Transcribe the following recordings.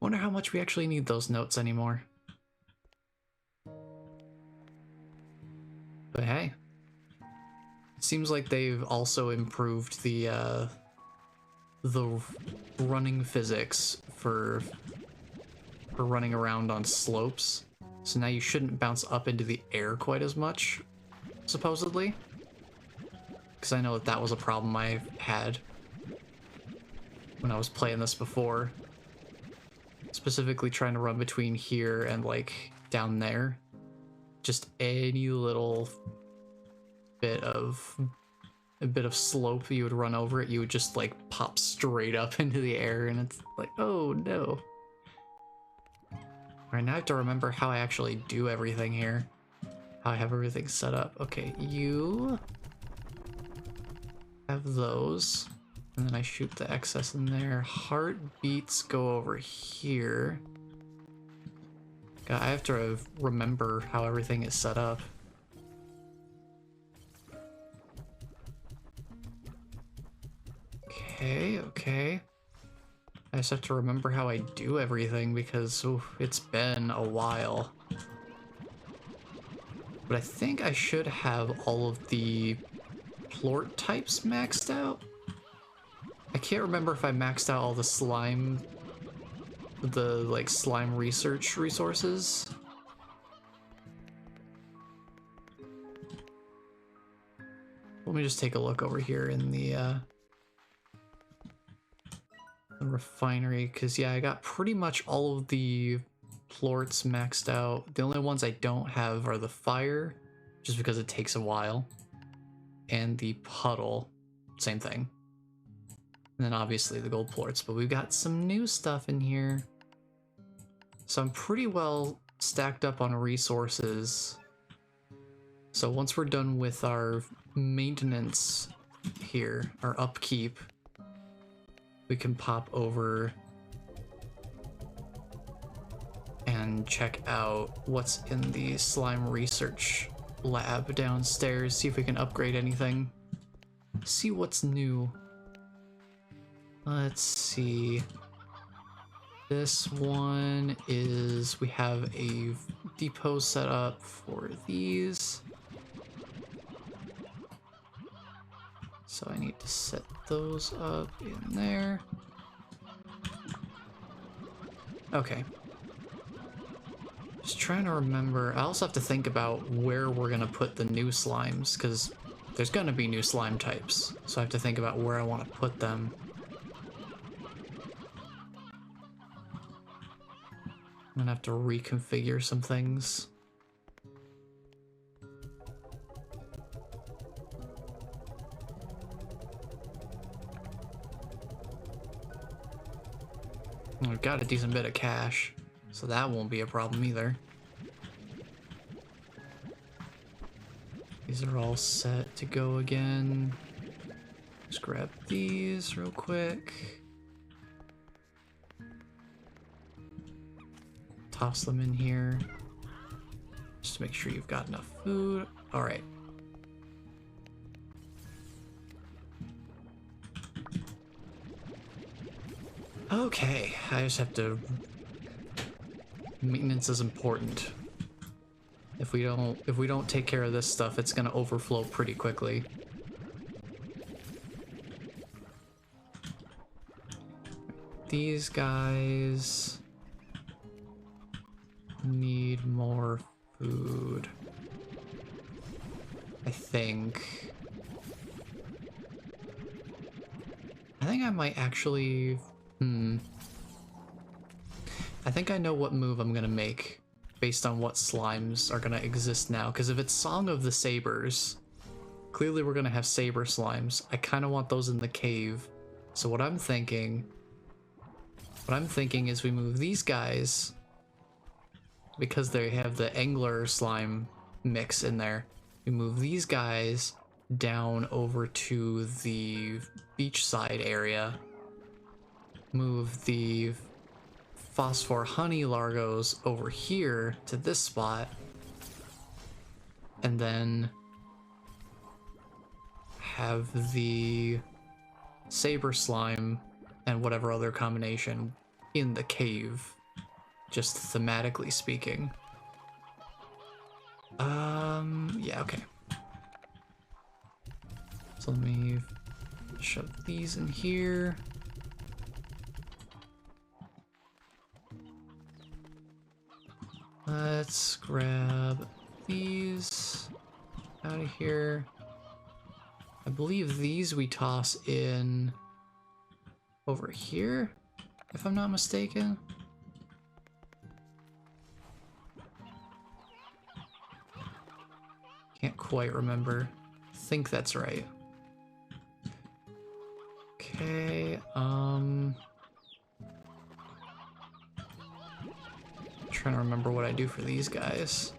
Wonder how much we actually need those notes anymore. But hey, seems like they've also improved the running physics for running around on slopes. So now you shouldn't bounce up into the air quite as much, supposedly. Because I know that was a problem I had when I was playing this before. Specifically trying to run between here and like down there. Just any little bit of slope you would run over it, you would just like pop straight up into the air, and it's like, oh no. Alright, now I have to remember how I actually do everything here. How I have everything set up. Okay, you have those. And then I shoot the excess in there. Heartbeats go over here. God, I have to remember how everything is set up. Okay. I just have to remember how I do everything because it's been a while. But I think I should have all of the plort types maxed out. I can't remember if I maxed out all the slime research resources. Let me just take a look over here in the refinery, because yeah, I got pretty much all of the plorts maxed out. The only ones I don't have are the fire, just because it takes a while, and the puddle, same thing. And then obviously the gold plorts, but we've got some new stuff in here. So I'm pretty well stacked up on resources. So once we're done with our maintenance here, our upkeep, we can pop over and check out what's in the slime research lab downstairs, see if we can upgrade anything, see what's new. Let's see. This one is, we have a depot set up for these. So I need to set those up in there. Okay. Just trying to remember. I also have to think about where we're gonna put the new slimes, because there's gonna be new slime types. So I have to think about where I want to put them. I'm gonna have to reconfigure some things. We've got a decent bit of cash, so that won't be a problem either. These are all set to go again. Just grab these real quick. Toss them in here. Just to make sure you've got enough food. All right. Okay, I just have to... Maintenance is important. If we don't take care of this stuff, it's gonna overflow pretty quickly. These guys need more food, I think. I think I might actually... I think I know what move I'm gonna make based on what slimes are gonna exist now, because if it's Song of the Sabers, clearly we're gonna have saber slimes. I kind of want those in the cave. So what I'm thinking is we move these guys, because they have the angler slime mix in there. We move these guys down over to the beachside area. Move the phosphor honey largos over here to this spot, and then have the saber slime and whatever other combination in the cave, just thematically speaking. Yeah, okay. So let me shove these in here. Let's grab these out of here. I believe these we toss in over here, if I'm not mistaken. Can't quite remember. I think that's right. Okay, trying to remember what I do for these guys.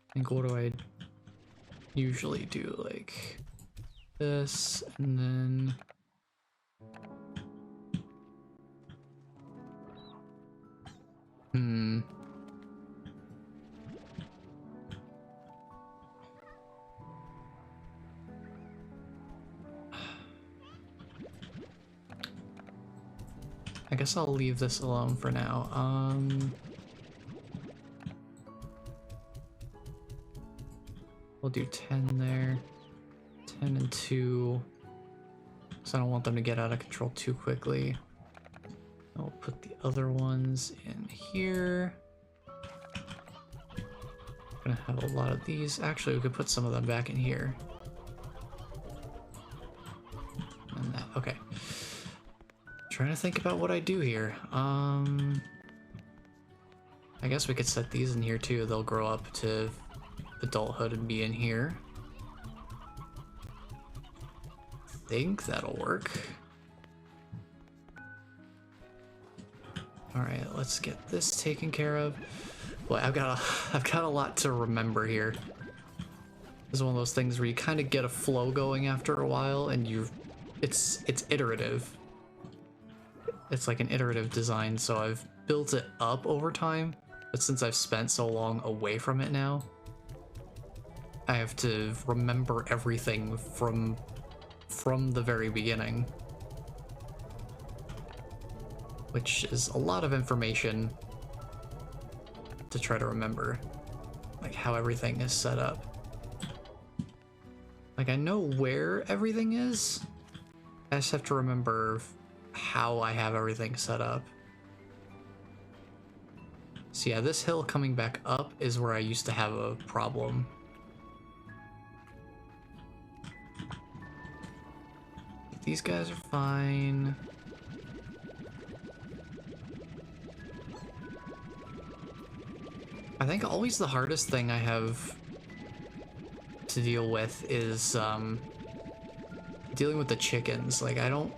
I think what do I usually do? Like this, and then I guess I'll leave this alone for now. We'll do 10 there, 10 and 2, because I don't want them to get out of control too quickly. I'll put the other ones in here. Gonna have a lot of these. Actually, we could put some of them back in here. And that, okay. Trying to think about what I do here. I guess we could set these in here too. They'll grow up to adulthood and be in here. I think that'll work. All right, let's get this taken care of. Boy, I've got a lot to remember here. This is one of those things where you kind of get a flow going after a while, and it's iterative. It's like an iterative design, so I've built it up over time, but since I've spent so long away from it now, I have to remember everything from the very beginning, which is a lot of information to try to remember, like how everything is set up. Like, I know where everything is, I just have to remember how I have everything set up. So yeah, this hill coming back up is where I used to have a problem. These guys are fine. I think always the hardest thing I have to deal with is dealing with the chickens. Like, I don't,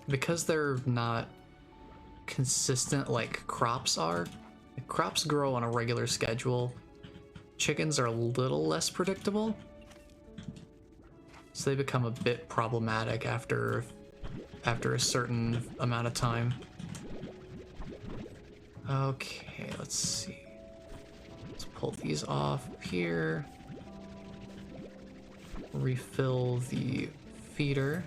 because they're not consistent like crops are. Like, crops grow on a regular schedule. Chickens are a little less predictable, so they become a bit problematic after a certain amount of time. Okay, let's see. Let's pull these off here. Refill the feeder.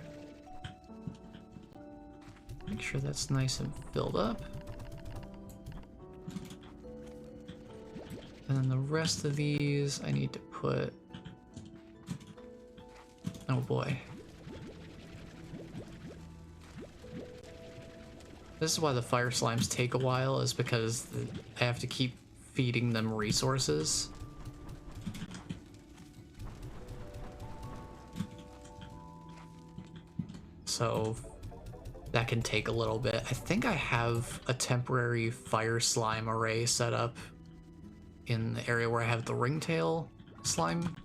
Make sure that's nice and filled up. And then the rest of these I need to put... Oh boy. This is why the fire slimes take a while, is because I have to keep feeding them resources. So that can take a little bit. I think I have a temporary fire slime array set up in the area where I have the ringtail slime.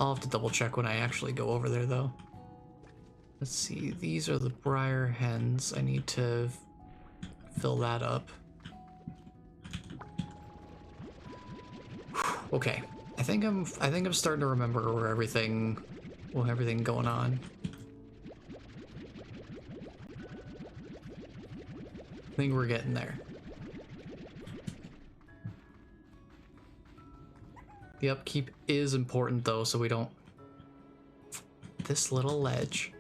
I'll have to double check when I actually go over there though. Let's see, these are the briar hens. I need to fill that up. Okay, I think I'm starting to remember where everything going on. I think we're getting there. The upkeep is important though, so we don't... This little ledge,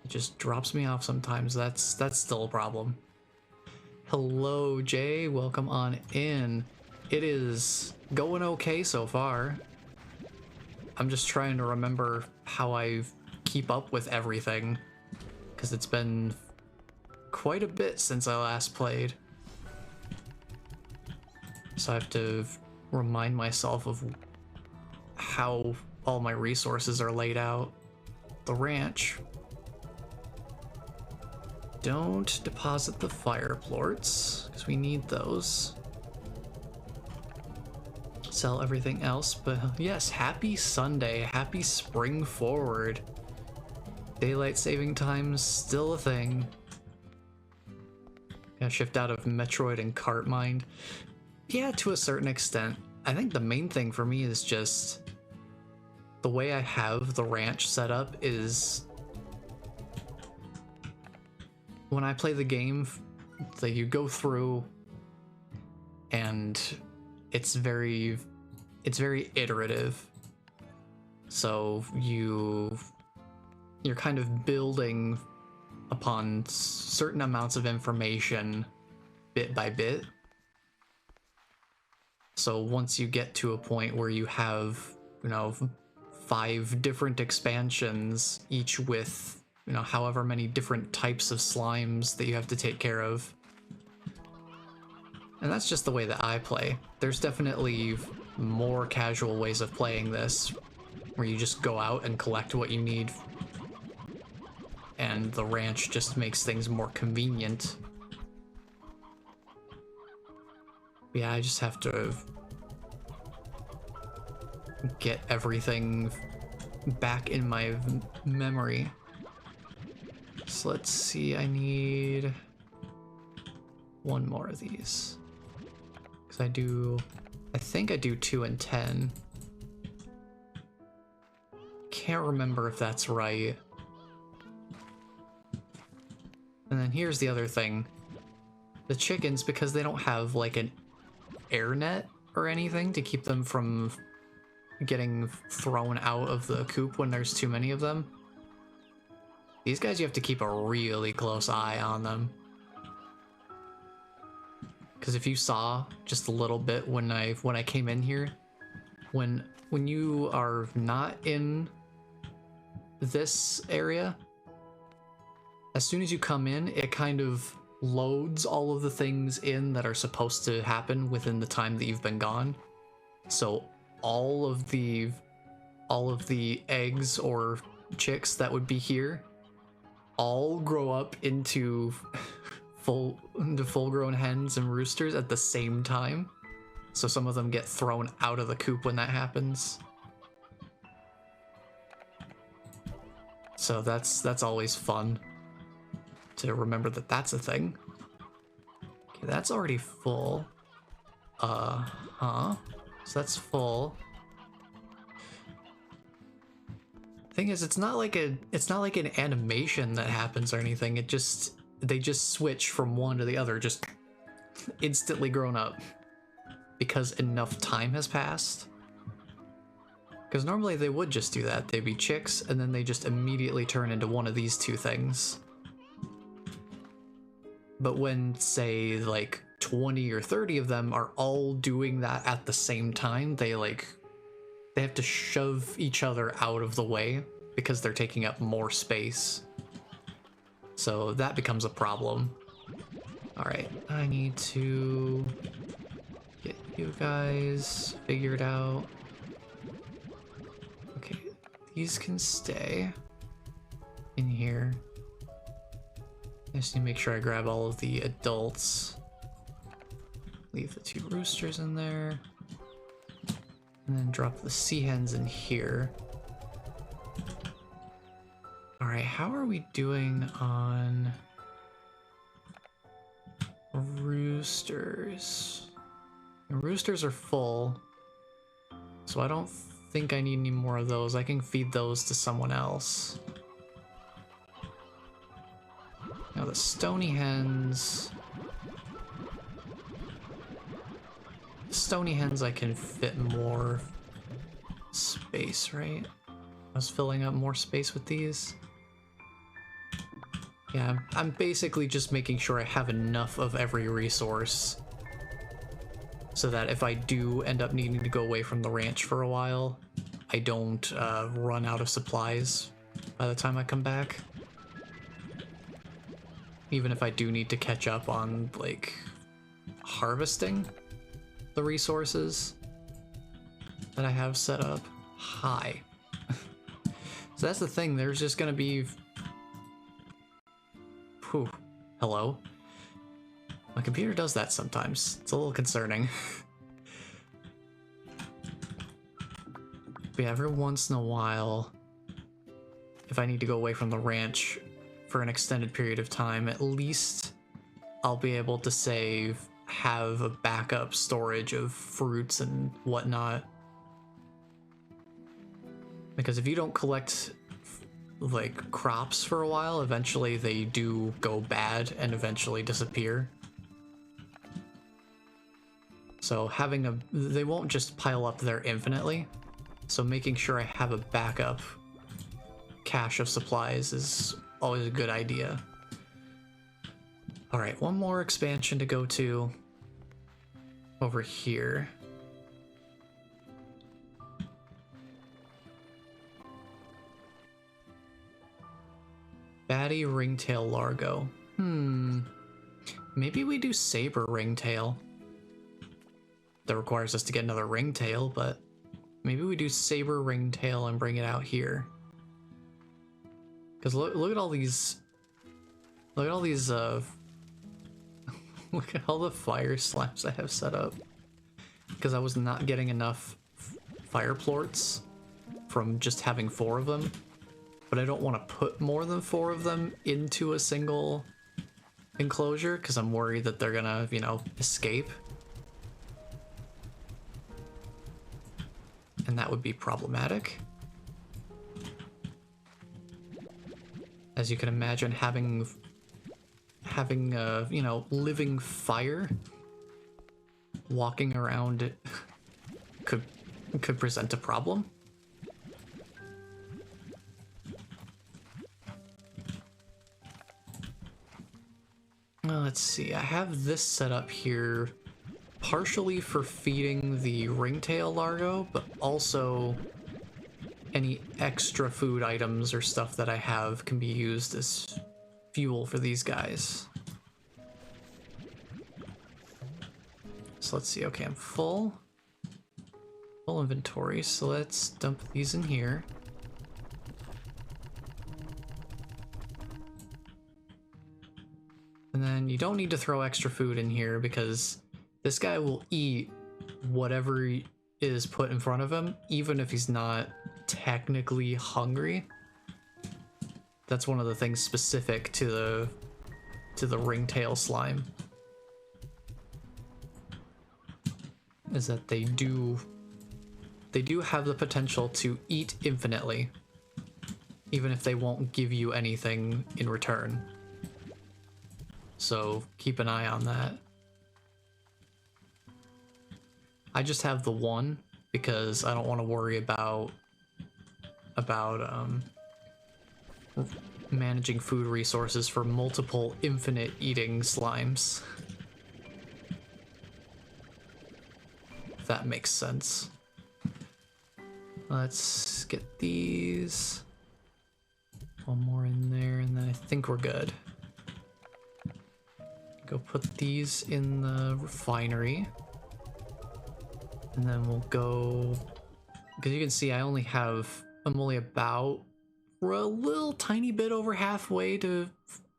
it just drops me off sometimes. That's still a problem. Hello, Jay. Welcome on in. It is going okay so far. I'm just trying to remember how I keep up with everything, because it's been quite a bit since I last played. So I have to remind myself of how all my resources are laid out. The ranch. Don't deposit the fire plorts, because we need those. Sell everything else, but yes, happy Sunday, happy spring forward. Daylight saving time's still a thing. Gonna shift out of Metroid and Cart Mind. Yeah, to a certain extent. I think the main thing for me is just the way I have the ranch set up is when I play the game that you go through and it's very iterative. So you're kind of building upon certain amounts of information bit by bit. So once you get to a point where you have, 5 different expansions, each with, however many different types of slimes that you have to take care of. And that's just the way that I play. There's definitely more casual ways of playing this, where you just go out and collect what you need. And the ranch just makes things more convenient. Yeah, I just have to get everything back in my memory. So let's see, I need one more of these. Because I think I do 2 and 10. Can't remember if that's right. And then here's the other thing. The chickens, because they don't have like an air net or anything to keep them from getting thrown out of the coop when there's too many of them. These guys, you have to keep a really close eye on them. Because if you saw just a little bit when I came in here, when you are not in this area, as soon as you come in, it kind of loads all of the things in that are supposed to happen within the time that you've been gone. So all of the eggs or chicks that would be here all grow up into full-grown hens and roosters at the same time. So some of them get thrown out of the coop when that happens. So that's always fun to remember that that's a thing. Okay, that's already full. So that's full. Thing is, it's not like an animation that happens or anything. They just switch from one to the other, just instantly grown up because enough time has passed. Because normally they would just do that. They'd be chicks and then they just immediately turn into one of these two things. But when, say, like 20 or 30 of them are all doing that at the same time, they have to shove each other out of the way because they're taking up more space. So that becomes a problem. Alright, I need to get you guys figured out. Okay, these can stay in here. I just need to make sure I grab all of the adults. Leave the 2 roosters in there. And then drop the sea hens in here. Alright, how are we doing on roosters? The roosters are full, so I don't think I need any more of those. I can feed those to someone else. Now the stony hens... Stony hens I can fit more space, right? I was filling up more space with these. Yeah, I'm basically just making sure I have enough of every resource so that if I do end up needing to go away from the ranch for a while, I don't run out of supplies by the time I come back. Even if I do need to catch up on, like, harvesting the resources that I have set up. Hi. So that's the thing, there's just gonna be... Whew. Hello? My computer does that sometimes. It's a little concerning. But yeah, every once in a while, if I need to go away from the ranch for an extended period of time, at least I'll be able to have a backup storage of fruits and whatnot. Because if you don't collect like crops for a while, eventually they do go bad and eventually disappear. So they won't just pile up there infinitely. So making sure I have a backup cache of supplies is always a good idea. All right, one more expansion to go to over here. Batty Ringtail Largo. Maybe we do Saber Ringtail. That requires us to get another ringtail, but maybe we do Saber Ringtail and bring it out here. Because look at all these... Look at all these, look at all the fire slabs I have set up. Because I was not getting enough fire plorts from just having 4 of them. But I don't want to put more than 4 of them into a single enclosure because I'm worried that they're gonna, you know, escape. And that would be problematic. As you can imagine, having you know, living fire walking around it could present a problem. Let's see, I have this set up here partially for feeding the ringtail largo, but also any extra food items or stuff that I have can be used as fuel for these guys. So let's see, okay, I'm full inventory, so let's dump these in here. And then you don't need to throw extra food in here because this guy will eat whatever is put in front of him, even if he's not technically hungry. That's one of the things specific to the ringtail slime. Is that they do have the potential to eat infinitely, even if they won't give you anything in return. So keep an eye on that. I just have the one because I don't want to worry about managing food resources for multiple infinite eating slimes. If that makes sense. Let's get these. One more in there and then I think we're good. Go put these in the refinery. And then we'll go, because you can see I'm only about a little tiny bit over halfway to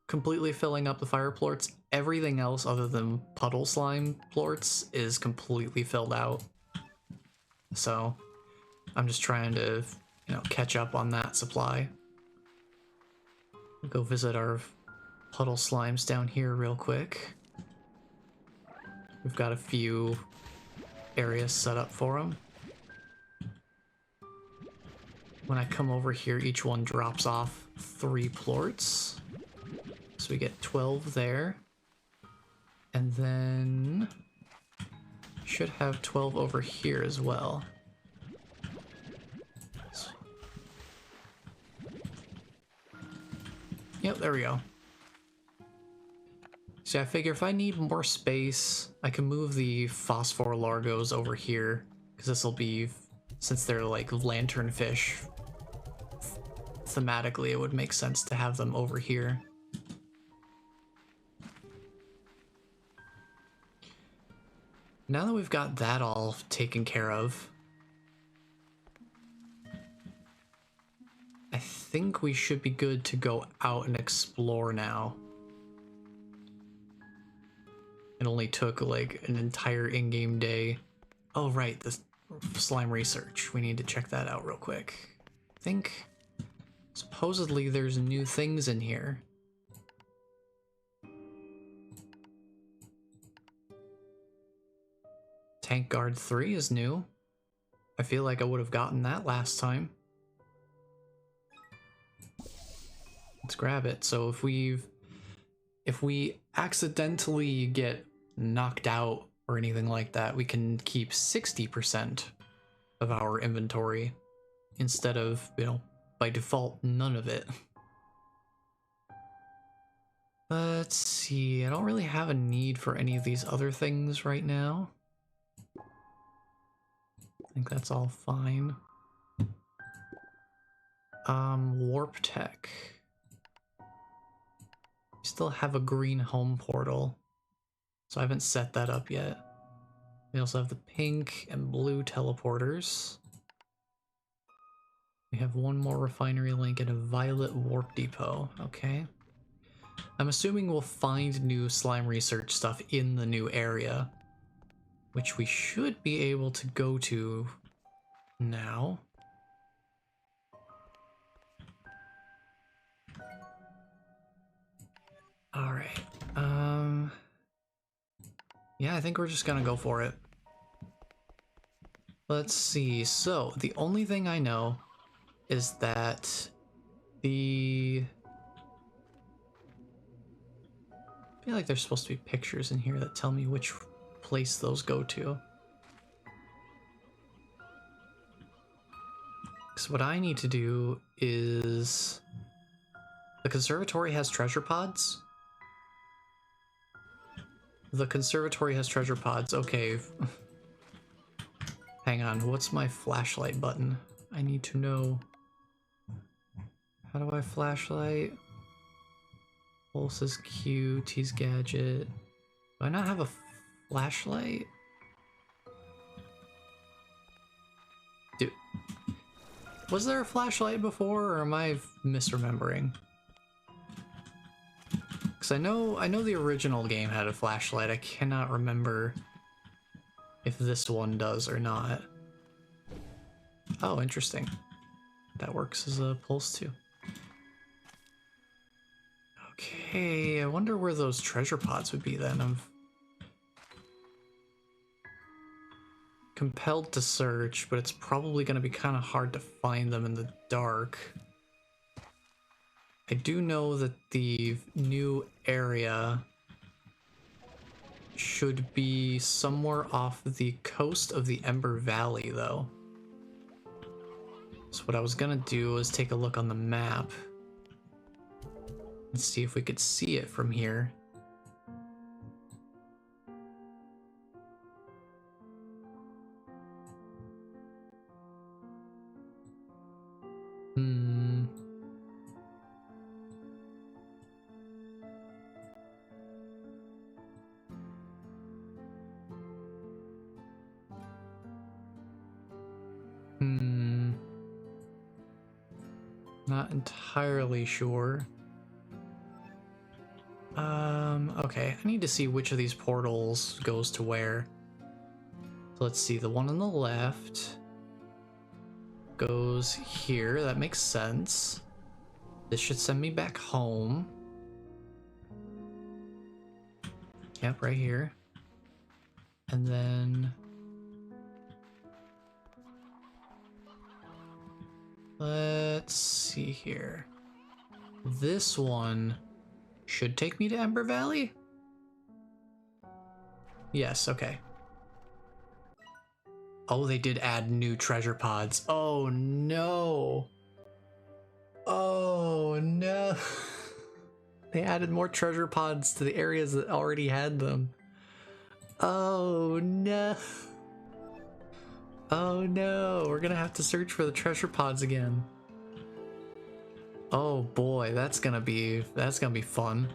completely filling up the fire plorts. Everything else other than puddle slime plorts is completely filled out. So I'm just trying to, you know, catch up on that supply. We'll go visit our puddle slimes down here real quick. We've got a few areas set up for them. When I come over here, each one drops off 3 plorts. So we get 12 there. And then should have 12 over here as well. there we go. See, I figure if I need more space, I can move the phosphor largos over here, because this will be, since they're like lanternfish, thematically it would make sense to have them over here. Now that we've got that all taken care of, I think we should be good to go out and explore now. It only took like an entire in-game day. Oh right, the slime research. We need to check that out real quick. I think supposedly there's new things in here. Tank Guard 3 is new. I feel like I would have gotten that last time. Let's grab it. So if we accidentally get knocked out or anything like that, we can keep 60% of our inventory instead of, you know, by default, none of it. Let's see, I don't really have a need for any of these other things right now. I think that's all fine. Warp tech. We still have a green home portal, so I haven't set that up yet. We also have the pink and blue teleporters. We have one more refinery link and a violet warp depot. Okay. I'm assuming we'll find new slime research stuff in the new area, which we should be able to go to now. All right. Yeah, I think we're just gonna go for it. Let's see. So the only thing I know is that I feel like there's supposed to be pictures in here that tell me which place those go to. So what I need to do is... The conservatory has treasure pods? The conservatory has treasure pods, okay. Hang on, what's my flashlight button? I need to know. How do I flashlight? Pulse is Q, T's gadget. Do I not have a flashlight? Dude. Was there a flashlight before, or am I misremembering? Because I know the original game had a flashlight. I cannot remember if this one does or not. Oh, interesting. That works as a pulse too. Okay, I wonder where those treasure pods would be then. I'm compelled to search, but it's probably going to be kind of hard to find them in the dark. I do know that the new area should be somewhere off the coast of the Ember Valley, though. So what I was gonna do was take a look on the map and see if we could see it from here. Not entirely sure. Okay, I need to see which of these portals goes to where. So let's see, the one on the left goes here. That makes sense. This should send me back home. Yep, right here. And then... let's see here. This one should take me to Ember Valley? Yes, okay. Oh, they did add new treasure pods. Oh no. Oh no. They added more treasure pods to the areas that already had them. Oh no. Oh no, we're gonna have to search for the treasure pods again. Oh boy, that's gonna be fun.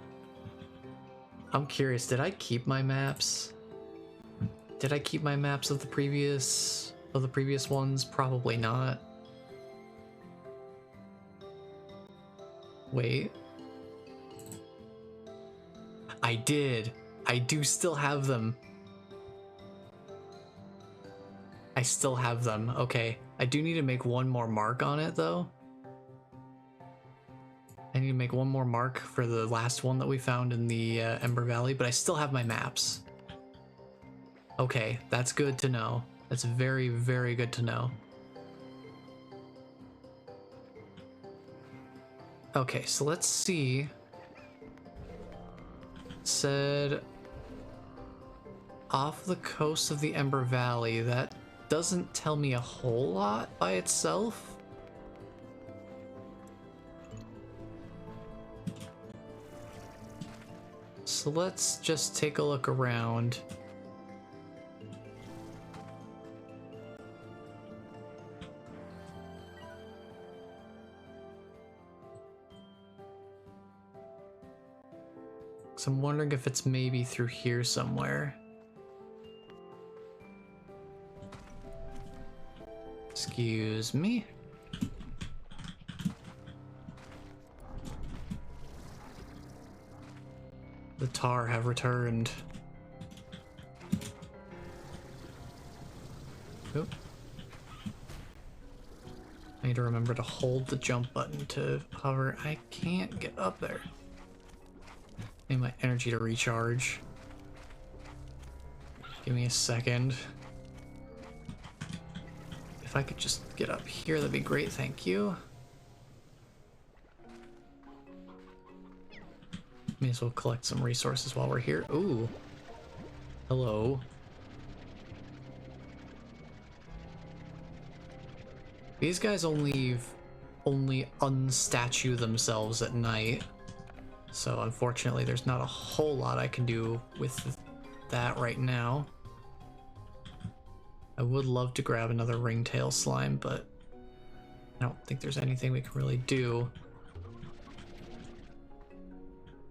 I'm curious, did I keep my maps? Did I keep my maps of the previous ones? Probably not. Wait. I did. I do still have them. I still have them. Okay. I do need to make one more mark on it though. I need to make one more mark for the last one that we found in the Ember Valley, but I still have my maps. Okay, that's good to know. That's very, very good to know. Okay, so let's see. It said off the coast of the Ember Valley. That doesn't tell me a whole lot by itself. So let's just take a look around. So I'm wondering if it's maybe through here somewhere. Excuse me. The tar have returned. Oop. I need to remember to hold the jump button to hover. I can't get up there. Need my energy to recharge. Give me a second. If I could just get up here, that'd be great, thank you. May as well collect some resources while we're here. Ooh. Hello. These guys only unstatue themselves at night. So unfortunately there's not a whole lot I can do with that right now. I would love to grab another ringtail slime, but I don't think there's anything we can really do.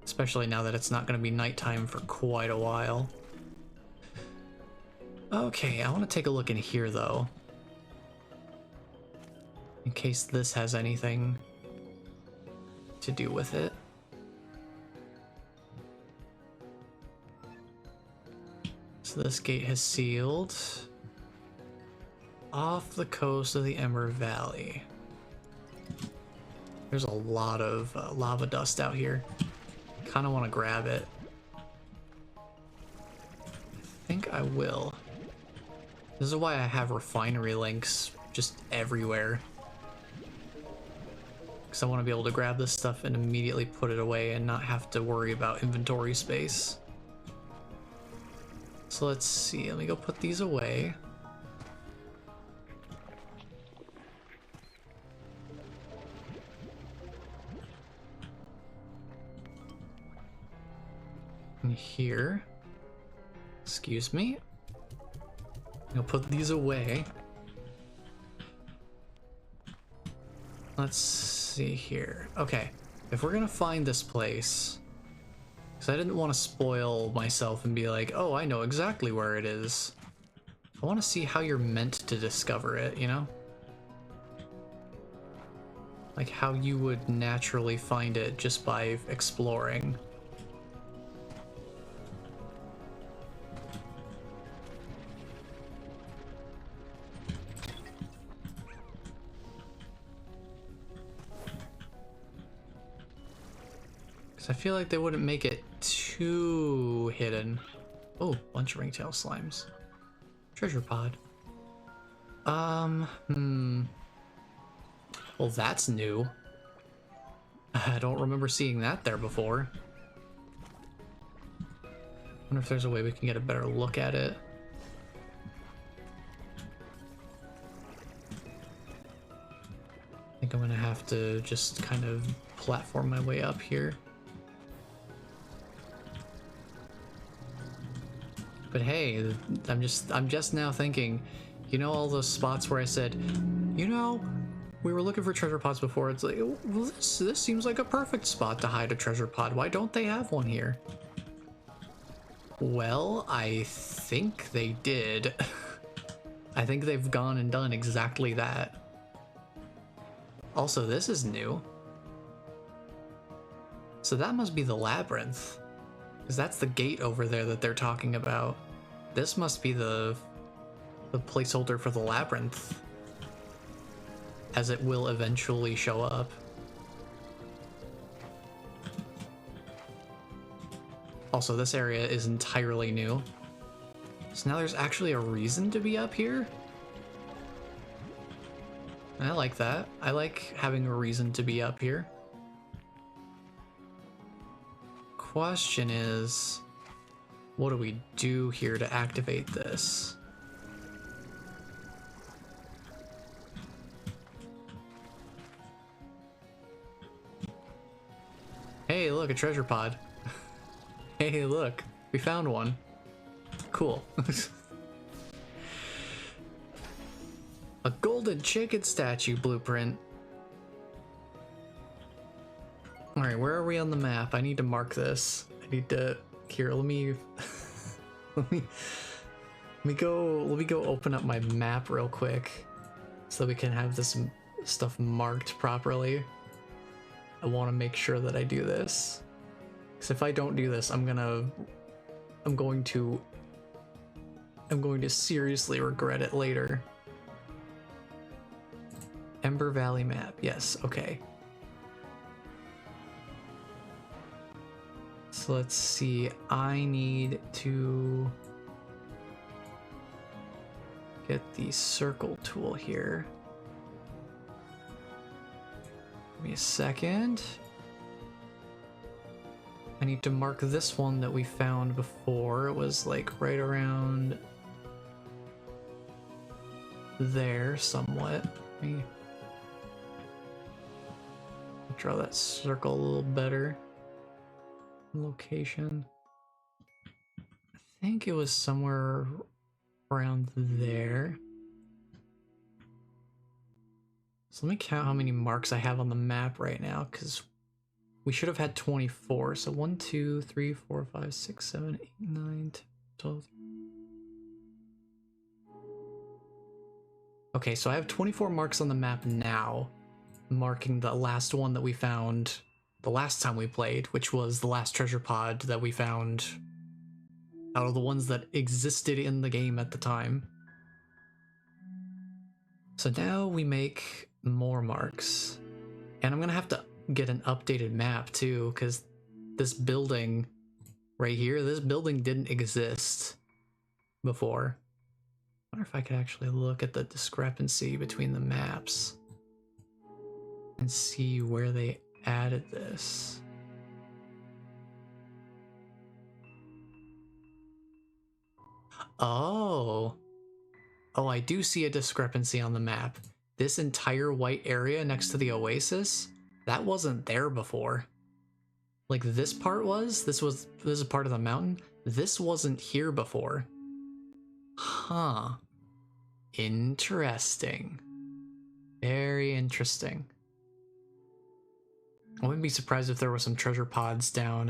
Especially now that it's not going to be nighttime for quite a while. Okay, I want to take a look in here though. In case this has anything to do with it. So this gate has sealed. Off the coast of the Ember Valley. There's a lot of lava dust out here. Kind of want to grab it. I think I will. This is why I have refinery links just everywhere. Because I want to be able to grab this stuff and immediately put it away and not have to worry about inventory space. So let's see, let me go put these away. In here. Excuse me. I'll put these away. Let's see here. Okay, if we're gonna find this place, because I didn't want to spoil myself and be like, oh, I know exactly where it is. I want to see how you're meant to discover it, you know? Like how you would naturally find it just by exploring. I feel like they wouldn't make it too hidden. Oh, bunch of ringtail slimes. Treasure pod. Well, that's new. I don't remember seeing that there before. Wonder if there's a way we can get a better look at it. I think I'm gonna have to just kind of platform my way up here. But hey, I'm just now thinking, you know, all those spots where I said, you know, we were looking for treasure pods before. It's like, well, this seems like a perfect spot to hide a treasure pod. Why don't they have one here? Well, I think they did. I think they've gone and done exactly that. Also, this is new. So that must be the labyrinth. Because that's the gate over there that they're talking about. This must be the placeholder for the labyrinth, as it will eventually show up. Also, this area is entirely new. So now there's actually a reason to be up here? I like that. I like having a reason to be up here. Question is, what do we do here to activate this? Hey, look, a treasure pod. Hey, look, we found one. Cool. A golden chicken statue blueprint. Alright, where are we on the map? I need to mark this. I need to... Here, let me... let me go open up my map real quick so that we can have this stuff marked properly. I want to make sure that I do this. Because if I don't do this, I'm going to seriously regret it later. Ember Valley map. Yes, okay. So let's see. I need to get the circle tool here. Give me a second. I need to mark this one that we found before. It was like right around there somewhat. Let me draw that circle a little better. Location. I think it was somewhere around there. So let me count how many marks I have on the map right now, because we should have had 24. So 1, 2, 3, 4, 5, 6, 7, 8, 9, 10, 12. Okay, so I have 24 marks on the map now, marking the last one that we found the last time we played, which was the last treasure pod that we found out of the ones that existed in the game at the time. So now we make more marks. And I'm gonna have to get an updated map too, because this building right here, this building didn't exist before. I wonder if I could actually look at the discrepancy between the maps and see where they added this. Oh, I do see a discrepancy on the map. This entire white area next to the oasis, that wasn't there before. Like this part was, this is part of the mountain. This wasn't here before. Huh. Interesting. Very interesting. I wouldn't be surprised if there were some treasure pods down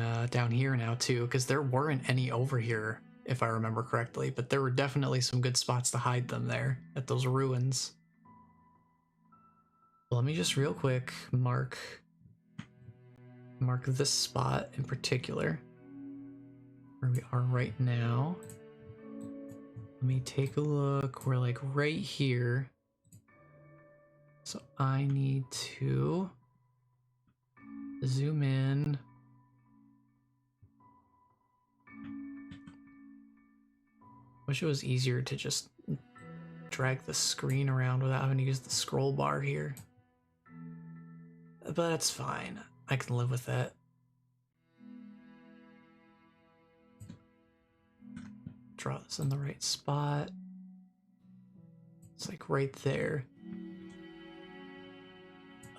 here now too, because there weren't any over here, if I remember correctly, but there were definitely some good spots to hide them there at those ruins. Let me just real quick mark this spot in particular, where we are right now. Let me take a look. We're like right here. So I need to zoom in. Wish it was easier to just drag the screen around without having to use the scroll bar here. But that's fine. I can live with that. Draw this in the right spot. It's like right there.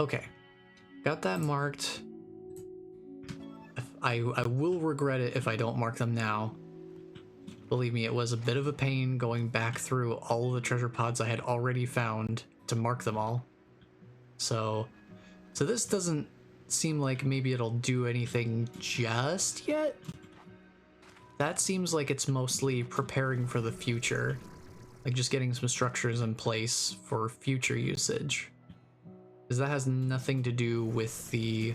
Okay. Got that marked. I will regret it if I don't mark them now. Believe me, it was a bit of a pain going back through all of the treasure pods I had already found to mark them all. So this doesn't seem like maybe it'll do anything just yet. That seems like it's mostly preparing for the future. Like just getting some structures in place for future usage. Because that has nothing to do with the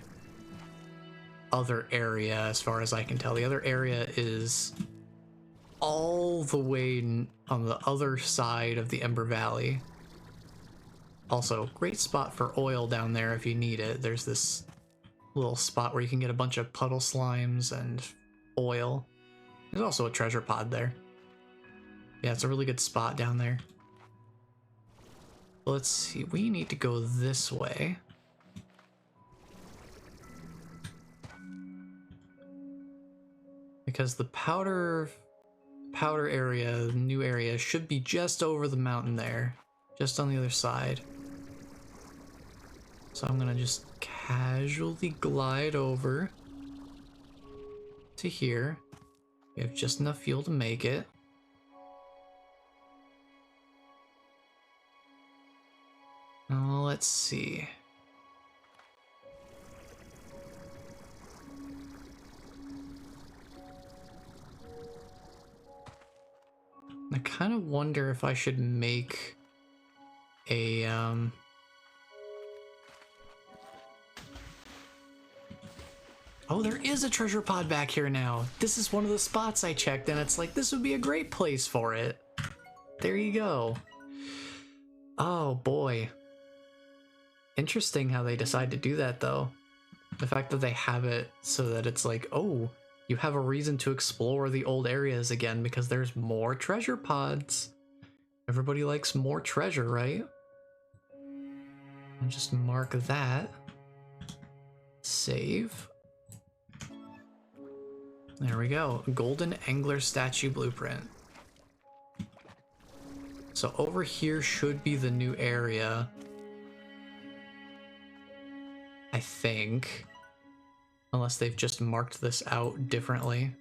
other area as far as I can tell. The other area is all the way on the other side of the Ember Valley. Also, great spot for oil down there if you need it. There's this little spot where you can get a bunch of puddle slimes and oil. There's also a treasure pod there. Yeah, it's a really good spot down there. Let's see, we need to go this way. Because the powder area, the new area, should be just over the mountain there. Just on the other side. So I'm gonna just casually glide over to here. We have just enough fuel to make it. Let's see. I kind of wonder if I should make a Oh, there is a treasure pod back here now. This is one of the spots I checked, and it's like, this would be a great place for it. There you go. Oh, boy. Interesting how they decide to do that, though. The fact that they have it so that it's like, oh, you have a reason to explore the old areas again because there's more treasure pods. Everybody likes more treasure, right? I'll just mark that. Save. There we go. Golden Angler Statue Blueprint. So over here should be the new area. I think. Unless they've just marked this out differently.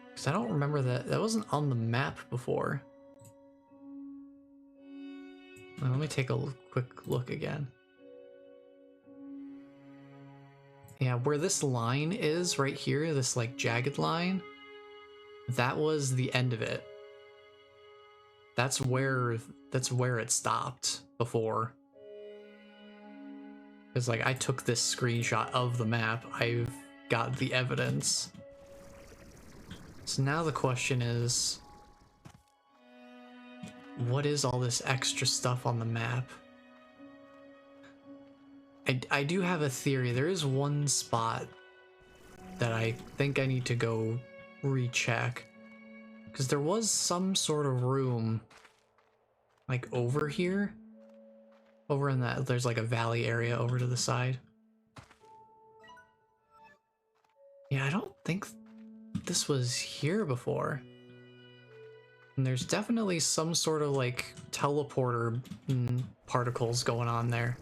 Because I don't remember that. That wasn't on the map before. Well, let me take a quick look again. Yeah, where this line is right here, this like jagged line, that was the end of it. That's where it stopped before. Because like I took this screenshot of the map, I've got the evidence. So now the question is, what is all this extra stuff on the map? I do have a theory. There is one spot that I think I need to go recheck. Because there was some sort of room like over here. Over in that, there's like a valley area over to the side. Yeah, I don't think this was here before. And there's definitely some sort of like teleporter particles going on there.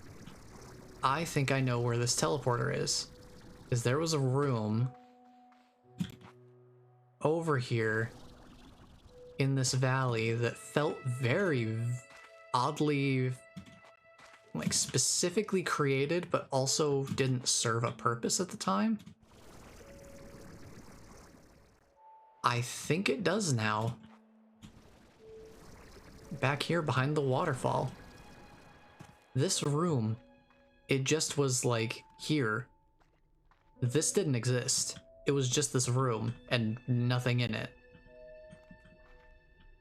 I think I know where this teleporter is. Because there was a room over here in this valley that felt very oddly like specifically created, but also didn't serve a purpose at the time. I think it does now. Back here behind the waterfall. This room, it just was like here. This didn't exist. It was just this room and nothing in it.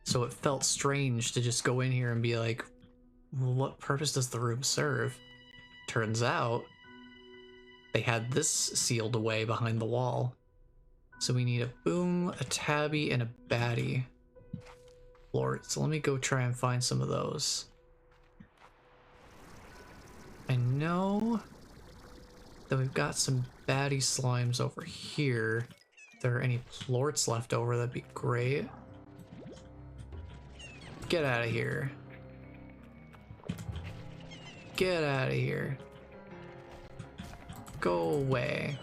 So it felt strange to just go in here and be like, well, what purpose does the room serve? Turns out they had this sealed away behind the wall. So we need a boom, a tabby, and a baddie. Lord, so let me go try and find some of those. I know that we've got some baddie slimes over here. If there are any plorts left over, that'd be great. Get out of here. Get out of here. Go away.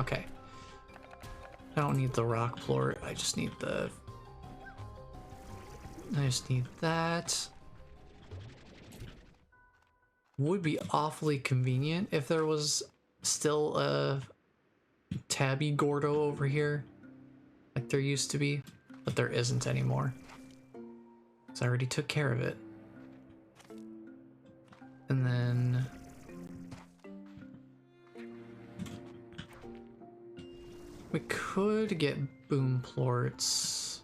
Okay. I don't need the rock plort. I just need the... I just need that. Would be awfully convenient if there was still a tabby Gordo over here, like there used to be, but there isn't anymore. So I already took care of it. And then... we could get boom plorts.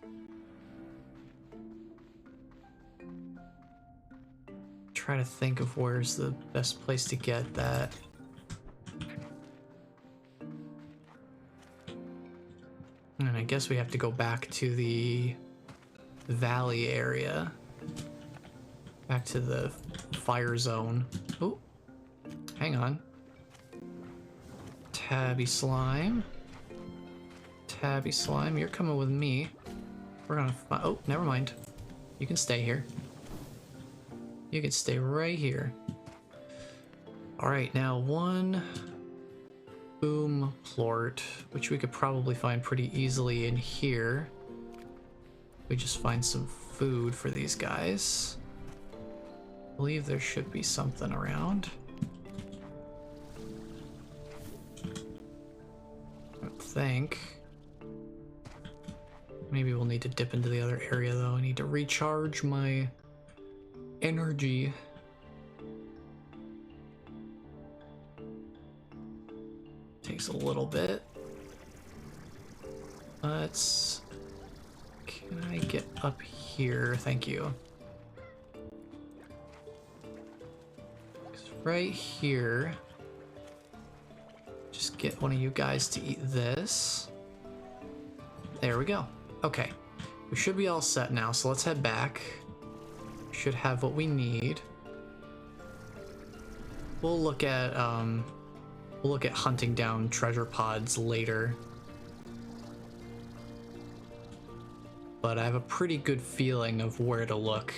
Try to think of where's the best place to get that. And I guess we have to go back to the valley area. Back to the fire zone. Oh, hang on. Tabby slime. Tabby slime, you're coming with me. We're gonna find... oh, never mind. You can stay here. You can stay right here. Alright, now one boom plort, which we could probably find pretty easily in here. We just find some food for these guys. I believe there should be something around. I don't think. Maybe we'll need to dip into the other area though. I need to recharge my energy. Takes a little bit. Let's... can I get up here? Thank you. Right here. Just get one of you guys to eat this. There we go. Okay. We should be all set now, so let's head back. We should have what we need. We'll look at hunting down treasure pods later. But I have a pretty good feeling of where to look.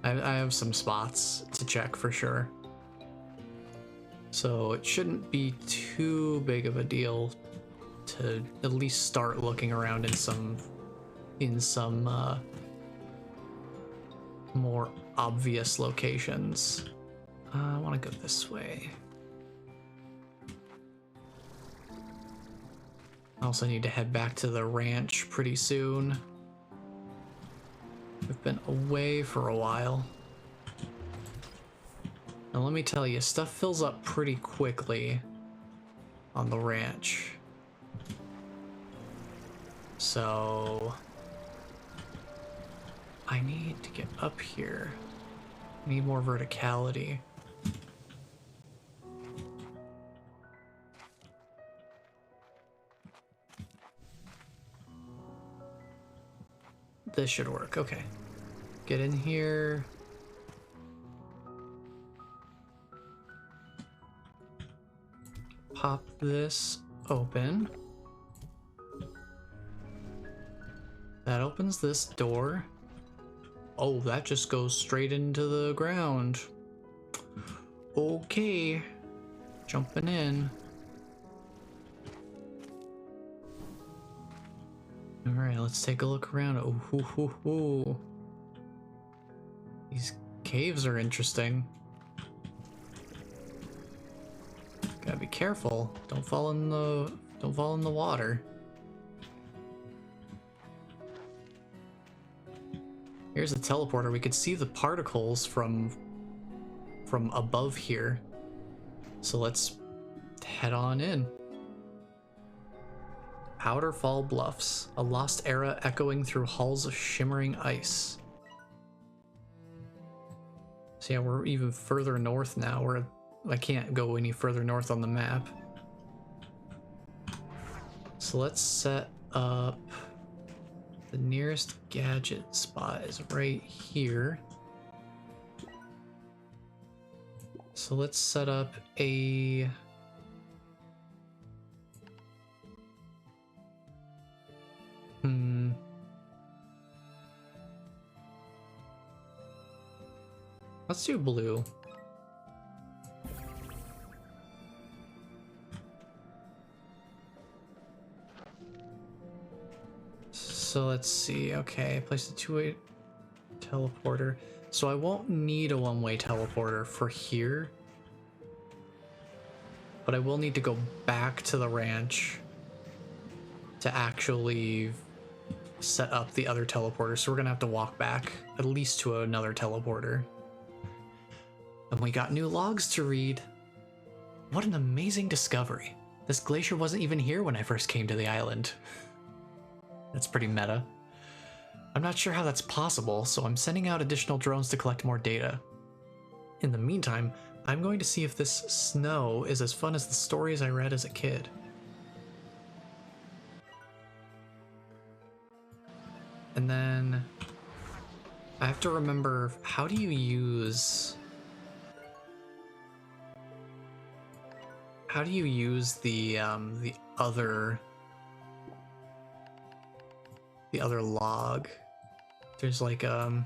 I have some spots to check for sure. So it shouldn't be too big of a deal to at least start looking around in some more obvious locations. I want to go this way. I also need to head back to the ranch pretty soon. We've been away for a while. And let me tell you, stuff fills up pretty quickly on the ranch. So I need to get up here. I need more verticality. This should work. Okay. Get in here. Pop this open. That opens this door. Oh, that just goes straight into the ground. Okay. Jumping in. Alright, let's take a look around. Oh, hoo, hoo, hoo. These caves are interesting. Gotta be careful. Don't fall in the water. Here's a teleporter. We could see the particles from above here. So let's head on in. Powderfall Bluffs, a lost era echoing through halls of shimmering ice. So yeah, we're even further north now. I can't go any further north on the map. So let's set up... the nearest gadget spot is right here. So let's set up a... let's do blue. So let's see. Okay, place a two-way teleporter. So I won't need a one-way teleporter for here. But I will need to go back to the ranch to actually set up the other teleporter. So we're gonna have to walk back at least to another teleporter. And we got new logs to read. What an amazing discovery. This glacier wasn't even here when I first came to the island. That's pretty meta. I'm not sure how that's possible, so I'm sending out additional drones to collect more data. In the meantime, I'm going to see if this snow is as fun as the stories I read as a kid. And then I have to remember, how do you use the other log? There's like can't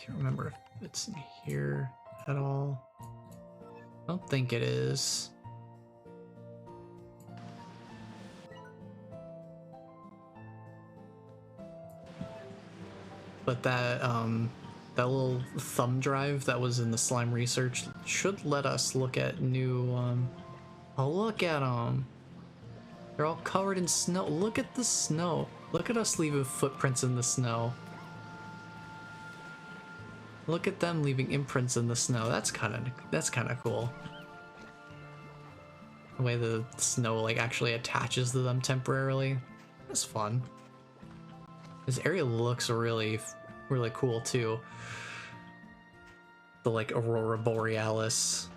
remember if it's in here at all. I don't think it is. But that that little thumb drive that was in the slime research should let us look at new oh, look at them. They're all covered in snow. Look at the snow. Look at us leaving footprints in the snow. Look at them leaving imprints in the snow. That's kind of cool. The way the snow like actually attaches to them temporarily. That's fun. This area looks really cool too. The like Aurora Borealis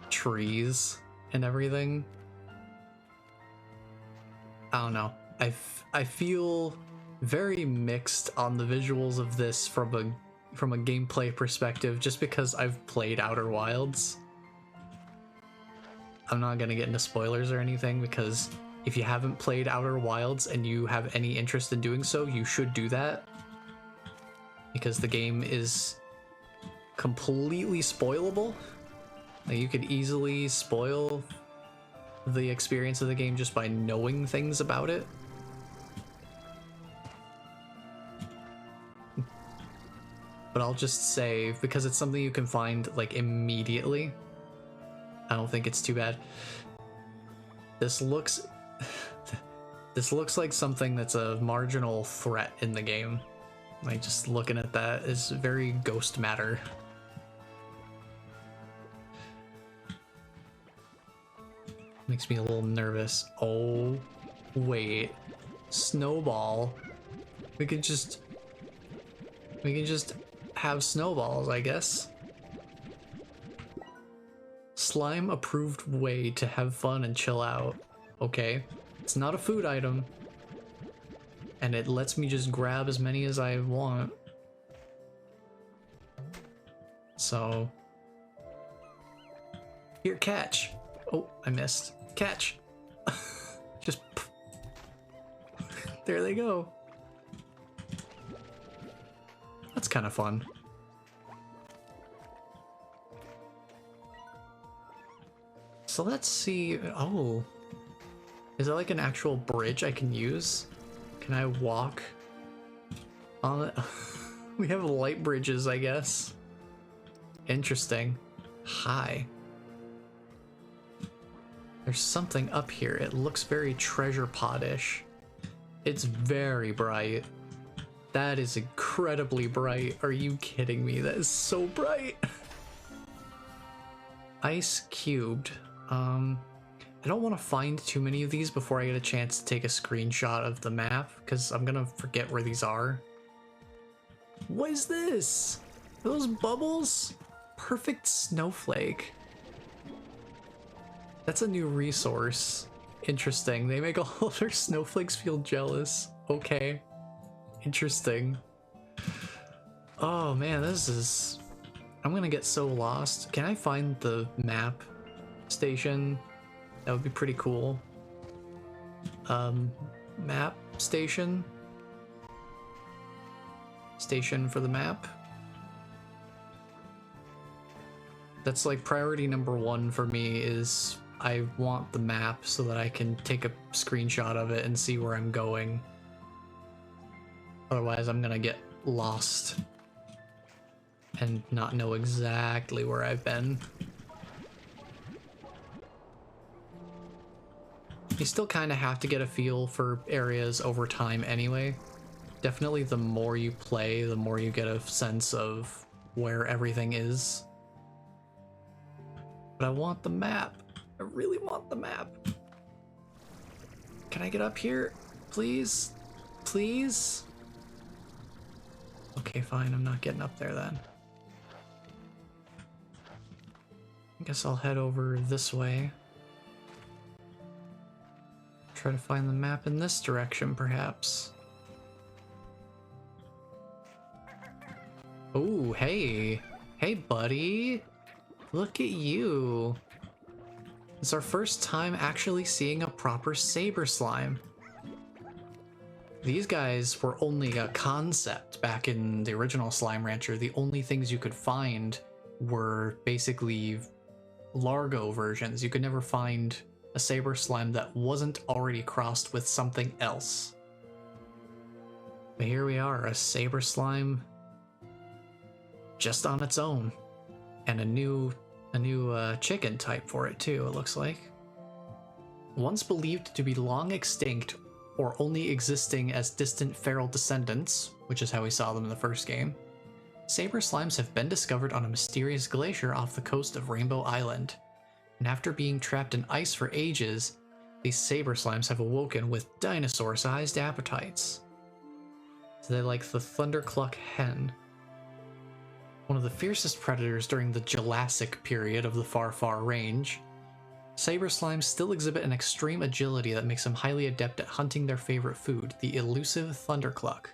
trees and everything. I don't know. I feel very mixed on the visuals of this from a gameplay perspective, just because I've played Outer Wilds. I'm not gonna get into spoilers or anything, because if you haven't played Outer Wilds and you have any interest in doing so, you should do that. Because the game is completely spoilable. Like, you could easily spoil the experience of the game just by knowing things about it. But I'll just say, because it's something you can find like immediately, I don't think it's too bad. This looks like something that's a marginal threat in the game. Like, just looking at that is very Ghost Matter. Makes me a little nervous. Oh, wait. Snowball. We can just have snowballs, I guess. Slime approved way to have fun and chill out. Okay. It's not a food item. And it lets me just grab as many as I want. So. Here, catch. Oh, I missed. Catch. Just. There they go. That's kind of fun. So let's see. Oh. Is that like an actual bridge I can use? Can I walk on it? We have light bridges, I guess. Interesting. Hi. There's something up here. It looks very treasure pod-ish. It's very bright. That is incredibly bright. Are you kidding me? That is so bright. Ice cubed. I don't want to find too many of these before I get a chance to take a screenshot of the map, because I'm gonna forget where these are. What is this? Are those bubbles? Perfect snowflake. That's a new resource. Interesting. They make all their snowflakes feel jealous. Okay. Interesting. Oh man, this is... I'm gonna get so lost. Can I find the map station? That would be pretty cool. Map station? Station for the map? That's like priority number 1 for me, is I want the map so that I can take a screenshot of it and see where I'm going. Otherwise, I'm gonna get lost and not know exactly where I've been. You still kind of have to get a feel for areas over time anyway. Definitely the more you play, the more you get a sense of where everything is. But I want the map. I really want the map. Can I get up here? Please? Please? Okay, fine. I'm not getting up there then. I guess I'll head over this way. Try to find the map in this direction, perhaps. Oh, hey. Hey, buddy. Look at you. It's our first time actually seeing a proper Saber slime. These guys were only a concept back in the original Slime Rancher. The only things you could find were basically Largo versions. You could never find a Saber slime that wasn't already crossed with something else. But here we are, a Saber slime just on its own. And a new chicken type for it too, it looks like. Once believed to be long extinct or only existing as distant feral descendants, which is how we saw them in the first game, Saber slimes have been discovered on a mysterious glacier off the coast of Rainbow Island. And after being trapped in ice for ages, these Saber slimes have awoken with dinosaur-sized appetites. So they like the Thundercluck hen, one of the fiercest predators during the Jurassic period of the far, far range. Saber slimes still exhibit an extreme agility that makes them highly adept at hunting their favorite food, the elusive Thundercluck.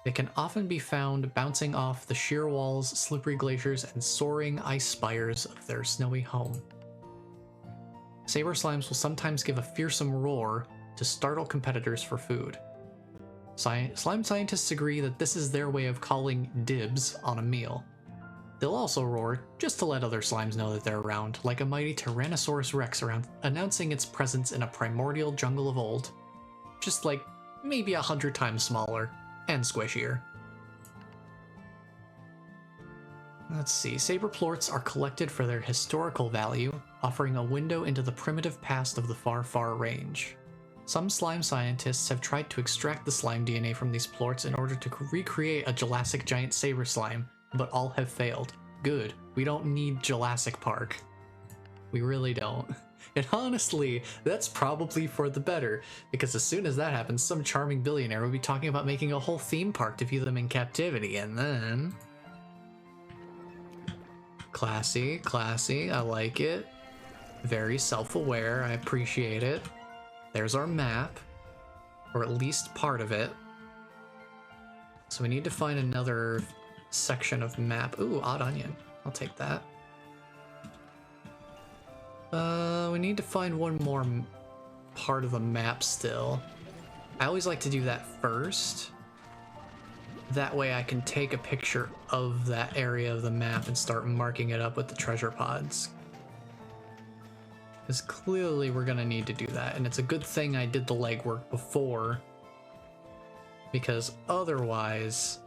They can often be found bouncing off the sheer walls, slippery glaciers, and soaring ice spires of their snowy home. Saber slimes will sometimes give a fearsome roar to startle competitors for food. Slime scientists agree that this is their way of calling dibs on a meal. They'll also roar just to let other slimes know that they're around, like a mighty Tyrannosaurus Rex announcing its presence in a primordial jungle of old. Just like maybe 100 times smaller and squishier. Let's see, saber plorts are collected for their historical value, offering a window into the primitive past of the far, far range. Some slime scientists have tried to extract the slime DNA from these plorts in order to recreate a Jurassic giant saber slime, but all have failed. Good, we don't need Jurassic Park. We really don't. And honestly, that's probably for the better, because as soon as that happens, some charming billionaire will be talking about making a whole theme park to view them in captivity, and then... Classy, classy, I like it. Very self-aware, I appreciate it. There's our map, or at least part of it. So we need to find another section of map. Ooh, odd onion. I'll take that. We need to find one more part of the map still. I always like to do that first. That way I can take a picture of that area of the map and start marking it up with the treasure pods. Because clearly we're gonna need to do that, and it's a good thing I did the legwork before, because otherwise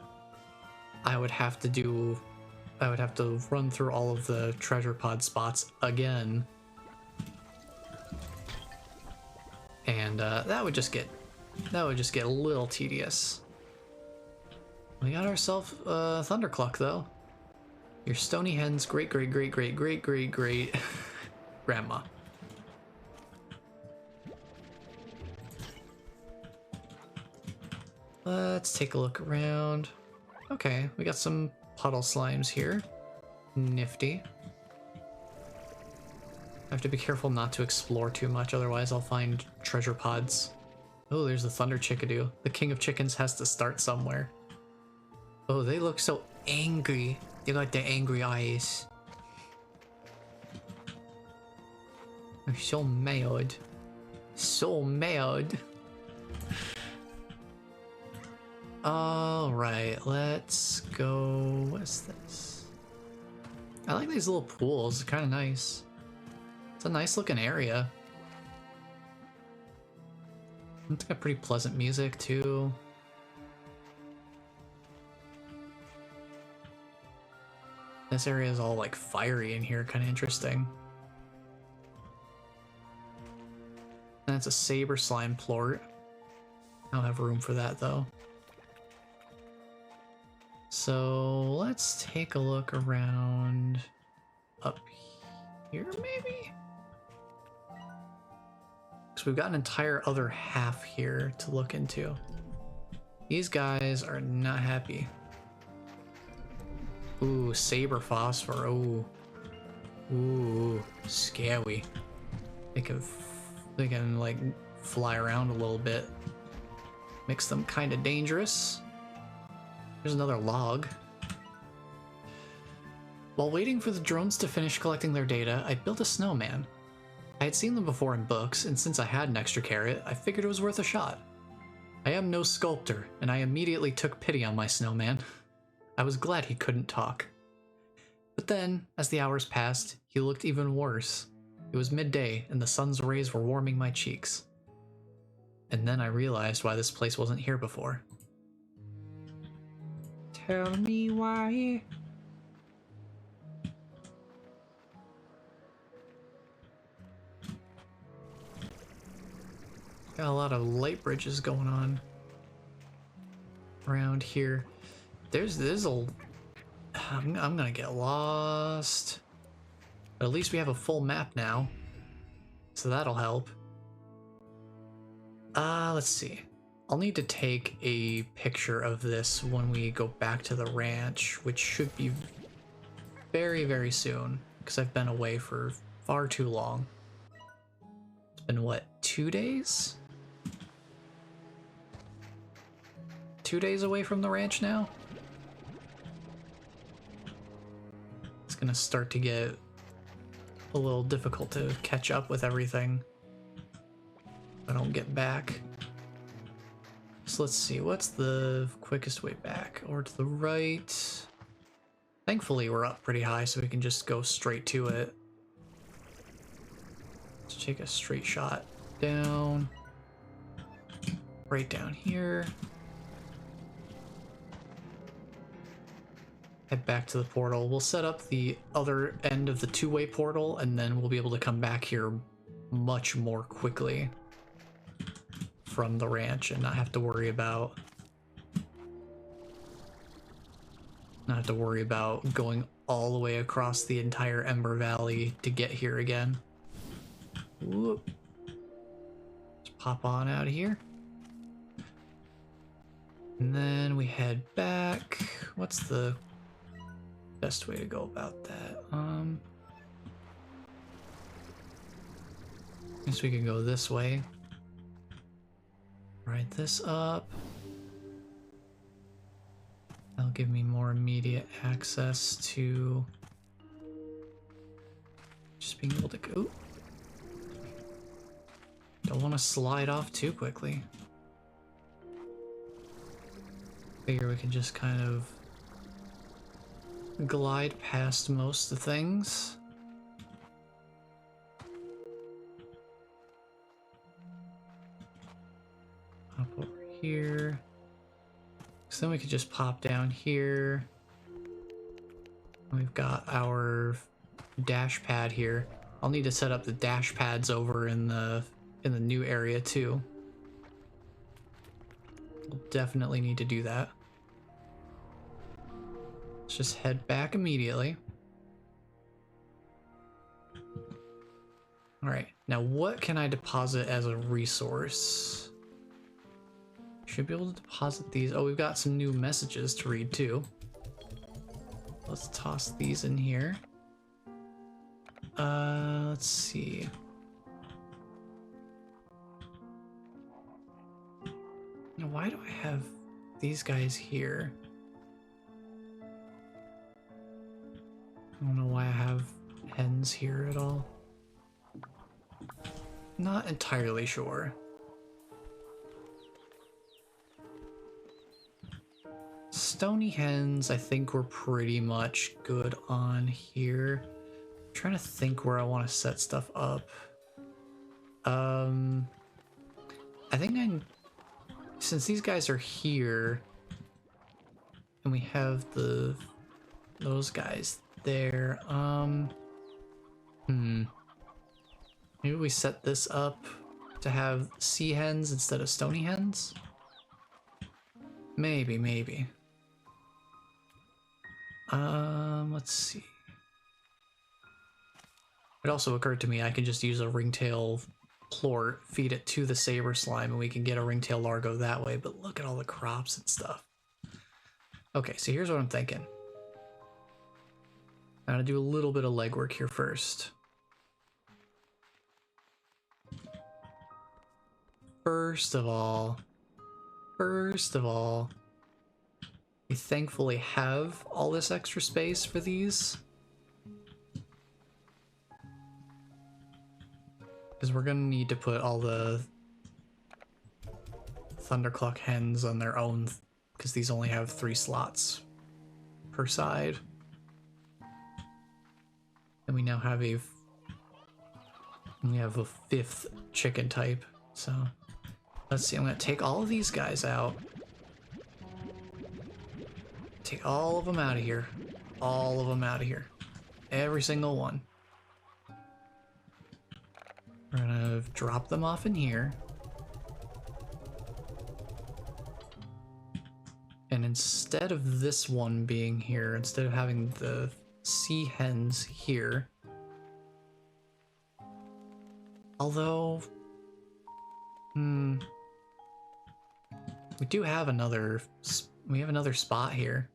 I would have to run through all of the treasure pod spots again, and that would just get a little tedious. We got ourselves a Thundercluck though. Your Stony Hen's great grandma. Let's take a look around. Okay, we got some puddle slimes here. Nifty. I have to be careful not to explore too much, otherwise I'll find treasure pods. Oh, there's the Thunder Chickadoo. The king of chickens has to start somewhere. Oh, they look so angry. They got the angry eyes. They're so mad. So mad. Alright, let's go. What's this? I like these little pools, kind of nice. It's a nice looking area. It's got pretty pleasant music too. This area is all like fiery in here, kind of interesting. And it's a Saber slime plort. I don't have room for that though. So let's take a look around up here maybe? Because we've got an entire other half here to look into. These guys are not happy. Ooh, Saber Phosphor. Ooh. Ooh, scary. They can like fly around a little bit. Makes them kind of dangerous. There's another log. While waiting for the drones to finish collecting their data, I built a snowman. I had seen them before in books, and since I had an extra carrot, I figured it was worth a shot. I am no sculptor, and I immediately took pity on my snowman. I was glad he couldn't talk. But then, as the hours passed, he looked even worse. It was midday, and the sun's rays were warming my cheeks. And then I realized why this place wasn't here before. Tell me why. Got a lot of light bridges going on around here. There's a... I'm gonna get lost. But at least we have a full map now. So that'll help. Let's see. I'll need to take a picture of this when we go back to the ranch, which should be very, very soon, because I've been away for far too long. It's been, what, 2 days? 2 days away from the ranch now? It's gonna start to get a little difficult to catch up with everything if I don't get back. So let's see, what's the quickest way back? Or to the right? Thankfully we're up pretty high so we can just go straight to it. Let's take a straight shot down. Right down here. Head back to the portal. We'll set up the other end of the two-way portal and then we'll be able to come back here much more quickly from the ranch and not have to worry about going all the way across the entire Ember Valley to get here again. Whoop. Let's pop on out of here. And then we head back. What's the best way to go about that? Guess we can go this way. Ride this up. That'll give me more immediate access to just being able to go. Don't want to slide off too quickly. Figure we can just kind of glide past most of the things. Up over here. So then we could just pop down here. We've got our dash pad here. I'll need to set up the dash pads over in the new area too. We'll definitely need to do that. Let's just head back immediately. Alright, now what can I deposit as a resource? Should be able to deposit these. Oh, we've got some new messages to read too. Let's toss these in here. Let's see. Now, why do I have these guys here? I don't know why I have hens here at all. Not entirely sure. Stony hens, I think we're pretty much good on here. trying to think where I want to set stuff up. I think since these guys are here, and we have those guys there, maybe we set this up to have sea hens instead of stony hens? Maybe. Let's see. It also occurred to me I could just use a ringtail plort, feed it to the saber slime, and we can get a ringtail largo that way, but look at all the crops and stuff. Okay, so here's what I'm thinking. I'm gonna do a little bit of legwork here first. First of all, we thankfully have all this extra space for these. Because we're gonna need to put all the Thunderclock hens on their own, because these only have 3 slots per side. And we now have a 5th chicken type. So let's see, I'm gonna take all of these guys out. Take all of them out of here. All of them out of here. Every single one. We're gonna drop them off in here. And instead of this one being here, instead of having the sea hens here, although, we do have another spot here.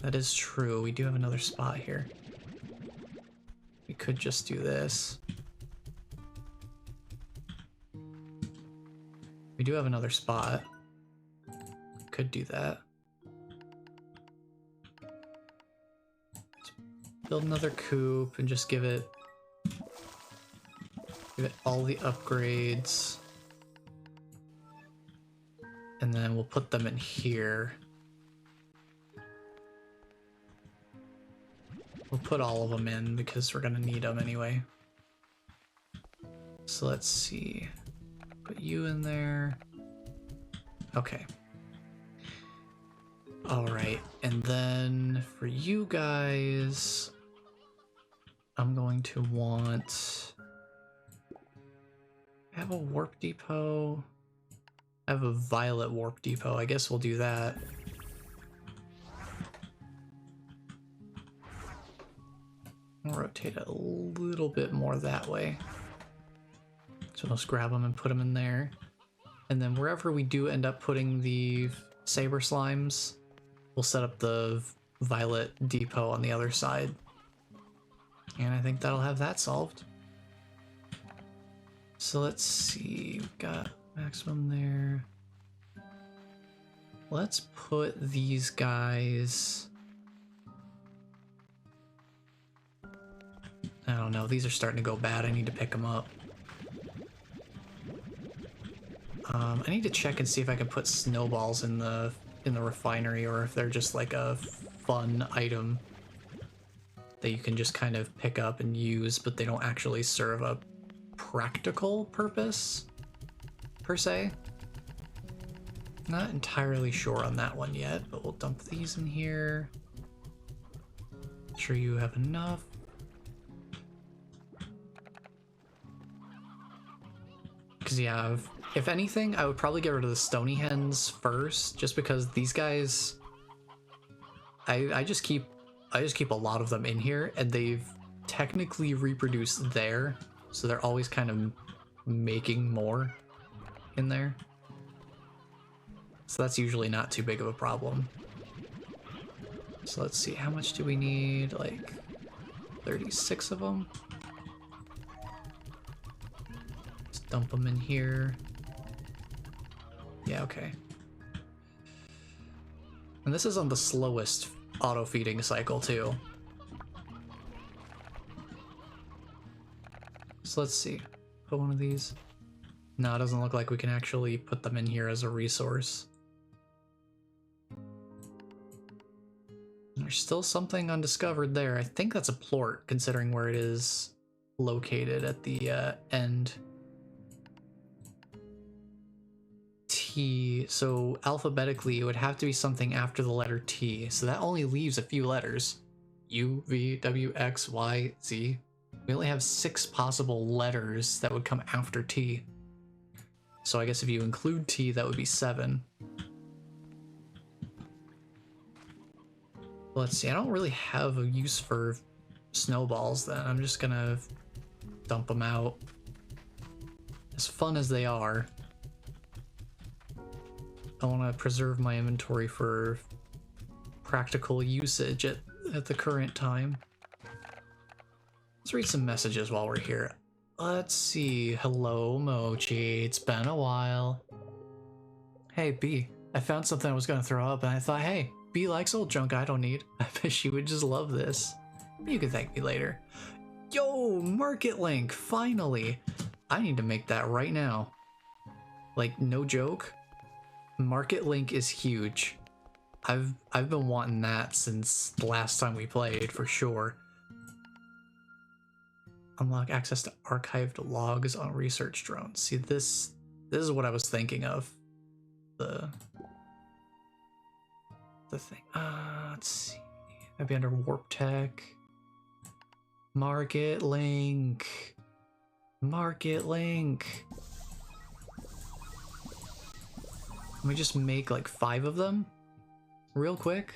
That is true, we do have another spot here. We could just do this. We do have another spot. Could do that. Let's build another coop and just give it all the upgrades. And then we'll put them in here. We'll put all of them in because we're gonna need them anyway. So let's see. Put you in there. Okay. Alright, and then for you guys, I'm going to want... I have a warp depot. I have a violet warp depot. I guess we'll do that. I'll rotate it a little bit more that way. So let's grab them and put them in there. And then wherever we do end up putting the saber slimes, we'll set up the violet depot on the other side. And I think that'll have that solved. So let's see, we've got maximum there. Let's put these guys... I don't know, these are starting to go bad. I need to pick them up. I need to check and see if I can put snowballs in the refinery, or if they're just like a fun item that you can just kind of pick up and use, but they don't actually serve a practical purpose, per se. Not entirely sure on that one yet, but we'll dump these in here. Make sure you have enough. Because yeah, if anything, I would probably get rid of the stony hens first, just because these guys, I just keep a lot of them in here, and they've technically reproduced there, so they're always kind of making more in there. So that's usually not too big of a problem. So let's see, how much do we need? Like 36 of them? Let's dump them in here. Yeah, okay. And this is on the slowest auto feeding cycle too. So let's see. Put one of these. No, it doesn't look like we can actually put them in here as a resource. There's still something undiscovered there. I think that's a plort, considering where it is located at the end. T, so alphabetically it would have to be something after the letter T, so that only leaves a few letters. U, V, W, X, Y, Z. We only have 6 possible letters that would come after T. So I guess if you include T, that would be 7. Let's see, I don't really have a use for snowballs then. I'm just gonna dump them out. As fun as they are, I want to preserve my inventory for practical usage at the current time. Let's read some messages while we're here. Let's see. Hello, Mochi. It's been a while. Hey, B. I found something I was going to throw up, and I thought, hey, B likes old junk I don't need. I bet she would just love this. You can thank me later. Yo, Market Link, finally. I need to make that right now. Like, no joke. Market Link is huge. I've been wanting that since the last time we played, for sure. Unlock access to archived logs on research drones. See, this is what I was thinking of. The thing. Let's see. Maybe under Warp Tech. Market Link. Market Link. Can we just make like 5 of them? Real quick?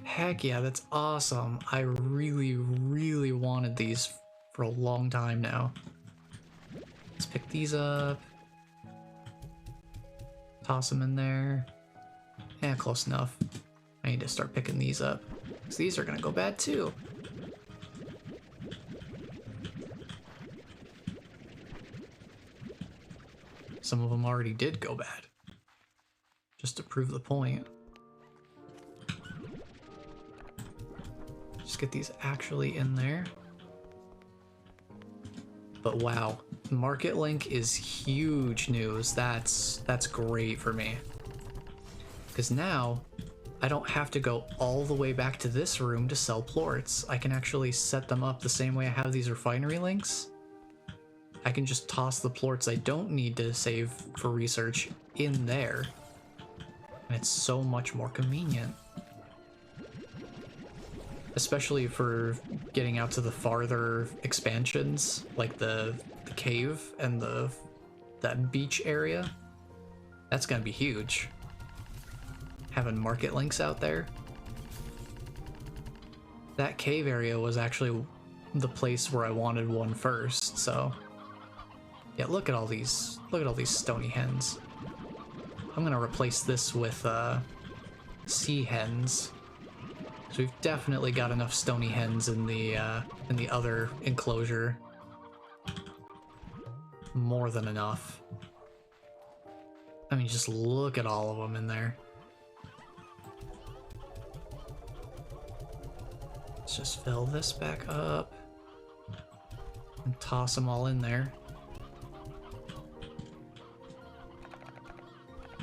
Heck yeah, that's awesome. I really, really wanted these for a long time now. Let's pick these up. Toss them in there. Yeah, close enough. I need to start picking these up, because these are gonna go bad too. Some of them already did go bad. Just to prove the point. Just get these actually in there. But wow, Market Link is huge news. That's great for me. Because now, I don't have to go all the way back to this room to sell plorts. I can actually set them up the same way I have these refinery links. I can just toss the plorts I don't need to save for research in there. And it's so much more convenient. Especially for getting out to the farther expansions, like the cave and that beach area. That's gonna be huge. Having market links out there. That cave area was actually the place where I wanted one first, so yeah, look at all these stony hens. I'm gonna replace this with sea hens. So we've definitely got enough stony hens in the other enclosure. More than enough. I mean, just look at all of them in there. Let's just fill this back up and toss them all in there.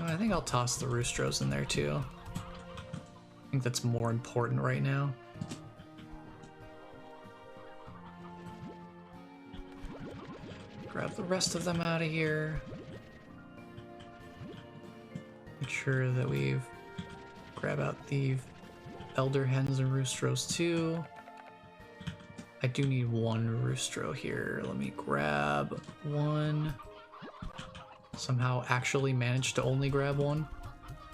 I think I'll toss the roostros in there too. I think that's more important right now. Grab the rest of them out of here. Make sure that we've grab out the elder hens and roostros too. I do need one roostro here. Let me grab one. Somehow actually managed to only grab one,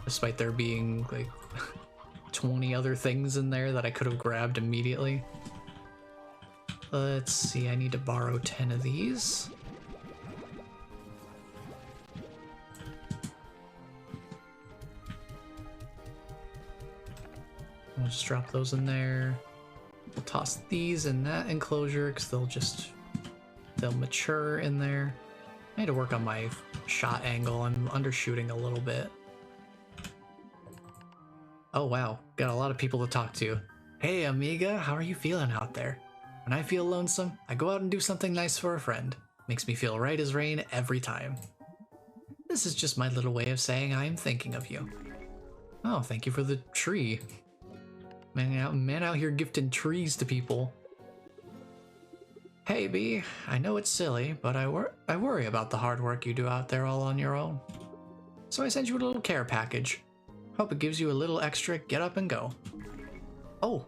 despite there being like 20 other things in there that I could have grabbed immediately. Let's see, I need to borrow 10 of these. I'll just drop those in there. We'll toss these in that enclosure because they'll mature in there. I need to work on my shot angle. I'm undershooting a little bit. Oh wow, got a lot of people to talk to. Hey amiga, how are you feeling out there? When I feel lonesome, I go out and do something nice for a friend. Makes me feel right as rain every time. This is just my little way of saying I am thinking of you. Oh, thank you for the tree. Man out here gifting trees to people. Hey, B, I know it's silly, but I worry about the hard work you do out there all on your own. So I sent you a little care package. Hope it gives you a little extra get up and go. Oh,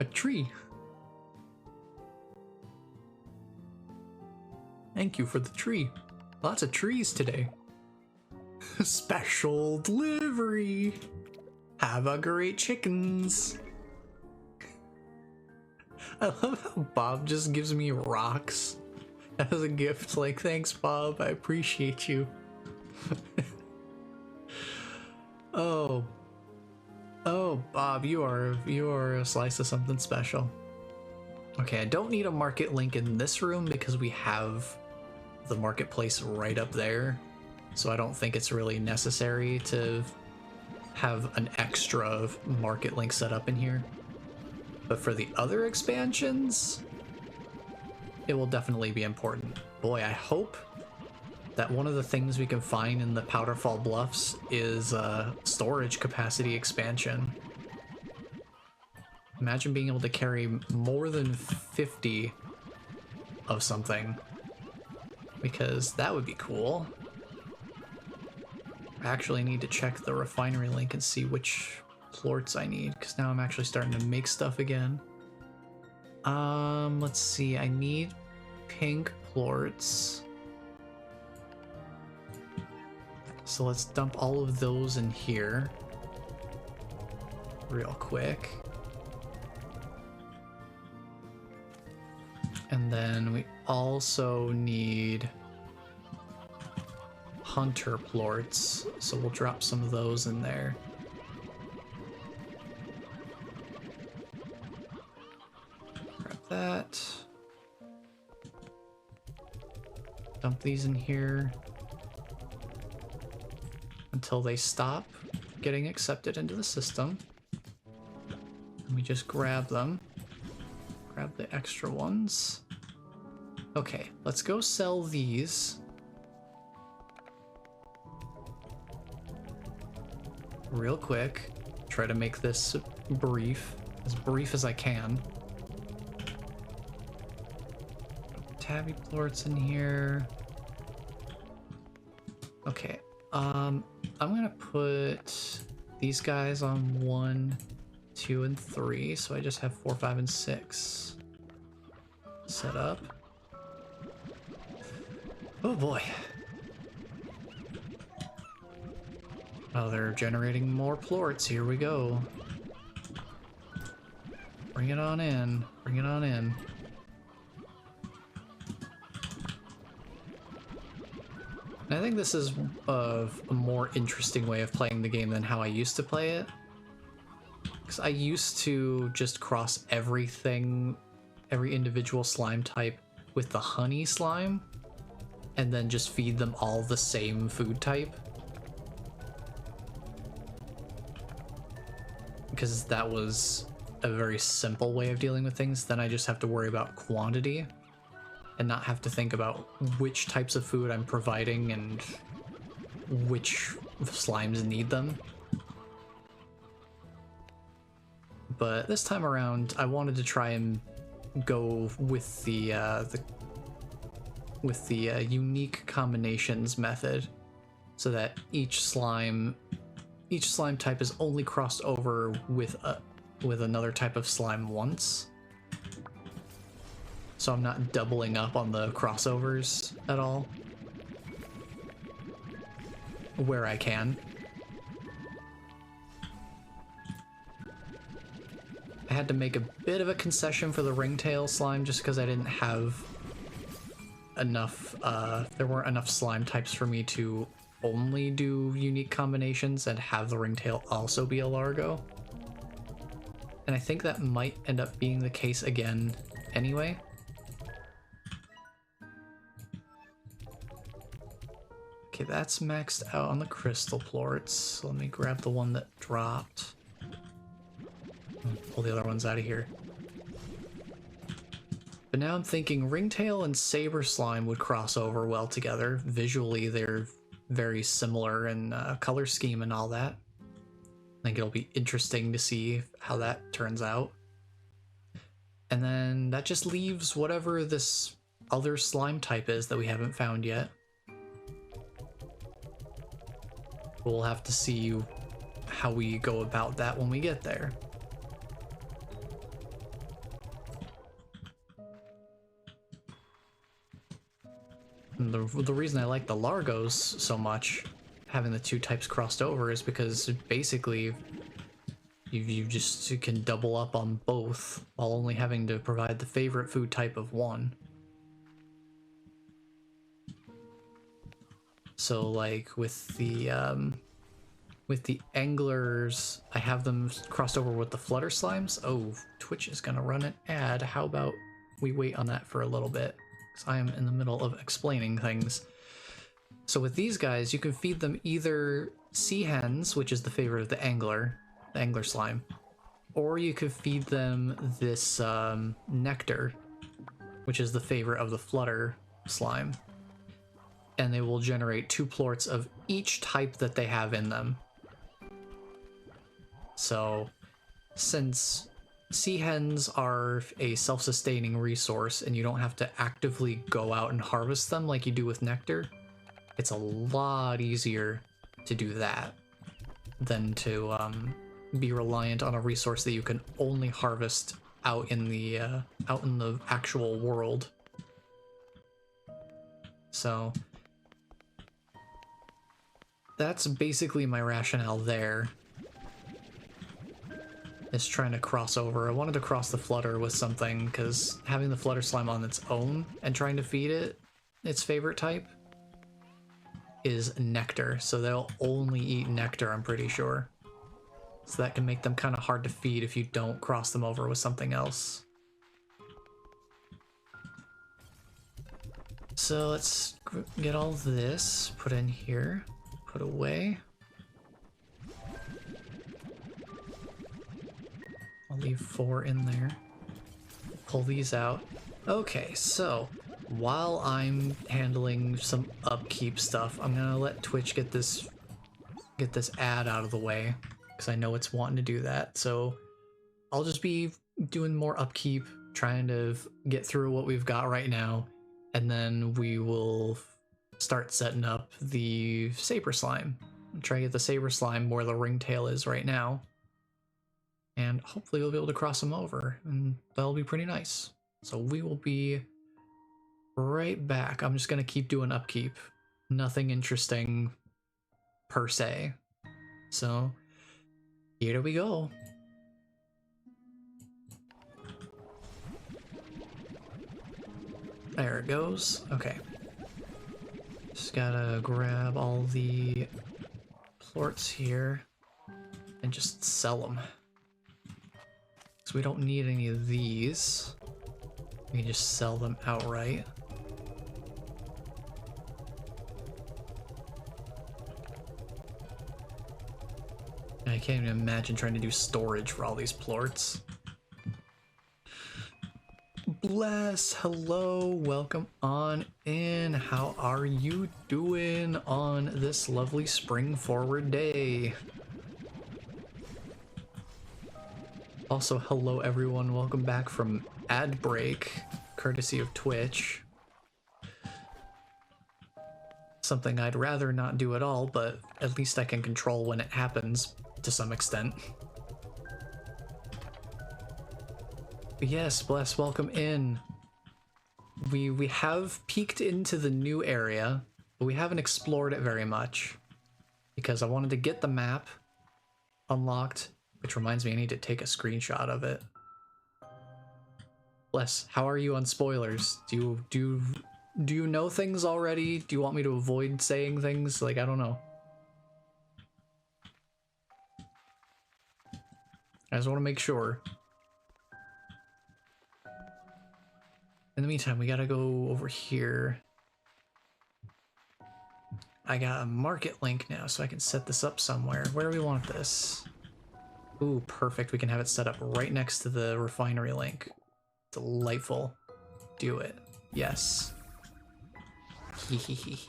a tree. Thank you for the tree. Lots of trees today. Special delivery. Have a great chickens. I love how Bob just gives me rocks as a gift. Like, thanks, Bob. I appreciate you. Oh, Bob, you are a slice of something special. Okay, I don't need a market link in this room because we have the marketplace right up there. So I don't think it's really necessary to have an extra market link set up in here. But for the other expansions, it will definitely be important. Boy, I hope that one of the things we can find in the Powderfall Bluffs is a storage capacity expansion. Imagine being able to carry more than 50 of something, because that would be cool. I actually need to check the refinery link and see which plorts I need, because now I'm actually starting to make stuff again. Let's see, I need pink plorts. So let's dump all of those in here real quick. And then we also need hunter plorts, so we'll drop some of those in there. Grab that. Dump these in here until they stop getting accepted into the system. And we just grab them. Grab the extra ones. Okay, let's go sell these. Real quick. Try to make this brief as I can. Tabby plorts in here. Okay, I'm gonna put these guys on 1, 2, and 3, so I just have 4, 5, and 6 set up. Oh boy. Oh, they're generating more plorts. Here we go. Bring it on in. Bring it on in. And I think this is a more interesting way of playing the game than how I used to play it. Because I used to just cross everything, every individual slime type with the honey slime, and then just feed them all the same food type. Because that was a very simple way of dealing with things. Then I just have to worry about quantity and not have to think about which types of food I'm providing and which slimes need them. But this time around, I wanted to try and go with the unique combinations method, so that each slime type is only crossed over with another type of slime once. So I'm not doubling up on the crossovers at all, where I can. I had to make a bit of a concession for the ringtail slime just because I didn't have enough, there weren't enough slime types for me to only do unique combinations and have the ringtail also be a Largo. And I think that might end up being the case again anyway. Okay, that's maxed out on the crystal plorts. So let me grab the one that dropped. Pull the other ones out of here. But now I'm thinking ringtail and saber slime would cross over well together. Visually, they're very similar in color scheme and all that. I think it'll be interesting to see how that turns out. And then that just leaves whatever this other slime type is that we haven't found yet. We'll have to see how we go about that when we get there. And the reason I like the Largos so much, having the two types crossed over, is because basically you just can double up on both while only having to provide the favorite food type of one. So like with the anglers, I have them crossed over with the flutter slimes. Oh, Twitch is gonna run an ad. How about we wait on that for a little bit? Because I am in the middle of explaining things. So with these guys, you can feed them either sea hens, which is the favorite of the angler slime, or you could feed them this nectar, which is the favorite of the flutter slime. And they will generate 2 plorts of each type that they have in them. So, since sea hens are a self-sustaining resource and you don't have to actively go out and harvest them like you do with nectar, it's a lot easier to do that than to be reliant on a resource that you can only harvest out in the actual world. So that's basically my rationale there. Is trying to cross over. I wanted to cross the flutter with something because having the flutter slime on its own and trying to feed it its favorite type is nectar, so they'll only eat nectar, I'm pretty sure. So that can make them kind of hard to feed if you don't cross them over with something else. So let's get all this put in here, put away. I'll leave 4 in there. Pull these out. Okay, so while I'm handling some upkeep stuff, I'm gonna let Twitch get this ad out of the way, because I know it's wanting to do that. So I'll just be doing more upkeep, trying to get through what we've got right now, and then we will start setting up the Saber Slime. Try to get the Saber Slime where the ringtail is right now. And hopefully we'll be able to cross them over, and that'll be pretty nice. So we will be right back. I'm just gonna keep doing upkeep. Nothing interesting per se. So here we go. There it goes. Okay. Just gotta grab all the plorts here and just sell them. So we don't need any of these. We can just sell them outright. I can't even imagine trying to do storage for all these plorts. Bless, hello, welcome on in. How are you doing on this lovely spring forward day? Also, hello everyone, welcome back from ad break, courtesy of Twitch. Something I'd rather not do at all, but at least I can control when it happens to some extent. But yes, Bless, welcome in. We have peeked into the new area, but we haven't explored it very much because I wanted to get the map unlocked. Which reminds me, I need to take a screenshot of it. Bless, how are you on spoilers? Do you know things already? Do you want me to avoid saying things? Like, I don't know. I just want to make sure. In the meantime, we gotta go over here. I got a market link now, so I can set this up somewhere. Where do we want this? Ooh, perfect. We can have it set up right next to the refinery link. Delightful. Do it. Yes. Let's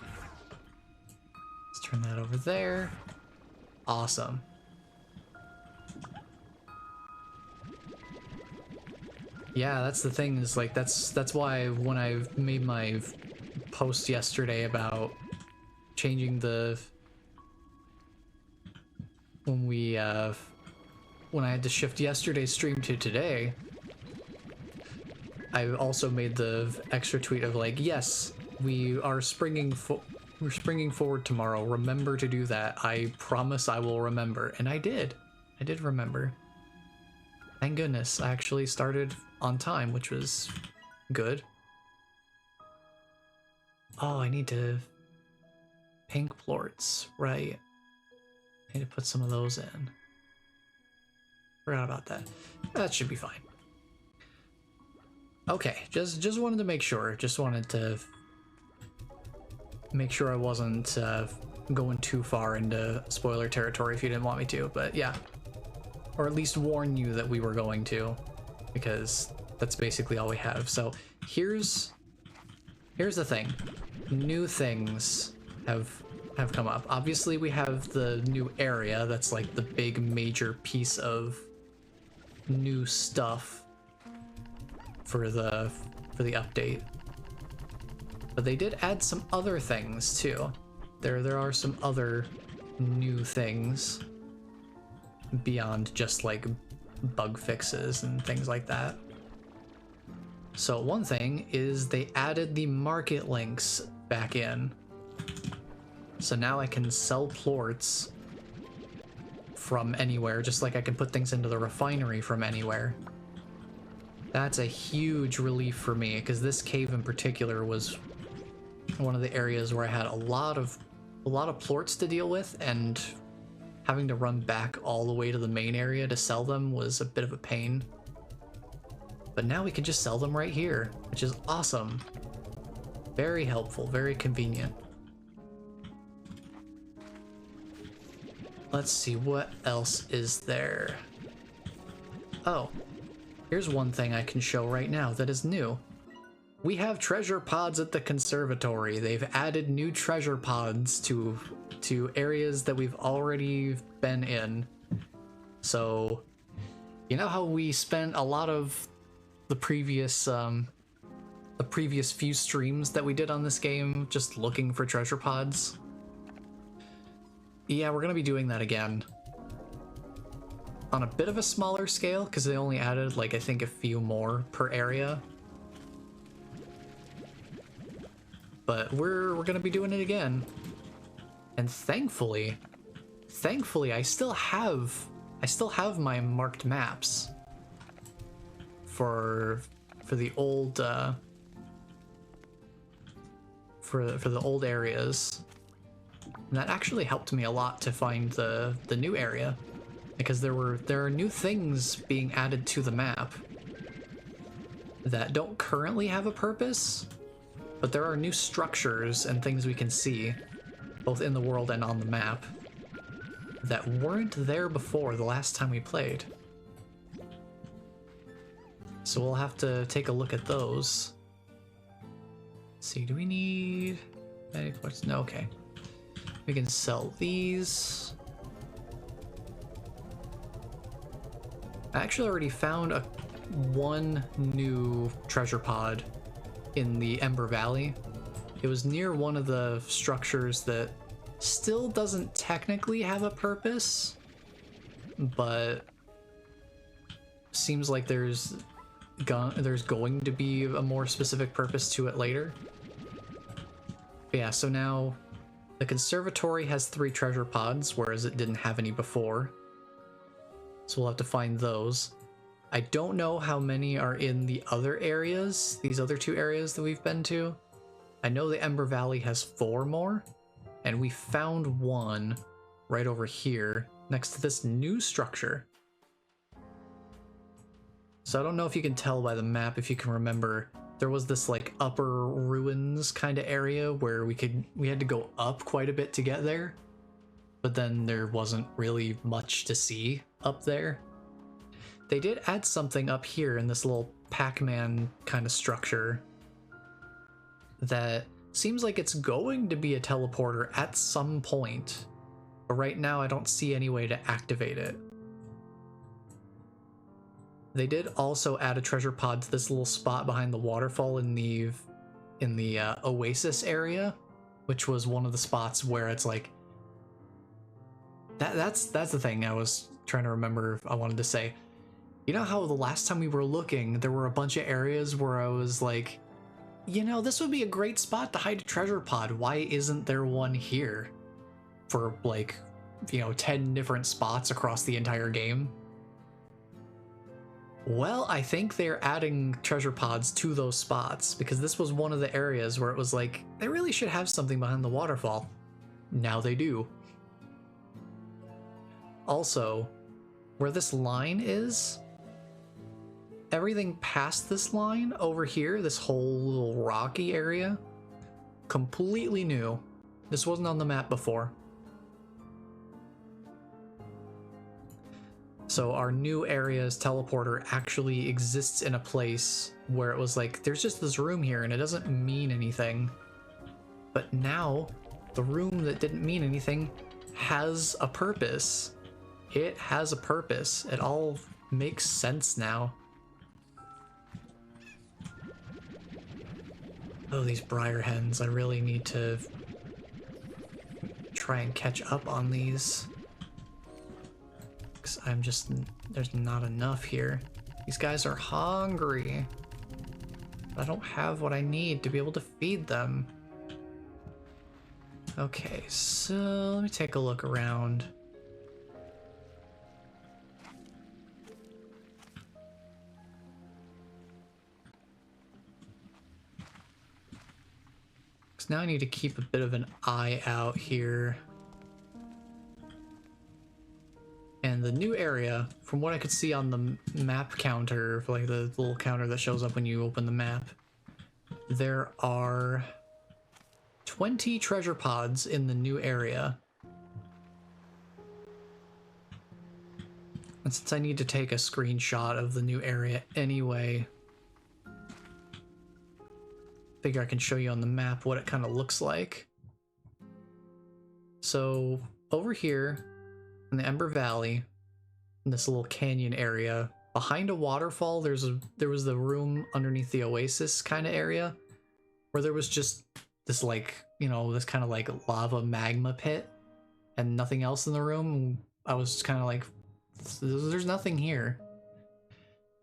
turn that over there. Awesome. Yeah, that's the thing, is like that's why when I made my post yesterday about changing the when we when I had to shift yesterday's stream to today, I also made the extra tweet of like, yes, we're springing forward tomorrow. Remember to do that. I promise I will remember. And I did. I did remember. Thank goodness. I actually started on time, which was good. Oh, I need to pink plorts, right? I need to put some of those in. Forgot about that. That should be fine. Okay, just wanted to make sure. Just wanted to make sure I wasn't going too far into spoiler territory if you didn't want me to, but yeah. Or at least warn you that we were going to, because that's basically all we have. So here's the thing. New things have come up. Obviously we have the new area. That's like the big major piece of new stuff for the update. But they did add some other things too. There are some other new things beyond just like bug fixes and things like that. So one thing is they added the market links back in. So now I can sell plorts from anywhere, just like I can put things into the refinery from anywhere. That's a huge relief for me, because this cave in particular was one of the areas where I had a lot of plorts to deal with, and having to run back all the way to the main area to sell them was a bit of a pain. But now we can just sell them right here, which is awesome. Very helpful, very convenient. Let's see, what else is there? Oh, here's one thing I can show right now that is new. We have treasure pods at the conservatory. They've added new treasure pods to areas that we've already been in. So, you know how we spent a lot of the previous few streams that we did on this game just looking for treasure pods? Yeah, we're gonna be doing that again. On a bit of a smaller scale, because they only added, like, I think a few more per area. But we're gonna be doing it again. And thankfully I still have my marked maps for the old for the old areas. And that actually helped me a lot to find the new area, because there are new things being added to the map that don't currently have a purpose, but there are new structures and things we can see both in the world and on the map that weren't there before the last time we played. So we'll have to take a look at those. Let's see, do we need any parts? No, okay. We can sell these. I actually already found one new treasure pod in the Ember Valley. It was near one of the structures that still doesn't technically have a purpose, but seems like there's going to be a more specific purpose to it later. But yeah, so now the conservatory has 3 treasure pods, whereas it didn't have any before. So we'll have to find those. I don't know how many are in the other areas, these other 2 areas that we've been to. I know the Ember Valley has 4 more, and we found one right over here next to this new structure. So I don't know if you can tell by the map, if you can remember, there was this like upper ruins kind of area where we had to go up quite a bit to get there, but then there wasn't really much to see up there. They did add something up here in this little Pac-Man kind of structure that seems like it's going to be a teleporter at some point, but right now I don't see any way to activate it. They did also add a treasure pod to this little spot behind the waterfall in the Oasis area, which was one of the spots where it's like that's the thing I was trying to remember if I wanted to say. You know how the last time we were looking, there were a bunch of areas where I was like, you know, this would be a great spot to hide a treasure pod. Why isn't there one here? For like, you know, 10 different spots across the entire game. Well, I think they're adding treasure pods to those spots because this was one of the areas where it was like, they really should have something behind the waterfall. Now they do. Also, where this line is, everything past this line over here, this whole little rocky area, completely new. This wasn't on the map before. So our new area's teleporter actually exists in a place where it was like, there's just this room here and it doesn't mean anything. But now, the room that didn't mean anything has a purpose. It has a purpose. It all makes sense now. Oh, these briar hens. I really need to try and catch up on these. Because I'm just... there's not enough here. These guys are hungry. I don't have what I need to be able to feed them. Okay, so let me take a look around. Because now I need to keep a bit of an eye out here. And the new area, from what I could see on the map counter, like the little counter that shows up when you open the map, there are 20 treasure pods in the new area. And since I need to take a screenshot of the new area anyway, figure I can show you on the map what it kind of looks like. So over here in the Ember Valley, in this little canyon area, behind a waterfall, there was the room underneath the Oasis kind of area where there was just this, like, you know, this kind of like lava magma pit and nothing else in the room. I was kind of like, there's nothing here.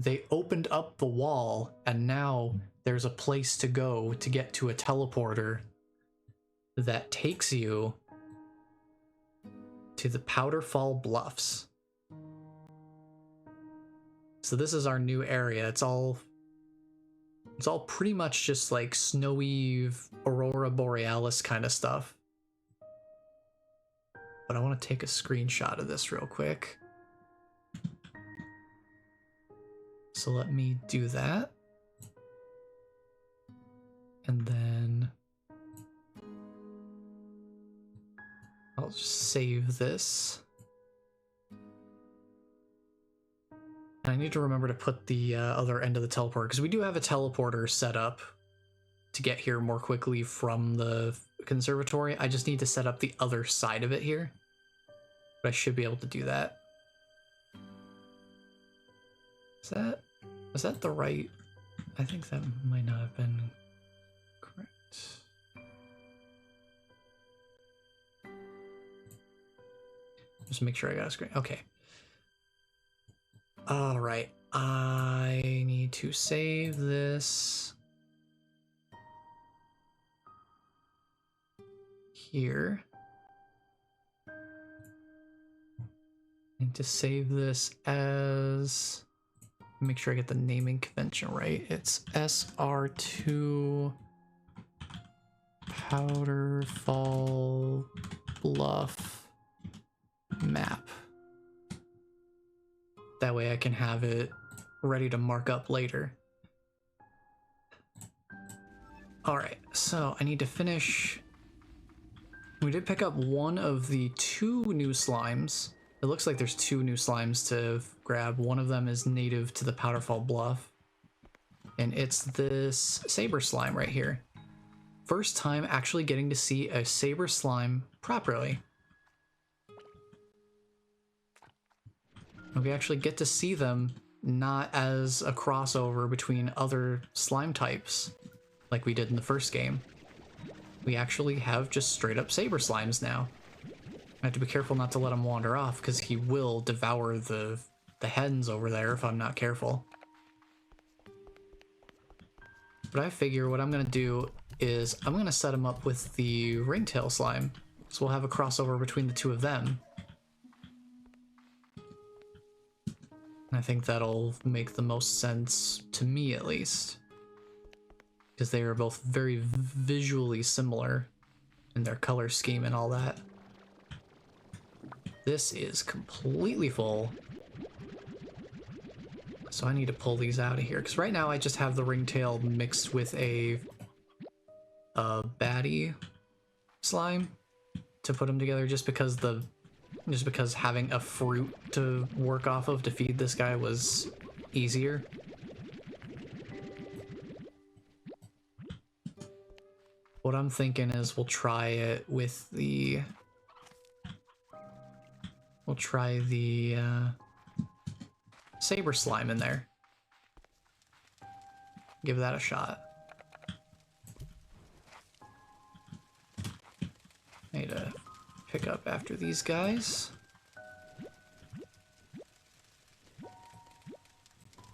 They opened up the wall and now there's a place to go to get to a teleporter that takes you to the Powderfall Bluffs. So this is our new area. It's all pretty much just like snowy Aurora Borealis kind of stuff. But I want to take a screenshot of this real quick. So let me do that. And then I'll just save this. And I need to remember to put the other end of the teleporter, because we do have a teleporter set up to get here more quickly from the conservatory. I just need to set up the other side of it here. But I should be able to do that. Was that the right? I think that might not have been correct. Just make sure I got a screen. Okay. All right. I need to save this here. I need to save this as, make sure I get the naming convention right. It's SR2 Powderfall Bluff map. That way I can have it ready to mark up later. Alright, so I need to finish. We did pick up one of the 2 new slimes. It looks like there's 2 new slimes to grab. One of them is native to the Powderfall Bluff. And it's this Saber slime right here. First time actually getting to see a Saber slime properly. And we actually get to see them not as a crossover between other slime types like we did in the first game. We actually have just straight up Saber slimes now. I have to be careful not to let him wander off because he will devour the hens over there if I'm not careful. But I figure what I'm going to do is I'm going to set him up with the ringtail slime. So we'll have a crossover between the two of them. I think that'll make the most sense to me, at least. Because they are both very visually similar in their color scheme and all that. This is completely full. So I need to pull these out of here. Because right now I just have the ringtail mixed with a baddie slime to put them together just because having a fruit to work off of to feed this guy was easier. What I'm thinking is we'll try it with the... We'll try the Saber slime in there. Give that a shot. Need to pick up after these guys.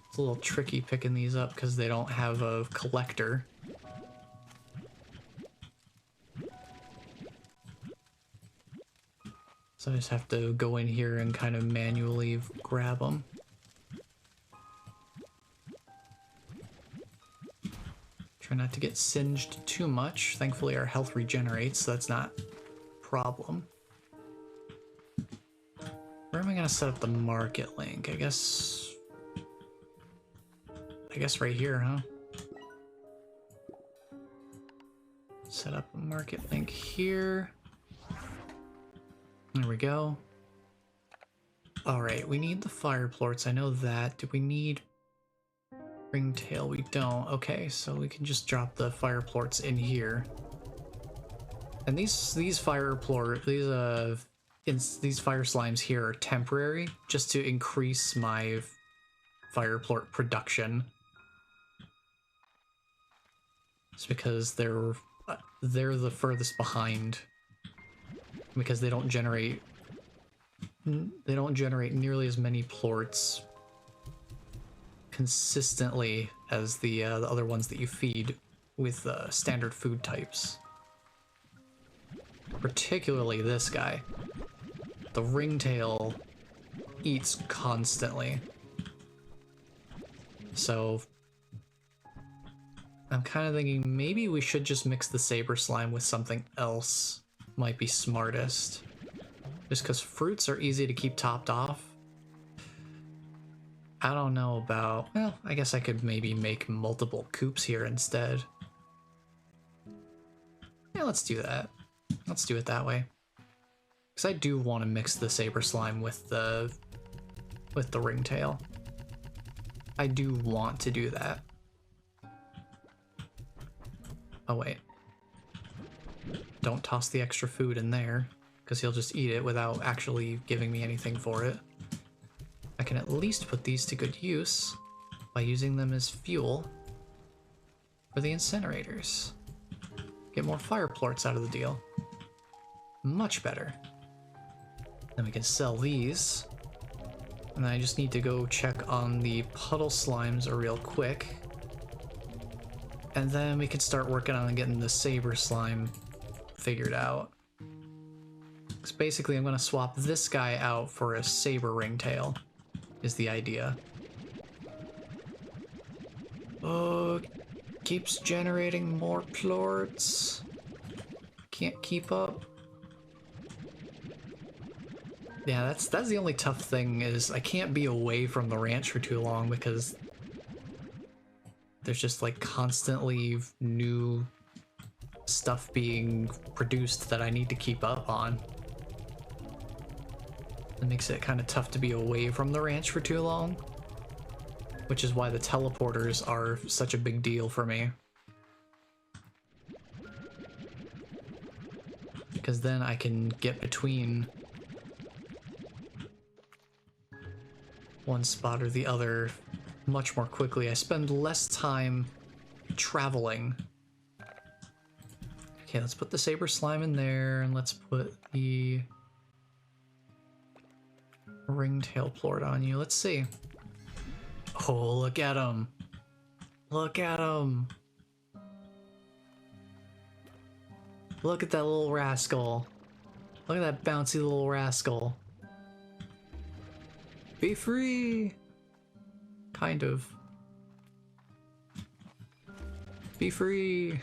It's a little tricky picking these up because they don't have a collector. So I just have to go in here and kind of manually grab them. Try not to get singed too much. Thankfully our health regenerates, so that's not a problem. Where am I gonna set up the market link? I guess right here, huh? Set up a market link here. There we go. Alright, we need the fire plorts, I know that. Do we need ringtail? We don't. Okay, so we can just drop the fire plorts in here. And these fire plort, these fire slimes here are temporary, just to increase my fire plort production. It's because they're the furthest behind. Because they don't generate nearly as many plorts consistently as the other ones that you feed with standard food types. Particularly this guy. The ringtail eats constantly. So I'm kind of thinking maybe we should just mix the Saber slime with something else. Might be smartest. Just because fruits are easy to keep topped off. I don't know about... Well, I guess I could maybe make multiple coops here instead. Yeah, let's do that. Let's do it that way. Because I do want to mix the Saber slime with the ringtail. I do want to do that. Oh, wait. Don't toss the extra food in there, because he'll just eat it without actually giving me anything for it. I can at least put these to good use by using them as fuel for the incinerators. Get more fire plorts out of the deal. Much better. Then we can sell these. And I just need to go check on the puddle slimes real quick. And then we can start working on getting the Saber slime figured out. Because basically I'm going to swap this guy out for a Saber ringtail, is the idea. Oh, keeps generating more plorts. Can't keep up. Yeah, that's the only tough thing is I can't be away from the ranch for too long because there's just like constantly new stuff being produced that I need to keep up on. It makes it kind of tough to be away from the ranch for too long, which is why the teleporters are such a big deal for me. Because then I can get between one spot or the other much more quickly. I spend less time traveling. Okay, let's put the Saber slime in there, and let's put the ringtail plort on you. Let's see. Oh, look at him. Look at him. Look at that little rascal. Look at that bouncy little rascal. Be free. Kind of. Be free.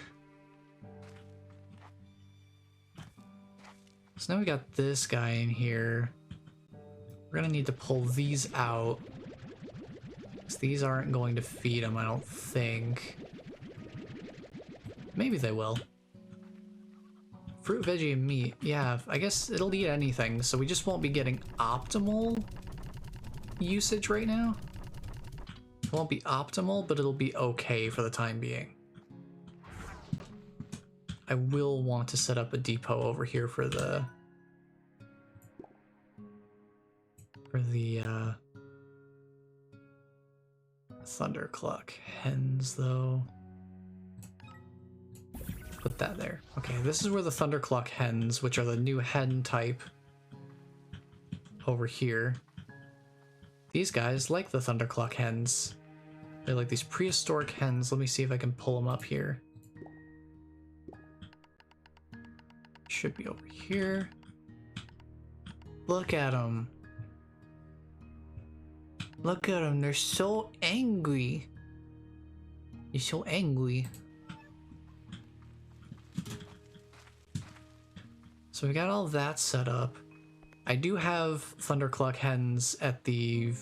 So now we got this guy in here. We're gonna need to pull these out. Because these aren't going to feed him, I don't think. Maybe they will. Fruit, veggie, and meat. Yeah, I guess it'll eat anything, so we just won't be getting optimal usage right now. It won't be optimal, but it'll be okay for the time being. I will want to set up a depot over here for the Thunderclock hens, though. Put that there. Okay, this is where the Thunderclock hens, which are the new hen type, over here. These guys like the Thunderclock hens. They're like these prehistoric hens. Let me see if I can pull them up here. Should be over here. Look at them. Look at them. They're so angry. You're so angry. So we got all that set up. I do have Thunderclock hens at the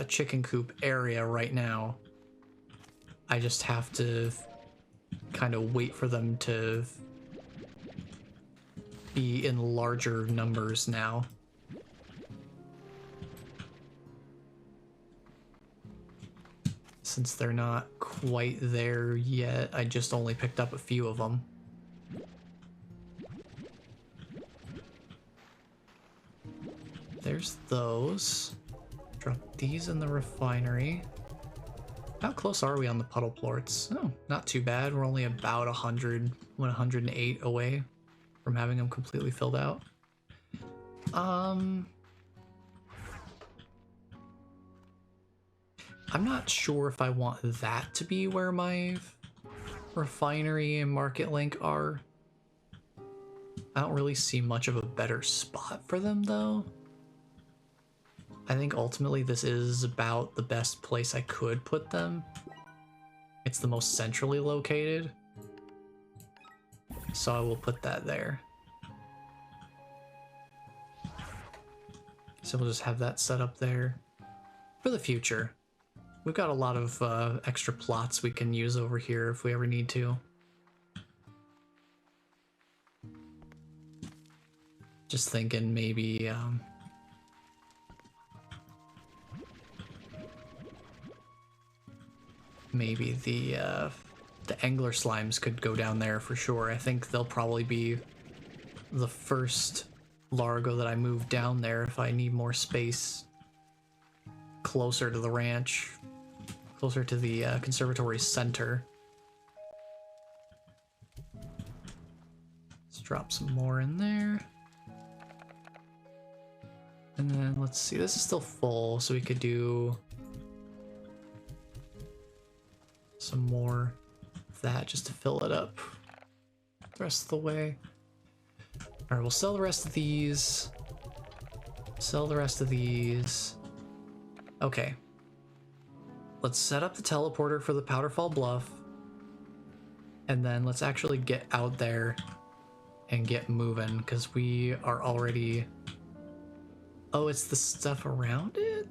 chicken coop area right now. I just have to kind of wait for them to be in larger numbers now. Since they're not quite there yet, I just only picked up a few of them. There's those. Drop these in the refinery. How close are we on the puddle plorts? Oh, not too bad. We're only about 108 away from having them completely filled out. I'm not sure if I want that to be where my refinery and market link are. I don't really see much of a better spot for them, though. I think ultimately this is about the best place I could put them. It's the most centrally located. So I will put that there. So we'll just have that set up there for the future. We've got a lot of extra plots we can use over here if we ever need to. Just thinking maybe maybe the angler slimes could go down there for sure. I think they'll probably be the first Largo that I move down there if I need more space closer to the ranch, closer to the conservatory center. Let's drop some more in there. And then let's see, this is still full, so we could do some more of that just to fill it up the rest of the way. All right, we'll sell the rest of these. Sell the rest of these. Okay. Let's set up the teleporter for the Powderfall Bluff. And then let's actually get out there and get moving, because we are already... Oh, it's the stuff around it?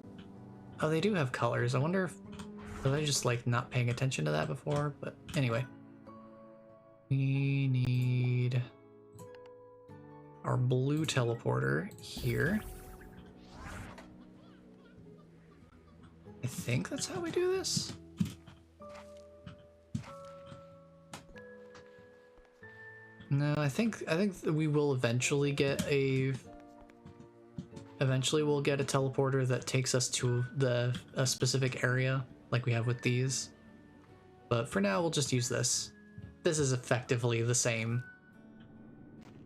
Oh, they do have colors. I wonder if... Was I just, like, not paying attention to that before? But anyway. We need our blue teleporter here. I think that's how we do this. No, I think we will eventually get a Eventually we'll get a teleporter that takes us to a specific area, like we have with these. But for now, we'll just use this. This is effectively the same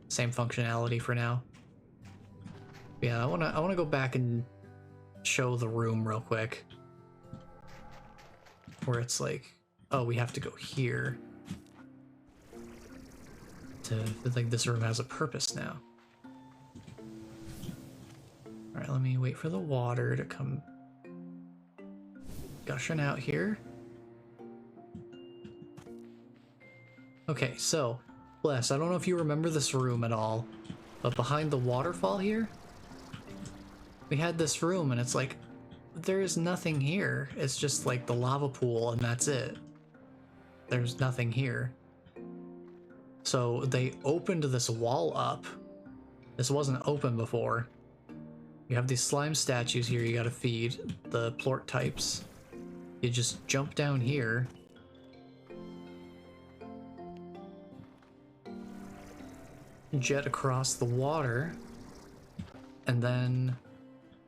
functionality for now. Yeah, I wanna go back and show the room real quick, where it's like, oh, we have to go here. Like, this room has a purpose now. All right, let me wait for the water to come gushing out here. Okay, so, Bless, I don't know if you remember this room at all, but behind the waterfall here, we had this room, and it's like, there is nothing here. It's just like the lava pool, and that's it. There's nothing here. So they opened this wall up. This wasn't open before. You have these slime statues here you gotta feed, the plort types. You just jump down here. Jet across the water. And then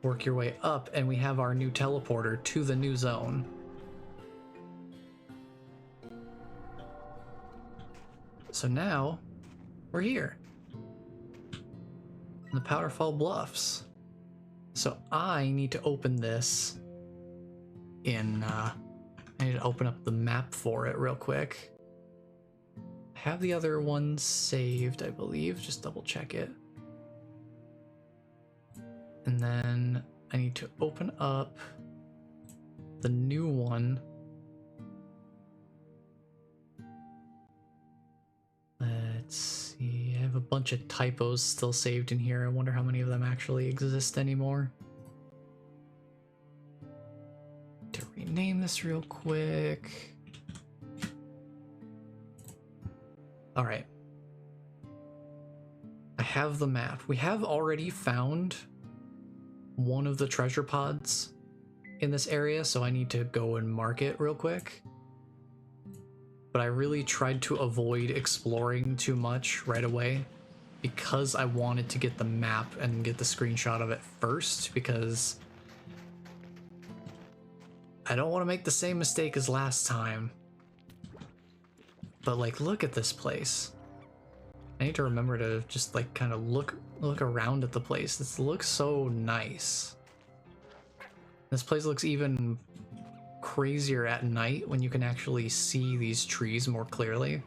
work your way up, and we have our new teleporter to the new zone. So now, we're here. In the Powderfall Bluffs. So I need to open this in, I need to open up the map for it real quick. I have the other one saved, I believe. Just double check it. And then I need to open up the new one. Let's see, I have a bunch of typos still saved in here. I wonder how many of them actually exist anymore. To rename this real quick. All right. I have the map. We have already found one of the treasure pods in this area, so I need to go and mark it real quick. But I really tried to avoid exploring too much right away because I wanted to get the map and get the screenshot of it first, because I don't want to make the same mistake as last time. But like, look at this place. I need to remember to just like kind of look around at the place. This looks so nice. This place looks even crazier at night when you can actually see these trees more clearly.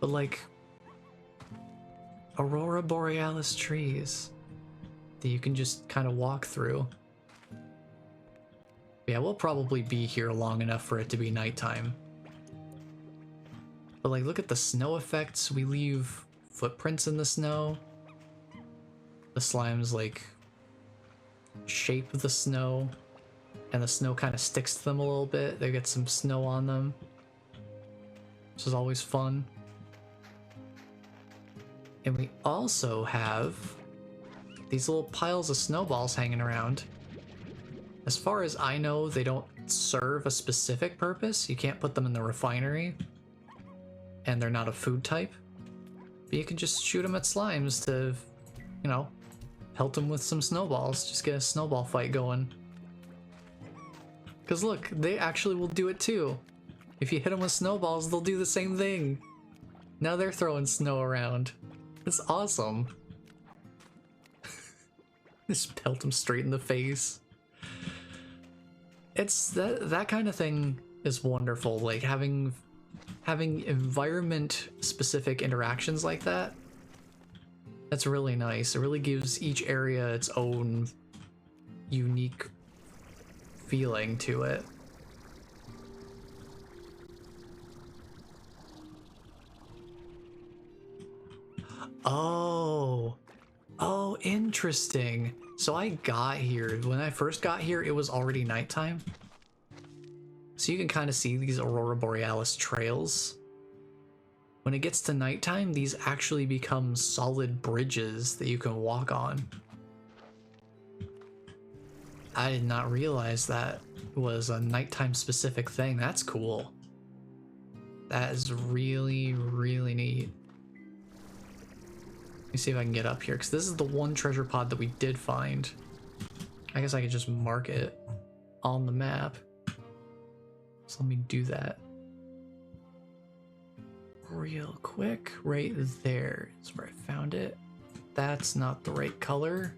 But like, Aurora Borealis trees that you can just kind of walk through. Yeah, we'll probably be here long enough for it to be nighttime. But like, look at the snow effects. We leave footprints in the snow. The slimes like shape the snow, and the snow kind of sticks to them a little bit. They get some snow on them, which is always fun. And we also have these little piles of snowballs hanging around. As far as I know, they don't serve a specific purpose. You can't put them in the refinery, and they're not a food type. But you can just shoot them at slimes to, you know, pelt them with some snowballs. Just get a snowball fight going. Because look, they actually will do it too. If you hit them with snowballs, they'll do the same thing. Now they're throwing snow around. It's awesome. Just pelt them straight in the face. It's that kind of thing is wonderful. Like having environment specific interactions like that. That's really nice. It really gives each area its own unique feeling to it. Oh, interesting. So I got here, when I first got here, it was already nighttime. So you can kind of see these Aurora Borealis trails. When it gets to nighttime, these actually become solid bridges that you can walk on. I did not realize that was a nighttime specific thing. That's cool. That is really, really neat. me see if I can get up here, because this is the one treasure pod that we did find. I guess I could just mark it on the map. So let me do that real quick. Right there is where I found it. That's not the right color.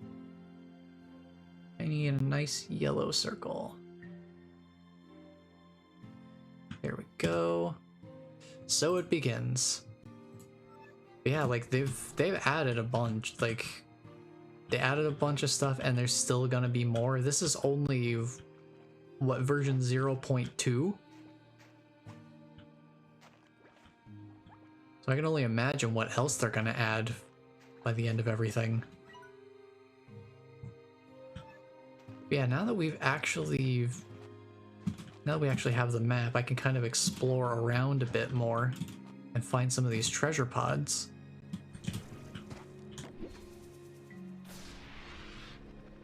I need a nice yellow circle. There we go. So it begins. But yeah, like they've added a bunch. Like they added a bunch of stuff, and there's still gonna be more. This is only what, version 0.2. So I can only imagine what else they're gonna add by the end of everything. But yeah, now that we actually have the map, I can kind of explore around a bit more and find some of these treasure pods.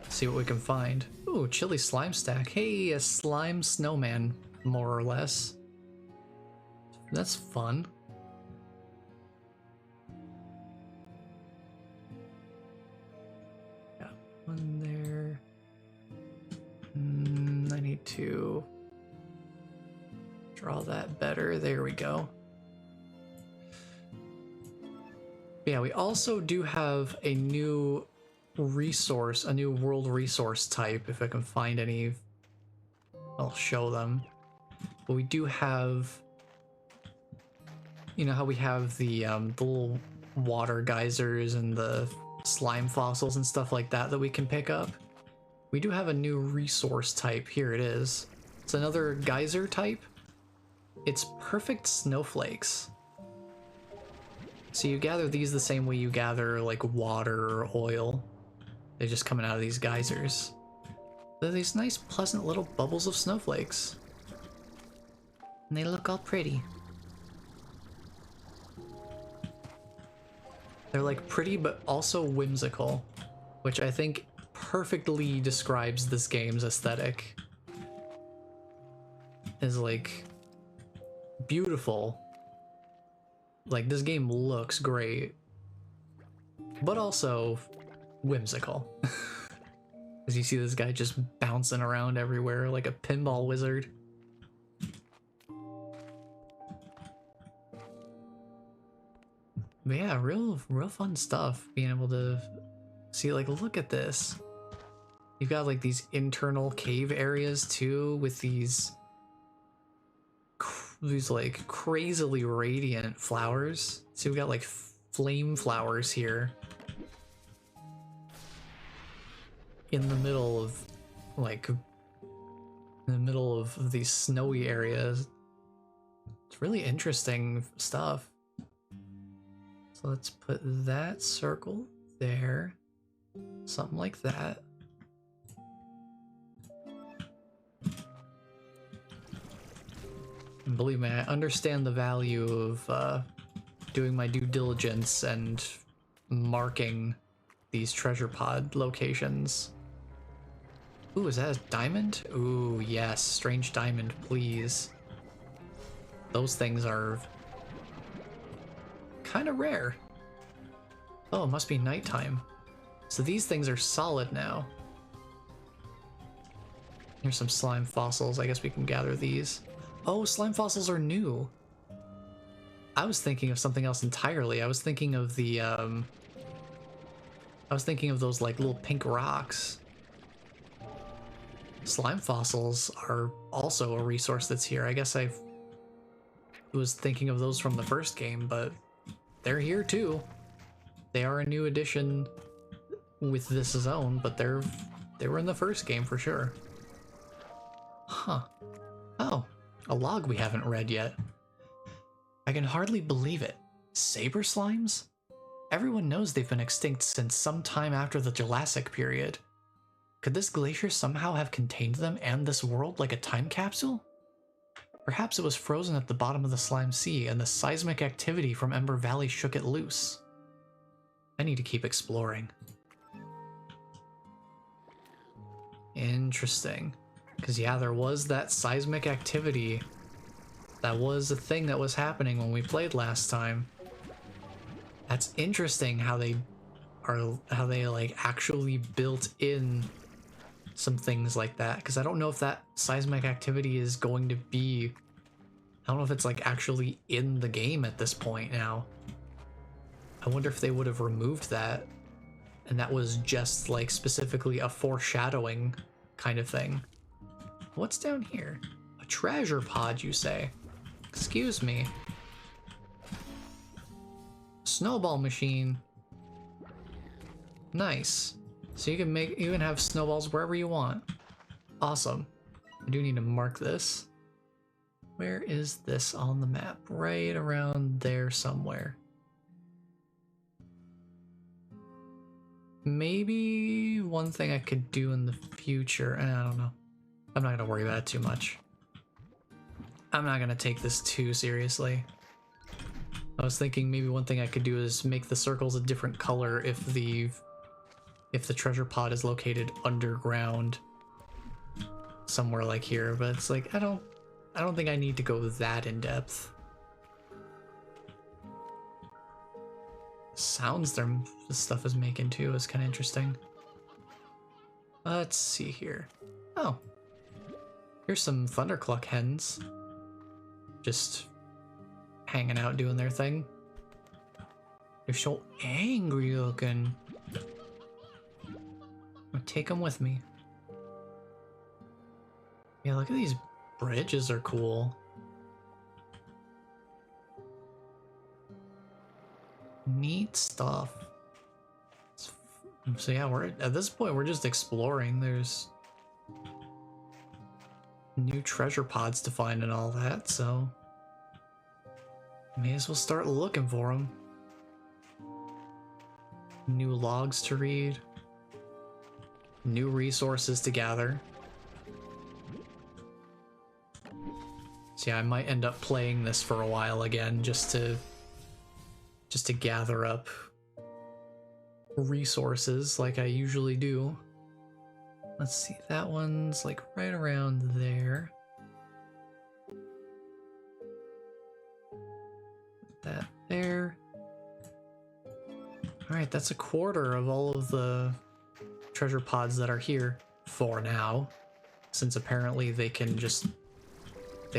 See what we can find. Ooh, chili slime stack. Hey, a slime snowman, more or less. That's fun. Yeah, one there. I need to draw that better. There we go. Yeah, we also do have a new resource, a new world resource type. If I can find any, I'll show them. But we do have, you know how we have the little water geysers and the slime fossils and stuff like that that we can pick up? We do have a new resource type. Here it is. It's another geyser type. It's perfect snowflakes. So you gather these the same way you gather like water or oil. They're just coming out of these geysers. They're these nice pleasant little bubbles of snowflakes. And they look all pretty. They're like pretty but also whimsical, which I think perfectly describes this game's aesthetic. Is like beautiful. Like this game looks great, but also whimsical. As you see this guy just bouncing around everywhere like a pinball wizard. But yeah, real fun stuff. Being able to see, like, look at this. You've got like these internal cave areas too, with these like crazily radiant flowers. So we've got like flame flowers here in the middle of these snowy areas. It's really interesting stuff. So let's put that circle there, something like that. And believe me, I understand the value of doing my due diligence and marking these treasure pod locations. Ooh, is that a diamond? Ooh, yes, strange diamond, please. Those things are kind of rare. Oh, it must be nighttime. So these things are solid now. Here's some slime fossils. I guess we can gather these. Oh, slime fossils are new. I was thinking of something else entirely. I was thinking of the, I was thinking of those, like, little pink rocks. Slime fossils are also a resource that's here. I guess I was thinking of those from the first game, but they're here too. They are a new addition with this zone, but they were in the first game for sure. Huh. Oh. A log we haven't read yet. I can hardly believe it. Saber slimes? Everyone knows they've been extinct since some time after the Jurassic period. Could this glacier somehow have contained them and this world like a time capsule? Perhaps it was frozen at the bottom of the Slime Sea and the seismic activity from Ember Valley shook it loose. I need to keep exploring. Interesting. Because yeah, there was that seismic activity. That was a thing that was happening when we played last time. That's interesting how they like actually built in some things like that, because I don't know if that seismic activity is going to be, I don't know if it's like actually in the game at this point now. I wonder if they would have removed that and that was just like specifically a foreshadowing kind of thing. What's down here? A treasure pod, you say? Excuse me. Snowball machine. Nice. So you can have snowballs wherever you want. Awesome. I do need to mark this. Where is this on the map? Right around there somewhere. Maybe one thing I could do in the future. I don't know. I'm not gonna worry about it too much. I'm not gonna take this too seriously. I was thinking maybe one thing I could do is make the circles a different color if the treasure pod is located underground somewhere like here, but it's like I don't think I need to go that in depth. Sounds this stuff is making too is kind of interesting. Let's see here. Oh, here's some thundercluck hens just hanging out doing their thing. They're so angry looking. I'll take them with me. Yeah, look at these bridges are cool. Neat stuff. So yeah, we're at this point we're just exploring. There's new treasure pods to find and all that, so may as well start looking for them. New logs to read. New resources to gather. So yeah, I might end up playing this for a while again just to gather up resources like I usually do. Let's see, that one's like right around there. That there. Alright, that's a quarter of all of the treasure pods that are here for now, since apparently they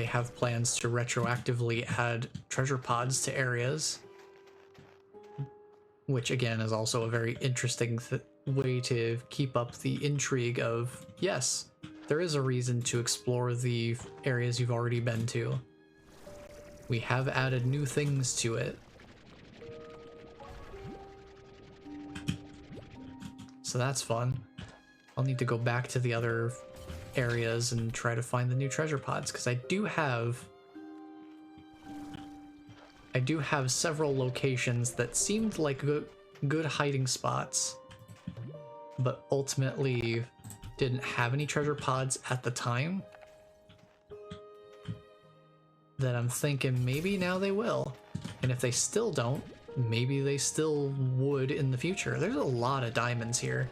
have plans to retroactively add treasure pods to areas, which again is also a very interesting way to keep up the intrigue of, yes, there is a reason to explore the areas you've already been to. We have added new things to it. So that's fun. I'll need to go back to the other areas and try to find the new treasure pods, because I do have several locations that seemed like good hiding spots, but ultimately didn't have any treasure pods at the time, that I'm thinking maybe now they will. And if they still don't, maybe they still would in the future. There's a lot of diamonds here.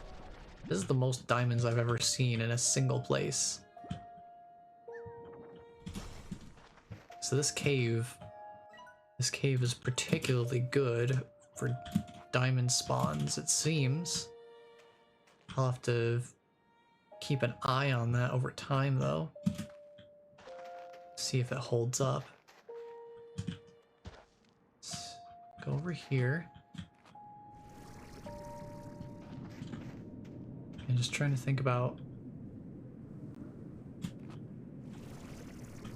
This is the most diamonds I've ever seen in a single place. So this cave is particularly good for diamond spawns, it seems. I'll have to keep an eye on that over time, though. See if it holds up. Let's go over here. I'm just trying to think about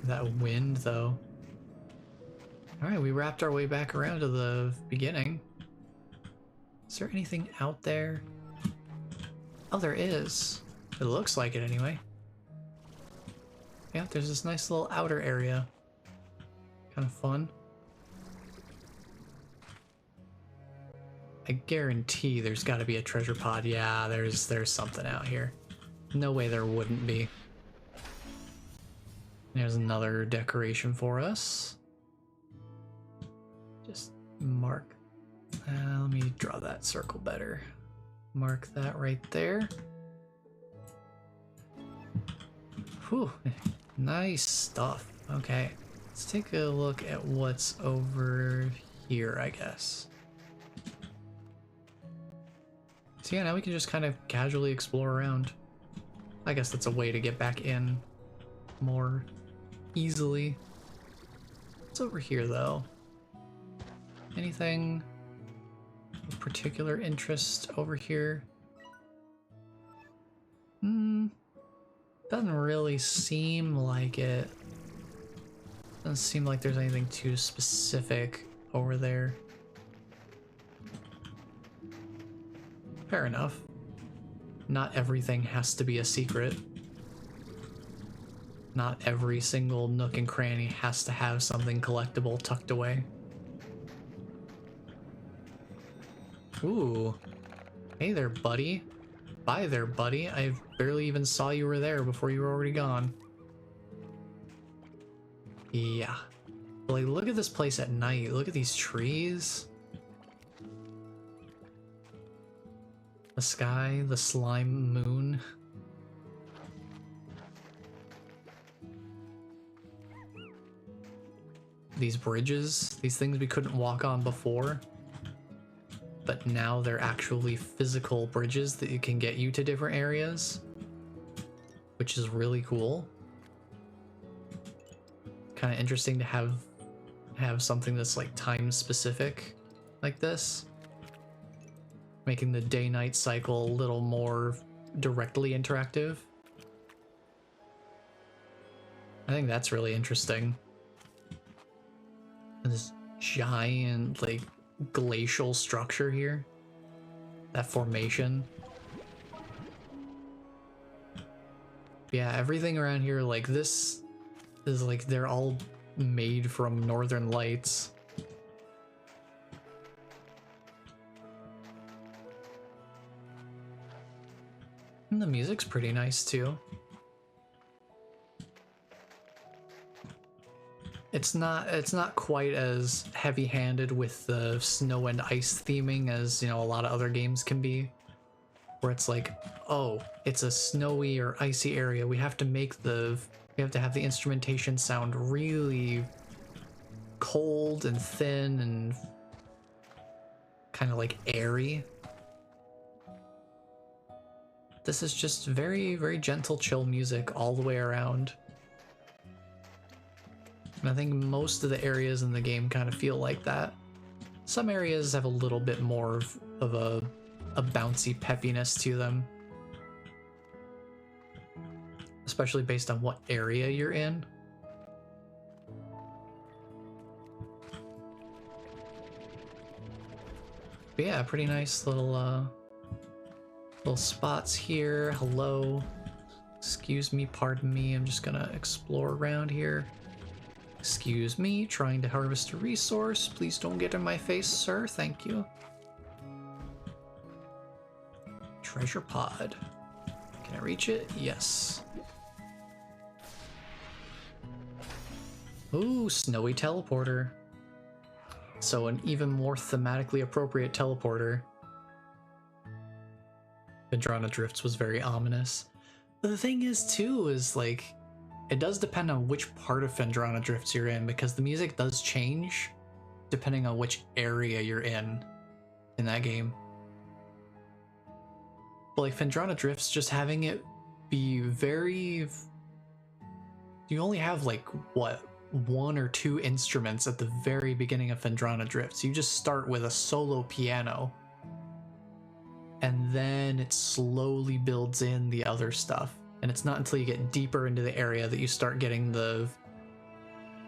that wind, though. Alright, we wrapped our way back around to the beginning. Is there anything out there? Oh, there is. It looks like it anyway. Yeah, there's this nice little outer area. Kind of fun. I guarantee there's got to be a treasure pod. Yeah, there's something out here. No way there wouldn't be. There's another decoration for us. Just mark. Let me draw that circle better. Mark that right there. Whew, nice stuff. Okay, let's take a look at what's over here, I guess. So yeah, now we can just kind of casually explore around. I guess that's a way to get back in more easily. What's over here, though? Anything of particular interest over here? Doesn't really seem like it. Doesn't seem like there's anything too specific over there. Fair enough. Not everything has to be a secret. Not every single nook and cranny has to have something collectible tucked away. Ooh. Hey there, buddy. Bye there, buddy. I barely even saw you were there before you were already gone. Yeah. Like, look at this place at night. Look at these trees. The sky, the slime moon. These bridges, these things we couldn't walk on before, but now they're actually physical bridges that you can get you to different areas, which is really cool. Kind of interesting to have something that's like time specific like this, making the day-night cycle a little more directly interactive. I think that's really interesting. And this giant, like, glacial structure here. That formation. Yeah, everything around here, like, this is like they're all made from Northern Lights. And the music's pretty nice too. It's not quite as heavy-handed with the snow and ice theming as, you know, a lot of other games can be, where it's like, oh, it's a snowy or icy area. We have to have the instrumentation sound really cold and thin and kind of like airy. This is just very, very gentle, chill music all the way around. And I think most of the areas in the game kind of feel like that. Some areas have a little bit more of a bouncy peppiness to them. Especially based on what area you're in. But yeah, pretty nice little spots here. Hello. Excuse me, pardon me, I'm just gonna explore around here. Excuse me, trying to harvest a resource. Please don't get in my face, sir. Thank you. Treasure pod. Can I reach it? Yes. Ooh, snowy teleporter. So an even more thematically appropriate teleporter. Phendrana Drifts was very ominous. But the thing is, too, is like, it does depend on which part of Phendrana Drifts you're in, because the music does change depending on which area you're in that game. But like Phendrana Drifts, just having it be very... You only have like, what, 1 or 2 instruments at the very beginning of Phendrana Drifts. You just start with a solo piano, and then it slowly builds in the other stuff. And it's not until you get deeper into the area that you start getting the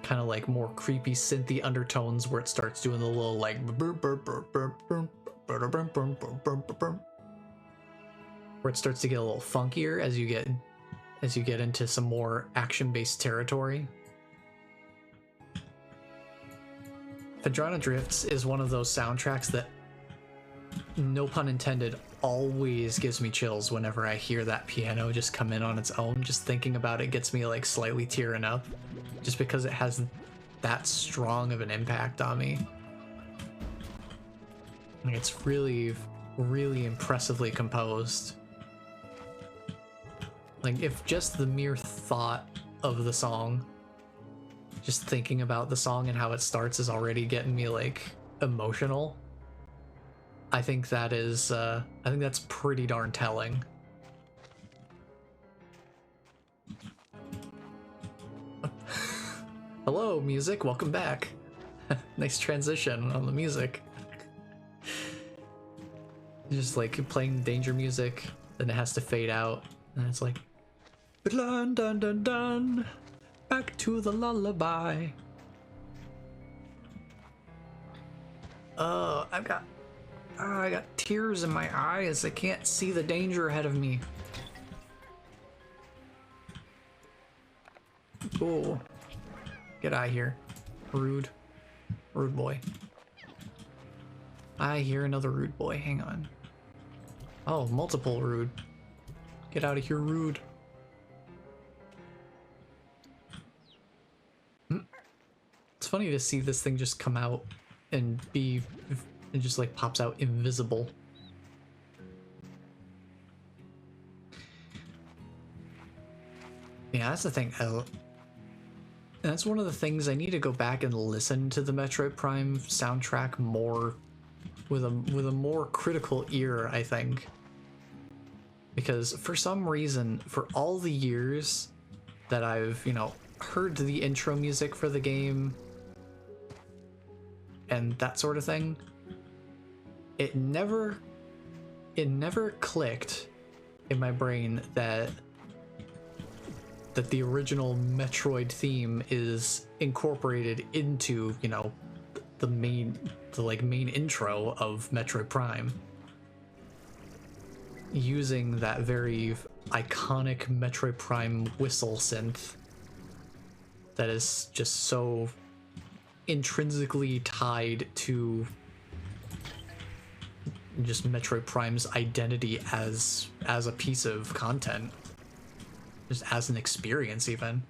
kind of like more creepy synthy undertones where it starts doing the little like where it starts to get a little funkier as you get into some more action-based territory. Phendrana Drifts is one of those soundtracks that, no pun intended, always gives me chills whenever I hear that piano just come in on its own. Just thinking about it gets me like slightly tearing up, just because it has that strong of an impact on me. Like, it's really, really impressively composed. Like, if just the mere thought of the song, just thinking about the song and how it starts is already getting me like emotional. I think that is, I think that's pretty darn telling. Hello, music, welcome back. Nice transition on the music. Just like playing danger music, then it has to fade out, and it's like, dun dun dun dun, back to the lullaby. I got tears in my eyes. I can't see the danger ahead of me. Oh, get out of here, rude boy. I hear another rude boy. Hang on. Oh, multiple rude. Get out of here, rude. It's funny to see this thing just come out and be, it just like pops out invisible. Yeah, that's the thing. That's one of the things I need to go back and listen to the Metroid Prime soundtrack more with a more critical ear, I think. Because for some reason, for all the years that I've, you know, heard the intro music for the game and that sort of thing, it never clicked in my brain that the original Metroid theme is incorporated into, you know, the main intro of Metroid Prime, using that very iconic Metroid Prime whistle synth that is just so intrinsically tied to just Metroid Prime's identity as a piece of content, just as an experience even.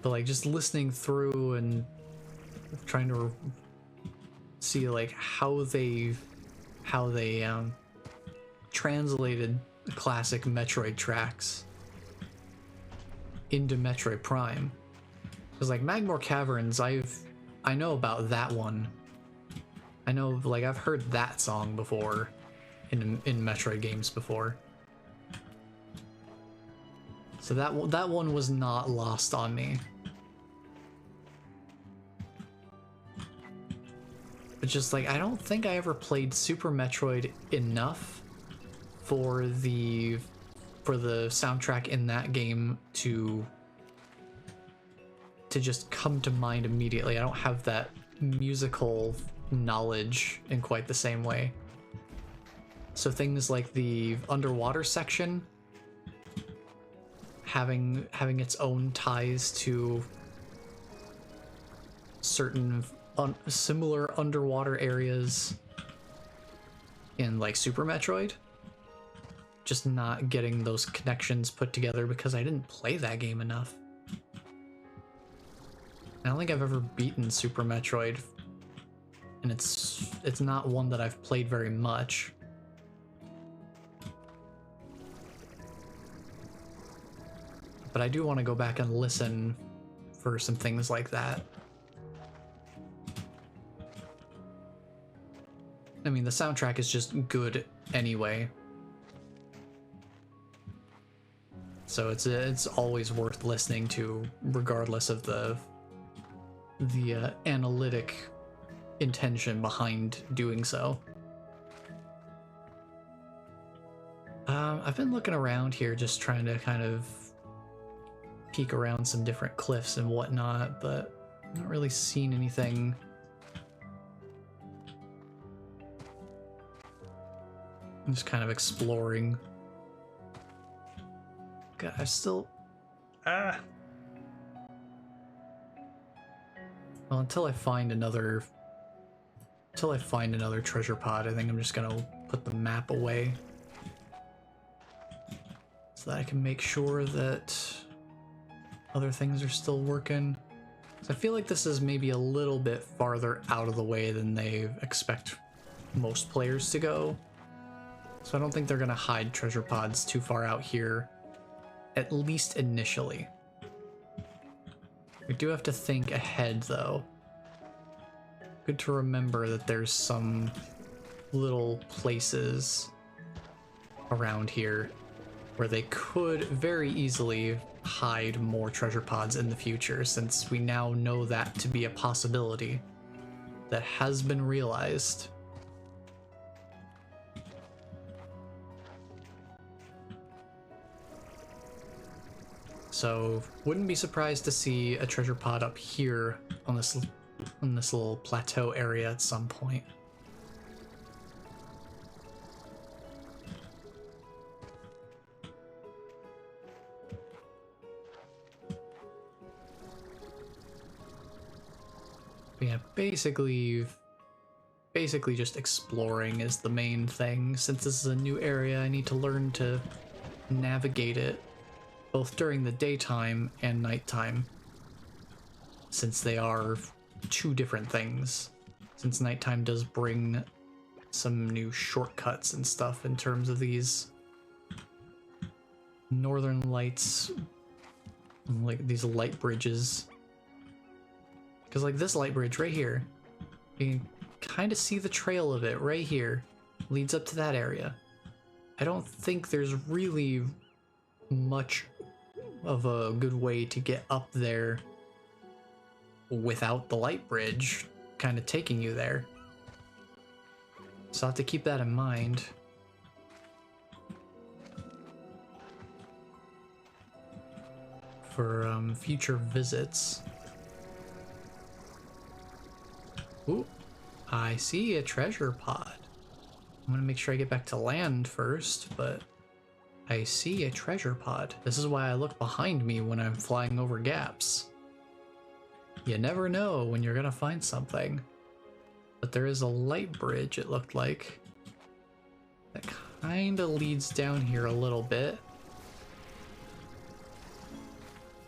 But like just listening through and trying to see like how they translated classic Metroid tracks into Metroid Prime. Because like Magmore Caverns, I know about that one. I know, like, I've heard that song before in Metroid games before. So that one was not lost on me. But just like, I don't think I ever played Super Metroid enough for the soundtrack in that game to just come to mind immediately. I don't have that musical knowledge in quite the same way. So things like the underwater section having its own ties to certain similar underwater areas in like Super Metroid, just not getting those connections put together because I didn't play that game enough. I don't think I've ever beaten Super Metroid, and it's not one that I've played very much. But I do want to go back and listen for some things like that. I mean, the soundtrack is just good anyway. So it's always worth listening to, regardless of the analytic intention behind doing so. I've been looking around here, just trying to kind of peek around some different cliffs and whatnot, but I've not really seen anything. I'm just kind of exploring. God, I still... Well, until I find another treasure pod, I think I'm just gonna put the map away so that I can make sure that other things are still working. So I feel like this is maybe a little bit farther out of the way than they expect most players to go. So I don't think they're gonna hide treasure pods too far out here, at least initially. We do have to think ahead though. good to remember that there's some little places around here where they could very easily hide more treasure pods in the future, since we now know that to be a possibility that has been realized. So wouldn't be surprised to see a treasure pod up here on this little plateau area at some point. But yeah, basically just exploring is the main thing. Since this is a new area, I need to learn to navigate it both during the daytime and nighttime, since they are two different things. Since nighttime does bring some new shortcuts and stuff in terms of these northern lights, like these light bridges. Because like this light bridge right here, you can kind of see the trail of it right here, leads up to that area. I don't think there's really much of a good way to get up there without the light bridge kind of taking you there. So I'll have to keep that in mind. For future visits. Ooh, I see a treasure pod. I'm gonna make sure I get back to land first, but I see a treasure pod. This is why I look behind me when I'm flying over gaps. You never know when you're gonna find something. But there is a light bridge, it looked like, that kinda leads down here a little bit.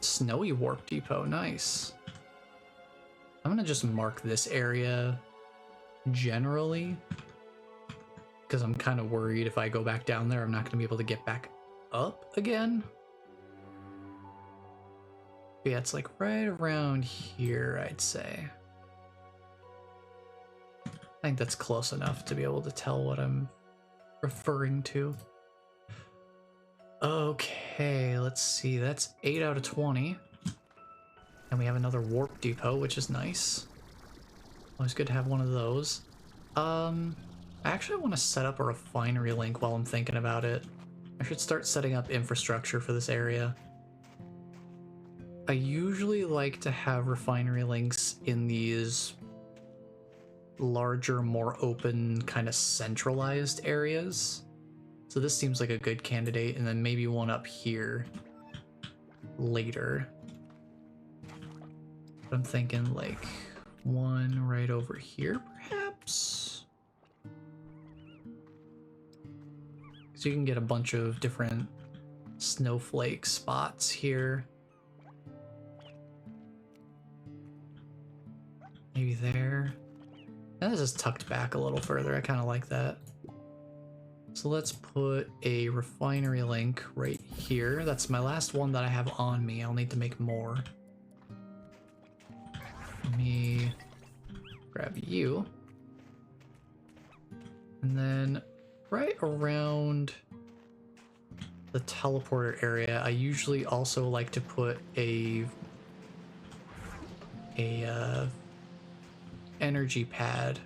Snowy warp depot, nice. I'm gonna just mark this area generally, because I'm kind of worried if I go back down there, I'm not gonna be able to get back up again. But yeah, it's like right around here, I'd say. I think that's close enough to be able to tell what I'm referring to. Okay, let's see, that's 8 out of 20. And we have another warp depot, which is nice. Always good to have one of those. I actually want to set up a refinery link while I'm thinking about it. I should start setting up infrastructure for this area. I usually like to have refinery links in these larger, more open, kind of centralized areas. So this seems like a good candidate, and then maybe one up here later. I'm thinking like one right over here, perhaps? So you can get a bunch of different snowflake spots here. Maybe there. And this is tucked back a little further. I kind of like that. So let's put a refinery link right here. That's my last one that I have on me. I'll need to make more. Let me grab you. And then right around the teleporter area, I usually also like to put a energy pad.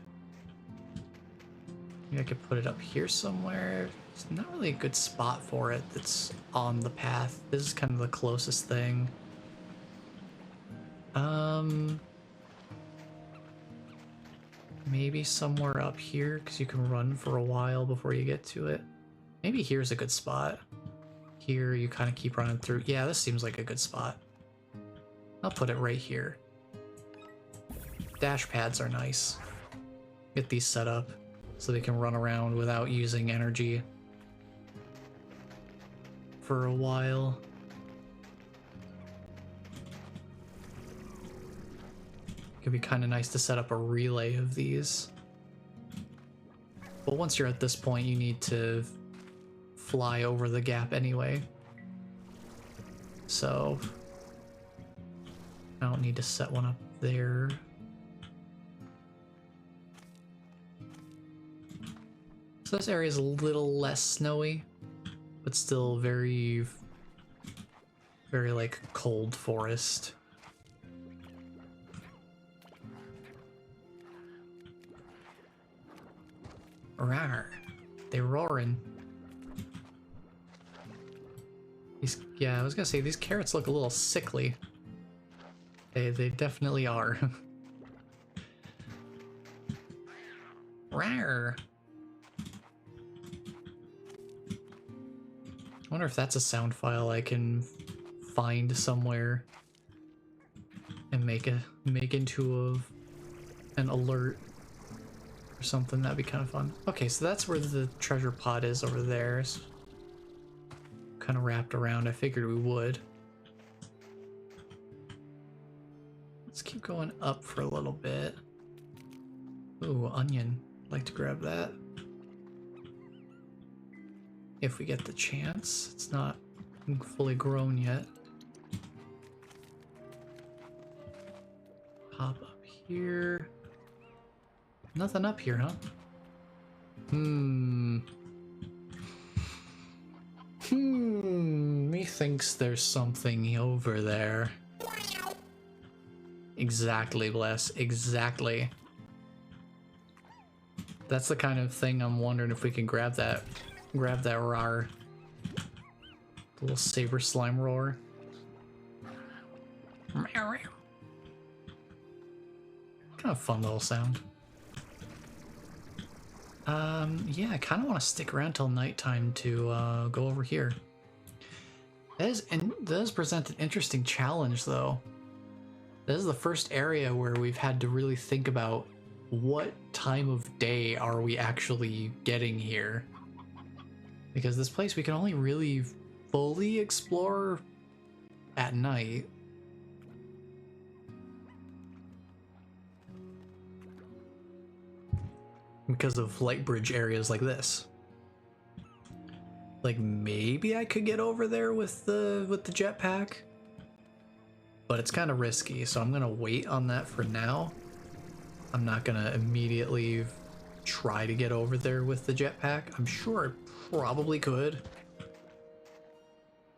Maybe I could put it up here somewhere. It's not really a good spot for it that's on the path. This is kind of the closest thing. Maybe somewhere up here, because you can run for a while before you get to it. Maybe here's a good spot. Here you kind of keep running through. Yeah, this seems like a good spot. I'll put it right here. Dash pads are nice. Get these set up so they can run around without using energy for a while. Could be kind of nice to set up a relay of these. But once you're at this point, you need to fly over the gap anyway. So I don't need to set one up there. So this area is a little less snowy, but still very, very like cold forest. Rawr. They roaring. Yeah, I was gonna say, these carrots look a little sickly. They definitely are. Rawr. I wonder if that's a sound file I can find somewhere and make into an alert or something. That'd be kind of fun. Okay, so that's where the treasure pod is over there. It's kind of wrapped around. I figured we would. Let's keep going up for a little bit. Ooh, onion. I'd like to grab that. If we get the chance. It's not fully grown yet. Hop up here. Nothing up here, huh? Methinks there's something over there. Exactly, Bless. Exactly. That's the kind of thing I'm wondering if we can grab that roar. The little saber slime roar. Kind of fun little sound. Yeah, I kind of want to stick around till nighttime to go over here. That does present an interesting challenge, though. This is the first area where we've had to really think about what time of day are we actually getting here. Because this place we can only really fully explore at night. Because of light bridge areas like this. Like maybe I could get over there with the jetpack, but it's kind of risky, so I'm gonna wait on that for now. I'm not gonna immediately try to get over there with the jetpack. I'm sure I probably could,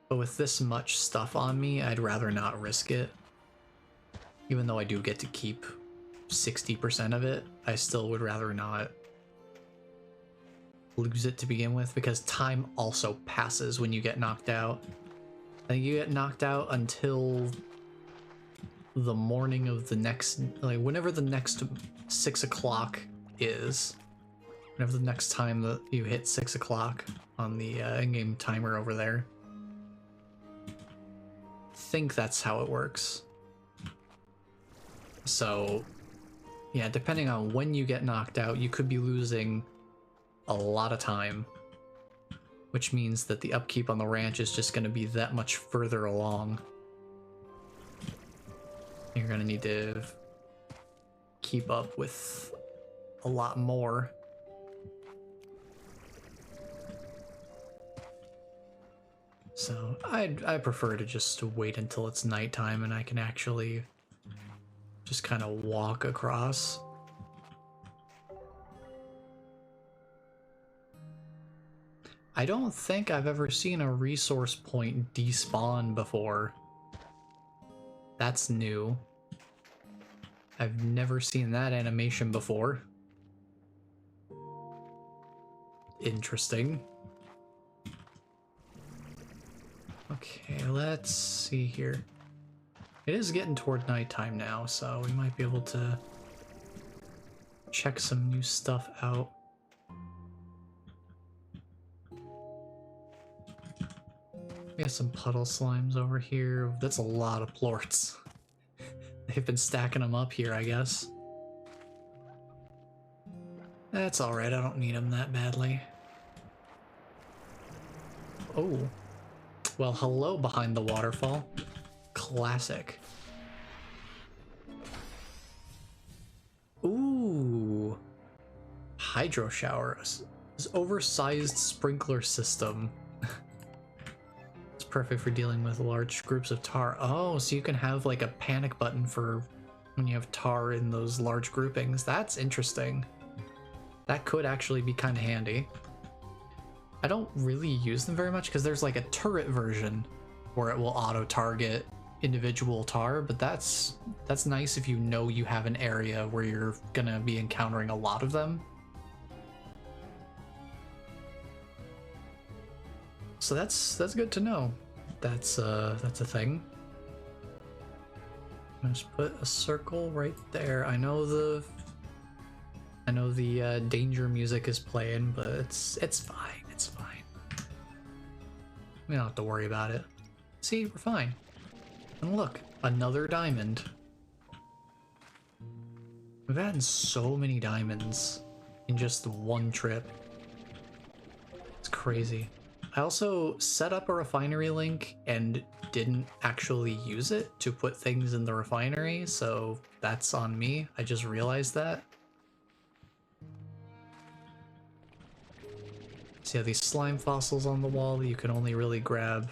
but with this much stuff on me, I'd rather not risk it. Even though I do get to keep 60% of it, I still would rather not lose it to begin with, because time also passes when you get knocked out. I think you get knocked out until the morning of the next, like whenever the next 6 o'clock is. Whenever the next time that you hit 6 o'clock on the in-game timer over there. I think that's how it works. So, yeah, depending on when you get knocked out, you could be losing a lot of time, which means that the upkeep on the ranch is just going to be that much further along. You're going to need to keep up with a lot more. So I prefer to just wait until it's nighttime and I can actually just kind of walk across. I don't think I've ever seen a resource point despawn before. That's new. I've never seen that animation before. Interesting. Okay, let's see here. It is getting toward nighttime now, so we might be able to check some new stuff out. We got some puddle slimes over here. That's a lot of plorts. They've been stacking them up here, I guess. That's alright, I don't need them that badly. Oh. Well, hello behind the waterfall. Classic. Ooh. Hydro shower. This oversized sprinkler system. It's perfect for dealing with large groups of tar. Oh, so you can have like a panic button for when you have tar in those large groupings. That's interesting. That could actually be kind of handy. I don't really use them very much because there's like a turret version where it will auto-target individual tar, but that's nice if you know you have an area where you're gonna be encountering a lot of them. So that's good to know. That's a thing. I'll just put a circle right there. I know the danger music is playing, but it's fine. It's fine. We don't have to worry about it. See, we're fine. And look, another diamond. We've had so many diamonds in just one trip. It's crazy. I also set up a refinery link and didn't actually use it to put things in the refinery, so that's on me. I just realized that. See how these slime fossils on the wall you can only really grab.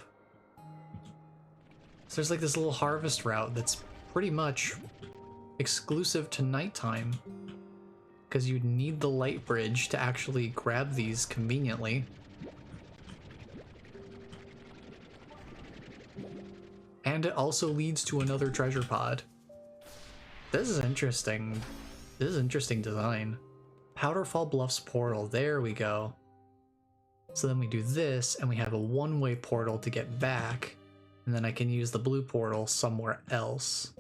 So there's like this little harvest route that's pretty much exclusive to nighttime, because you'd need the light bridge to actually grab these conveniently. And it also leads to another treasure pod. This is interesting. This is interesting design. Powderfall Bluffs portal, there we go. So then we do this, and we have a one-way portal to get back, and then I can use the blue portal somewhere else.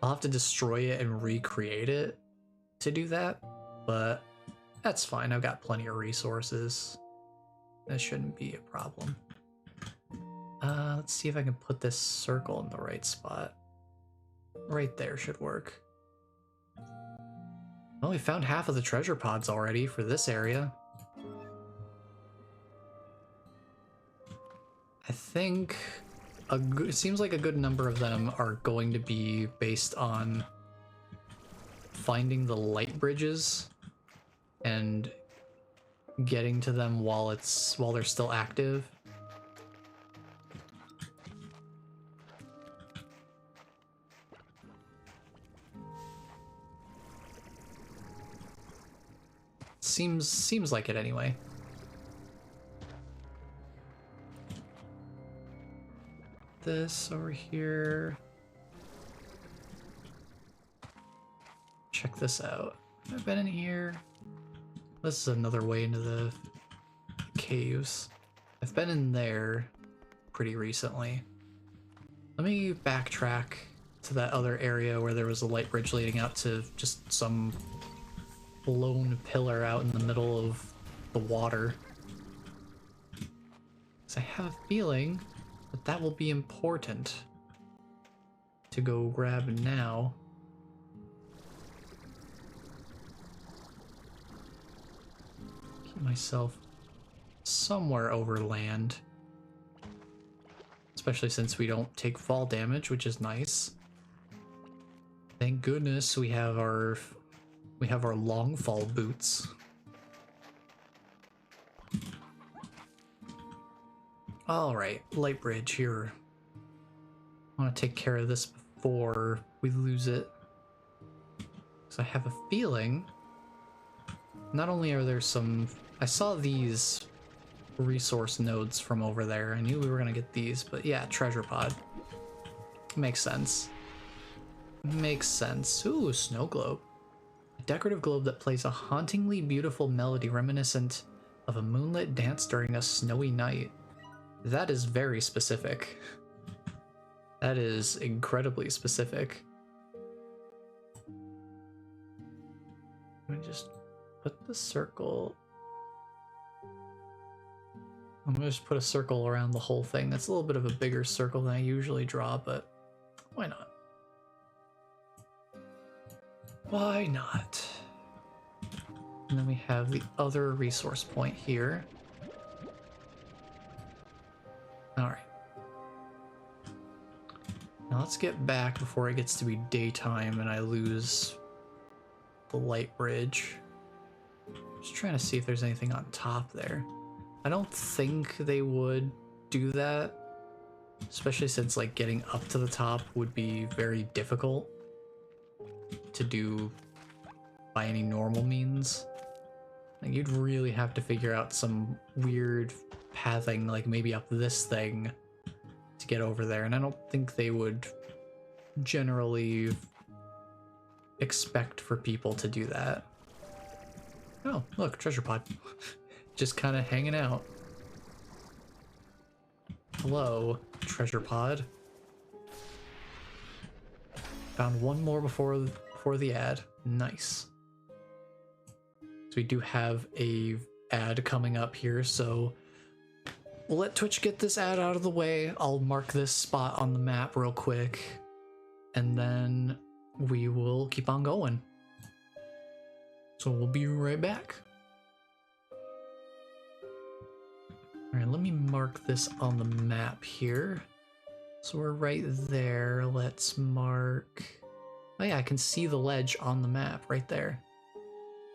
I'll have to destroy it and recreate it to do that, but that's fine. I've got plenty of resources. That shouldn't be a problem. Let's see if I can put this circle in the right spot. Right there should work. Well, we found half of the treasure pods already for this area. I think it seems like a good number of them are going to be based on finding the light bridges and getting to them while they're still active. Seems like it anyway. This over here. Check this out. I've been in here. This is another way into the caves. I've been in there pretty recently. Let me backtrack to that other area where there was a light bridge leading out to just some lone pillar out in the middle of the water. 'Cause I have a feeling that will be important to go grab now. Keep myself somewhere over land, especially since we don't take fall damage, which is nice. Thank goodness we have our long fall boots. Alright, light bridge here. I want to take care of this before we lose it. Because I have a feeling not only are there some... I saw these resource nodes from over there. I knew we were going to get these, but yeah, treasure pod. Makes sense. Makes sense. Ooh, snow globe. A decorative globe that plays a hauntingly beautiful melody reminiscent of a moonlit dance during a snowy night. That is very specific. That is incredibly specific. Let me just put the circle... I'm gonna just put a circle around the whole thing. That's a little bit of a bigger circle than I usually draw, but why not? Why not? And then we have the other resource point here. Alright. Now let's get back before it gets to be daytime and I lose the light bridge. Just trying to see if there's anything on top there. I don't think they would do that, especially since like getting up to the top would be very difficult to do by any normal means. Like, you'd really have to figure out some weird pathing, like maybe up this thing to get over there. And I don't think they would generally expect for people to do that. Oh, look, treasure pod. Just kind of hanging out. Hello, treasure pod. Found one more before the ad. Nice. So we do have a ad coming up here, so we'll let Twitch get this ad out of the way. I'll mark this spot on the map real quick, and then we will keep on going. So we'll be right back. All right, let me mark this on the map here. So we're right there. Let's mark... Oh yeah, I can see the ledge on the map right there.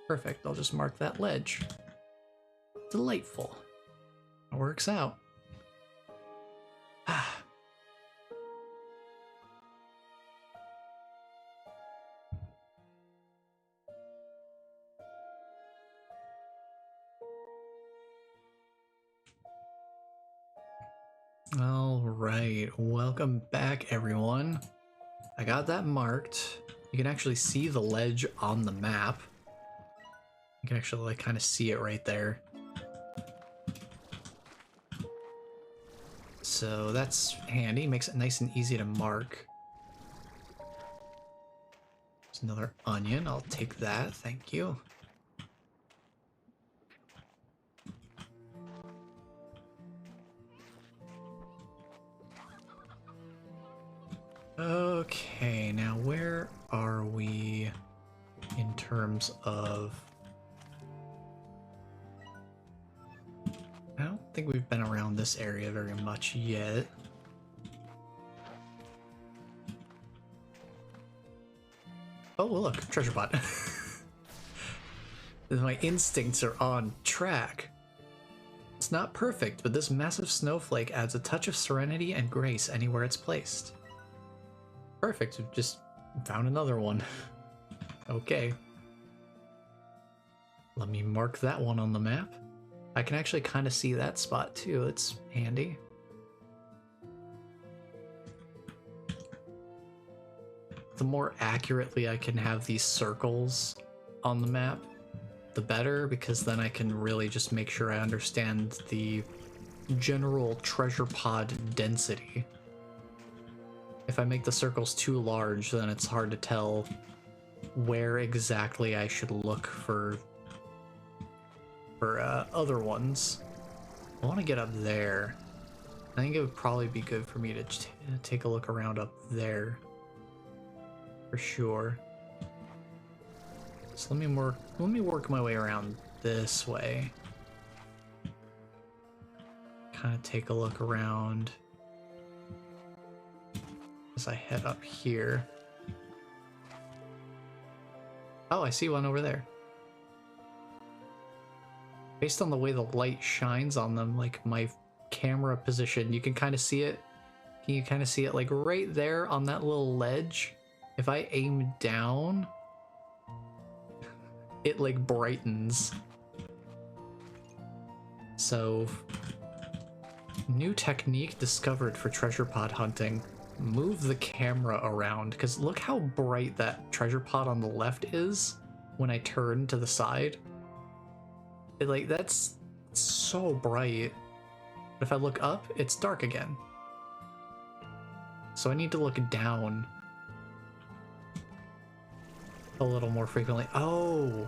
Perfect, I'll just mark that ledge. Delightful. It works out. Ah. All right, welcome back, everyone. I got that marked. You can actually see the ledge on the map. You can actually like kind of see it right there. So that's handy, makes it nice and easy to mark. There's another onion, I'll take that, thank you. Okay, now where are we in terms of... I don't think we've been around this area very much yet. Oh, well, look, treasure pot. My instincts are on track. It's not perfect, but this massive snowflake adds a touch of serenity and grace anywhere it's placed. Perfect, we've just found another one. Okay. Let me mark that one on the map. I can actually kind of see that spot too, it's handy. The more accurately I can have these circles on the map, the better, because then I can really just make sure I understand the general treasure pod density. If I make the circles too large, then it's hard to tell where exactly I should look for other ones. I want to get up there. I think it would probably be good for me to take a look around up there. For sure. So let me work my way around this way. Kind of take a look around as I head up here. Oh, I see one over there. Based on the way the light shines on them, like my camera position, you can kind of see it. Can you kind of see it like right there on that little ledge? If I aim down, it like brightens. So, new technique discovered for treasure pod hunting. Move the camera around, because look how bright that treasure pod on the left is when I turn to the side. Like, that's so bright. But if I look up, it's dark again. So I need to look down a little more frequently. Oh,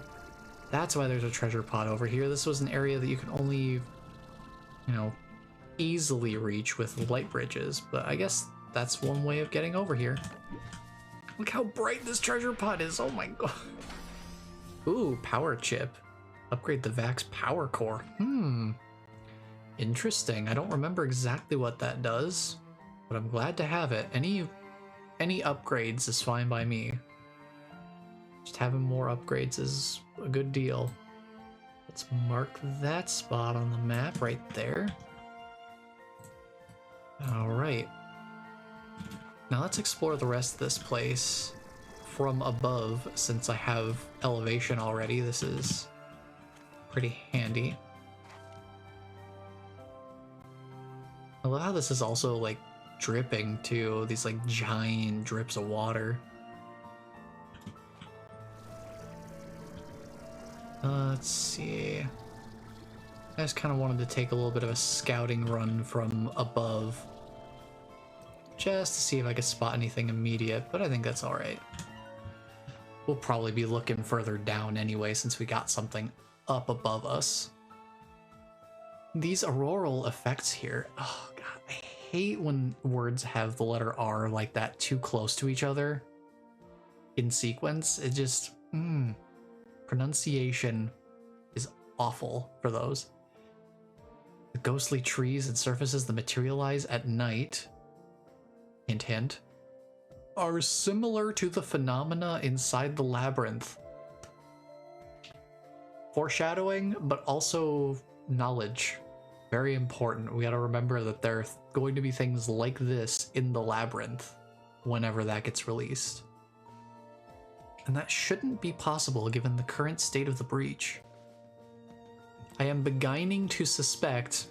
that's why there's a treasure pod over here. This was an area that you can only, you know, easily reach with light bridges. But I guess that's one way of getting over here. Look how bright this treasure pod is. Oh my god. Ooh, power chip. Upgrade the Vax power core. Interesting. I don't remember exactly what that does, but I'm glad to have it. Any upgrades is fine by me. Just having more upgrades is a good deal. Let's mark that spot on the map right there. All right. Now let's explore the rest of this place from above, since I have elevation already. This is pretty handy. I love how this is also like dripping too, these like giant drips of water. Let's see. I just kind of wanted to take a little bit of a scouting run from above, just to see if I could spot anything immediate, but I think that's alright. We'll probably be looking further down anyway since we got something up above us. These auroral effects here, oh god, I hate when words have the letter R like that too close to each other in sequence. It just, pronunciation is awful for those. The ghostly trees and surfaces that materialize at night, hint hint, are similar to the phenomena inside the labyrinth. Foreshadowing, but also knowledge. Very important. We gotta remember that there are going to be things like this in the labyrinth whenever that gets released. And that shouldn't be possible given the current state of the breach. I am beginning to suspect...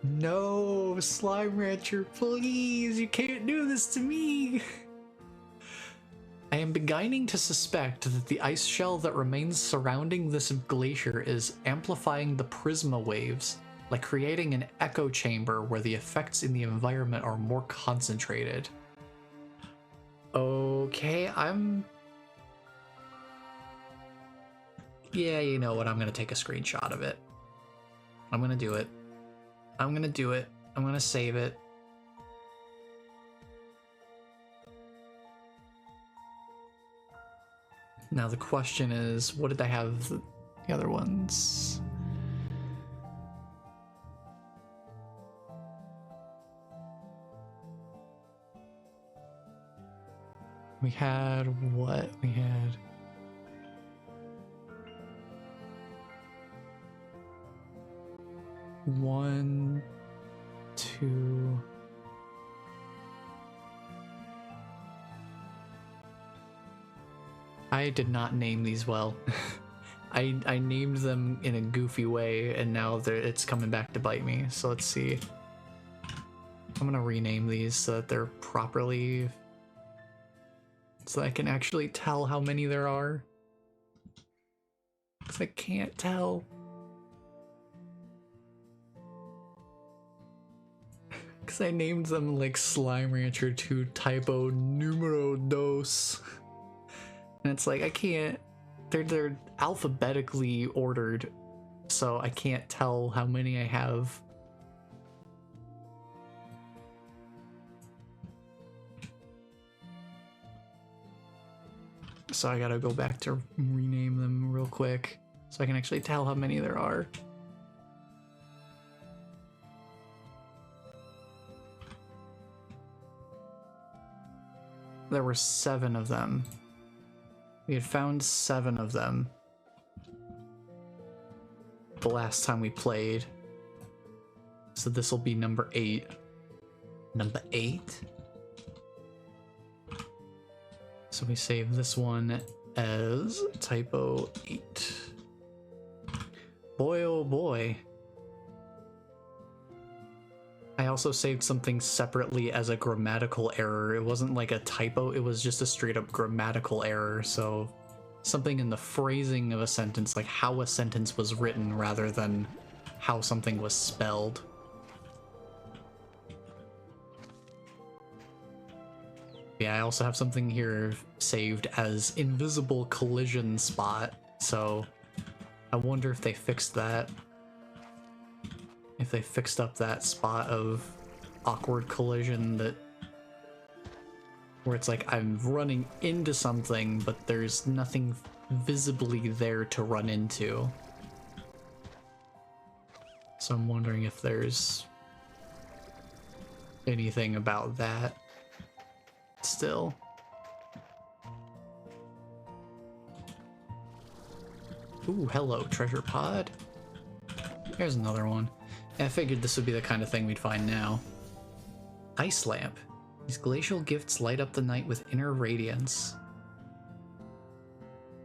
No, Slime Rancher, please, you can't do this to me! I am beginning to suspect that the ice shell that remains surrounding this glacier is amplifying the prisma waves, like creating an echo chamber where the effects in the environment are more concentrated. Okay, yeah, you know what, I'm gonna take a screenshot of it. I'm gonna do it. I'm gonna do it. I'm gonna save it. Now the question is, what did I have the other ones? We had what? We had... One, two... I did not name these well. I named them in a goofy way, and now it's coming back to bite me. So let's see. I'm gonna rename these so that they're properly... so I can actually tell how many there are. Because I can't tell. Because I named them like Slime Rancher 2 Typo Numero Dos. And it's like, I can't, they're alphabetically ordered, so I can't tell how many I have. So I gotta go back to rename them real quick so I can actually tell how many there are. There were 7 of them. We had found 7 of them the last time we played. So this will be number 8. Number 8? So we save this one as typo 8. Boy, oh boy. I also saved something separately as a grammatical error. It wasn't like a typo, it was just a straight up grammatical error. So something in the phrasing of a sentence, like how a sentence was written rather than how something was spelled. Yeah, I also have something here saved as invisible collision spot. So I wonder if they fixed that. If they fixed up that spot of awkward collision that where it's like I'm running into something but there's nothing visibly there to run into. So I'm wondering if there's anything about that still. Ooh, hello, treasure pod. Here's another one. I figured this would be the kind of thing we'd find now. Ice lamp. These glacial gifts light up the night with inner radiance.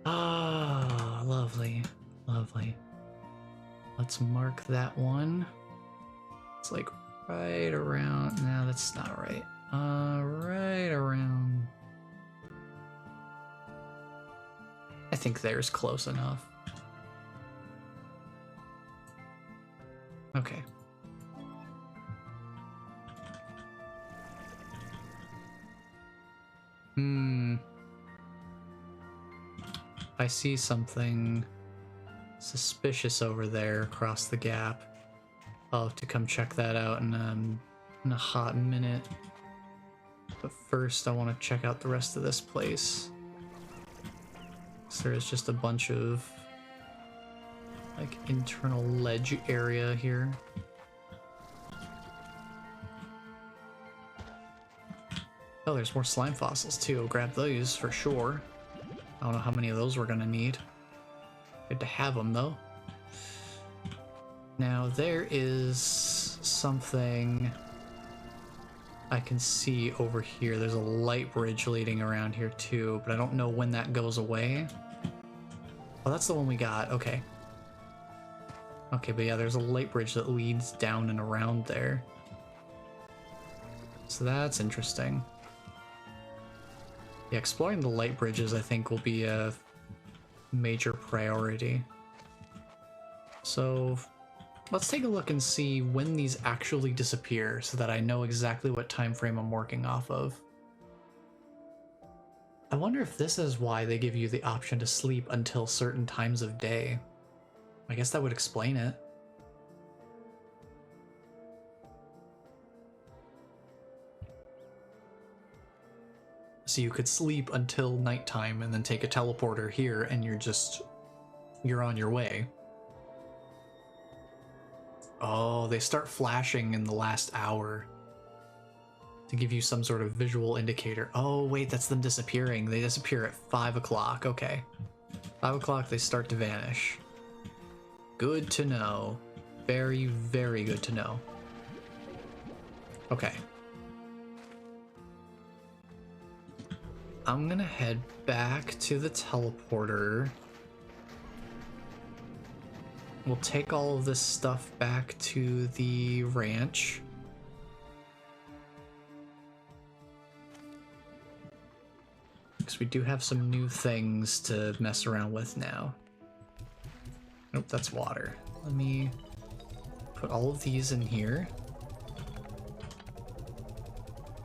Ah, lovely, lovely. Let's mark that one. It's like right around. No, that's not right. Right around. I think there's close enough. Okay. I see something suspicious over there across the gap. I'll have to come check that out in a hot minute. But first, I want to check out the rest of this place. So there's just a bunch of like internal ledge area here. Oh, there's more slime fossils too. I'll grab those for sure. I don't know how many of those we're gonna need. Good to have them though. Now there is something I can see over here. There's a light bridge leading around here too, but I don't know when that goes away. Oh, that's the one we got. Okay. Okay, but yeah, there's a light bridge that leads down and around there. So that's interesting. Yeah, exploring the light bridges I think will be a major priority. So let's take a look and see when these actually disappear so that I know exactly what time frame I'm working off of. I wonder if this is why they give you the option to sleep until certain times of day. I guess that would explain it. So you could sleep until nighttime and then take a teleporter here and you're on your way. Oh, they start flashing in the last hour to give you some sort of visual indicator. Oh, wait, that's them disappearing. They disappear at 5 o'clock. Okay. 5 o'clock, they start to vanish. Good to know. Very, very good to know. Okay. I'm gonna head back to the teleporter. We'll take all of this stuff back to the ranch. Because we do have some new things to mess around with now. Nope, that's water. Let me put all of these in here.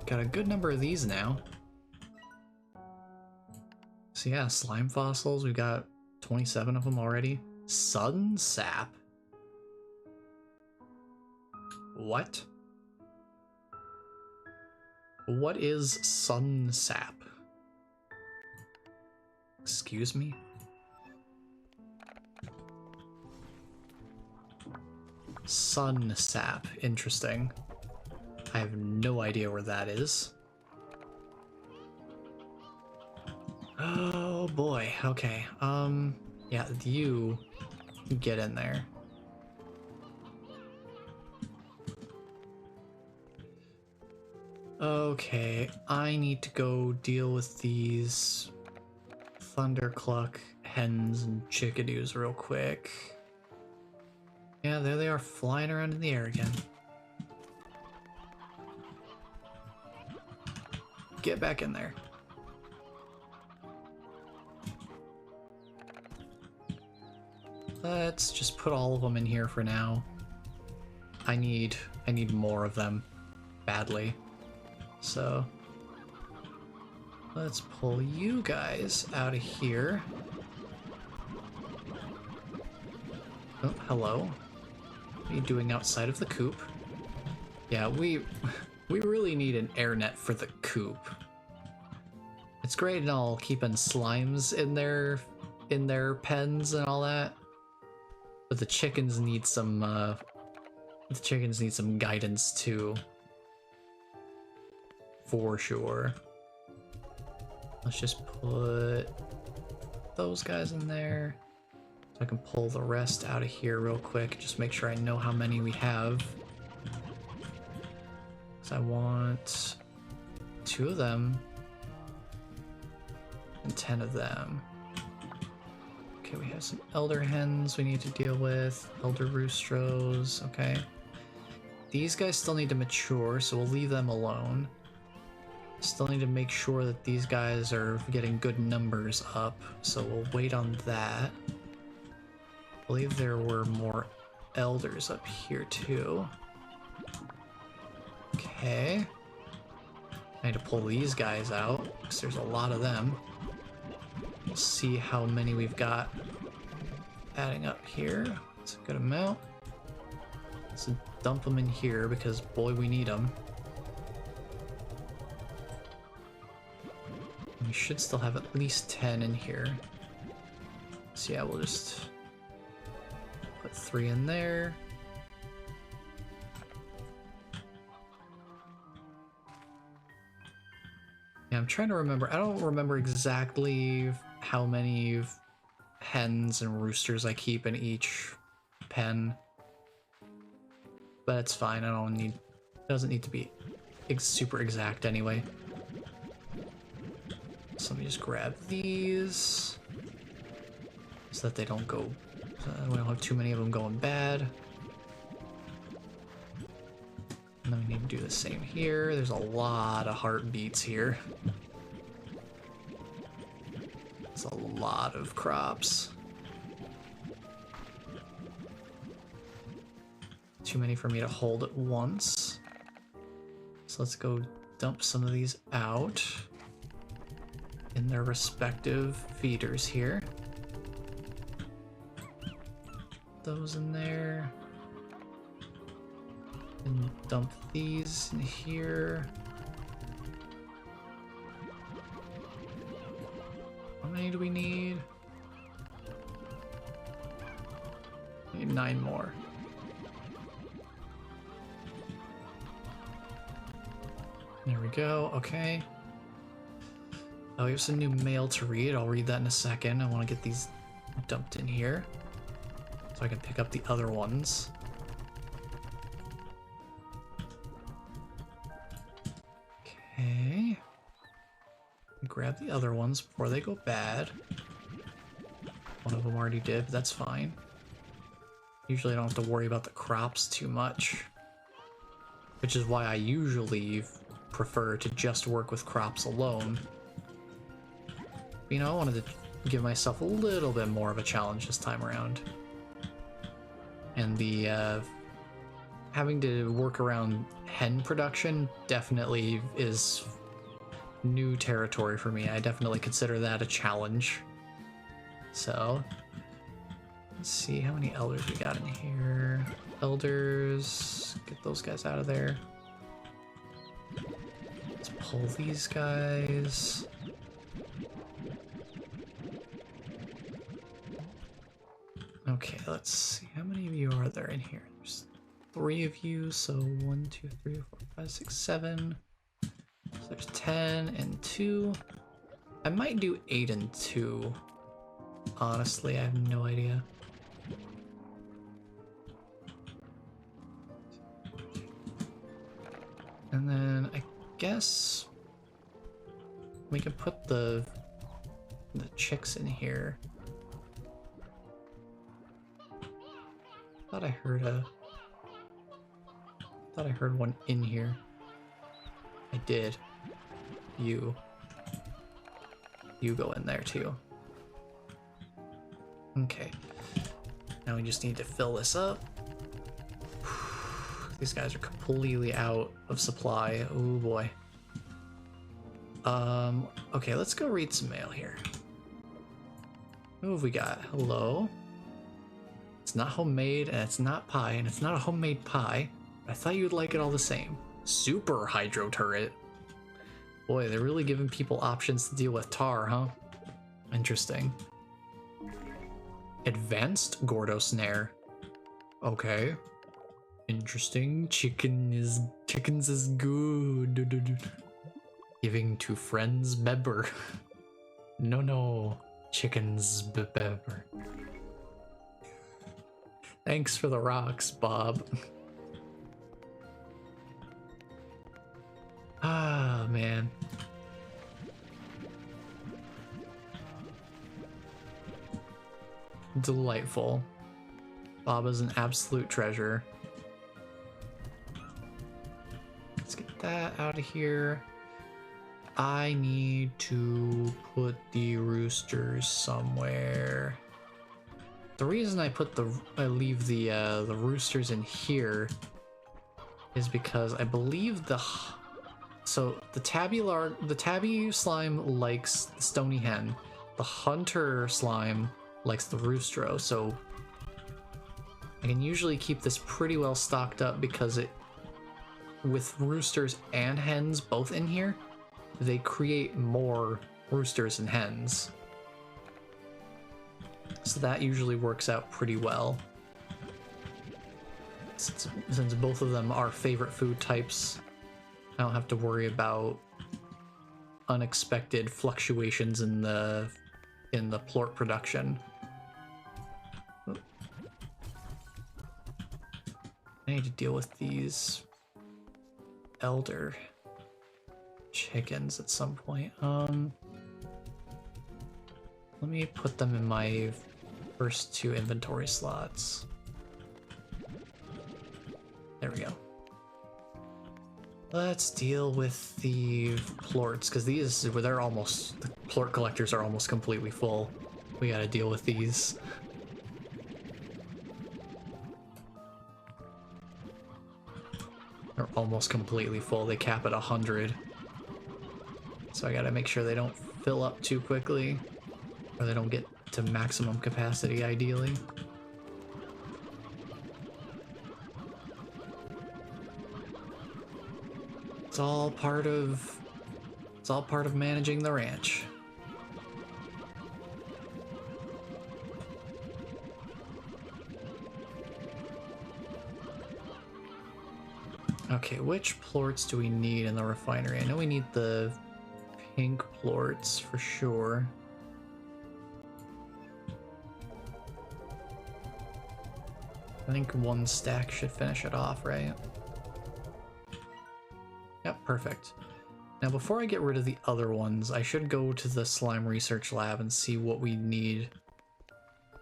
Got a good number of these now. So yeah, slime fossils, we got 27 of them already. Sun sap? What? What is sun sap? Excuse me? Sun sap, interesting. I have no idea where that is. Oh boy, okay. Yeah, you get in there. Okay, I need to go deal with these thundercluck hens and chickadees real quick. Yeah, there they are flying around in the air again. Get back in there. Let's just put all of them in here for now. I need more of them badly. So let's pull you guys out of here. Oh, hello. What are you doing outside of the coop? Yeah, we really need an air net for the coop. It's great and all keeping slimes in their pens and all that. But the chickens need some guidance too. For sure. Let's just put those guys in there. So I can pull the rest out of here real quick. Just make sure I know how many we have. So I want 2 of them and 10 of them. Okay, we have some elder hens we need to deal with. Elder roostros, okay. These guys still need to mature, so we'll leave them alone. Still need to make sure that these guys are getting good numbers up, so we'll wait on that. I believe there were more elders up here too. Okay. I need to pull these guys out, because there's a lot of them. We'll see how many we've got adding up here. It's a good amount. Let's dump them in here, because boy, we need them. We should still have at least 10 in here. So yeah, we'll just put 3 in there. Yeah, I'm trying to remember. I don't remember exactly how many hens and roosters I keep in each pen. But it's fine. I don't need... It doesn't need to be super exact anyway. So let me just grab these so that they don't go, we don't have too many of them going bad. And then we need to do the same here. There's a lot of heartbeats here. It's a lot of crops. Too many for me to hold at once. So let's go dump some of these out in their respective feeders here. Those in there. And dump these in here. How many do we need? We need 9 more. There we go, okay. Oh, we have some new mail to read. I'll read that in a second. I want to get these dumped in here so I can pick up the other ones. Okay. Grab the other ones before they go bad. One of them already did, but that's fine. Usually I don't have to worry about the crops too much, which is why I usually prefer to just work with crops alone. You know, I wanted to give myself a little bit more of a challenge this time around. And the having to work around hen production definitely is new territory for me. I definitely consider that a challenge. So, let's see how many elders we got in here. Elders, get those guys out of there. Let's pull these guys. Okay, let's see. How many of you are there in here? There's 3 of you, so 1, 2, 3, 4, 5, 6, 7. So there's 10 and 2. I might do 8 and 2. Honestly, I have no idea. And then I guess we can put the chicks in here. Thought I heard one in here. I did. You go in there too. Okay. Now we just need to fill this up. These guys are completely out of supply. Oh boy. Okay, let's go read some mail here. Who have we got? Hello? It's not homemade, and it's not pie, and it's not a homemade pie. I thought you'd like it all the same. Super hydro turret. Boy, they're really giving people options to deal with tar, huh? Interesting. Advanced Gordo snare. Okay. Interesting. Chickens is good. Giving to friends Beber. No. Chickens Beber. Thanks for the rocks, Bob. Ah, man. delightful. Baba's an absolute treasure. Let's get that out of here. I need to put the roosters somewhere. The reason I leave the roosters in here is because I believe the tabby slime likes the stony hen. The hunter slime likes the roostero, so I can usually keep this pretty well stocked up because with roosters and hens both in here, they create more roosters and hens. So that usually works out pretty well. Since both of them are favorite food types, I don't have to worry about unexpected fluctuations in the plort production. I need to deal with these elder chickens at some point. Let me put them in my first 2 inventory slots. There we go. Let's deal with the plorts, because the plort collectors are almost completely full. We gotta deal with these. They're almost completely full. They cap at 100. So I gotta make sure they don't fill up too quickly, or they don't get to maximum capacity, ideally. It's all part of managing the ranch. Okay, which plorts do we need in the refinery? I know we need the pink plorts for sure. I think 1 stack should finish it off, right? Yep, perfect. Now before I get rid of the other ones, I should go to the slime research lab and see what we need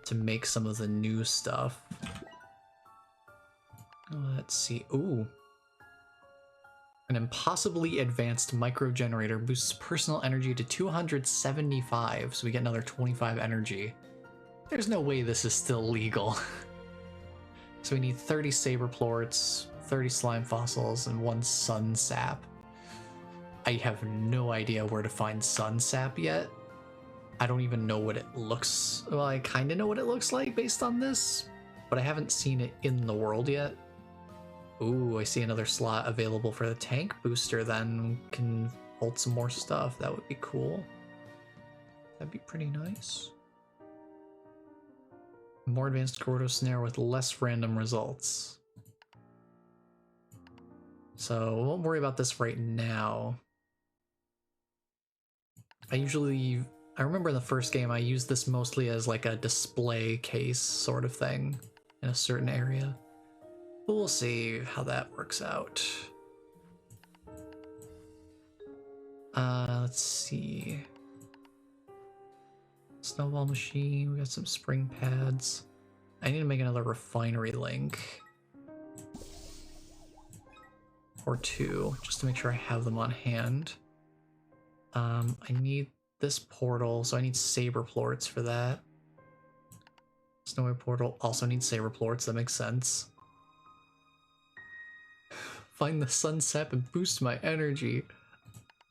to make some of the new stuff. Let's see. Ooh. An impossibly advanced micro generator boosts personal energy to 275, so we get another 25 energy. There's no way this is still legal. So we need 30 saber plorts, 30 slime fossils, and 1 sun sap. I have no idea where to find sun sap yet. I don't even know what it looks... Well, I kind of know what it looks like based on this, but I haven't seen it in the world yet. Ooh, I see another slot available for the tank booster, then can hold some more stuff. That would be cool. That'd be pretty nice. More advanced Gordo snare with less random results. So, we won't worry about this right now. I remember in the first game I used this mostly as like a display case sort of thing in a certain area. But we'll see how that works out. Let's see. Snowball machine, we got some spring pads. I need to make another refinery link. Or 2, just to make sure I have them on hand. I need this portal, so I need saber plorts for that. Snowy portal also needs saber plorts, that makes sense. Find the sun sap and boost my energy.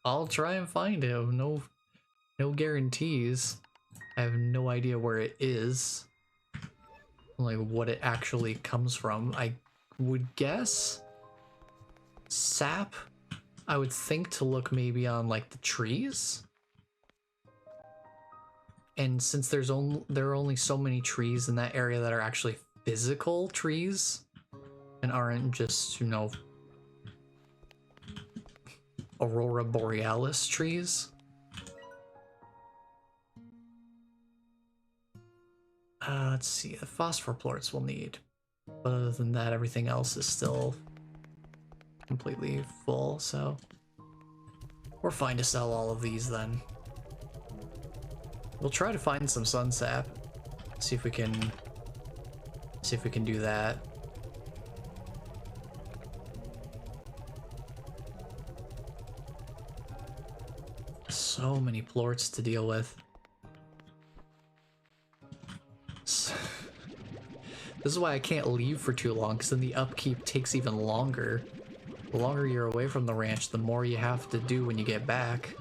I'll try and find him. No guarantees. I have no idea where it is. Like what it actually comes from. I would guess sap. I would think to look maybe on like the trees. And since there are only so many trees in that area that are actually physical trees and aren't just, you know, Aurora Borealis trees. Let's see, the phosphor plorts we'll need. But other than that, everything else is still completely full, so we're fine to sell all of these then. We'll try to find some sun sap. See if we can do that. So many plorts to deal with. This is why I can't leave for too long, because then the upkeep takes even longer. The longer you're away from the ranch, the more you have to do when you get back.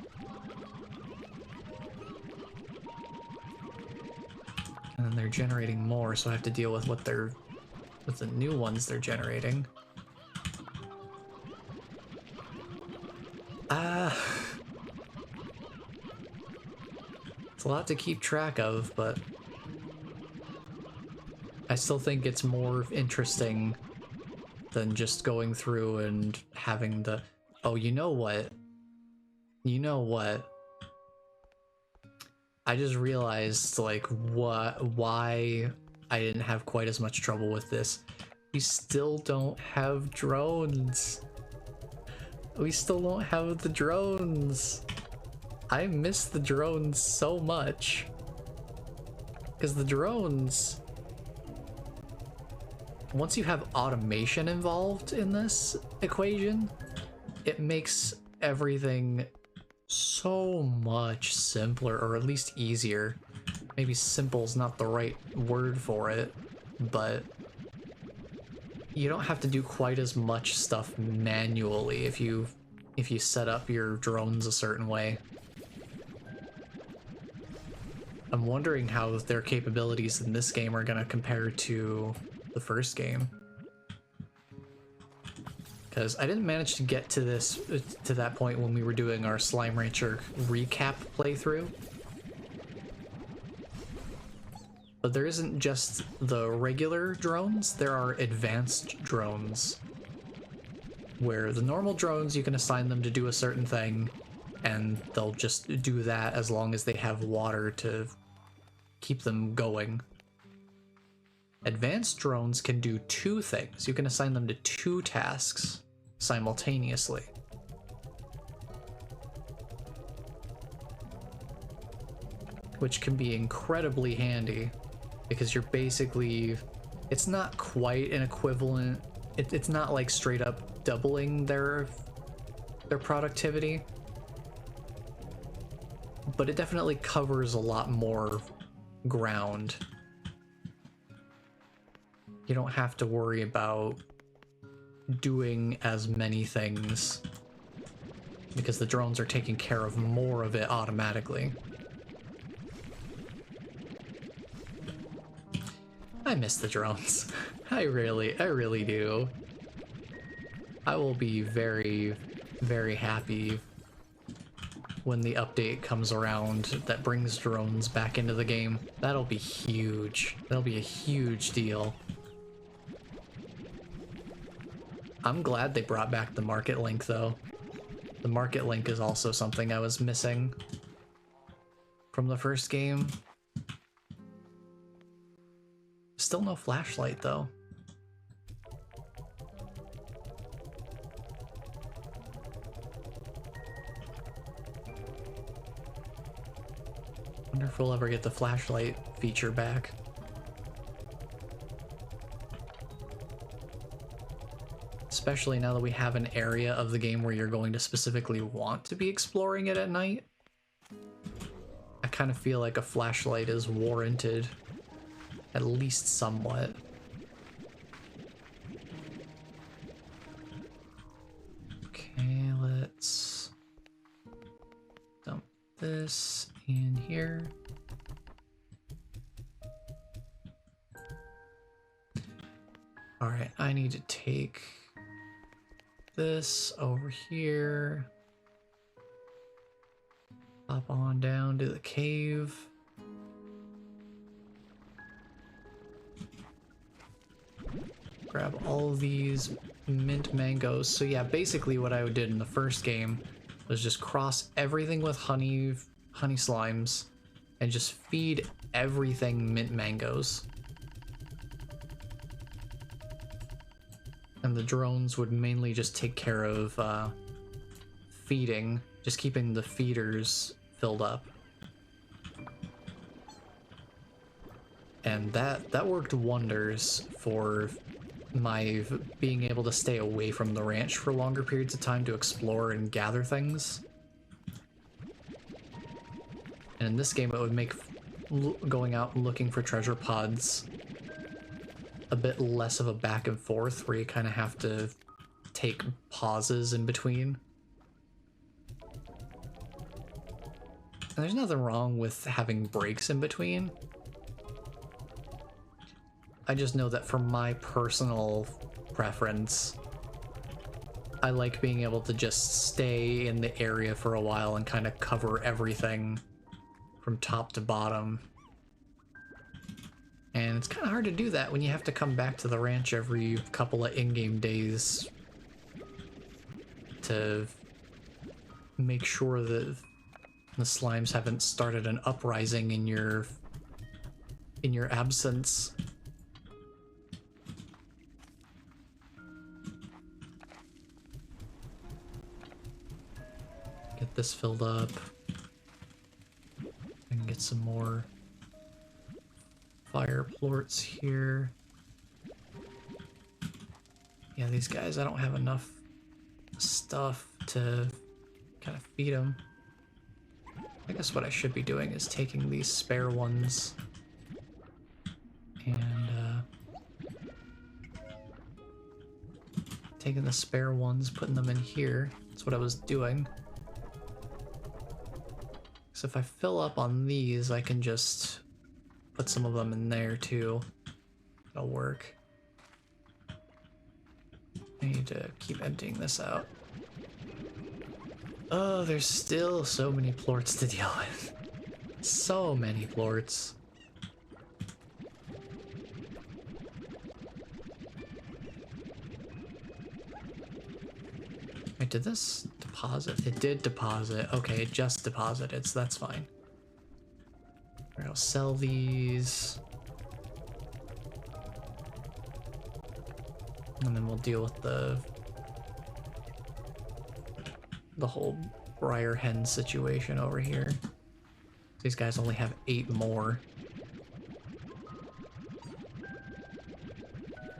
And then they're generating more, so I have to deal with with the new ones they're generating. It's a lot to keep track of, but I still think it's more interesting than just going through and having the... Oh, you know what? You know what? I just realized, like, why I didn't have quite as much trouble with this. We still don't have drones. We still don't have the drones. I miss the drones so much. Because the drones... Once you have automation involved in this equation, it makes everything so much simpler, or at least easier. Maybe simple's not the right word for it, but you don't have to do quite as much stuff manually if you set up your drones a certain way. I'm wondering how their capabilities in this game are gonna compare to the first game. Because I didn't manage to get to that point when we were doing our Slime Rancher recap playthrough. But there isn't just the regular drones, there are advanced drones. Where the normal drones, you can assign them to do a certain thing, and they'll just do that as long as they have water to keep them going. Advanced drones can do two things. You can assign them to two tasks simultaneously. Which can be incredibly handy, because you're basically... It's not quite an equivalent... It's not like straight up doubling their productivity. But it definitely covers a lot more ground. You don't have to worry about doing as many things because the drones are taking care of more of it automatically. I miss the drones. I really do. I will be very, very happy when the update comes around that brings drones back into the game. That'll be huge. That'll be a huge deal. I'm glad they brought back the market link, though. The market link is also something I was missing from the first game. Still no flashlight, though. Wonder if we'll ever get the flashlight feature back. Especially now that we have an area of the game where you're going to specifically want to be exploring it at night. I kind of feel like a flashlight is warranted, at least somewhat. Okay, let's dump this in here. All right, I need to take this over here, hop on down to the cave. Grab all of these mint mangoes. So yeah, basically what I did in the first game was just cross everything with honey slimes and just feed everything mint mangoes. And the drones would mainly just take care of feeding, just keeping the feeders filled up. And that worked wonders for my being able to stay away from the ranch for longer periods of time to explore and gather things. And in this game, it would make going out and looking for treasure pods a bit less of a back and forth, where you kind of have to take pauses in between. And there's nothing wrong with having breaks in between. I just know that for my personal preference, I like being able to just stay in the area for a while and kind of cover everything from top to bottom. And it's kind of hard to do that when you have to come back to the ranch every couple of in-game days to make sure that the slimes haven't started an uprising in your absence. Get this filled up. And get some more fire plorts here. Yeah, these guys, I don't have enough stuff to kind of feed them. I guess what I should be doing is taking these spare ones and taking the spare ones, putting them in here. That's what I was doing. So if I fill up on these, I can just put some of them in there too. That'll work. I need to keep emptying this out. Oh, there's still so many plorts to deal with. So many plorts. Wait, did this deposit? It did deposit. Okay, it just deposited, so that's fine. Alright, I'll sell these. And then we'll deal with the whole briar hen situation over here. These guys only have 8 more.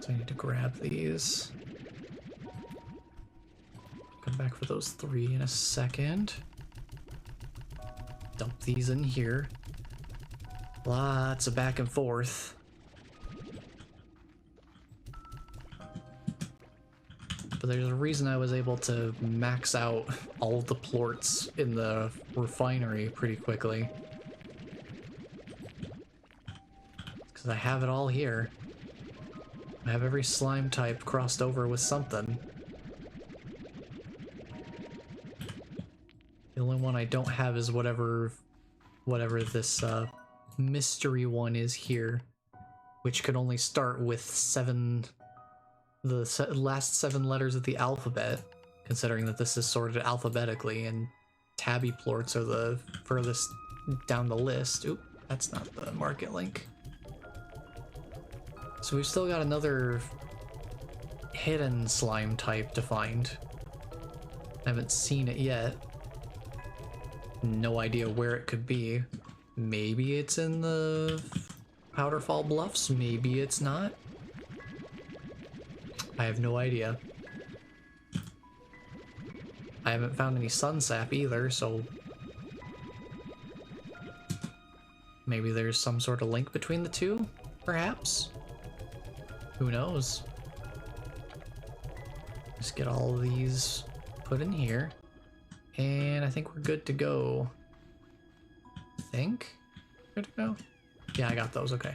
So I need to grab these. Come back for those 3 in a second. Dump these in here. Lots of back and forth. But there's a reason I was able to max out all of the plorts in the refinery pretty quickly. Because I have it all here. I have every slime type crossed over with something. The only one I don't have is whatever this mystery one is here, which could only start with 7... the last 7 letters of the alphabet, considering that this is sorted alphabetically, and tabby plorts are the furthest down the list. Oop, that's not the market link. So we've still got another hidden slime type to find. I haven't seen it yet. No idea where it could be. Maybe it's in the Powderfall Bluffs, maybe it's not. I have no idea. I haven't found any sunsap either, so maybe there's some sort of link between the two, perhaps? Who knows? Just get all of these put in here, and I think we're good to go. Good to go? Yeah, I got those, okay.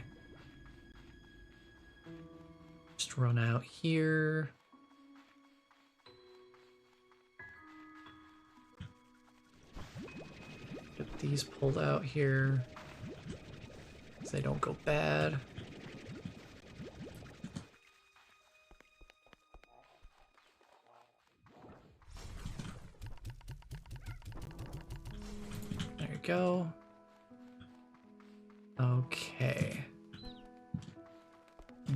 Just run out here. Get these pulled out here so they don't go bad. There you go. Okay.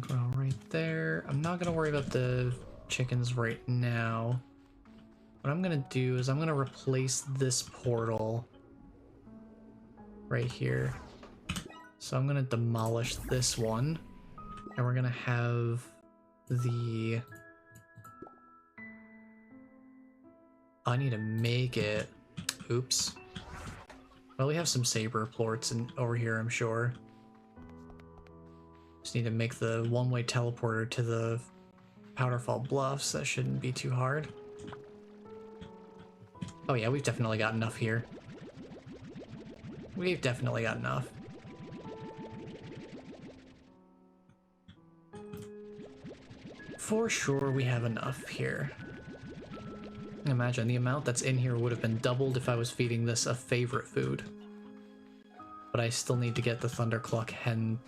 Grow right there. I'm not gonna worry about the chickens right now. What I'm gonna do is I'm gonna replace this portal right here. So I'm gonna demolish this one, and we're gonna have the... I need to make it... Oops. Well, we have some saber plorts over here, I'm sure. Just need to make the one-way teleporter to the Powderfall Bluffs. That shouldn't be too hard. Oh yeah, we've definitely got enough here. We've definitely got enough. For sure we have enough here. Imagine the amount that's in here would have been doubled if I was feeding this a favorite food. But I still need to get the Thundercluck hen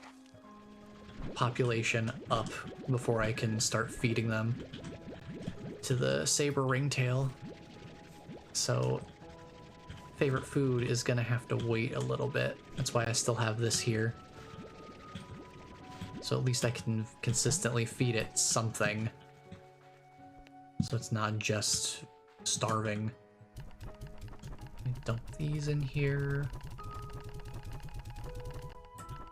population up before I can start feeding them to the Saber Ringtail. So favorite food is gonna have to wait a little bit. That's why I still have this here. So at least I can consistently feed it something. So it's not just starving. Let me dump these in here.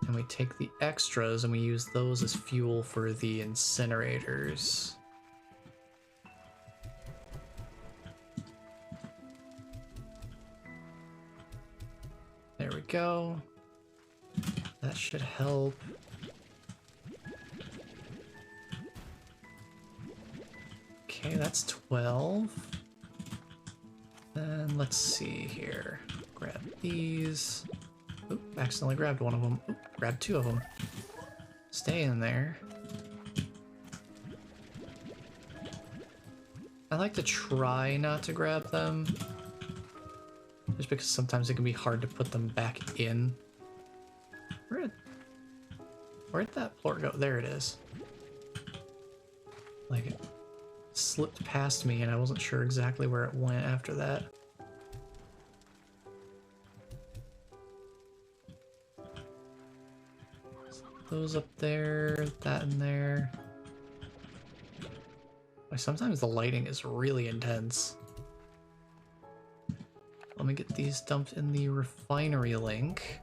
And we take the extras and we use those as fuel for the incinerators. There we go. That should help. Okay, that's 12. Then let's see here. Grab these. Oop, accidentally grabbed one of them. Oop, grabbed two of them. Stay in there. I like to try not to grab them. Just because sometimes it can be hard to put them back in. Where'd that plort go? There it is. Like, it slipped past me and I wasn't sure exactly where it went after that. Those up there, that in there. Like, sometimes the lighting is really intense. Let me get these dumped in the refinery link.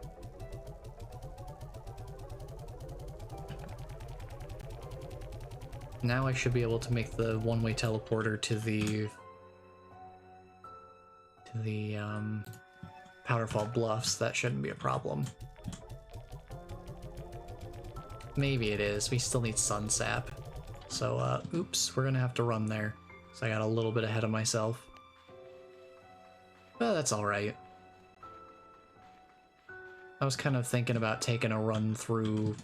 Now I should be able to make the one-way teleporter to the Powderfall Bluffs. That shouldn't be a problem. Maybe it is. We still need sun sap. So, oops, we're gonna have to run there. So I got a little bit ahead of myself. But that's alright. I was kind of thinking about taking a run through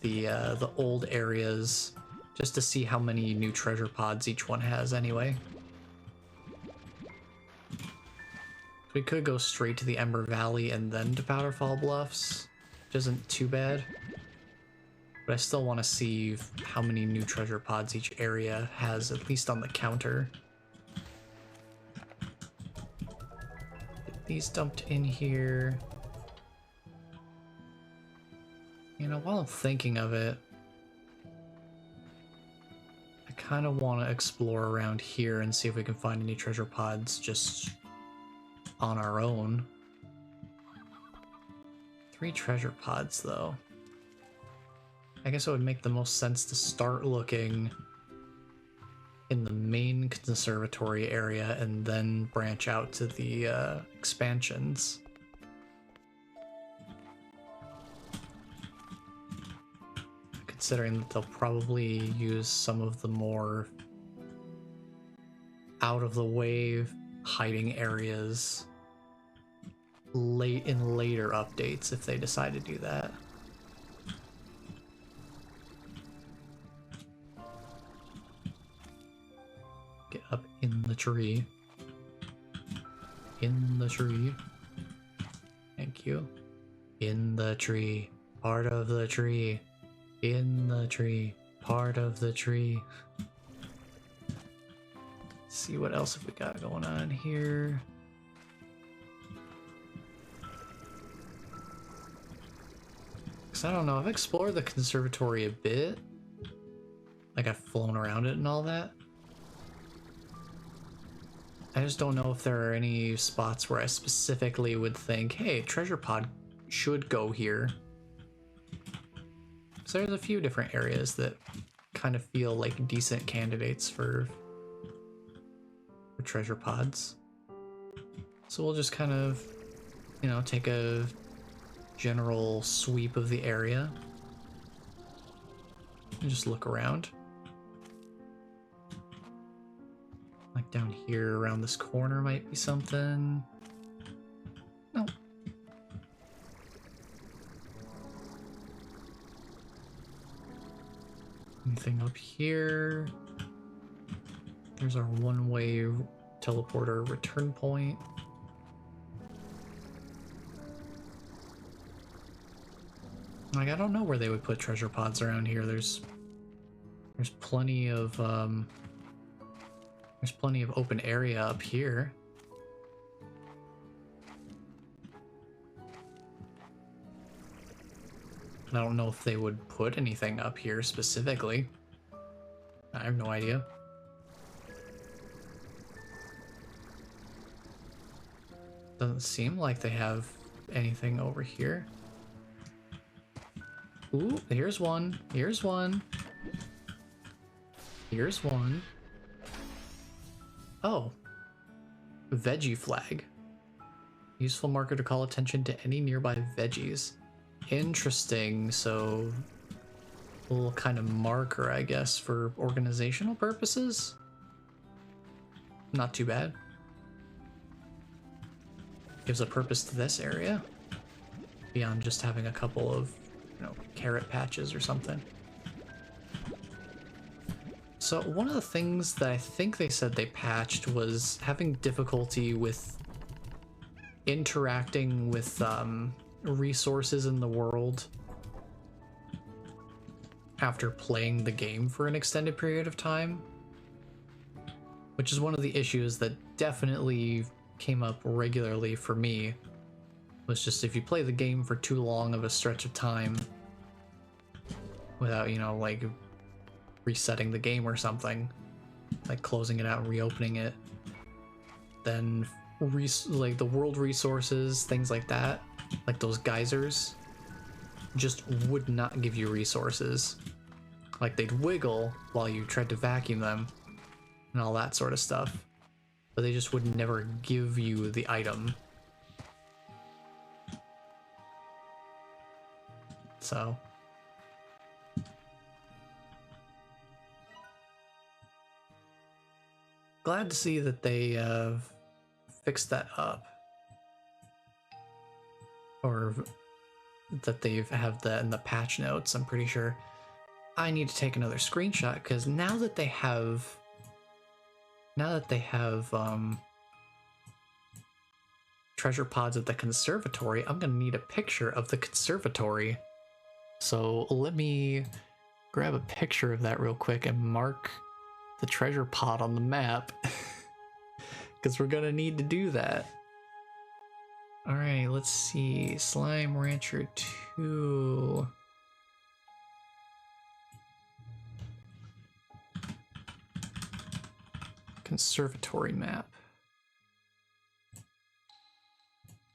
the old areas just to see how many new treasure pods each one has anyway. We could go straight to the Ember Valley and then to Powderfall Bluffs, which isn't too bad. But I still want to see how many new treasure pods each area has, at least on the counter. Get these dumped in here. You know, while I'm thinking of it, I kind of want to explore around here and see if we can find any treasure pods just on our own. 3 treasure pods, though. I guess it would make the most sense to start looking in the main conservatory area and then branch out to the expansions. Considering that they'll probably use some of the more out-of-the-way hiding areas in later updates if they decide to do that. Get up in the tree. In the tree. Thank you. In the tree. Part of the tree. In the tree. Part of the tree. Let's see what else have we got going on here. Cause I don't know, I've explored the conservatory a bit. Like, I've flown around it and all that. I just don't know if there are any spots where I specifically would think, hey, treasure pod should go here. So there's a few different areas that kind of feel like decent candidates for treasure pods. So we'll just kind of, you know, take a general sweep of the area and just look around. Like down here around this corner might be something. No. Anything up here? There's our one-way teleporter return point. Like, I don't know where they would put treasure pods around here. There's plenty of open area up here. I don't know if they would put anything up here specifically. I have no idea. Doesn't seem like they have anything over here. Ooh, here's one. Here's one. Here's one. Oh. Veggie flag. Useful marker to call attention to any nearby veggies. Interesting, so a little kind of marker, I guess, for organizational purposes. Not too bad. Gives a purpose to this area, beyond just having a couple of, you know, carrot patches or something. So one of the things that I think they said they patched was having difficulty with interacting with resources in the world after playing the game for an extended period of time, which is one of the issues that definitely came up regularly for me. Was just if you play the game for too long of a stretch of time without, you know, like resetting the game or something, like closing it out and reopening it, then like the world resources, things like that, like those geysers, just would not give you resources. Like they'd wiggle while you tried to vacuum them and all that sort of stuff, but they just would never give you the item. So glad to see that they fixed that up, or that they have that in the patch notes. I'm pretty sure. I need to take another screenshot because now that they have treasure pods at the conservatory, I'm gonna need a picture of the conservatory. So let me grab a picture of that real quick and mark the treasure pod on the map because we're gonna need to do that. All right, let's see. Slime Rancher 2. Conservatory map.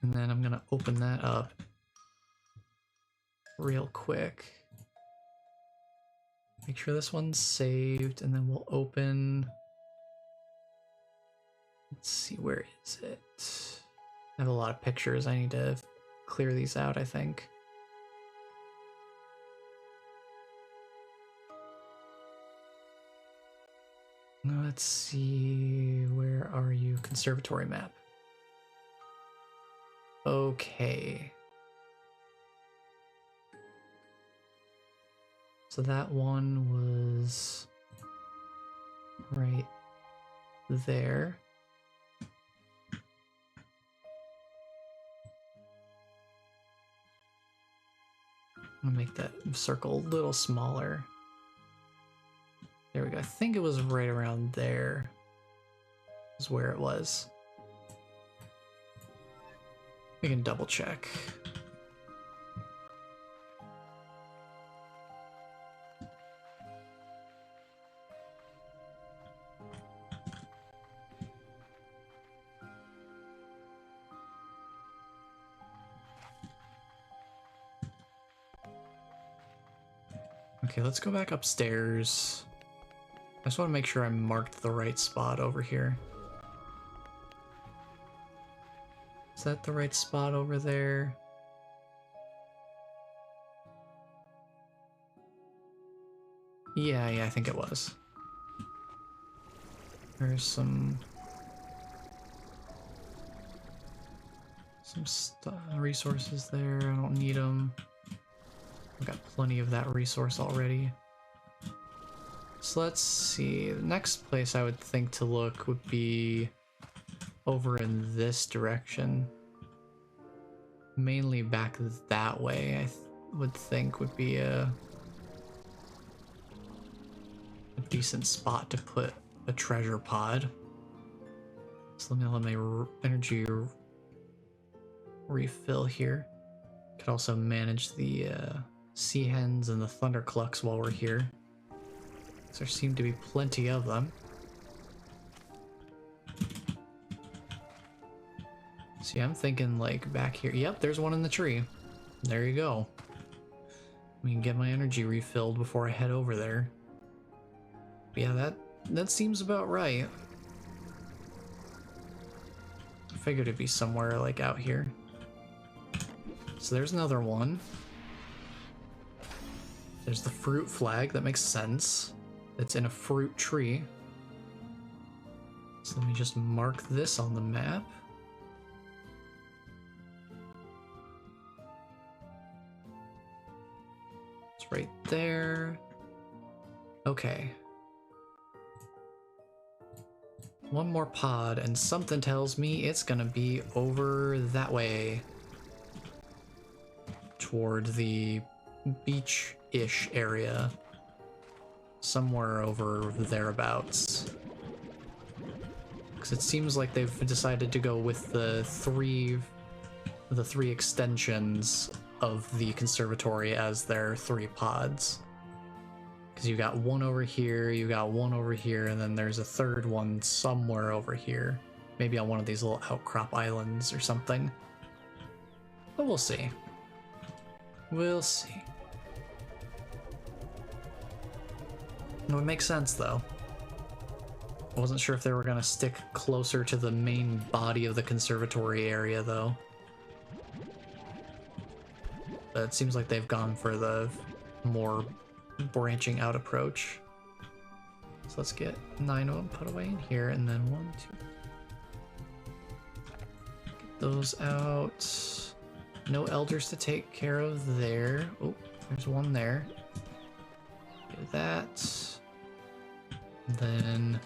And then I'm gonna open that up real quick. Make sure this one's saved, and then we'll open. Let's see, where is it? I have a lot of pictures. I need to clear these out, I think. Let's see, where are you? Conservatory map. Okay. So that one was right there. I'll make that circle a little smaller. There we go. I think it was right around there is where it was. We can double check. Okay, let's go back upstairs. I just want to make sure I marked the right spot over here. Is that the right spot over there? Yeah, I think it was. There's some resources there. I don't need them. I've got plenty of that resource already. So let's see. The next place I would think to look would be over in this direction. Mainly back that way, I would think would be a decent spot to put a treasure pod. So let me energy refill here. Could also manage the sea hens and the thunderclucks while we're here. There seem to be plenty of them. See, I'm thinking like back here. Yep, there's one in the tree. There you go. We can get my energy refilled before I head over there. But yeah, that seems about right. I figured it'd be somewhere like out here. So there's another one. There's the fruit flag. That makes sense. It's in a fruit tree. So let me just mark this on the map. It's right there. Okay. One more pod, and something tells me it's gonna be over that way. Toward the beach-ish area. Somewhere over thereabouts. Because it seems like they've decided to go with the three extensions of the conservatory as their 3 pods. Because you got one over here, you got one over here, and then there's a third one somewhere over here. Maybe on one of these little outcrop islands or something. But we'll see. We'll see. It would make sense, though. I wasn't sure if they were going to stick closer to the main body of the conservatory area, though. But it seems like they've gone for the more branching out approach. So let's get 9 of them put away in here, and then 1, 2. Get those out. No elders to take care of there. Oh, there's one there. Do that. Then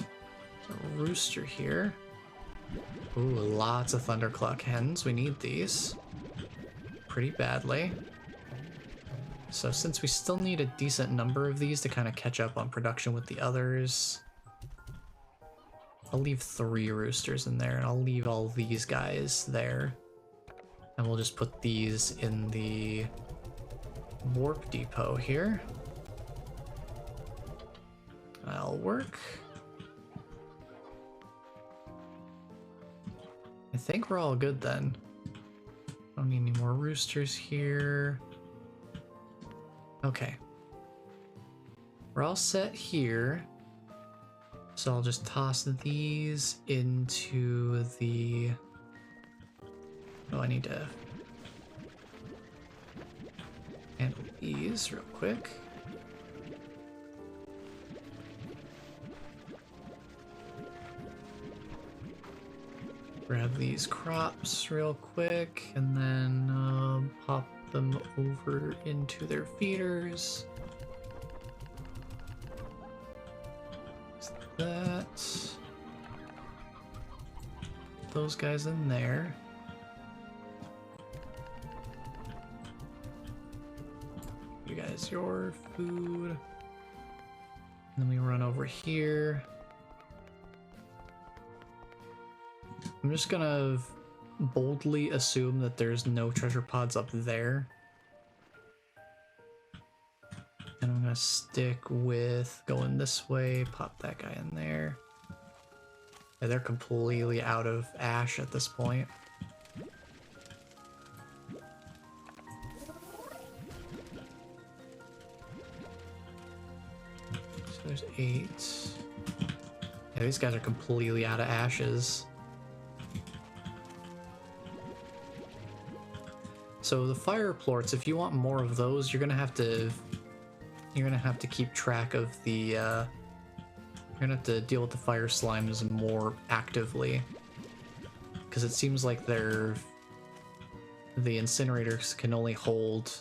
a rooster here. Ooh, lots of thunderclock hens. We need these pretty badly. So since we still need a decent number of these to kind of catch up on production with the others, I'll leave 3 roosters in there, and I'll leave all these guys there. And we'll just put these in the warp depot here. That'll work. I think we're all good then. Don't need any more roosters here. Okay. We're all set here. So I'll just toss these into the... Oh, I need to handle these real quick. Grab these crops real quick, and then pop them over into their feeders. That. Those guys in there. You guys your food. And then we run over here. I'm just gonna boldly assume that there's no treasure pods up there. And I'm gonna stick with going this way, pop that guy in there. Yeah, they're completely out of ash at this point. there's 8. Yeah, these guys are completely out of ashes. So the fire plorts, if you want more of those, you're gonna have to keep track of the you're gonna have to deal with the fire slimes more actively, because it seems like the incinerators can only hold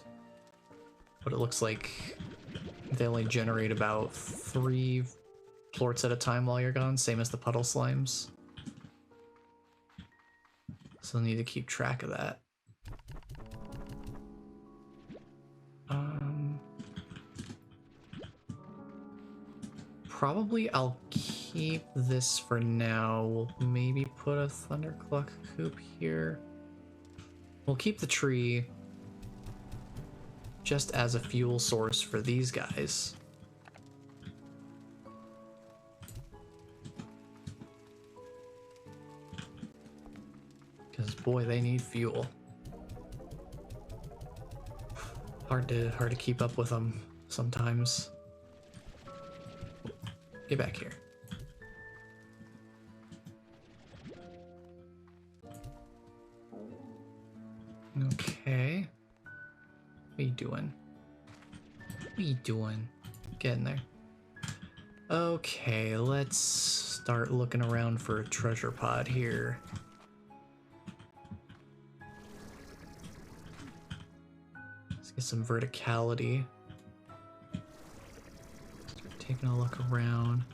what it looks like. They only generate about 3 plorts at a time while you're gone, same as the puddle slimes. So I need to keep track of that. Probably I'll keep this for now. We'll maybe put a Thundercluck coop here. We'll keep the tree just as a fuel source for these guys. Because boy, they need fuel. Hard to keep up with them sometimes. Get back here. Okay. What are you doing? What are you doing? Get in there. Okay, let's start looking around for a treasure pod here. Let's get some verticality. Start taking a look around.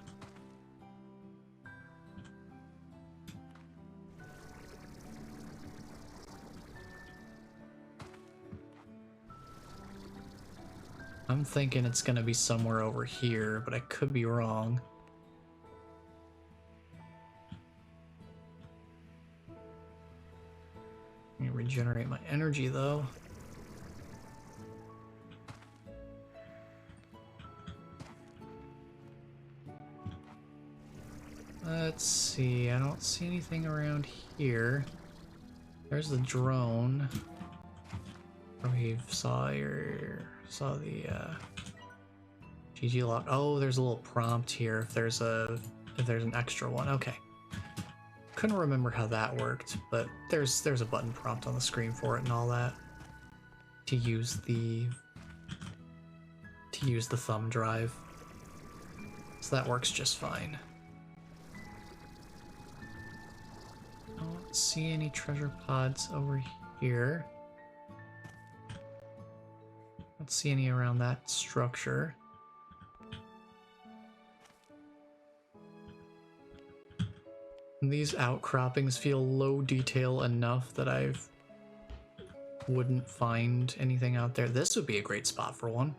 I'm thinking it's gonna be somewhere over here, but I could be wrong. Let me regenerate my energy though. Let's see, I don't see anything around here. There's the drone. We saw the GG lock. Oh, there's a little prompt here if there's an extra one. Okay. Couldn't remember how that worked, but there's a button prompt on the screen for it and all that. To use the thumb drive. So that works just fine. I don't see any treasure pods over here. Don't see any around that structure. And these outcroppings feel low detail enough that I wouldn't find anything out there. This would be a great spot for one.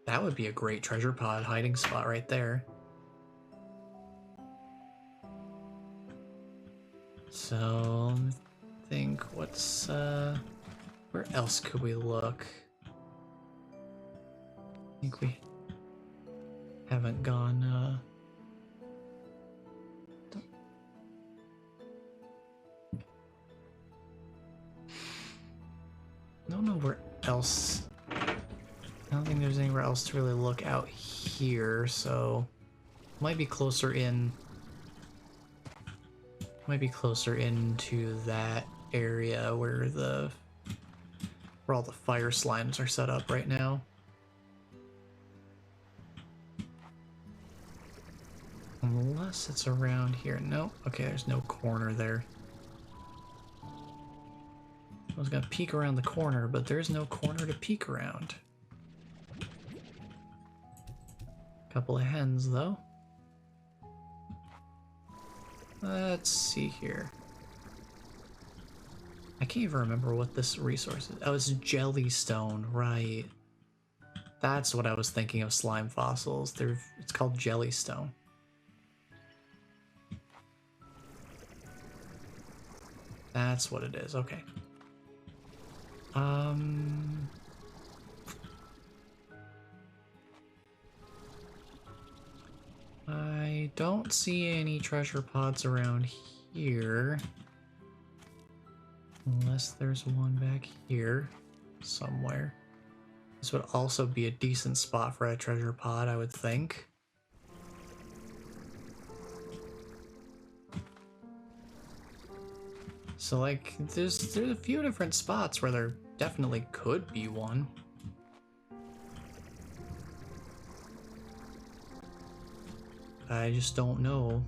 That would be a great treasure pod hiding spot right there. So, let me think, what's, where else could we look? I think we haven't gone, I don't know where else. I don't think there's anywhere else to really look out here, so might be closer in. Might be closer into that area where all the fire slimes are set up right now. Unless it's around here. Nope. Okay, there's no corner there. I was gonna peek around the corner, but there's no corner to peek around. Couple of hens, though. Let's see here. I can't even remember what this resource is. Oh, it's jellystone, right. That's what I was thinking of slime fossils. It's called jellystone. That's what it is, okay. I don't see any treasure pods around here. Unless there's one back here somewhere. This would also be a decent spot for a treasure pod, I would think. So like, there's a few different spots where there definitely could be one. I just don't know.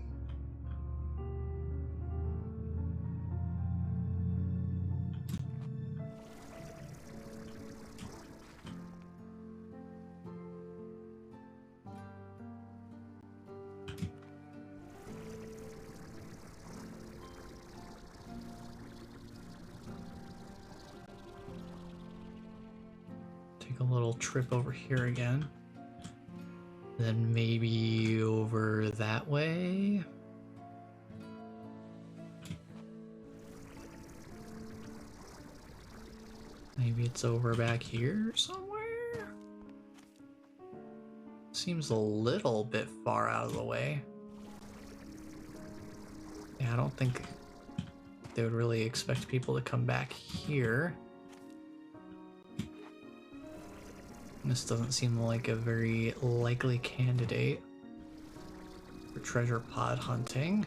Take a little trip over here again. Then maybe over that way. Maybe it's over back here somewhere? Seems a little bit far out of the way. Yeah, I don't think they would really expect people to come back here. This doesn't seem like a very likely candidate for treasure pod hunting.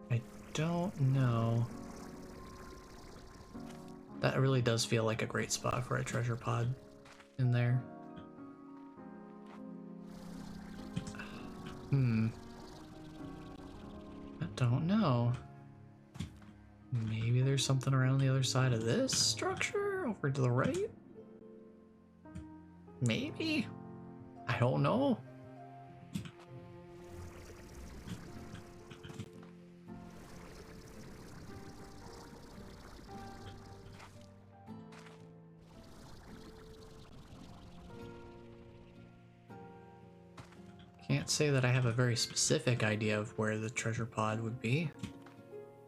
I don't know. That really does feel like a great spot for a treasure pod in there. I don't know. Maybe there's something around the other side of this structure over to the right? Maybe? I don't know. Can't say that I have a very specific idea of where the treasure pod would be.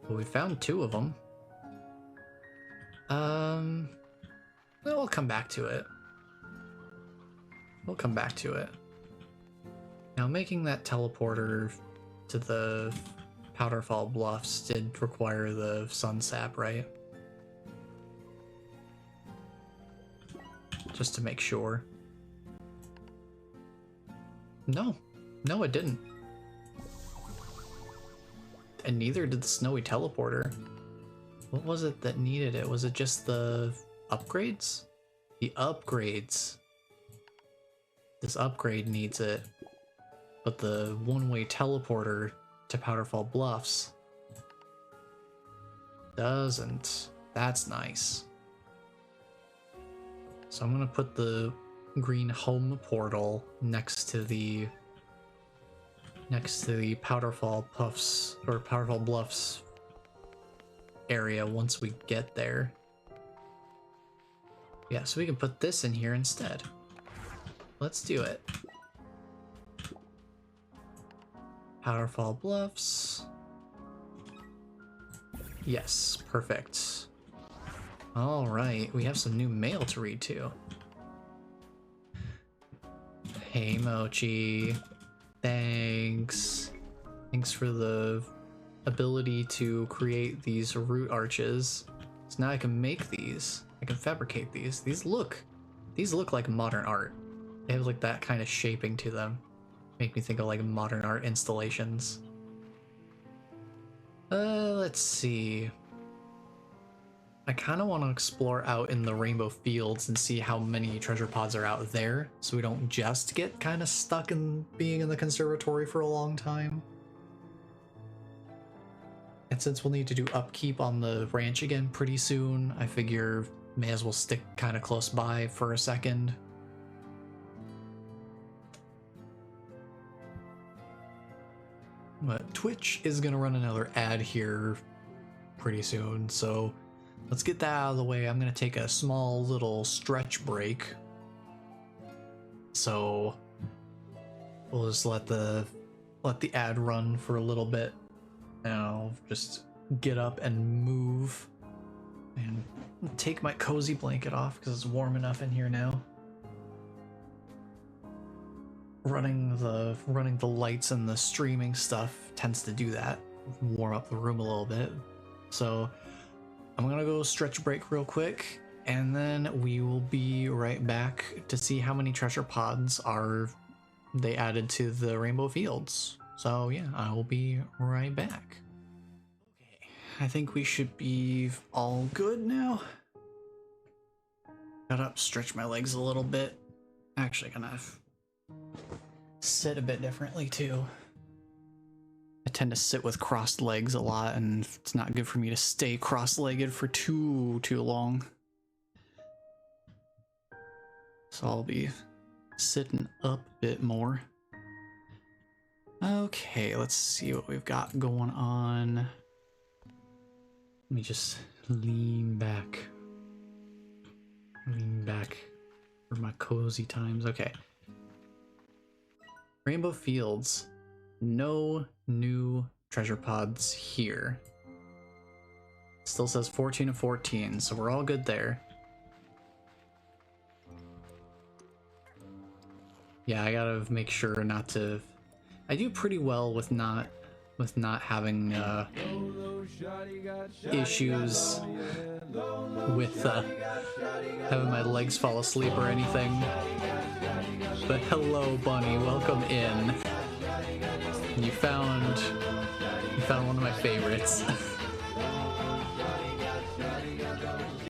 But we found two of them. We'll come back to it. We'll come back to it. Now, making that teleporter to the Powderfall Bluffs did require the sun sap, right? Just to make sure. No. No, it didn't. And neither did the snowy teleporter. What was it that needed it? Was it just the upgrades? The upgrades. This upgrade needs it. But the one-way teleporter to Powderfall Bluffs doesn't. That's nice. So I'm gonna put the green home portal next to the Powderfall Puffs or Powderfall Bluffs area once we get there. Yeah, so we can put this in here instead. Let's do it. Powderfall Bluffs. Yes, perfect. All right, we have some new mail to read too. Hey Mochi, thanks. Thanks for the ability to create these root arches. So now I can make these. I can fabricate these. These look like modern art. They have like that kind of shaping to them. Make me think of like modern art installations. Let's see. I kind of want to explore out in the Rainbow Fields and see how many treasure pods are out there, so we don't just get kind of stuck in being in the conservatory for a long time. And since we'll need to do upkeep on the ranch again pretty soon, I figure may as well stick kind of close by for a second. But Twitch is going to run another ad here pretty soon, so let's get that out of the way. I'm going to take a small little stretch break. So we'll just let the ad run for a little bit. And I'll just get up and move and take my cozy blanket off because it's warm enough in here now. running the lights and the streaming stuff tends to do that, warm up the room a little bit. So I'm gonna go stretch break real quick, and then we will be right back to see how many treasure pods are they added to the Rainbow Fields. So yeah, I will be right back. Okay, I think we should be all good now. Got up, stretch my legs a little bit. Actually gonna sit a bit differently too. I tend to sit with crossed legs a lot, and it's not good for me to stay cross-legged for too long. So I'll be sitting up a bit more. Okay, let's see what we've got going on. Let me just lean back. Lean back for my cozy times. Okay. Rainbow Fields. No new treasure pods here. Still says 14 of 14, so we're all good there. Yeah, I gotta make sure not to... I do pretty well with not having issues with having my legs fall asleep or anything. But hello, Bunny, welcome in. You found one of my favorites.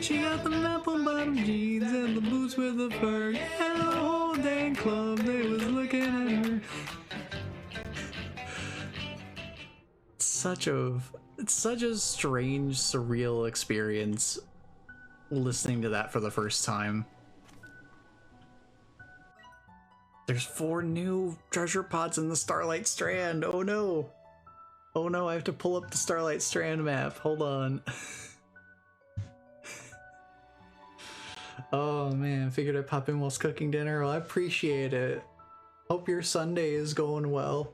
She got the apple bottom jeans and the boots with the fur. And the whole dang club, they was looking at her. It's such a strange, surreal experience listening to that for the first time. There's 4 new treasure pods in the Starlight Strand. Oh no. Oh no, I have to pull up the Starlight Strand map. Hold on. Oh man, figured I'd pop in whilst cooking dinner. Well, I appreciate it. Hope your Sunday is going well.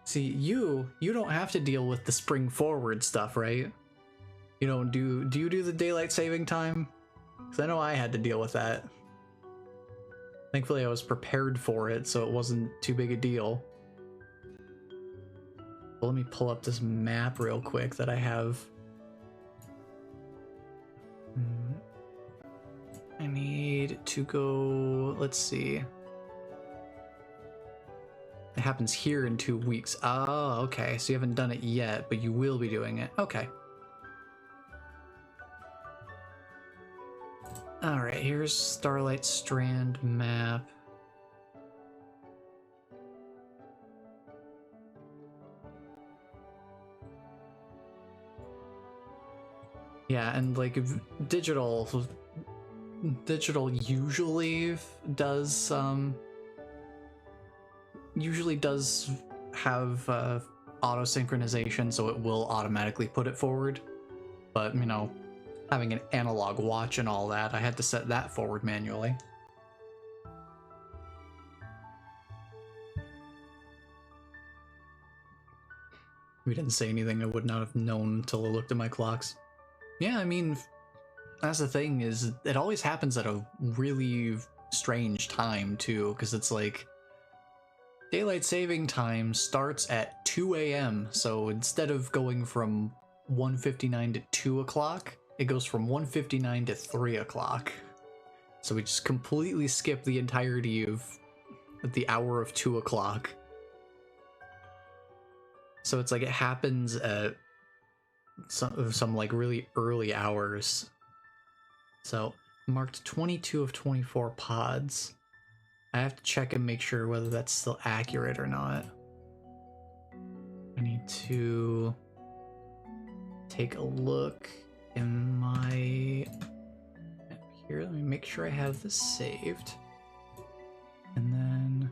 See, you don't have to deal with the spring forward stuff, right? You don't do you do the daylight saving time? Because I know I had to deal with that. Thankfully I was prepared for it, so it wasn't too big a deal. Well, let me pull up this map real quick that I have. I need to go, let's see. It happens here in 2 weeks. Oh, okay. So you haven't done it yet, but you will be doing it. Okay. Alright, here's Starlight Strand map. Yeah, and like digital usually does have auto synchronization, so it will automatically put it forward. But you know, having an analog watch and all that, I had to set that forward manually. We didn't say anything I would not have known until I looked at my clocks. Yeah, I mean, that's the thing, is it always happens at a really strange time too, because it's like daylight saving time starts at 2 a.m. So instead of going from 1:59 to 2 o'clock, it goes from 1:59 to 3 o'clock. So we just completely skip the entirety of the hour of 2 o'clock. So it's like it happens at some like really early hours. So marked 22 of 24 pods. I have to check and make sure whether that's still accurate or not. I need to take a look in my map here. Let me make sure I have this saved. And then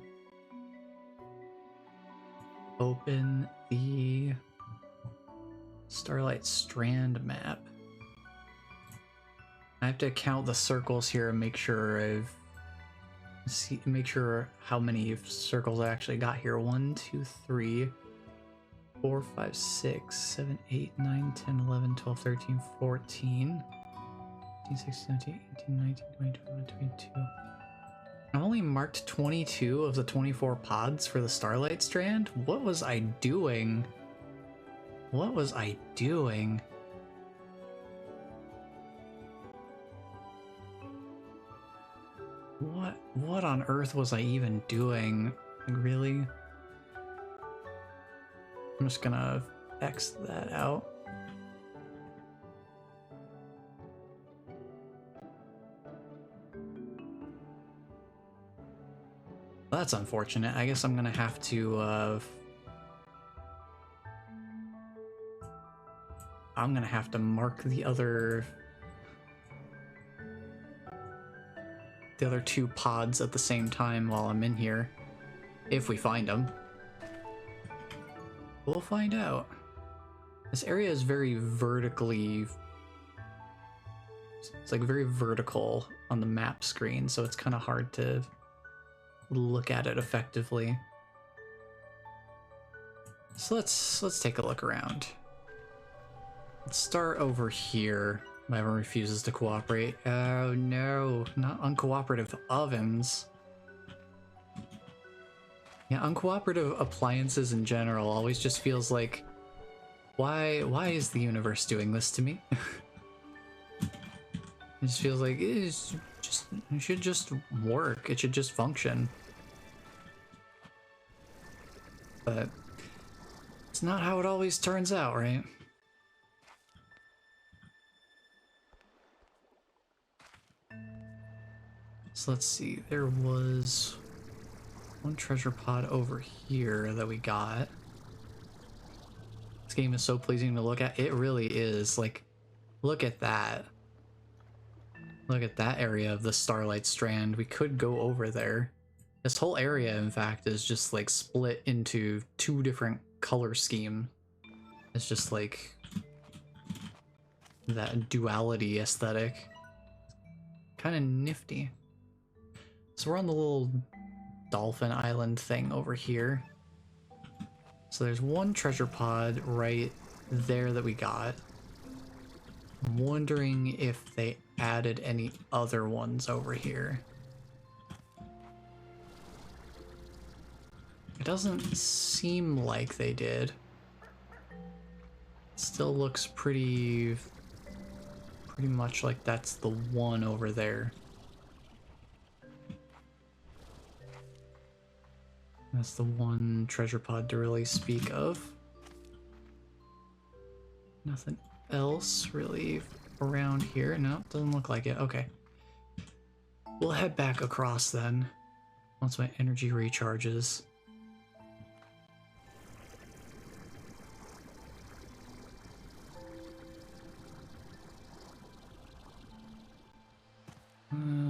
open the Starlight Strand map. I have to count the circles here and make sure make sure how many circles I actually got here. 1, 2, 3, 4, 5, 6, 7, 8, 9, 10, 11, 12, 13, 14, 15, 16, 17, 18, 19, 20, 21, 22. I only marked 22 of the 24 pods for the Starlight Strand? What was I doing? What was I doing? What on earth was I even doing? Like, really? I'm just gonna X that out. That's unfortunate. I guess I'm gonna have to, I'm gonna have to mark the other two pods at the same time while I'm in here. If we find them. We'll find out. This area is very vertically... It's like very vertical on the map screen, so it's kind of hard to look at it effectively. So let's take a look around. Let's start over here. My everyone refuses to cooperate. Oh no, not uncooperative ovens. Yeah, uncooperative appliances in general always just feels like, why is the universe doing this to me? It just feels like it should just work. It should just function. But it's not how it always turns out, right? So let's see, there was one treasure pod over here that we got. This game is so pleasing to look at. It really is. Like, look at that. Look at that area of the Starlight Strand. We could go over there. This whole area, in fact, is just like split into two different color schemes. It's just like that duality aesthetic. Kind of nifty. So we're on the little dolphin island thing over here. So there's one treasure pod right there that we got. I'm wondering if they added any other ones over here. It doesn't seem like they did. It still looks pretty much like that's the one over there. That's the one treasure pod to really speak of. Nothing else really around here. No, doesn't look like it. Okay. We'll head back across then, once my energy recharges.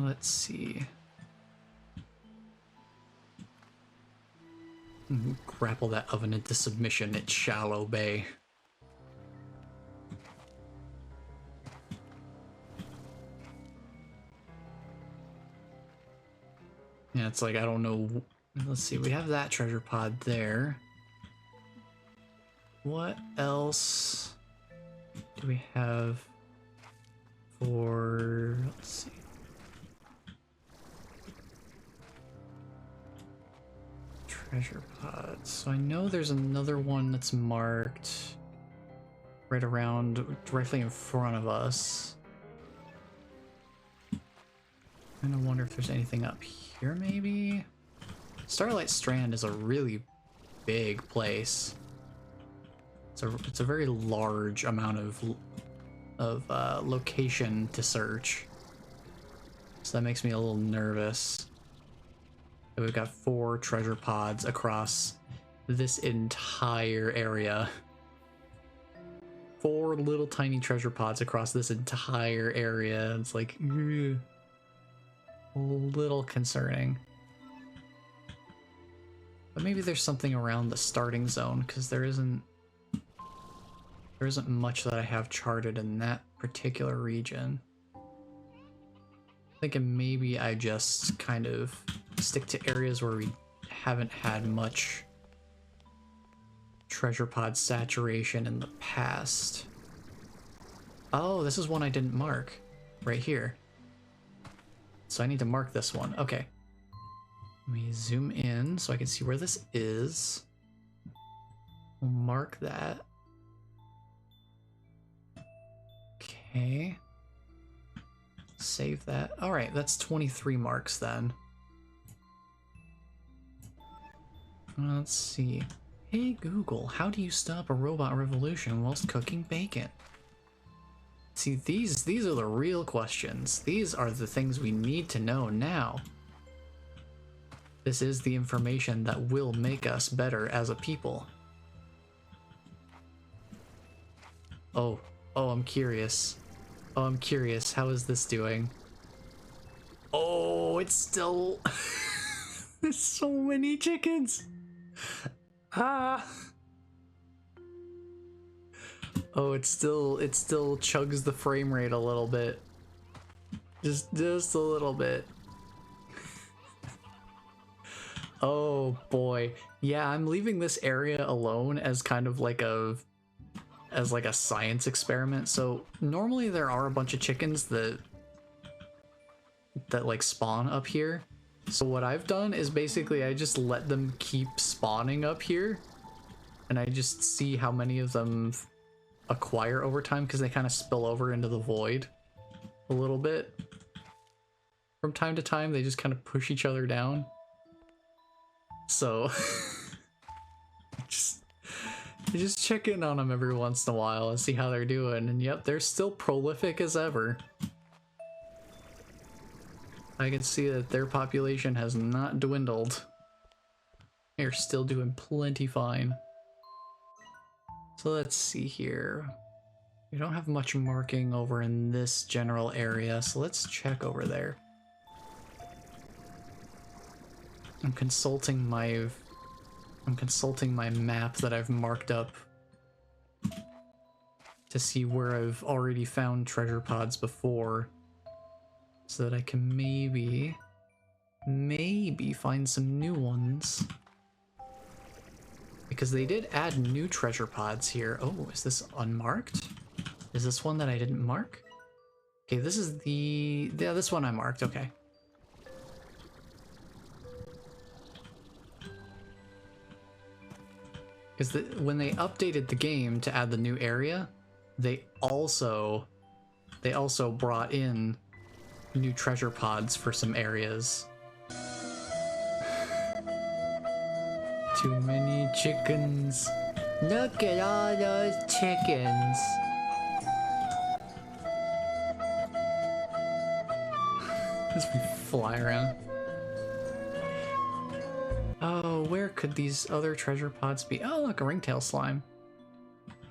Let's see. Grapple that oven into submission at Shallow Bay. Yeah, it's like, I don't know. Let's see, we have that treasure pod there. What else do we have for, let's see. Treasure pods. So I know there's another one that's marked right around, directly in front of us. I wonder if there's anything up here, maybe? Starlight Strand is a really big place. It's a very large amount of location to search. So that makes me a little nervous. We've got 4 treasure pods across this entire area. 4 little tiny treasure pods across this entire area. It's like, ugh, a little concerning. But maybe there's something around the starting zone, because there isn't much that I have charted in that particular region. Thinking maybe I just kind of stick to areas where we haven't had much treasure pod saturation in the past. Oh, this is one I didn't mark right here. So I need to mark this one. Okay. Let me zoom in so I can see where this is. We'll mark that. Okay. Save that. Alright, that's 23 marks then. Let's see. Hey Google, how do you stop a robot revolution whilst cooking bacon? See, these are the real questions. These are the things we need to know now. This is the information that will make us better as a people. Oh, I'm curious. Oh, I'm curious. How is this doing? Oh, it's still... There's so many chickens! Ah! Oh, it still chugs the frame rate a little bit. Just a little bit. Oh boy. Yeah, I'm leaving this area alone as kind of like a science experiment. So normally there are a bunch of chickens that like spawn up here. So what I've done is basically I just let them keep spawning up here, and I just see how many of them acquire over time, because they kind of spill over into the void a little bit. From time to time, they just kind of push each other down. So just check in on them every once in a while and see how they're doing. And yep, they're still prolific as ever. I can see that their population has not dwindled. They're still doing plenty fine. So let's see here. We don't have much marking over in this general area, so let's check over there. I'm consulting my map that I've marked up to see where I've already found treasure pods before, so that I can maybe find some new ones. Because they did add new treasure pods here. Oh, is this unmarked? Is this one that I didn't mark? Okay, this is yeah, this one I marked, okay. Because when they updated the game to add the new area, they also brought in new treasure pods for some areas. Too many chickens. Look at all those chickens. As we fly around. Oh, where could these other treasure pods be? Oh, look, a ringtail slime.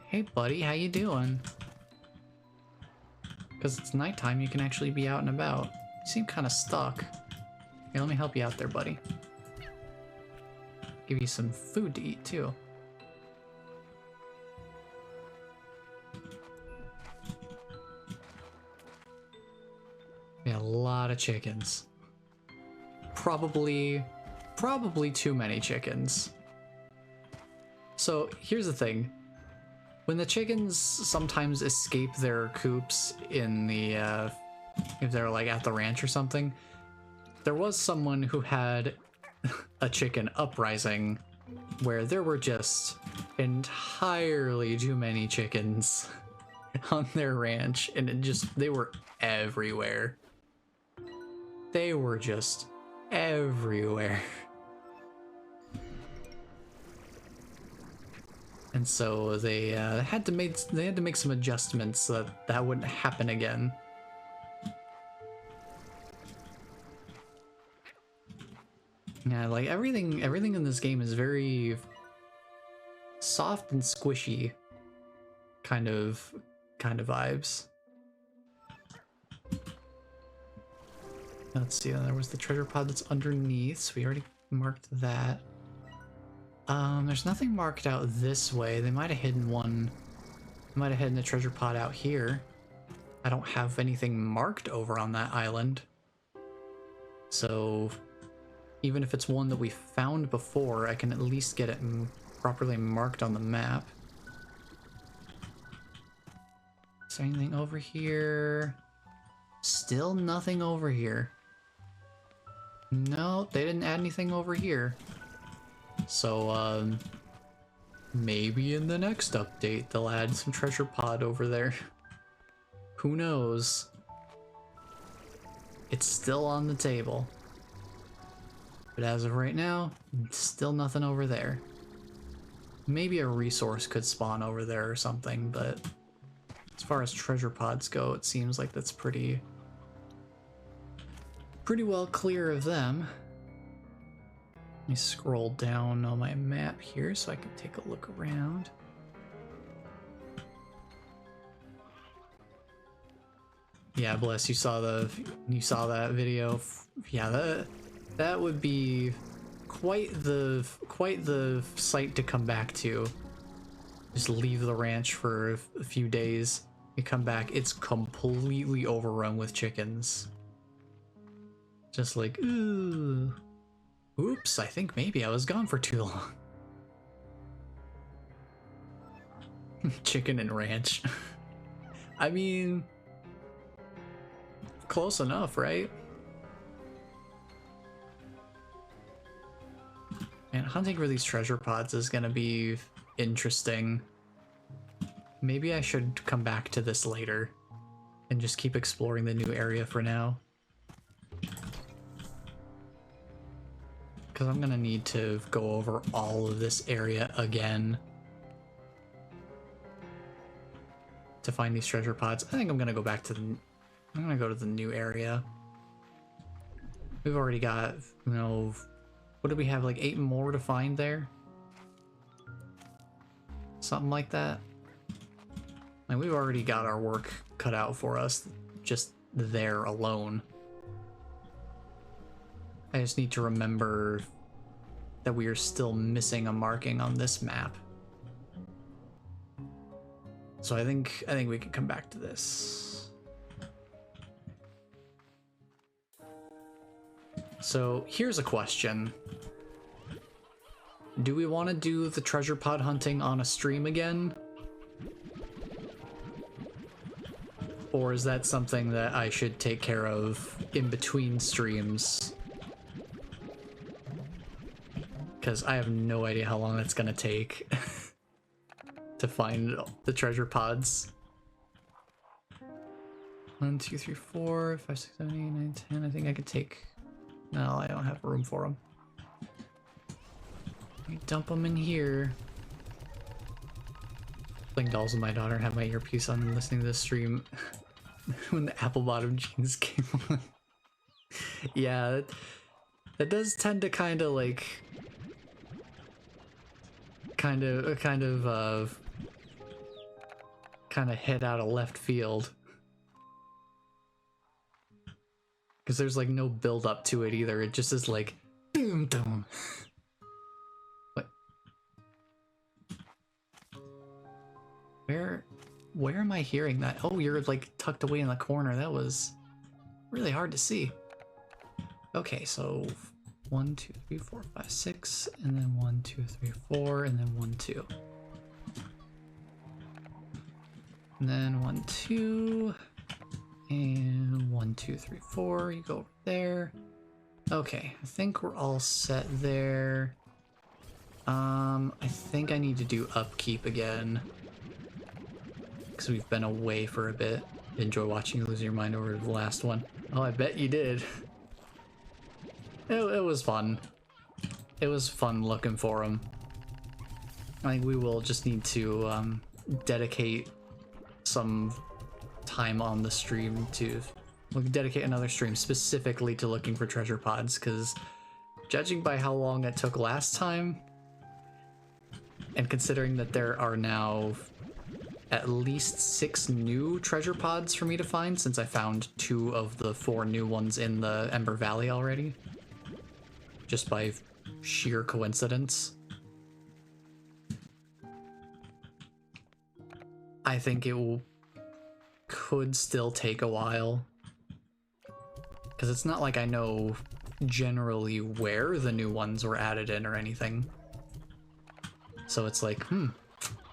Hey, buddy, how you doing? Because it's nighttime, you can actually be out and about. You seem kind of stuck. Here, let me help you out there, buddy. Give you some food to eat, too. Yeah, a lot of chickens. Probably too many chickens. So here's the thing. When the chickens sometimes escape their coops in the, if they're like at the ranch or something, there was someone who had a chicken uprising where there were just entirely too many chickens on their ranch, and they were everywhere. They were just everywhere. And so they had to make some adjustments so that wouldn't happen again. Yeah, like everything in this game is very soft and squishy kind of vibes. Let's see, there was the treasure pod that's underneath, so we already marked that. There's nothing marked out this way. They might have hidden one. They might have hidden the treasure pod out here. I don't have anything marked over on that island. So even if it's one that we found before, I can at least get it properly marked on the map. Is there anything over here? Still nothing over here. No, they didn't add anything over here. So, maybe in the next update they'll add some treasure pod over there. Who knows? It's still on the table. But as of right now, still nothing over there. Maybe a resource could spawn over there or something, but as far as treasure pods go, it seems like that's pretty well clear of them. Let me scroll down on my map here so I can take a look around. Yeah, Bless, you saw that video. Yeah, that would be quite the sight to come back to. Just leave the ranch for a few days. You come back, it's completely overrun with chickens. Just like, ooh. Oops, I think maybe I was gone for too long. Chicken and ranch. I mean, close enough, right? And hunting for these treasure pods is gonna be interesting. Maybe I should come back to this later and just keep exploring the new area for now. Because I'm gonna need to go over all of this area again to find these treasure pods. I think I'm gonna go back to I'm gonna go to the new area. We've already got, you know, what do we have, like 8 more to find there? Something like that. And we've already got our work cut out for us just there alone. I just need to remember that we are still missing a marking on this map. So I think we can come back to this. So here's a question. Do we want to do the treasure pod hunting on a stream again? Or is that something that I should take care of in between streams? Because I have no idea how long that's gonna take to find the treasure pods. 1, 2, 3, 4, 5, 6, 7, 8, 9, 10. I think I could take... No, I don't have room for them. Let me dump them in here. Playing dolls with my daughter and have my earpiece on and listening to this stream when the apple bottom jeans came on. Yeah, that does tend to kind of like... kind of hit out of left field. Because there's like no build up to it either. It just is like boom boom. What? Where am I hearing that? Oh, you're like tucked away in the corner. That was really hard to see. Okay, so 1, 2, 3, 4, 5, 6, and then 1, 2, 3, 4, and then 1, 2. And then 1, 2, and 1, 2, 3, 4. You go over there. Okay, I think we're all set there. I think I need to do upkeep again. Because we've been away for a bit. Enjoy watching you lose your mind over the last one. Oh, I bet you did. It was fun. It was fun looking for him. I think we will just need to dedicate some time on the stream to... We'll dedicate another stream specifically to looking for treasure pods, because judging by how long it took last time, and considering that there are now at least 6 new treasure pods for me to find, since I found 2 of the 4 new ones in the Ember Valley already, just by sheer coincidence, I think it could still take a while. Because it's not like I know generally where the new ones were added in or anything. So it's like,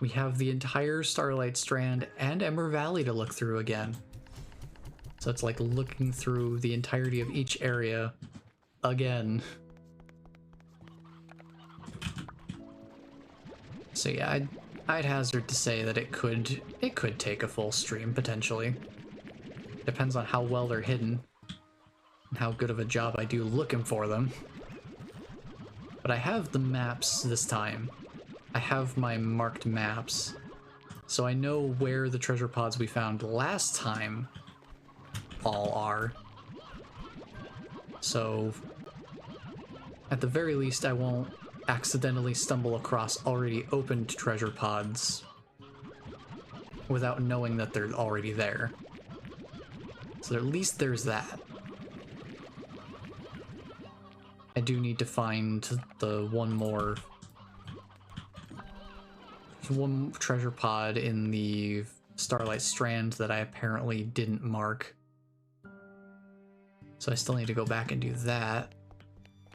we have the entire Starlight Strand and Ember Valley to look through again. So it's like looking through the entirety of each area again. So yeah, I'd hazard to say that it could take a full stream, potentially. Depends on how well they're hidden, and how good of a job I do looking for them. But I have the maps this time. I have my marked maps, so I know where the treasure pods we found last time all are. So, at the very least, I won't accidentally stumble across already opened treasure pods without knowing that they're already there. So at least there's that. I do need to find the one treasure pod in the Starlight Strand that I apparently didn't mark. So I still need to go back and do that.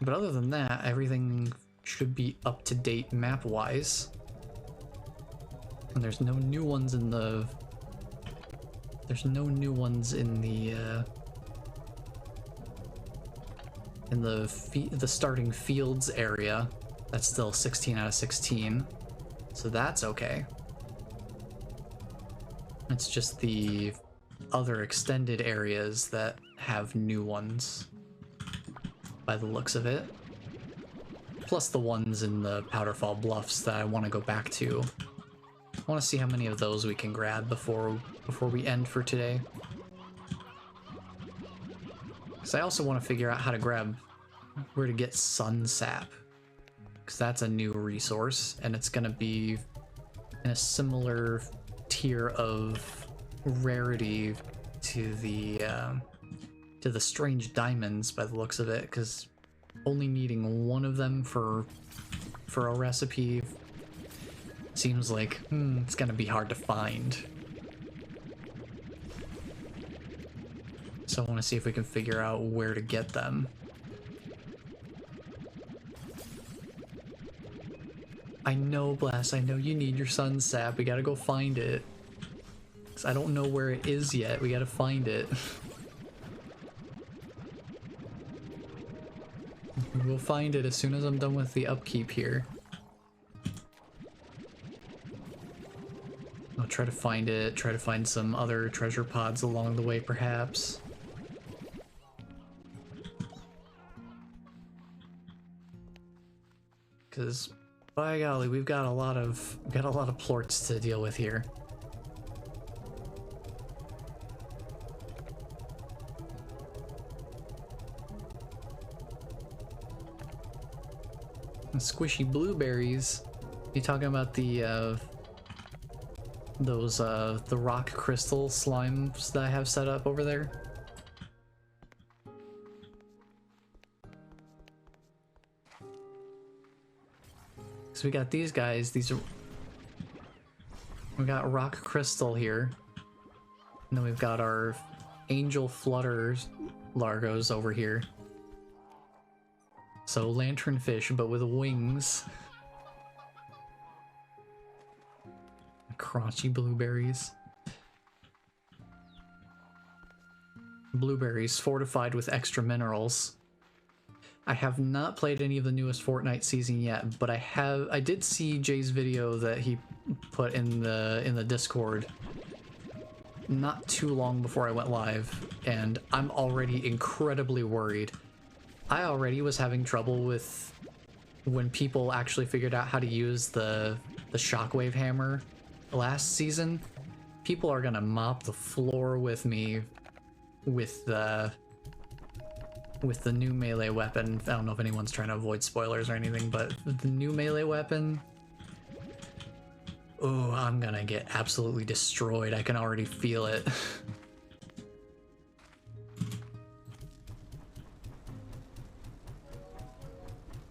But other than that, everything should be up to date map-wise. And there's no new ones in the... the starting fields area. That's still 16 out of 16. So that's okay. It's just the other extended areas that have new ones, by the looks of it. Plus the ones in the Powderfall Bluffs that I want to go back to. I want to see how many of those we can grab before we end for today. Because I also want to figure out how to grab where to get Sun Sap. Because that's a new resource, and it's going to be in a similar tier of rarity to the strange diamonds by the looks of it, because only needing one of them for a recipe seems like it's gonna be hard to find. So I want to see if we can figure out where to get them. I know, Blast, I know you need your Sun Sap. We gotta go find it. 'Cause I don't know where it is yet. We gotta find it. We'll find it as soon as I'm done with the upkeep here. I'll try to find it, try to find some other treasure pods along the way, perhaps. Because, by golly, we've got a lot of plorts to deal with here. And squishy blueberries. You talking about the the rock crystal slimes that I have set up over there? So we got these guys. We got rock crystal here, and then we've got our angel flutters largos over here. So lanternfish, but with wings. Crunchy blueberries. Blueberries fortified with extra minerals. I have not played any of the newest Fortnite season yet, but I did see Jay's video that he put in the Discord not too long before I went live, and I'm already incredibly worried. I already was having trouble with when people actually figured out how to use the shockwave hammer last season. People are gonna mop the floor with me with the new melee weapon. I don't know if anyone's trying to avoid spoilers or anything, but the new melee weapon, oh, I'm gonna get absolutely destroyed. I can already feel it.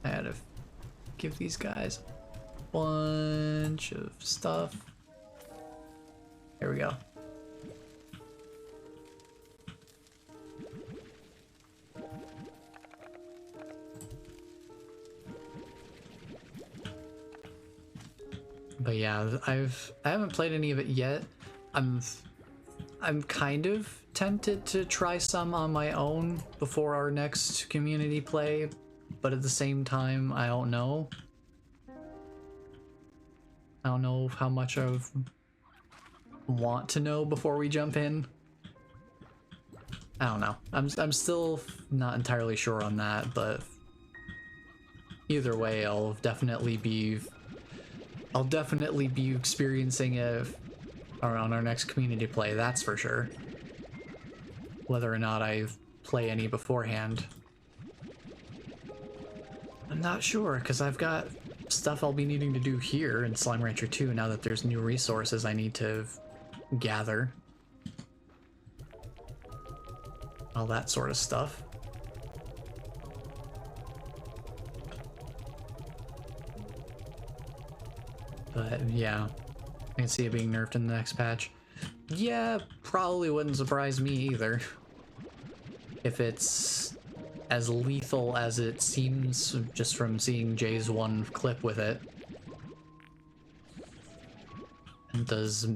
I had to give these guys a bunch of stuff. There we go. But yeah, I haven't played any of it yet. I'm I'm kind of tempted to try some on my own before our next community play, but at the same time, I don't know. I don't know how much I want to know before we jump in. I don't know. I'm still not entirely sure on that, but either way, I'll definitely be experiencing it around our next community play, that's for sure. Whether or not I play any beforehand, I'm not sure, because I've got stuff I'll be needing to do here in Slime Rancher 2 now that there's new resources I need to gather. All that sort of stuff. But yeah, I can see it being nerfed in the next patch. Yeah, probably wouldn't surprise me either. If it's as lethal as it seems just from seeing Jay's one clip with it. It does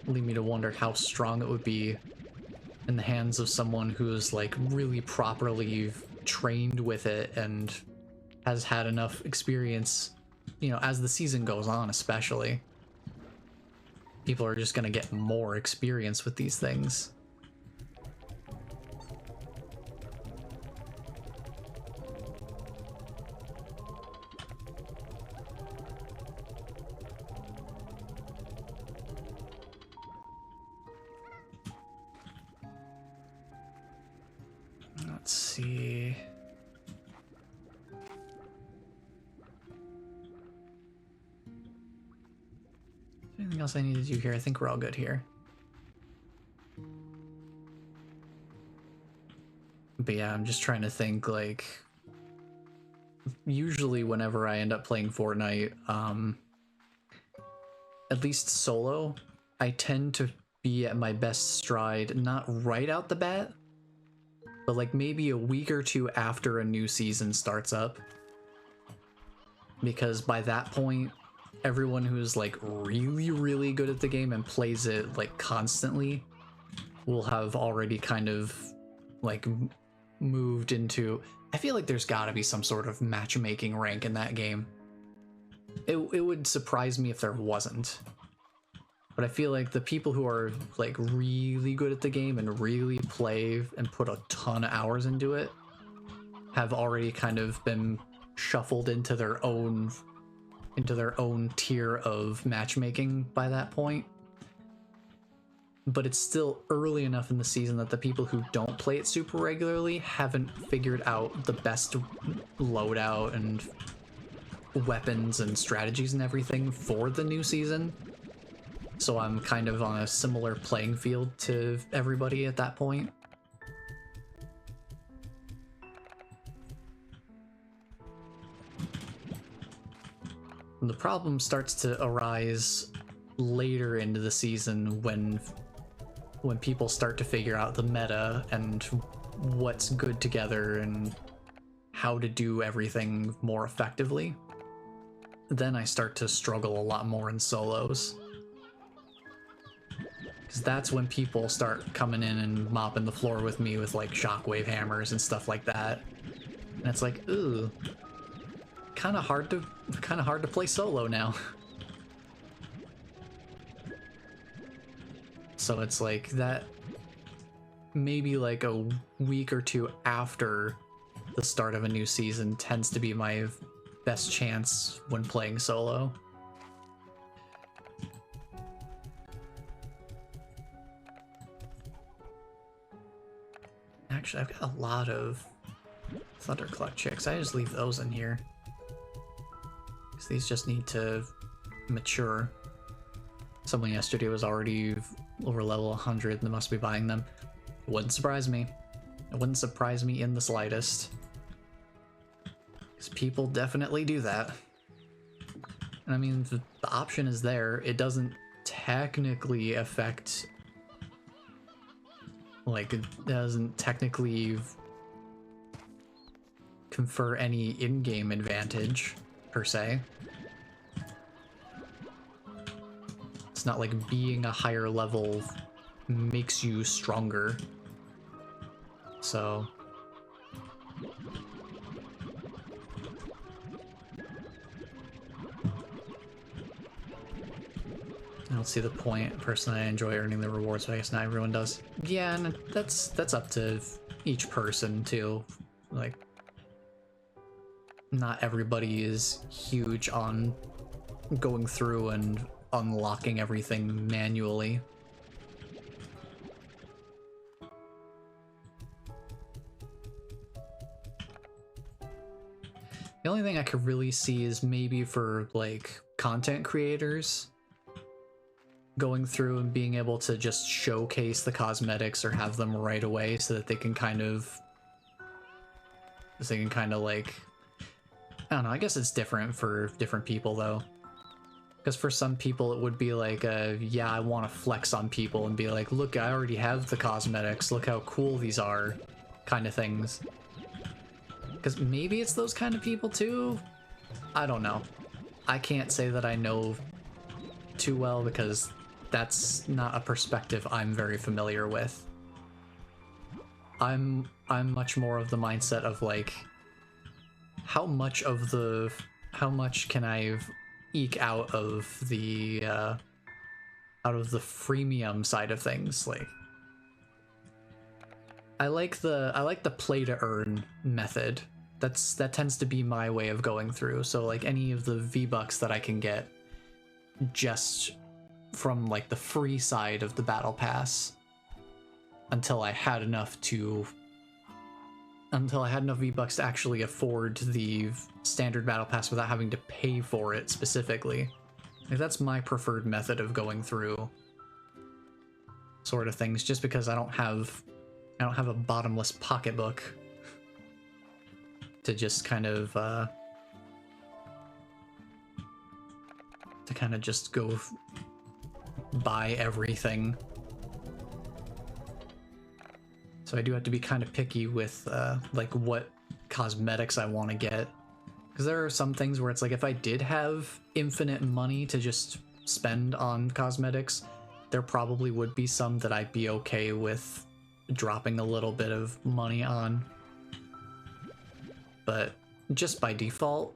lead me to wonder how strong it would be in the hands of someone who's like really properly trained with it and has had enough experience, you know, as the season goes on especially. People are just gonna get more experience with these things. Let's see. Anything else I need to do here? I think we're all good here. But yeah, I'm just trying to think, like, usually whenever I end up playing Fortnite, at least solo, I tend to be at my best stride, not right out the bat, but like maybe a week or two after a new season starts up. Because by that point, everyone who's like really, really good at the game and plays it like constantly will have already kind of like moved into... I feel like there's gotta be some sort of matchmaking rank in that game. It would surprise me if there wasn't. But I feel like the people who are like really good at the game and really play and put a ton of hours into it have already kind of been shuffled into their own tier of matchmaking by that point. But it's still early enough in the season that the people who don't play it super regularly haven't figured out the best loadout and weapons and strategies and everything for the new season. So I'm kind of on a similar playing field to everybody at that point. And the problem starts to arise later into the season when people start to figure out the meta and what's good together and how to do everything more effectively. Then I start to struggle a lot more in solos. Because that's when people start coming in and mopping the floor with me with like shockwave hammers and stuff like that. And it's like, ooh, kind of hard to play solo now. So it's like that, maybe like a week or two after the start of a new season tends to be my best chance when playing solo. Actually, I've got a lot of Thundercluck chicks. I just leave those in here, because these just need to mature. Someone yesterday was already over level 100 and they must be buying them. It wouldn't surprise me. It wouldn't surprise me in the slightest. Because people definitely do that. And I mean, the option is there. It doesn't technically affect... Like, it doesn't technically confer any in-game advantage, per se. It's not like being a higher level makes you stronger. So I don't see the point. Personally, I enjoy earning the rewards, but I guess not everyone does. Yeah, and that's up to each person too. Like, not everybody is huge on going through and unlocking everything manually. The only thing I could really see is maybe for like content creators going through and being able to just showcase the cosmetics or have them right away so that they can kind of like, I don't know, I guess it's different for different people though. Because for some people it would be like, yeah, I want to flex on people and be like, look, I already have the cosmetics, look how cool these are, kind of things. Because maybe it's those kind of people too? I don't know. I can't say that I know too well because that's not a perspective I'm very familiar with. I'm much more of the mindset of like, how much can I eke out of the freemium side of things? Like, I like the play to earn method. That tends to be my way of going through. So like any of the V-Bucks that I can get just from like the free side of the battle pass until I had enough V-Bucks to actually afford the standard battle pass without having to pay for it specifically. Like, that's my preferred method of going through sort of things, just because I don't have a bottomless pocketbook to just kind of just go buy everything. So I do have to be kind of picky with like what cosmetics I want to get, because there are some things where it's like if I did have infinite money to just spend on cosmetics, there probably would be some that I'd be okay with dropping a little bit of money on. But just by default,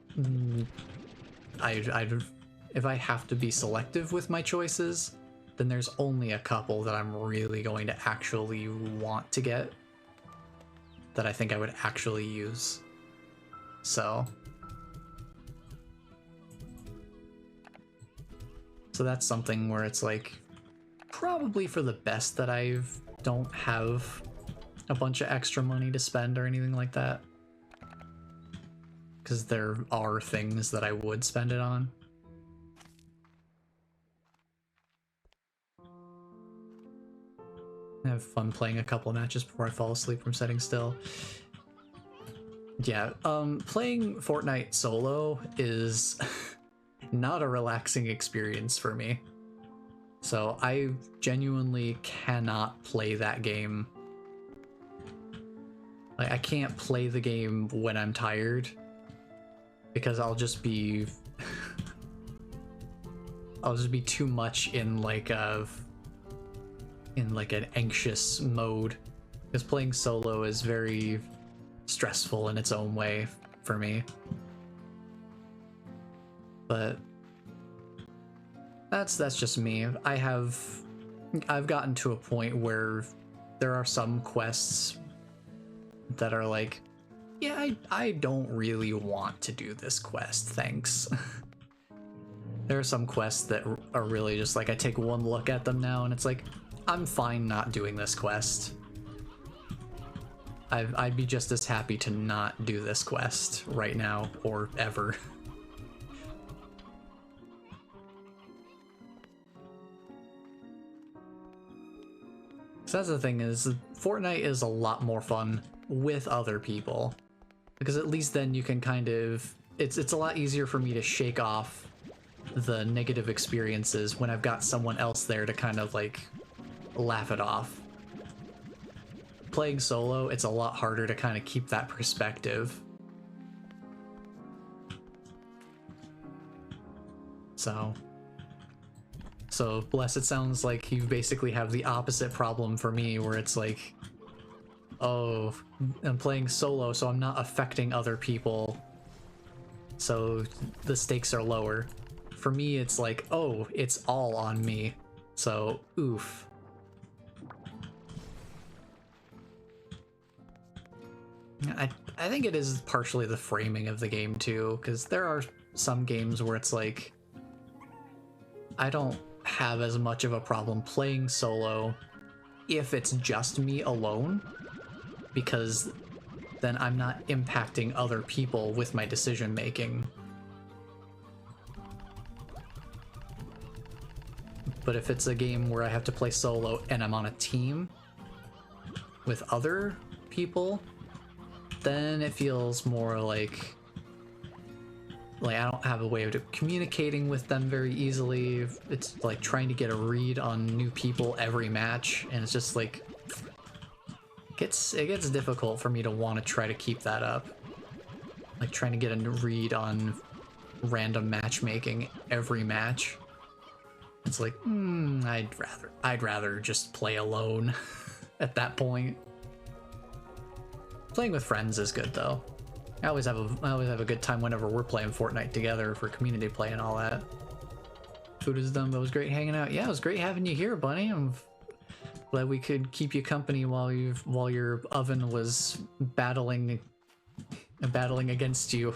if I have to be selective with my choices, then there's only a couple that I'm really going to actually want to get, that I think I would actually use. So that's something where it's like, probably for the best that I don't have a bunch of extra money to spend or anything like that, because there are things that I would spend it on. I have fun playing a couple of matches before I fall asleep from sitting still. Yeah, playing Fortnite solo is not a relaxing experience for me. So I genuinely cannot play that game. Like, I can't play the game when I'm tired, because I'll just be too much in like an anxious mode, because playing solo is very stressful in its own way for me. But that's just me. I've gotten to a point where there are some quests that are like, yeah, I don't really want to do this quest, thanks. There are some quests that are really just like, I take one look at them now and it's like, I'm fine not doing this quest. I'd be just as happy to not do this quest right now or ever. So that's the thing, is Fortnite is a lot more fun with other people, because at least then you can kind of, it's a lot easier for me to shake off the negative experiences when I've got someone else there to kind of like laugh it off. Playing solo, it's a lot harder to kind of keep that perspective. So So, Bless, it sounds like you basically have the opposite problem for me, where it's like, oh, I'm playing solo, so I'm not affecting other people, so the stakes are lower. For me, it's like, oh, it's all on me, so oof. I think it is partially the framing of the game too, because there are some games where it's like, I don't have as much of a problem playing solo if it's just me alone, because then I'm not impacting other people with my decision making. But if it's a game where I have to play solo and I'm on a team with other people, then it feels more like I don't have a way of communicating with them very easily. It's like trying to get a read on new people every match, and it's just like it gets difficult for me to want to try to keep that up. Like trying to get a read on random matchmaking every match. It's like, I'd rather just play alone at that point. Playing with friends is good though. I always have a good time whenever we're playing Fortnite together for community play and all that. Food is done, but it was great hanging out. Yeah, it was great having you here, Bunny. I'm glad we could keep you company while your oven was battling against you.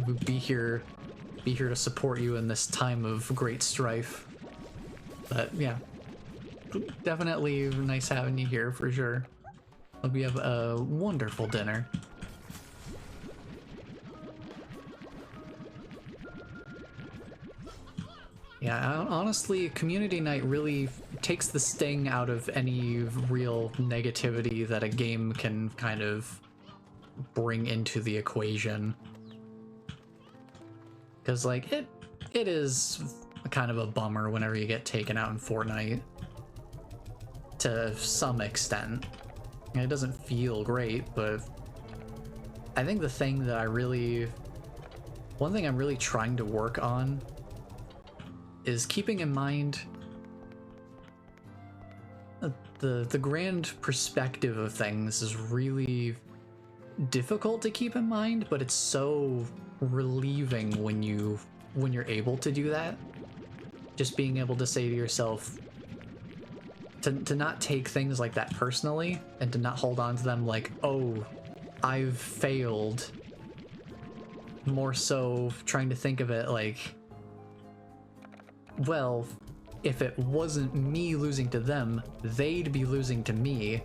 We'll be here to support you in this time of great strife. But yeah, definitely nice having you here for sure. Hope you have a wonderful dinner. Yeah, honestly, community night really takes the sting out of any real negativity that a game can kind of bring into the equation. Because, like, it is kind of a bummer whenever you get taken out in Fortnite. To some extent. It doesn't feel great, but I think the thing that one thing I'm really trying to work on is keeping in mind the grand perspective of things is really difficult to keep in mind, but it's so relieving when you're able to do that. Just being able to say to yourself, to not take things like that personally, and to not hold on to them like, oh, I've failed. More so trying to think of it like, well, if it wasn't me losing to them, they'd be losing to me.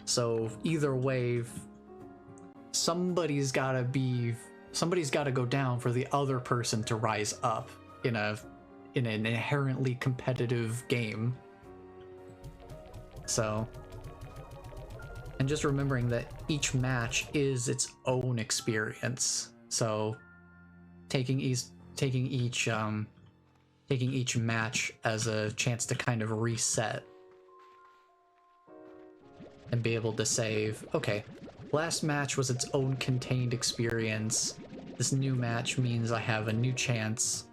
So either way, somebody's gotta go down for the other person to rise up in an inherently competitive game. So, and just remembering that each match is its own experience. So, taking each match as a chance to kind of reset and be able to say, okay, last match was its own contained experience. This new match means I have a new chance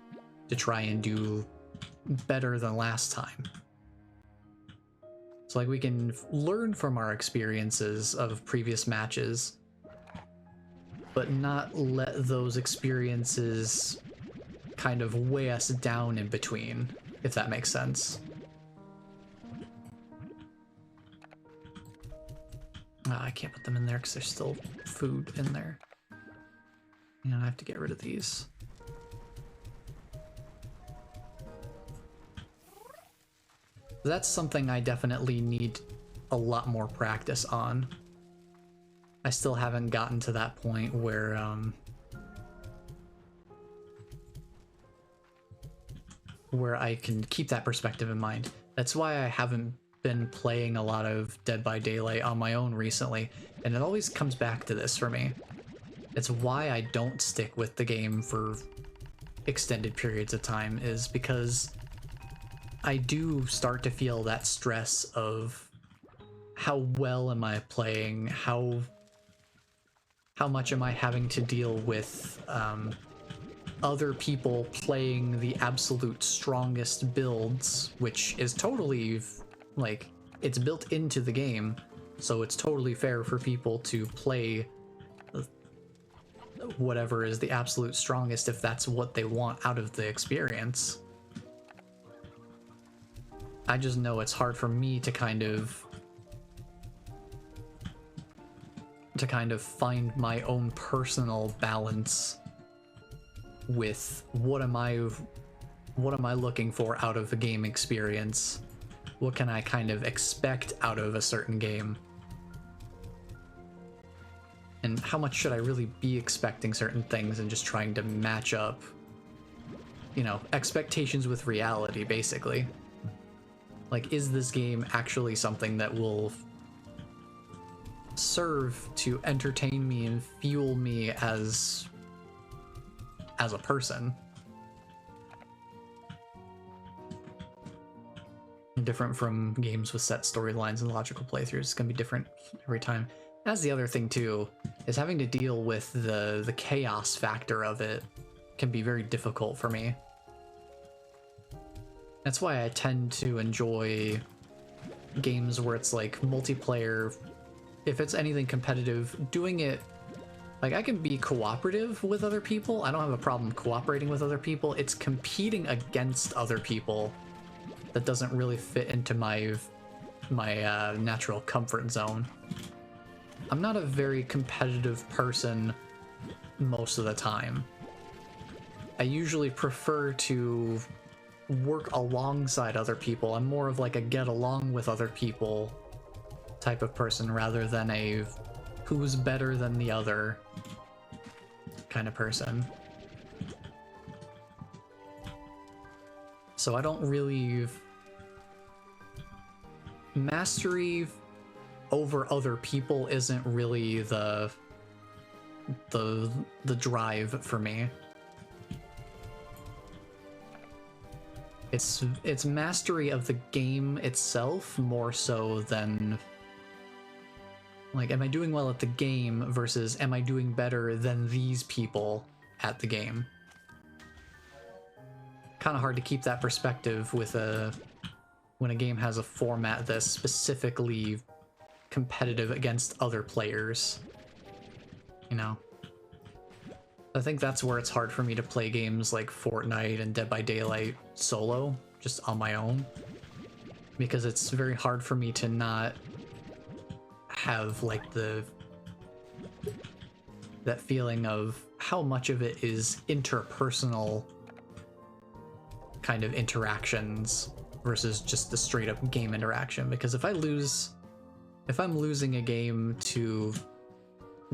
to try and do better than last time. So like we can learn from our experiences of previous matches, but not let those experiences kind of weigh us down in between, if that makes sense. I can't put them in there because there's still food in there. And I have to get rid of these. That's something I definitely need a lot more practice on. I still haven't gotten to that point where I can keep that perspective in mind. That's why I haven't been playing a lot of Dead by Daylight on my own recently, and it always comes back to this for me. It's why I don't stick with the game for extended periods of time, is because I do start to feel that stress of how well am I playing, how much am I having to deal with other people playing the absolute strongest builds, which is totally, like, it's built into the game, so it's totally fair for people to play whatever is the absolute strongest if that's what they want out of the experience. I just know it's hard for me to kind of find my own personal balance with what am I looking for out of a game experience? What can I kind of expect out of a certain game? And how much should I really be expecting certain things and just trying to match up, you know, expectations with reality, basically? Like, is this game actually something that will serve to entertain me and fuel me as a person? Different from games with set storylines and logical playthroughs. It's gonna be different every time. That's the other thing too, is having to deal with the chaos factor of it can be very difficult for me. That's why I tend to enjoy games where it's like multiplayer. If it's anything competitive, doing it, like, I can be cooperative with other people. I don't have a problem cooperating with other people. It's competing against other people that doesn't really fit into my natural comfort zone. I'm not a very competitive person most of the time. I usually prefer to work alongside other people. I'm more of like a get along with other people type of person rather than a who's better than the other kind of person. So I don't really... Mastery over other people isn't really the drive for me. It's mastery of the game itself more so than, like, am I doing well at the game versus am I doing better than these people at the game? Kind of hard to keep that perspective with when a game has a format that's specifically competitive against other players, you know? I think that's where it's hard for me to play games like Fortnite and Dead by Daylight solo, just on my own, because it's very hard for me to not have like that feeling of how much of it is interpersonal kind of interactions versus just the straight up game interaction. Because if I'm losing a game to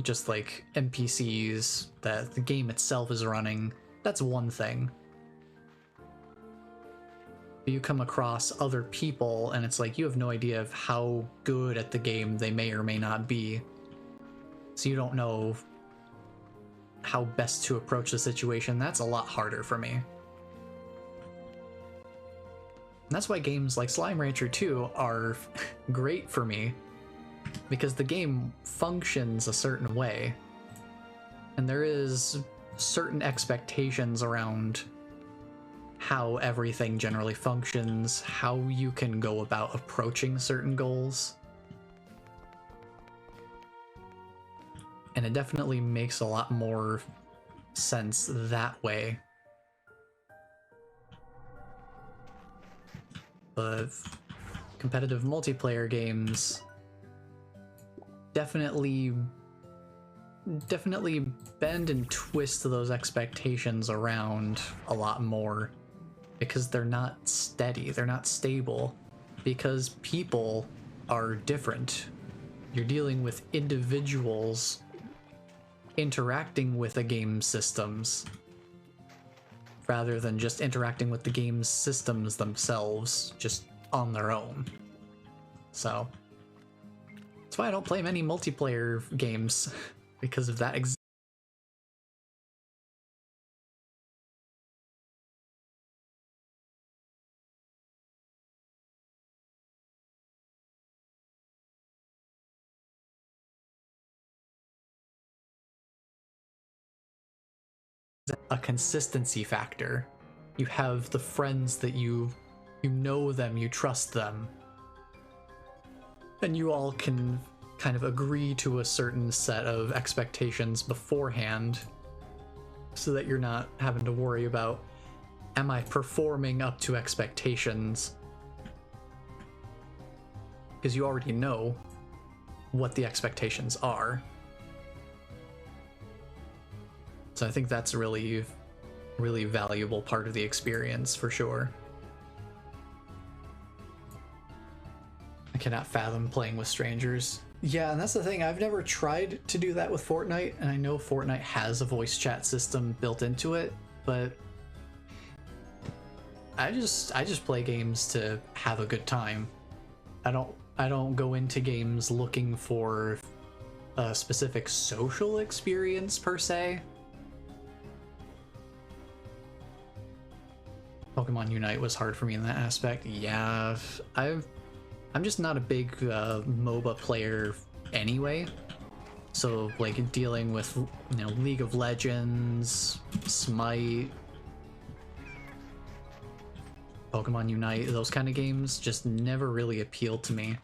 just like NPCs that the game itself is running, that's one thing. You come across other people and it's like you have no idea of how good at the game they may or may not be, so you don't know how best to approach the situation. That's a lot harder for me. And that's why games like Slime Rancher 2 are great for me, because the game functions a certain way, and there is certain expectations around how everything generally functions, how you can go about approaching certain goals. And it definitely makes a lot more sense that way. But competitive multiplayer games definitely bend and twist those expectations around a lot more, because they're not steady, they're not stable, because people are different. You're dealing with individuals interacting with the game's systems rather than just interacting with the game's systems themselves just on their own. So that's why I don't play many multiplayer games, because of that a consistency factor. You have the friends that you know them, you trust them, and you all can kind of agree to a certain set of expectations beforehand so that you're not having to worry about, am I performing up to expectations? Because you already know what the expectations are. So I think that's a really, really valuable part of the experience for sure. I cannot fathom playing with strangers. Yeah, and that's the thing. I've never tried to do that with Fortnite, and I know Fortnite has a voice chat system built into it, but I just play games to have a good time. I don't go into games looking for a specific social experience per se. Pokemon Unite was hard for me in that aspect. Yeah, I'm just not a big MOBA player anyway. So like dealing with, you know, League of Legends, Smite, Pokemon Unite, those kind of games just never really appealed to me.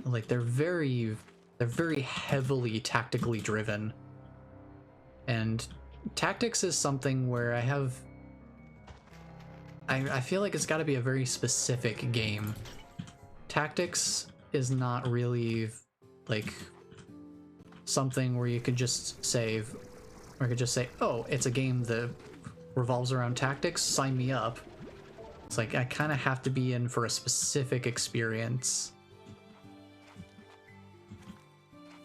Like they're very heavily tactically driven. And tactics is something where I feel like it's got to be a very specific game. Tactics is not really like something where you could just say, oh, it's a game that revolves around tactics, sign me up. It's like I kind of have to be in for a specific experience.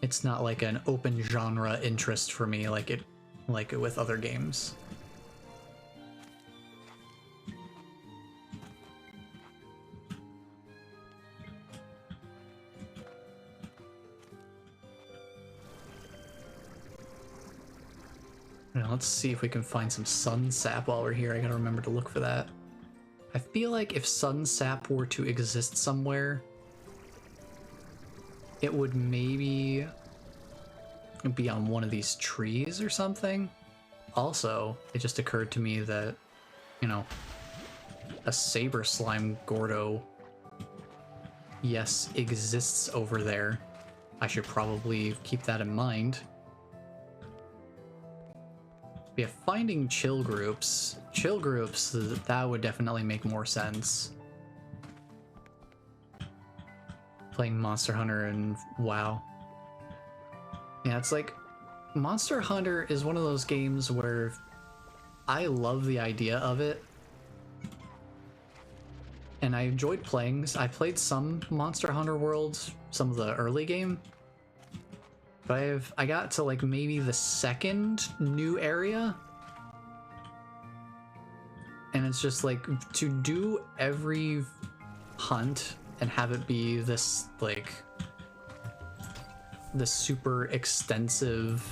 It's not like an open genre interest for me like it with other games. Now, let's see if we can find some sun sap while we're here. I gotta remember to look for that. I feel like if sun sap were to exist somewhere, it would maybe be on one of these trees or something. Also, it just occurred to me that, you know, a saber slime Gordo, yes, exists over there. I should probably keep that in mind. Yeah, finding chill groups, that would definitely make more sense. Playing Monster Hunter and WoW. Yeah, it's like, Monster Hunter is one of those games where I love the idea of it. And I enjoyed playing. I played some Monster Hunter Worlds, some of the early game. But I got to like maybe the second new area. And it's just like to do every hunt and have it be this like this super extensive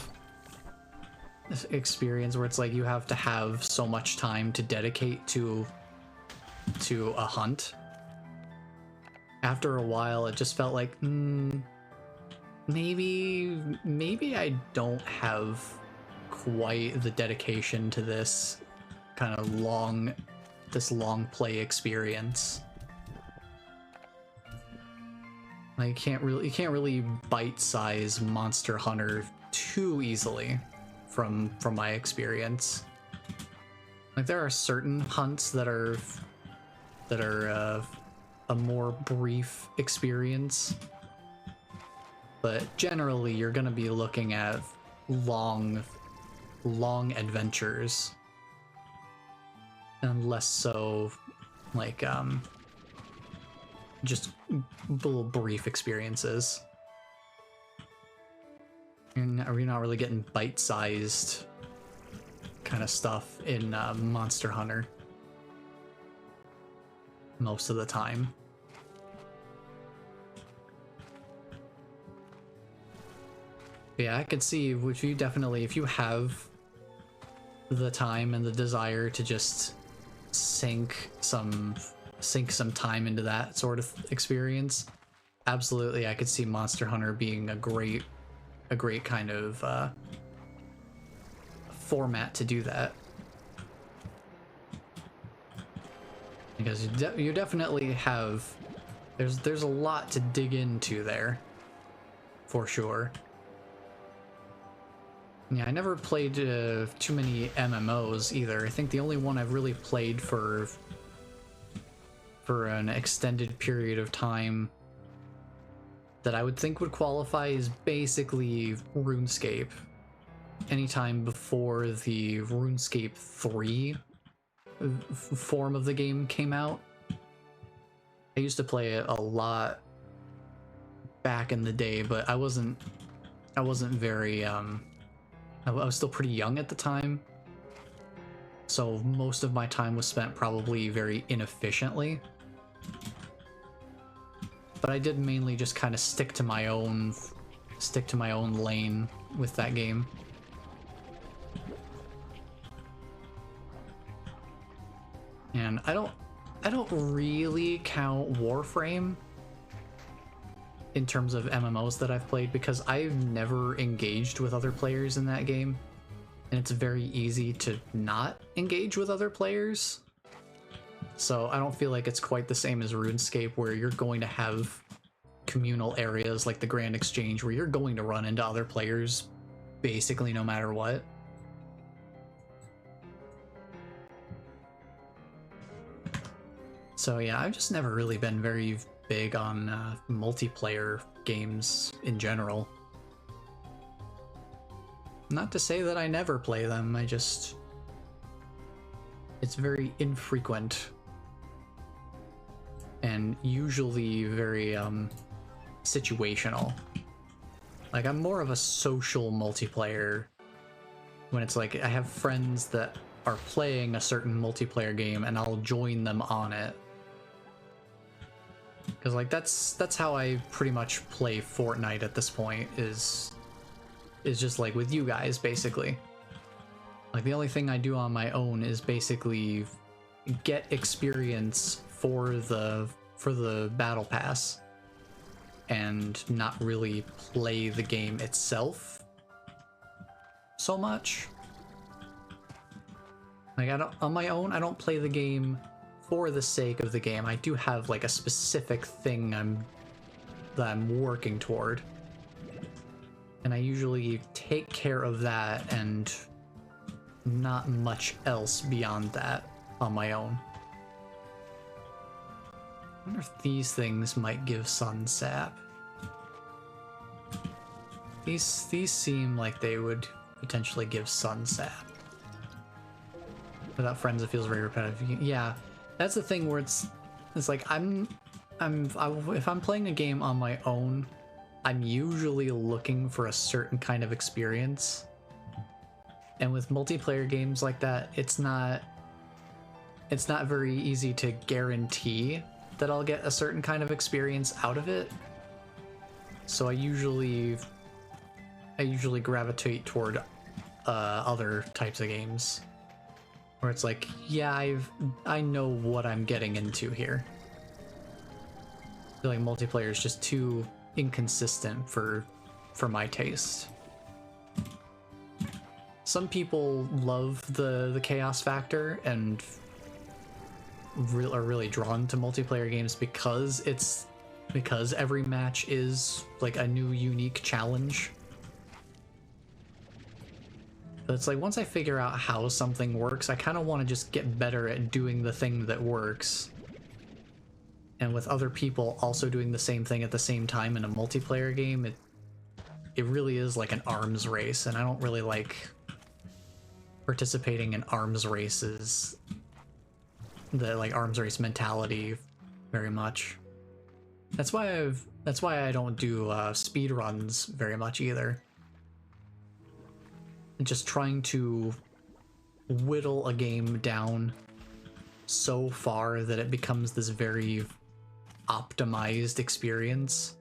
experience where it's like you have to have so much time to dedicate to a hunt. After a while, it just felt like maybe I don't have quite the dedication to this kind of long play experience. Like you can't really bite-size Monster Hunter too easily from my experience. Like there are certain hunts that are a more brief experience. But generally, you're going to be looking at long adventures. And less so, like, just little brief experiences. You're not really getting bite-sized kind of stuff in Monster Hunter. Most of the time. Yeah, I could see if you have the time and the desire to just sink some time into that sort of experience, absolutely, I could see Monster Hunter being a great kind of format to do that. Because you definitely have... There's a lot to dig into there. For sure. Yeah, I never played too many MMOs either. I think the only one I've really played for an extended period of time that I would think would qualify is basically RuneScape. Anytime before the RuneScape 3 form of the game came out. I used to play it a lot back in the day, but I wasn't very I was still pretty young at the time, so most of my time was spent probably very inefficiently. But I did mainly just kind of stick to my own lane with that game. And I don't really count Warframe in terms of MMOs that I've played because I've never engaged with other players in that game, and it's very easy to not engage with other players. So I don't feel like it's quite the same as RuneScape, where you're going to have communal areas like the Grand Exchange where you're going to run into other players basically no matter what. So yeah, I've just never really been very big on multiplayer games in general. Not to say that I never play them, it's very infrequent. And usually very situational. Like, I'm more of a social multiplayer when it's like I have friends that are playing a certain multiplayer game and I'll join them on it. Because like that's how I pretty much play Fortnite at this point, is just like with you guys basically. Like the only thing I do on my own is basically get experience for the battle pass and not really play the game itself so much. Like on my own, I don't play the game for the sake of the game. I do have like a specific thing that I'm working toward, and I usually take care of that and not much else beyond that on my own. I wonder if these things might give sun sap. These seem like they would potentially give sun sap. Without friends, it feels very repetitive. Yeah, that's the thing where it's like if I'm playing a game on my own, I'm usually looking for a certain kind of experience. And with multiplayer games like that, it's not very easy to guarantee that I'll get a certain kind of experience out of it. So I usually gravitate toward other types of games where it's like, yeah, I know what I'm getting into here. I feel like multiplayer is just too inconsistent for my taste. Some people love the chaos factor and are really drawn to multiplayer games because every match is like a new unique challenge. But it's like once I figure out how something works, I kind of want to just get better at doing the thing that works. And with other people also doing the same thing at the same time in a multiplayer game, it really is like an arms race, and I don't really like participating in arms races, the like arms race mentality very much. That's why I don't do speed runs very much either. Just trying to whittle a game down so far that it becomes this very optimized experience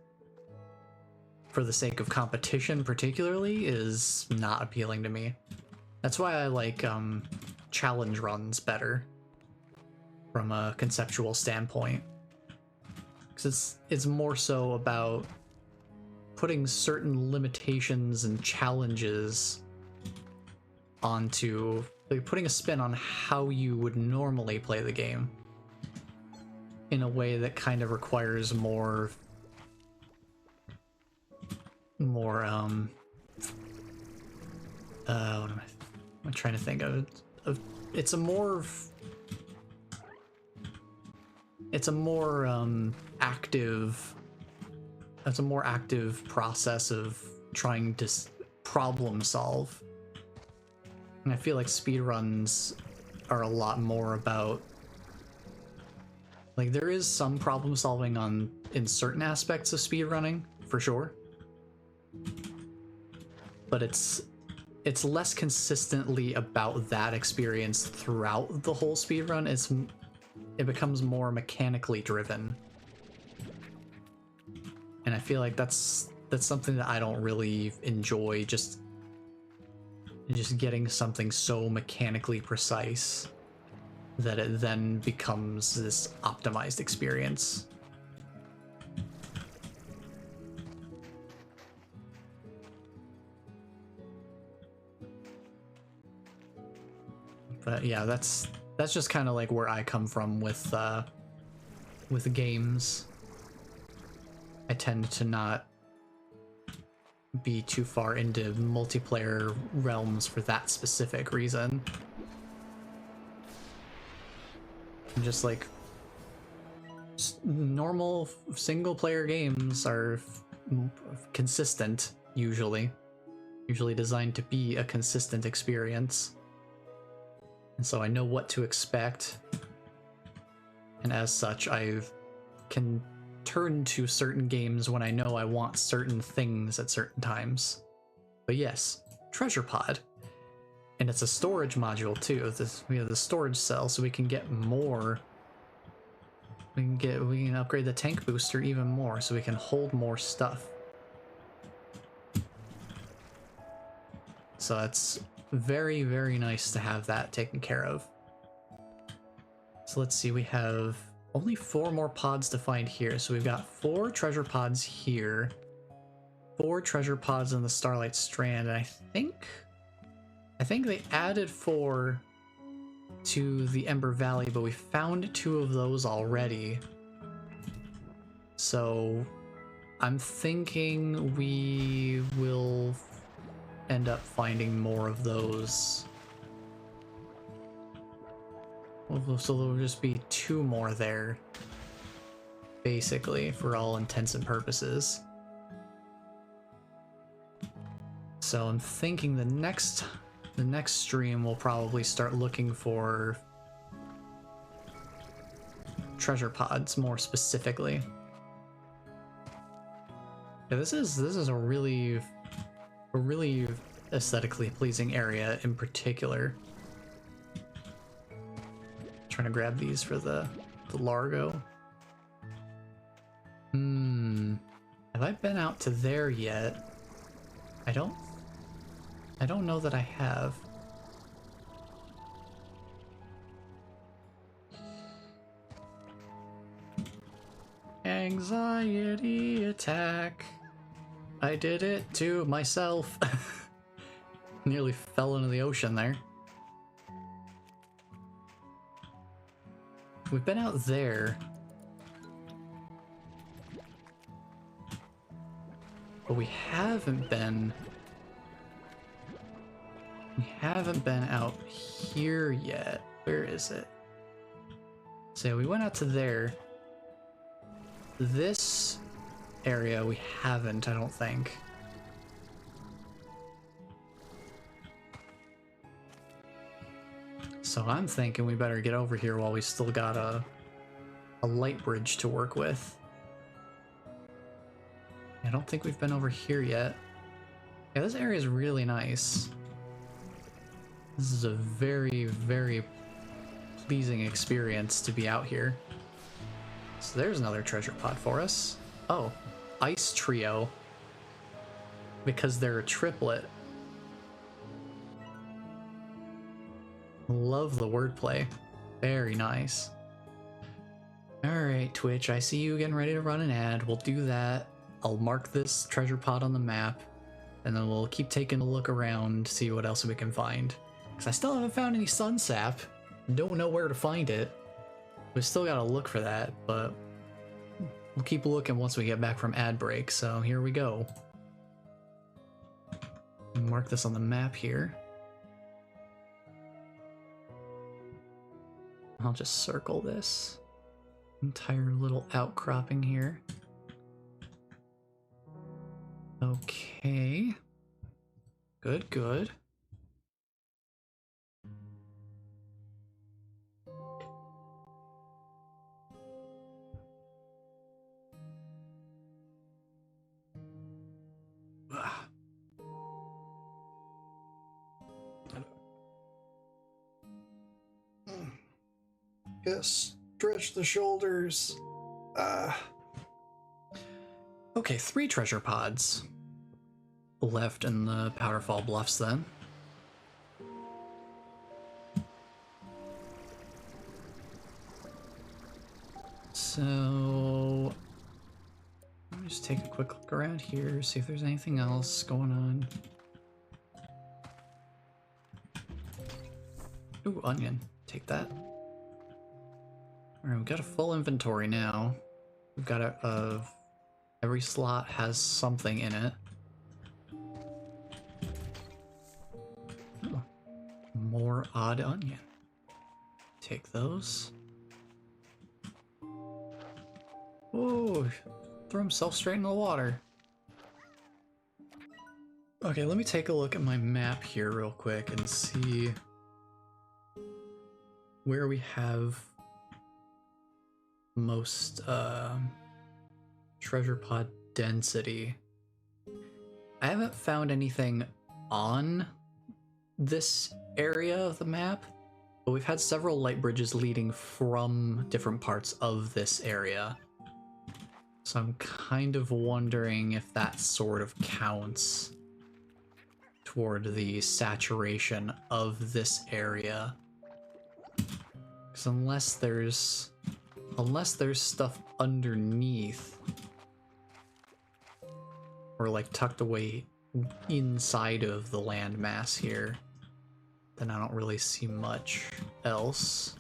for the sake of competition particularly is not appealing to me. That's why I like challenge runs better from a conceptual standpoint, because it's more so about putting certain limitations and challenges onto, like, putting a spin on how you would normally play the game in a way that kind of requires more what am I trying to think of? It's a more active, it's a more active process of trying to problem solve. And I feel like speedruns are a lot more about, like, there is some problem solving in certain aspects of speedrunning, for sure. But it's less consistently about that experience throughout the whole speedrun. It becomes more mechanically driven. And I feel like that's something that I don't really enjoy, just getting something so mechanically precise that it then becomes this optimized experience. But yeah, that's just kind of like where I come from with games. I tend to not be too far into multiplayer realms for that specific reason. I'm just like, normal single player games are consistent, usually designed to be a consistent experience. And so I know what to expect, and as such, I can turn to certain games when I know I want certain things at certain times. But yes, Treasure Pod. And it's a storage module too. We have the storage cell, so we can get more. We can upgrade the tank booster even more, so we can hold more stuff. So it's very, very nice to have that taken care of. So let's see, we have only 4 more pods to find here. So we've got 4 treasure pods here, 4 treasure pods in the Starlight Strand, and I think they added 4 to the Ember Valley, but we found 2 of those already. So I'm thinking we will end up finding more of those. So there'll just be 2 more there, basically, for all intents and purposes. So I'm thinking the next stream we'll probably start looking for treasure pods more specifically. Yeah, this is a really aesthetically pleasing area in particular. Trying to grab these for the Largo. Have I been out to there yet? I don't know that I have. Anxiety attack. I did it to myself. Nearly fell into the ocean there. We've been out there. But we haven't been out here yet. Where is it? So we went out to there. This area we haven't, I don't think. So I'm thinking we better get over here while we still got a light bridge to work with. I don't think we've been over here yet. Yeah, this area is really nice. This is a very, very pleasing experience to be out here. So there's another treasure pod for us. Oh, Ice Trio. Because they're a triplet. Love the wordplay. Very nice. Alright, Twitch, I see you getting ready to run an ad. We'll do that. I'll mark this treasure pod on the map, and then we'll keep taking a look around, see what else we can find. Because I still haven't found any sun sap. Don't know where to find it. We still gotta look for that, but we'll keep looking once we get back from ad break, so here we go. Mark this on the map here. I'll just circle this entire little outcropping here. Okay. Good, good. Yes, stretch the shoulders. Okay, 3 treasure pods left in the Powderfall Bluffs then. So let me just take a quick look around here, see if there's anything else going on. Ooh, onion. Take that. Alright, we've got a full inventory now. We've got every slot has something in it. Oh, more odd onion. Take those. Oh, throw himself straight into the water. Okay, let me take a look at my map here real quick and see where we have most treasure pod density. I haven't found anything on this area of the map, but we've had several light bridges leading from different parts of this area. So I'm kind of wondering if that sort of counts toward the saturation of this area. Because unless there's stuff underneath or like tucked away inside of the landmass here, then I don't really see much else.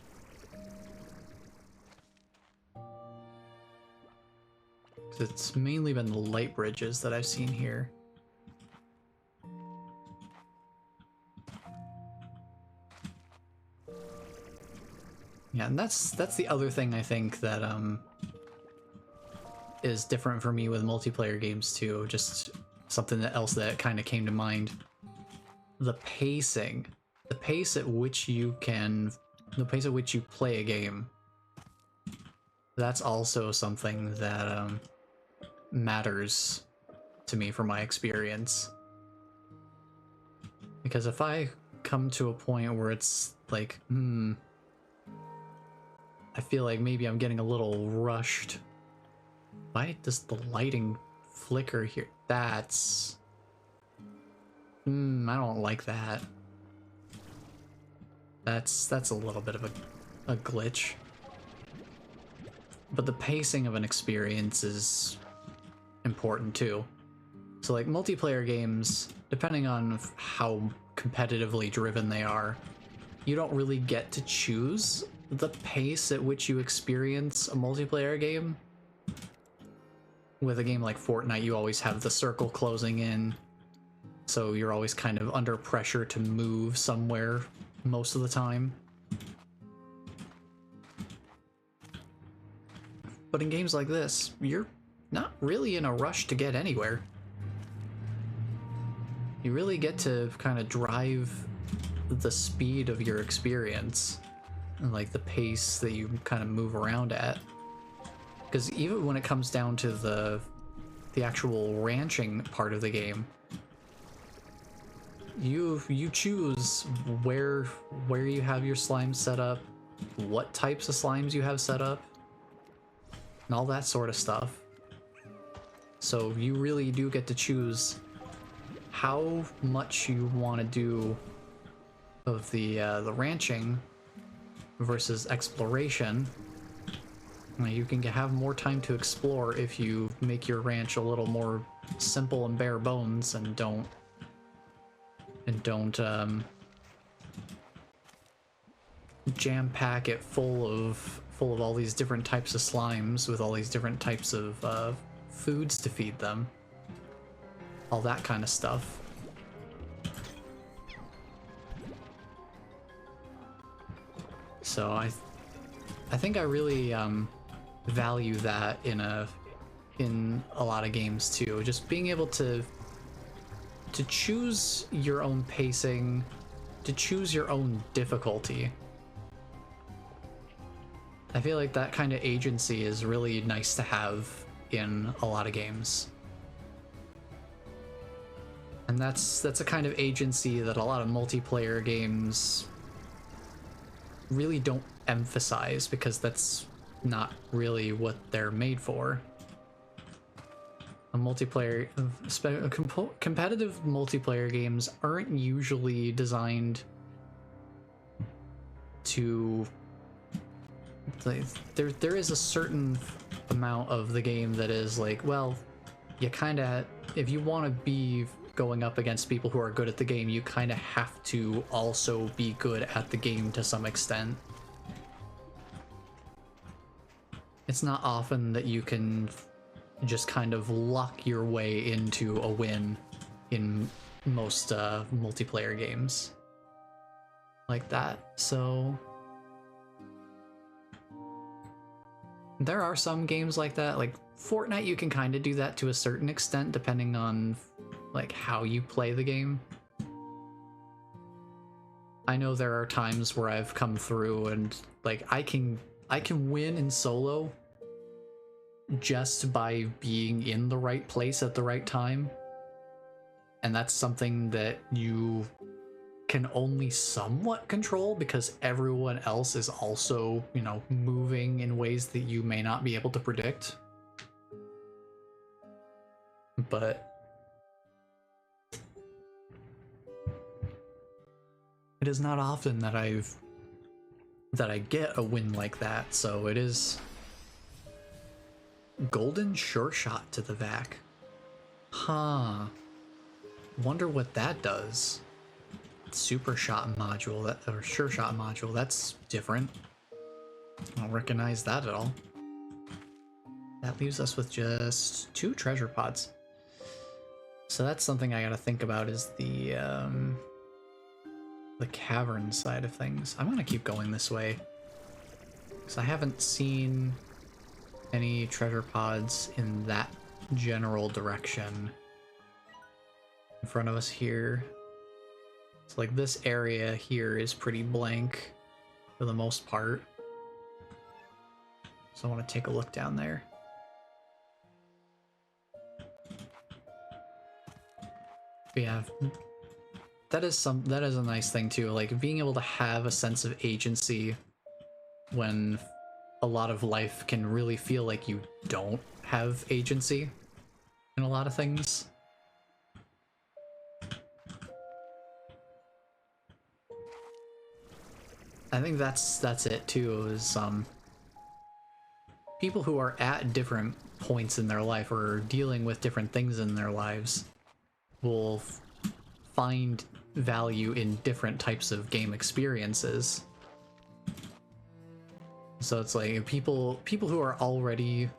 It's mainly been the light bridges that I've seen here. Yeah, and that's the other thing I think that is different for me with multiplayer games too. Just something else that kind of came to mind. The pacing. The pace at which you play a game. That's also something that matters to me from my experience. Because if I come to a point where it's like, I feel like maybe I'm getting a little rushed. Why does the lighting flicker here? That's... I don't like that. That's a little bit of a glitch. But the pacing of an experience is important too. So like multiplayer games, depending on how competitively driven they are, you don't really get to choose the pace at which you experience a multiplayer game. With a game like Fortnite, you always have the circle closing in, so you're always kind of under pressure to move somewhere most of the time. But in games like this, you're not really in a rush to get anywhere. You really get to kind of drive the speed of your experience and like the pace that you kind of move around at. Because even when it comes down to the actual ranching part of the game, you choose where you have your slimes set up, what types of slimes you have set up, and all that sort of stuff. So you really do get to choose how much you want to do of the ranching versus exploration. You can have more time to explore if you make your ranch a little more simple and bare bones and don't jam pack it full of all these different types of slimes with all these different types of foods to feed them, all that kind of stuff. So I think I really value that in a lot of games too. Just being able to choose your own pacing, to choose your own difficulty. I feel like that kind of agency is really nice to have in a lot of games. And that's a kind of agency that a lot of multiplayer games really don't emphasize, because that's not really what they're made for. A multiplayer, competitive multiplayer games aren't usually designed to... There is a certain amount of the game that is like, well, you kind of, if you want to be going up against people who are good at the game, you kind of have to also be good at the game to some extent. It's not often that you can just kind of luck your way into a win in most multiplayer games like that. So there are some games like that, like Fortnite. You can kind of do that to a certain extent depending on like how you play the game. I know there are times where I've come through and like I can win in solo just by being in the right place at the right time. And that's something that you can only somewhat control because everyone else is also, you know, moving in ways that you may not be able to predict. But it is not often that I get a win like that, so it is golden sure shot to the vac. Huh. Wonder what that does. Super shot module, that, or sure shot module, that's different. I don't recognize that at all. That leaves us with just 2 treasure pods. So that's something I gotta think about, is the cavern side of things. I'm gonna keep going this way, because I haven't seen any treasure pods in that general direction. In front of us here. So like this area here is pretty blank for the most part. So I want to take a look down there. But yeah, that is a nice thing too, like being able to have a sense of agency when a lot of life can really feel like you don't have agency in a lot of things. I think that's it too, is people who are at different points in their life or dealing with different things in their lives will find value in different types of game experiences. So it's like people who are already,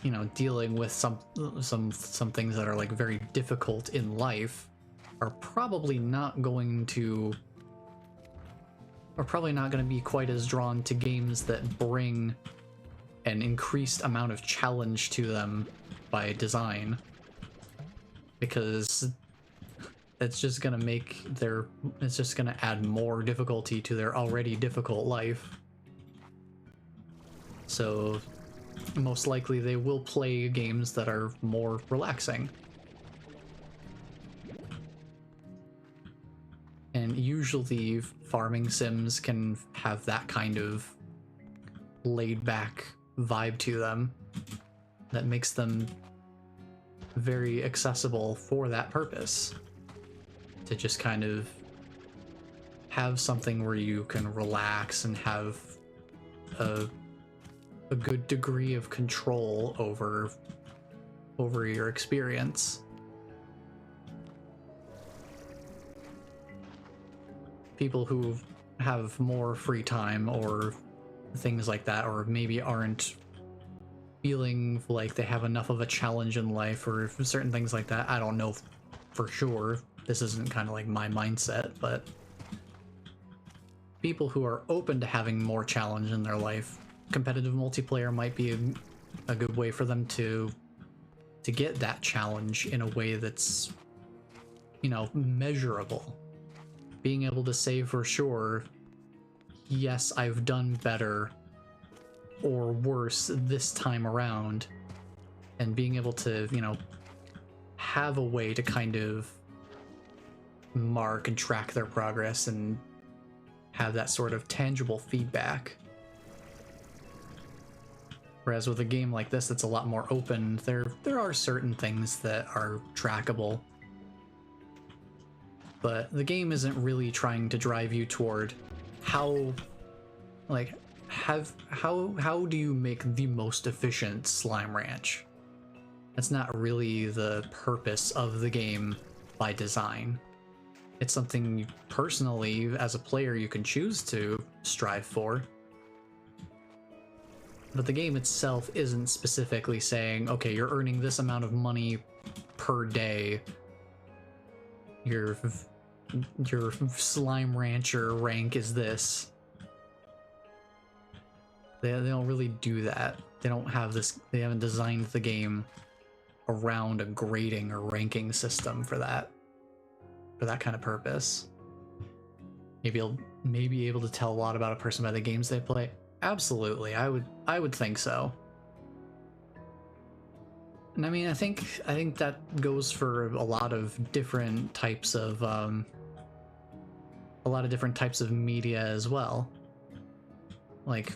you know, dealing with some things that are like very difficult in life are probably not going to be quite as drawn to games that bring an increased amount of challenge to them by design, because it's just gonna add more difficulty to their already difficult life. So most likely they will play games that are more relaxing. And usually farming sims can have that kind of laid back vibe to them that makes them very accessible for that purpose. To just kind of have something where you can relax and have a good degree of control over your experience. People who have more free time or things like that, or maybe aren't feeling like they have enough of a challenge in life or certain things like that. I don't know for sure. This isn't kind of like my mindset, but people who are open to having more challenge in their life, competitive multiplayer might be a good way for them to get that challenge in a way that's, you know, measurable. Being able to say for sure, yes, I've done better or worse this time around, and being able to, you know, have a way to kind of mark and track their progress and have that sort of tangible feedback. Whereas with a game like this that's a lot more open, there are certain things that are trackable, but the game isn't really trying to drive you toward how do you make the most efficient slime ranch. That's not really the purpose of the game by design. It's something personally, as a player, you can choose to strive for. But the game itself isn't specifically saying, okay, you're earning this amount of money per day. Your slime rancher rank is this. They don't really do that. They don't have this. They haven't designed the game around a grading or ranking system for that kind of purpose. Maybe you'll be able to tell a lot about a person by the games they play. Absolutely, I would think so. And I mean, I think that goes for a lot of different types of media as well. Like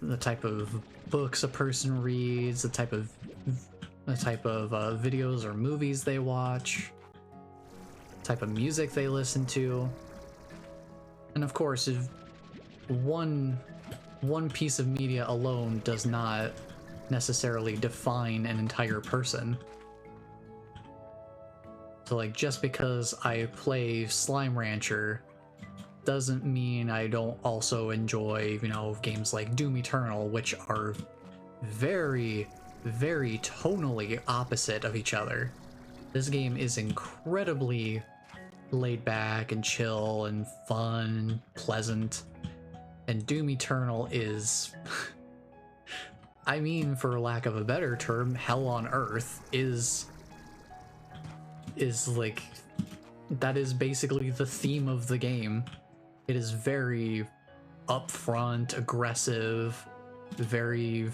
the type of books a person reads, the type of videos or movies they watch, type of music they listen to. And of course, if one piece of media alone does not necessarily define an entire person. So like, just because I play Slime Rancher doesn't mean I don't also enjoy, you know, games like Doom Eternal, which are very, very tonally opposite of each other. This game is incredibly laid back and chill and fun and pleasant, and Doom Eternal is I mean, for lack of a better term, hell on earth is like, that is basically the theme of the game. It is very upfront, aggressive, very,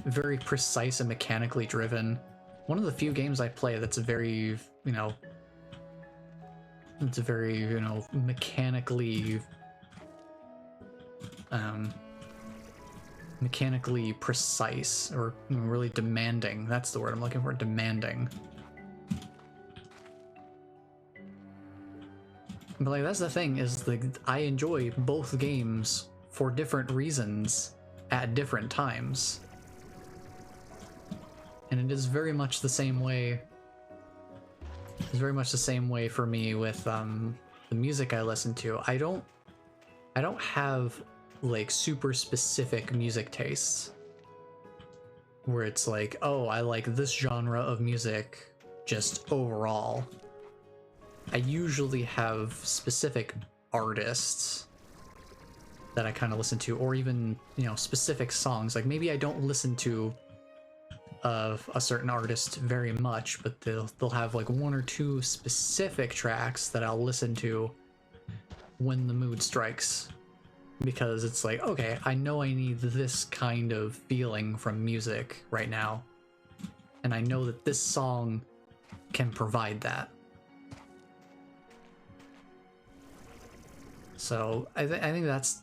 very precise and mechanically driven. One of the few games I play that's very, you know, it's very, you know, mechanically precise, or really demanding. That's the word I'm looking for, demanding. But like, that's the thing, is like, I enjoy both games for different reasons at different times. And it is very much the same way. It's very much the same way for me with the music I listen to. I don't have like super specific music tastes where it's like, oh, I like this genre of music just overall. I usually have specific artists that I kind of listen to, or even, you know, specific songs. Like, maybe I don't listen to a certain artist very much, but they'll have like one or two specific tracks that I'll listen to when the mood strikes, because it's like, okay, I know I need this kind of feeling from music right now, and I know that this song can provide that. So I think that's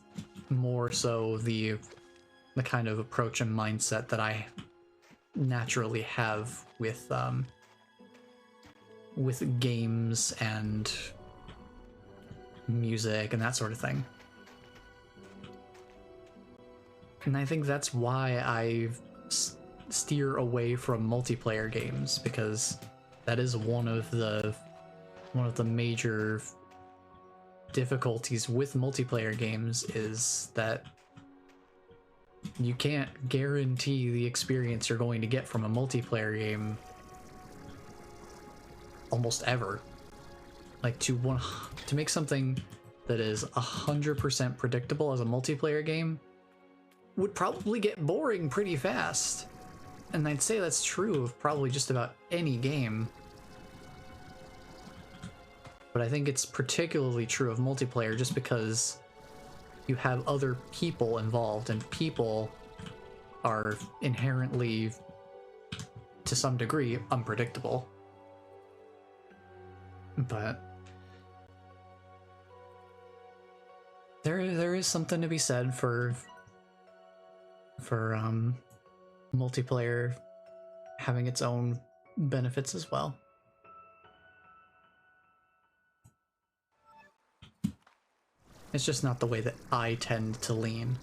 more so the kind of approach and mindset that I naturally have with games and music and that sort of thing. And I think that's why I steer away from multiplayer games, because that is one of the major difficulties with multiplayer games is that you can't guarantee the experience you're going to get from a multiplayer game almost ever. Like to make something that is 100% predictable as a multiplayer game would probably get boring pretty fast. And I'd say that's true of probably just about any game. But I think it's particularly true of multiplayer just because you have other people involved, and people are inherently, to some degree, unpredictable. But there is something to be said for multiplayer having its own benefits as well. It's just not the way that I tend to lean.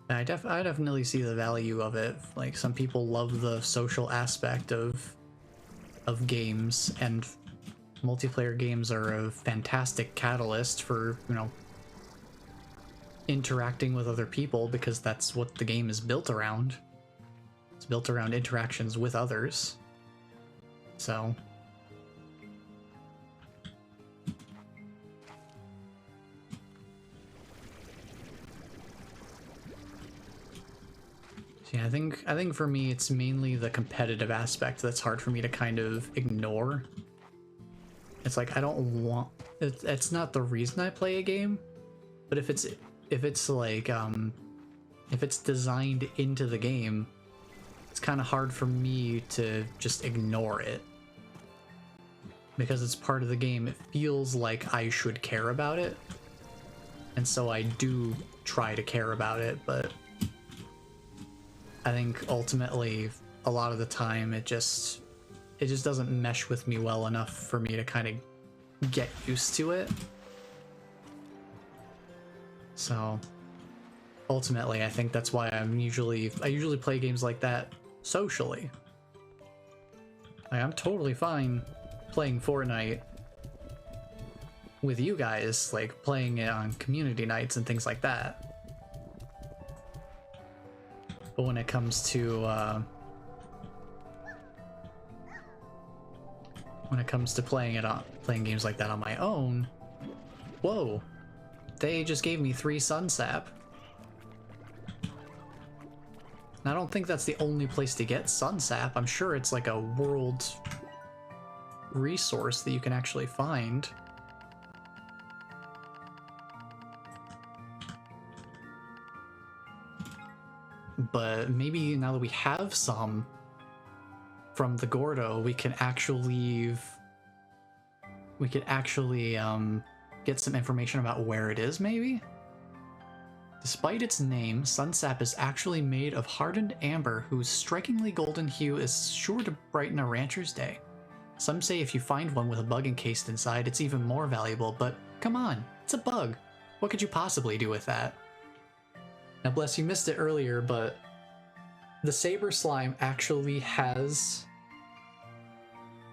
I definitely see the value of it. Like, some people love the social aspect of games, and multiplayer games are a fantastic catalyst for, you know, interacting with other people, because that's what the game is built around. It's built around interactions with others. So yeah, I think for me it's mainly the competitive aspect that's hard for me to kind of ignore. It's like, I don't want it's not the reason I play a game, but if it's like if it's designed into the game, it's kind of hard for me to just ignore it. Because it's part of the game, it feels like I should care about it. And so I do try to care about it, but I think ultimately, a lot of the time, it just doesn't mesh with me well enough for me to kind of get used to it. So ultimately, I think that's why I usually play games like that socially. Like, I'm totally fine playing Fortnite with you guys, like playing it on community nights and things like that. But when it comes to playing games like that on my own, whoa, they just gave me 3 sun sap. And I don't think that's the only place to get sun sap. I'm sure it's like a world resource that you can actually find. But maybe now that we have some from the Gordo, we could actually get some information about where it is, maybe? Despite its name, Sunsap is actually made of hardened amber whose strikingly golden hue is sure to brighten a rancher's day. Some say if you find one with a bug encased inside, it's even more valuable, but come on, it's a bug. What could you possibly do with that? Now, bless, you missed it earlier, but the Saber slime actually has,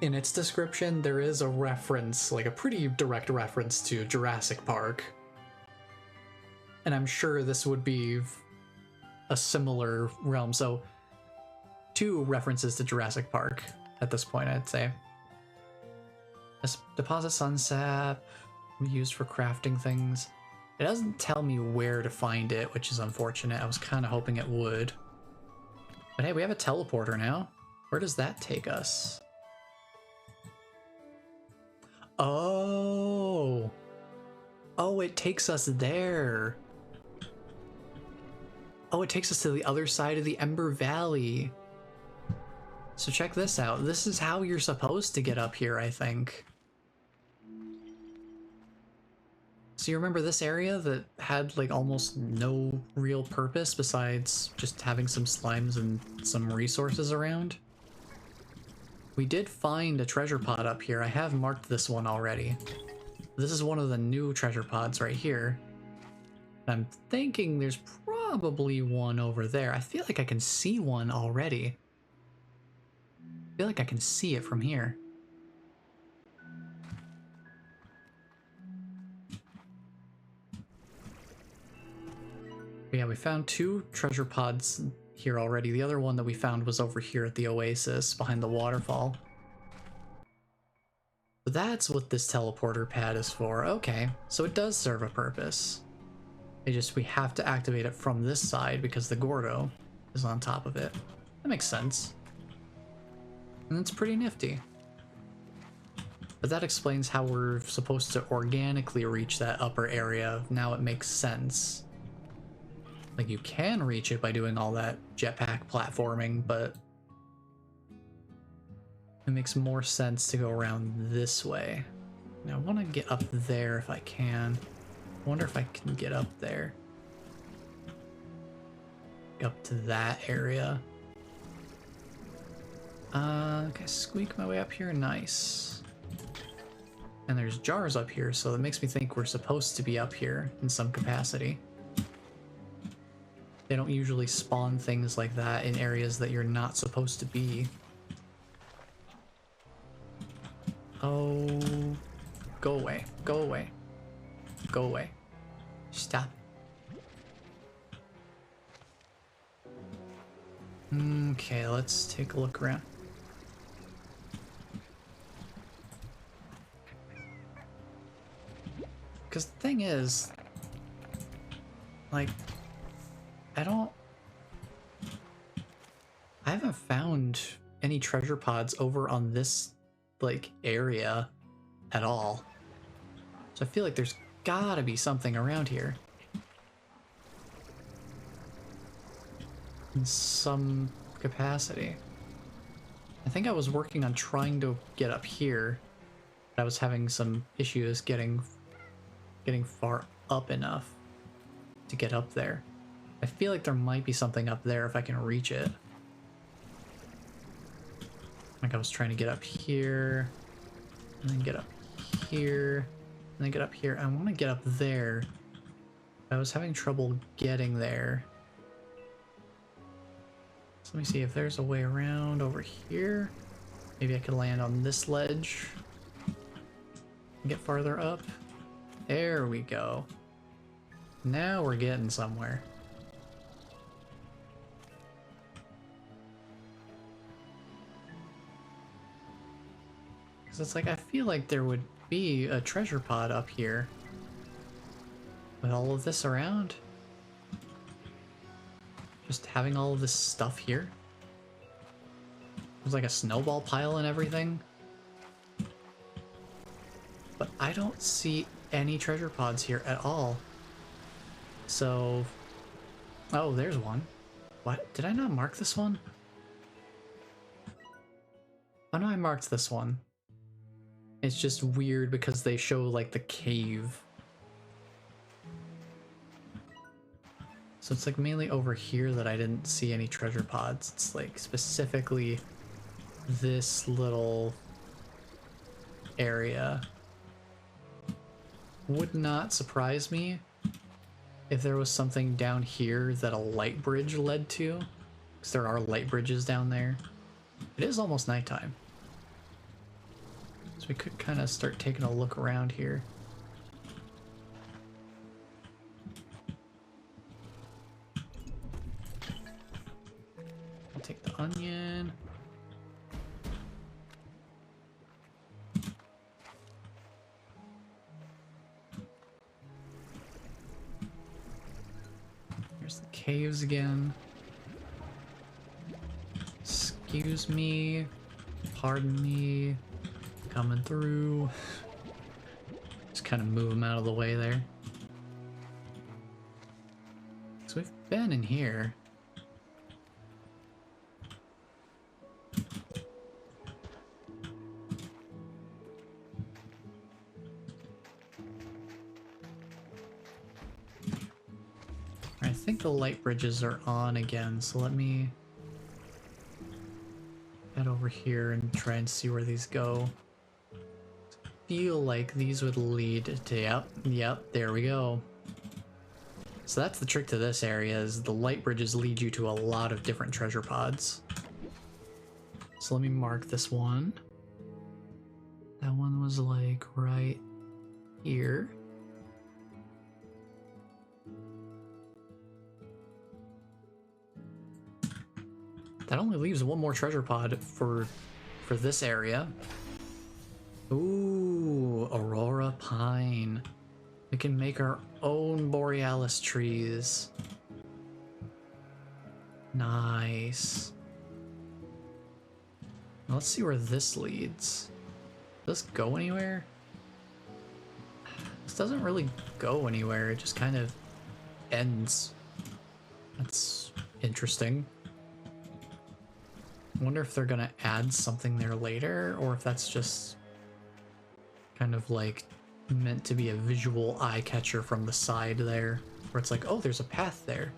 in its description, there is a reference, like a pretty direct reference to Jurassic Park. And I'm sure this would be a similar realm. So 2 references to Jurassic Park at this point, I'd say. Deposit sunsap, used for crafting things. It doesn't tell me where to find it, which is unfortunate. I was kind of hoping it would. But hey, we have a teleporter now. Where does that take us? Oh! Oh, it takes us there. Oh, it takes us to the other side of the Ember Valley. So check this out. This is how you're supposed to get up here, I think. So you remember this area that had like almost no real purpose besides just having some slimes and some resources around? We did find a treasure pod up here. I have marked this one already. This is one of the new treasure pods right here. I'm thinking there's probably one over there. I feel like I can see one already. I feel like I can see it from here. But yeah, we found 2 treasure pods here already. The other one that we found was over here at the oasis behind the waterfall. So that's what this teleporter pad is for. Okay, so it does serve a purpose. We have to activate it from this side because the Gordo is on top of it. That makes sense. And it's pretty nifty. But that explains how we're supposed to organically reach that upper area. Now it makes sense. Like, you can reach it by doing all that jetpack platforming, but it makes more sense to go around this way. Now I want to get up there if I can. I wonder if I can get up there. Up to that area. Okay, squeak my way up here. Nice. And there's jars up here, so that makes me think we're supposed to be up here in some capacity. They don't usually spawn things like that in areas that you're not supposed to be. Oh, go away, go away, go away. Stop. Okay, let's take a look around. Because the thing is, like, I haven't found any treasure pods over on this, like, area at all. So I feel like there's gotta be something around here. In some capacity. I think I was working on trying to get up here. But I was having some issues getting far up enough to get up there. I feel like there might be something up there if I can reach it. Like I was trying to get up here, and then get up here, and then get up here. I want to get up there. I was having trouble getting there. So let me see if there's a way around over here. Maybe I could land on this ledge and get farther up. There we go. Now we're getting somewhere. Because it's like, I feel like there would be a treasure pod up here with all of this around. Just having all of this stuff here. There's like a snowball pile and everything. But I don't see any treasure pods here at all. So... oh, there's one. What? Did I not mark this one? Oh no, I marked this one. It's just weird because they show like the cave. So it's like mainly over here that I didn't see any treasure pods. It's like specifically this little area. Would not surprise me if there was something down here that a light bridge led to, because there are light bridges down there. It is almost nighttime. So we could kind of start taking a look around here. I'll take the onion. Here's the caves again. Excuse me. Pardon me. Coming through. Just kind of move them out of the way there. So we've been in here. I think the light bridges are on again, so let me head over here and try and see where these go. Feel like these would lead to, yep, there we go. So that's the trick to this area, is the light bridges lead you to a lot of different treasure pods. So let me mark this one. That one was like right here. That only leaves one more treasure pod for this area. Ooh, Aurora Pine. We can make our own Borealis trees. Nice. Now let's see where this leads. Does this go anywhere? This doesn't really go anywhere. It just kind of ends. That's interesting. I wonder if they're gonna add something there later, or if that's just kind of like meant to be a visual eye catcher from the side there, where it's like, oh, there's a path there.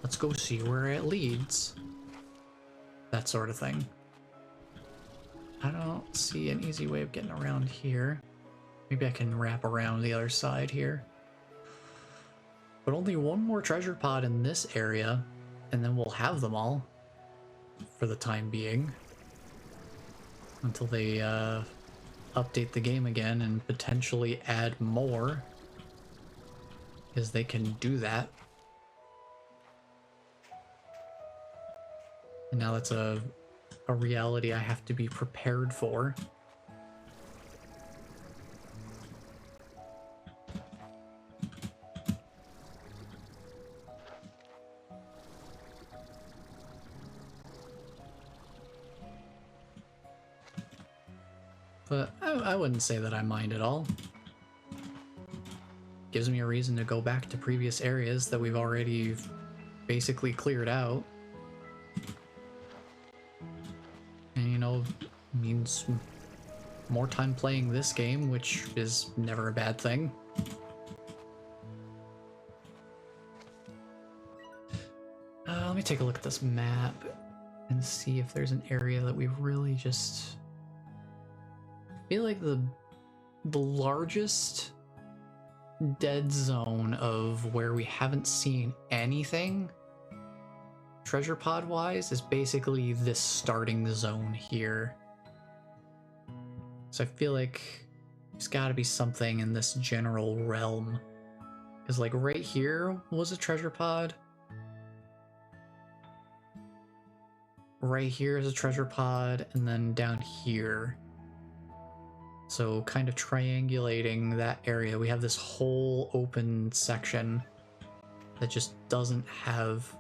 Let's go see where it leads. That sort of thing. I don't see an easy way of getting around here. Maybe I can wrap around the other side here. But only one more treasure pod in this area, and then we'll have them all for the time being. Until they update the game again and potentially add more. Because they can do that. And now that's a reality I have to be prepared for. But I wouldn't say that I mind at all. Gives me a reason to go back to previous areas that we've already basically cleared out. And you know, means more time playing this game, which is never a bad thing. Let me take a look at this map and see if there's an area that we've really just... I feel like the largest dead zone of where we haven't seen anything treasure pod wise is basically this starting zone here. So I feel like there's got to be something in this general realm, because like right here was a treasure pod, right here is a treasure pod, and then down here. So kind of triangulating that area, we have this whole open section that just doesn't have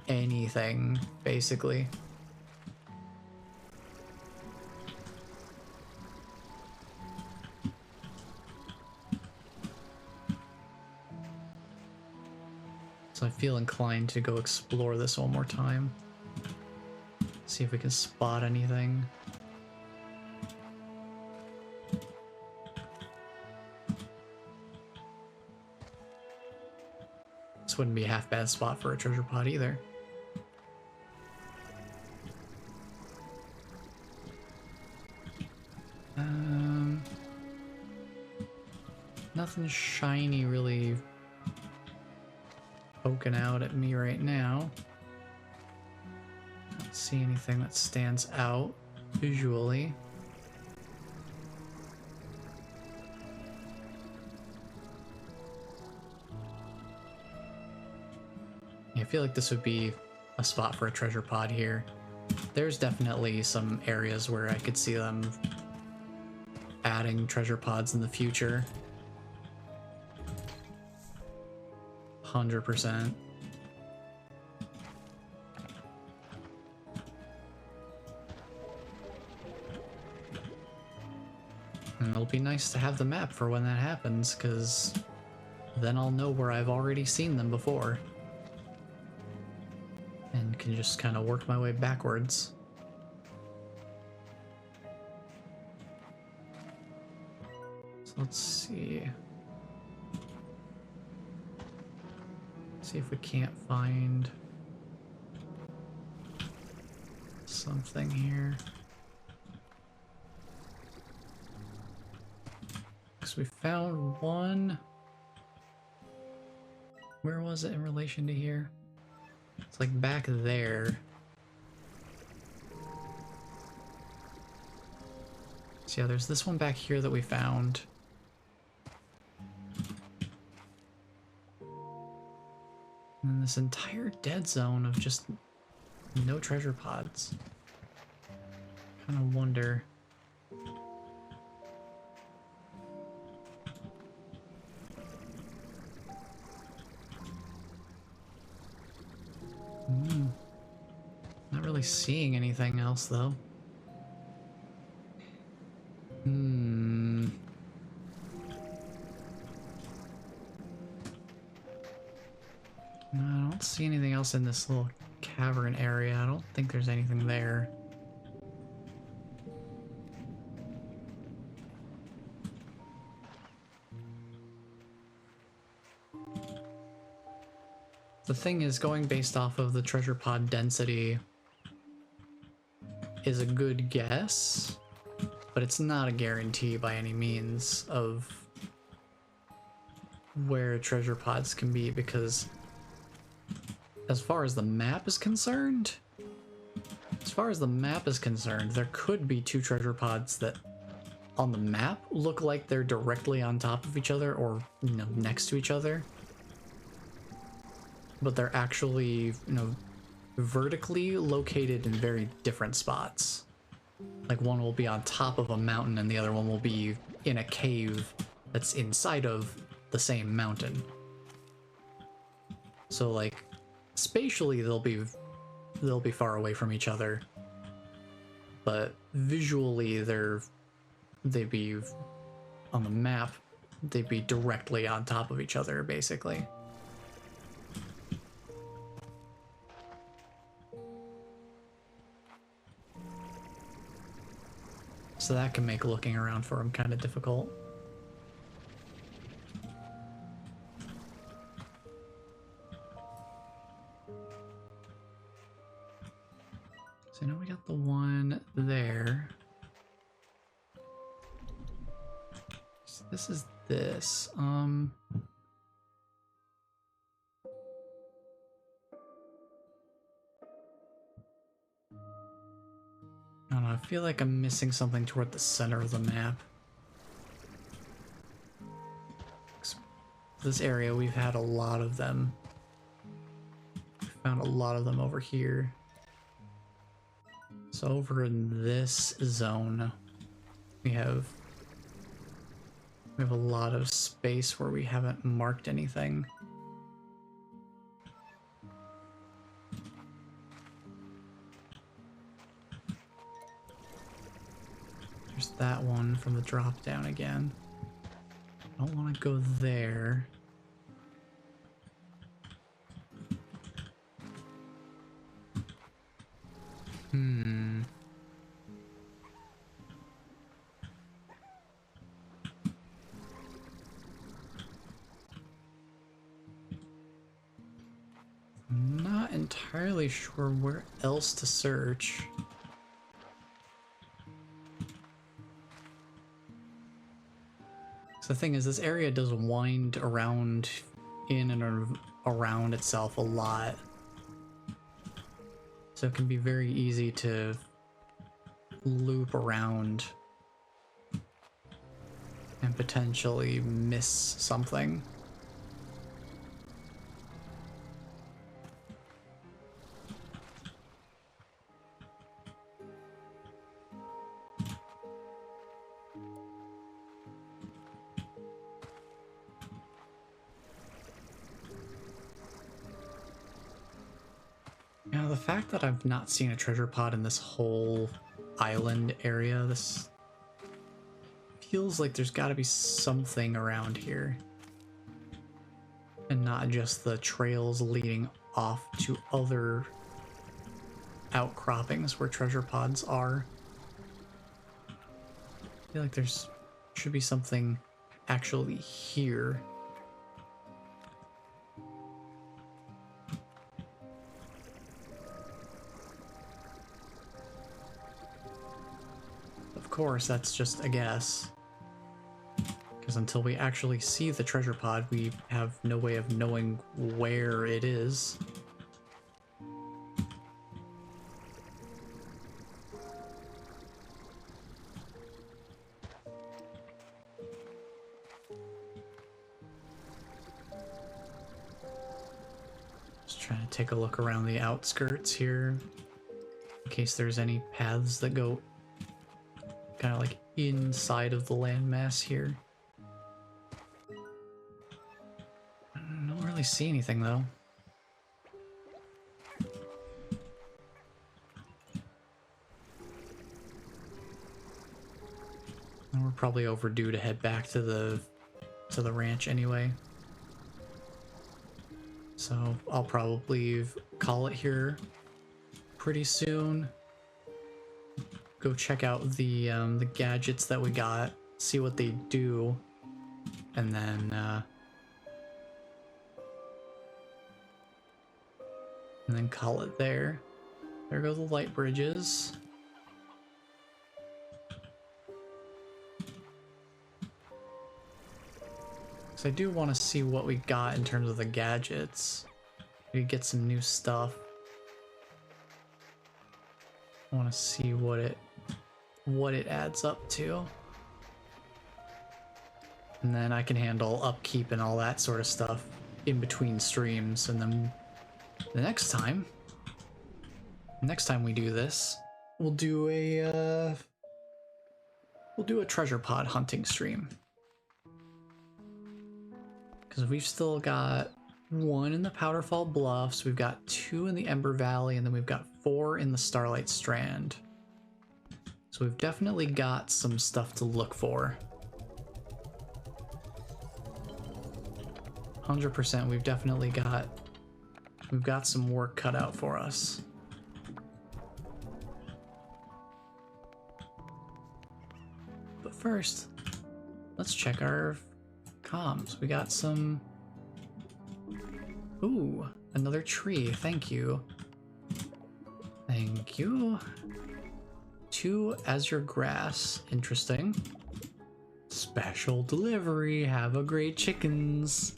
anything, basically. So I feel inclined to go explore this one more time. See if we can spot anything. This wouldn't be a half bad spot for a treasure pod either. Nothing shiny really poking out at me right now. Don't see anything that stands out visually. I feel like this would be a spot for a treasure pod here. There's definitely some areas where I could see them adding treasure pods in the future. 100%. And it'll be nice to have the map for when that happens, because then I'll know where I've already seen them before. And can just kind of work my way backwards. So let's see. See if we can't find something here. Because we found one. Where was it in relation to here? It's like back there. So yeah, there's this one back here that we found. And then this entire dead zone of just no treasure pods. Kind of wonder. Not really seeing anything else though. No, I don't see anything else in this little cavern area. I don't think there's anything there. The thing is, going based off of the treasure pod density is a good guess, but it's not a guarantee by any means of where treasure pods can be, because as far as the map is concerned, there could be two treasure pods that on the map look like they're directly on top of each other or, you know, next to each other. But they're actually, you know, vertically located in very different spots. Like one will be on top of a mountain and the other one will be in a cave that's inside of the same mountain. So like spatially they'll be far away from each other, but visually they'd be on the map, they'd be directly on top of each other basically. So that can make looking around for them kind of difficult. So now we got the one there. So this is this. I don't know, I feel like I'm missing something toward the center of the map. This area, we've had a lot of them. We found a lot of them over here. So over in this zone, we have a lot of space where we haven't marked anything. There's that one from the drop down again. I don't want to go there. I'm not entirely sure where else to search. So the thing is, this area does wind around in and around itself a lot. So it can be very easy to loop around and potentially miss something. Now, the fact that I've not seen a treasure pod in this whole island area, this feels like there's got to be something around here. And not just the trails leading off to other outcroppings where treasure pods are. I feel like there's should be something actually here. Of course, that's just a guess. Because until we actually see the treasure pod, we have no way of knowing where it is. Trying to take a look around the outskirts here in case there's any paths that go kind of like inside of the landmass here. I don't really see anything though. And we're probably overdue to head back to the ranch anyway. So I'll probably call it here pretty soon. Go check out the gadgets that we got, see what they do, and then call it there. There go the light bridges. So I do want to see what we got in terms of the gadgets. We get some new stuff. I want to see what it adds up to. And then I can handle upkeep and all that sort of stuff in between streams. And then the next time we do this, we'll do a treasure pod hunting stream. Because we've still got 1 in the Powderfall Bluffs, we've got 2 in the Ember Valley, and then we've got 4 in the Starlight Strand. So we've definitely got some stuff to look for. 100%, we've got some work cut out for us. But first, let's check our comms. We got some... Ooh, another tree. Thank you. Thank you. 2 Azure Grass. Interesting. Special delivery. Have a great chickens.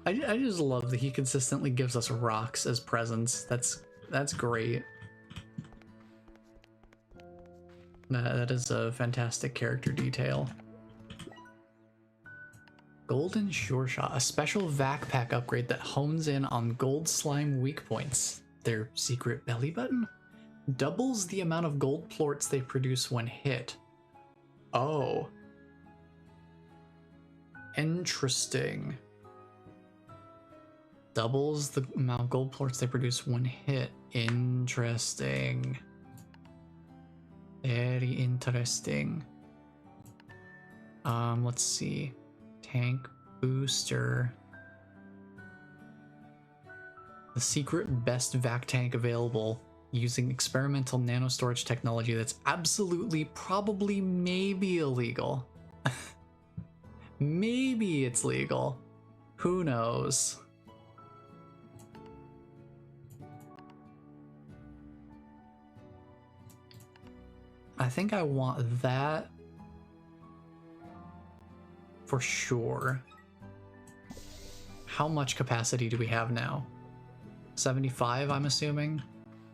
I just love that he consistently gives us rocks as presents. That's great. That is a fantastic character detail. Golden Sure Shot, a special vac pack upgrade that hones in on gold slime weak points. Their secret belly button doubles the amount of gold plorts they produce when hit. Oh. Interesting. Doubles the amount of gold plorts they produce when hit. Interesting. Very interesting. Let's see. Tank booster. The secret best vac tank available using experimental nano storage technology that's absolutely, probably, maybe illegal. Maybe it's legal. Who knows? I think I want that for sure. How much capacity do we have now? 75, I'm assuming.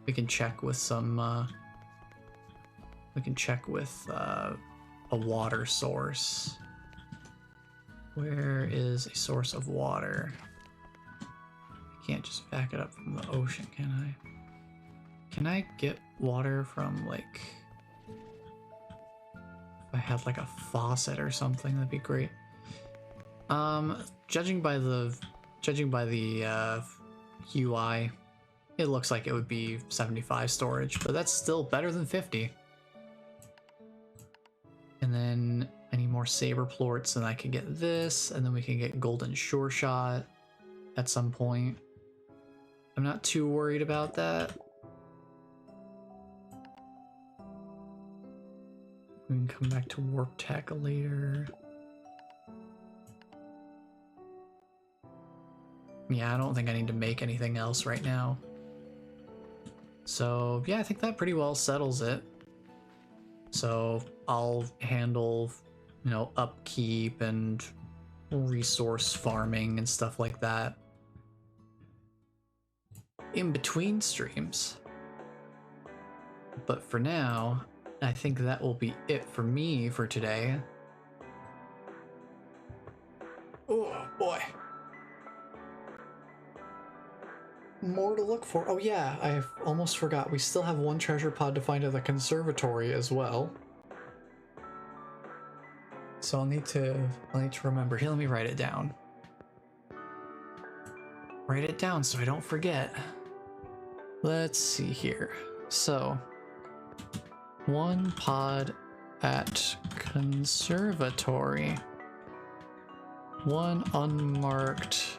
We can check with some, we can check with a water source. Where is a source of water? I can't just back it up from the ocean, can I? Can I get water from, like... If I had like a faucet or something, that'd be great. Judging by the UI, it looks like it would be 75 storage, but that's still better than 50. And then any more saber plorts, and I can get this, and then we can get golden sure shot at some point. I'm not too worried about that. We can come back to warp tech later. Yeah, I don't think I need to make anything else right now. So yeah, I think that pretty well settles it. So I'll handle, you know, upkeep and resource farming and stuff like that in between streams. But for now, I think that will be it for me for today. Oh boy. more to look for. Oh yeah, I almost forgot. We still have one treasure pod to find at the conservatory as well. So I'll need to remember. Here, let me write it down. Write it down so I don't forget. Let's see here. So, one pod at conservatory. One unmarked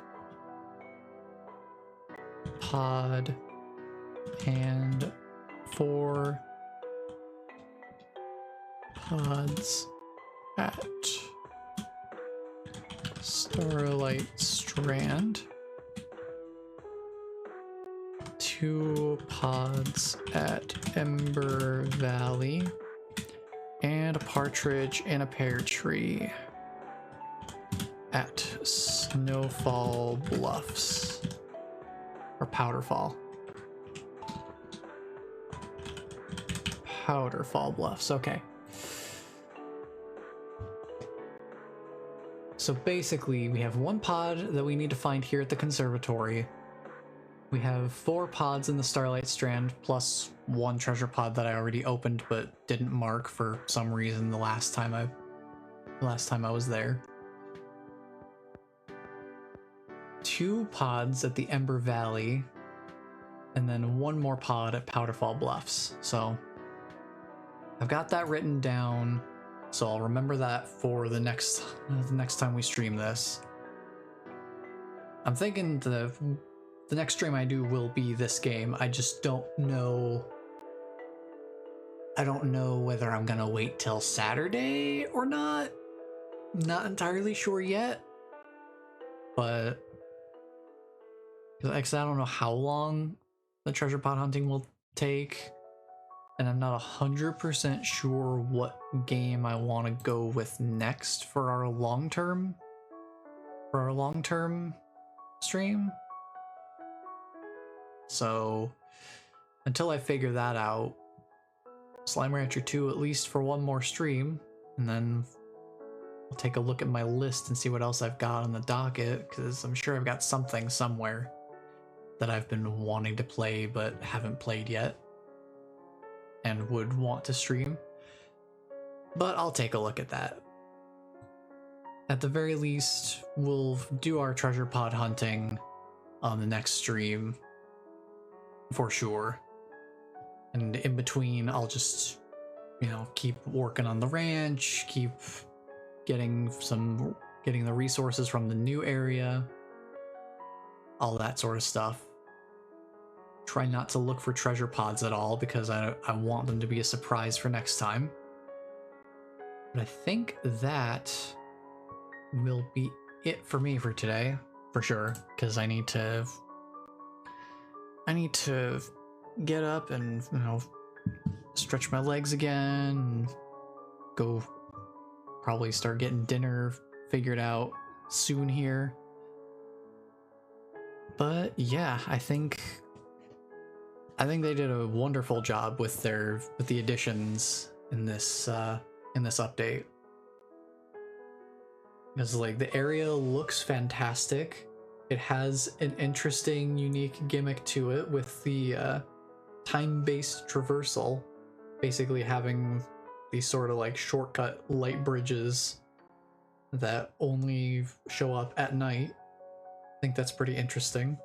pod and 4 pods at Starlight Strand. 2 pods at Ember Valley. And a partridge and a pear tree at Snowfall Bluffs. Or Powderfall. Powderfall Bluffs, okay. So basically, we have 1 pod that we need to find here at the conservatory. We have 4 pods in the Starlight Strand, plus 1 treasure pod that I already opened but didn't mark for some reason the last time I was there. 2 pods at the Ember Valley, and then 1 more pod at Powderfall Bluffs. So I've got that written down, so I'll remember that for the next time we stream this. I'm thinking the next stream I do will be this game. I just don't know. I don't know whether I'm gonna wait till Saturday or not. Not entirely sure yet, but because I don't know how long the treasure pod hunting will take, and I'm not 100% sure what game I want to go with next for our long-term stream. So until I figure that out, Slime Rancher 2 at least for 1 more stream, and then I'll take a look at my list and see what else I've got on the docket, because I'm sure I've got something somewhere that I've been wanting to play but haven't played yet and would want to stream. But I'll take a look at that. At the very least, we'll do our treasure pod hunting on the next stream for sure. And in between, I'll just, keep working on the ranch, keep getting the resources from the new area, all that sort of stuff. Try not to look for treasure pods at all because I want them to be a surprise for next time. But I think that will be it for me for today, for sure, because I need to get up and stretch my legs again and go probably start getting dinner figured out soon here. But yeah, I think they did a wonderful job with the additions in this update. Because the area looks fantastic. It has an interesting, unique gimmick to it with the time-based traversal, basically having these sort of shortcut light bridges that only show up at night. I think that's pretty interesting.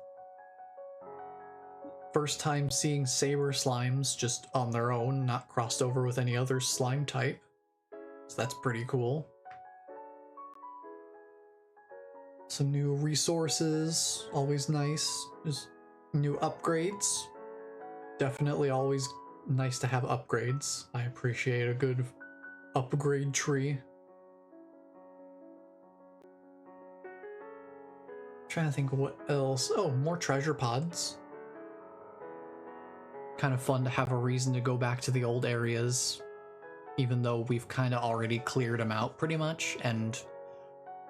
First time seeing Saber slimes just on their own, not crossed over with any other slime type. So that's pretty cool. Some new resources, always nice. Just new upgrades. Definitely always nice to have upgrades. I appreciate a good upgrade tree. Trying to think what else. Oh, more treasure pods. Kind of fun to have a reason to go back to the old areas, even though we've kind of already cleared them out pretty much, and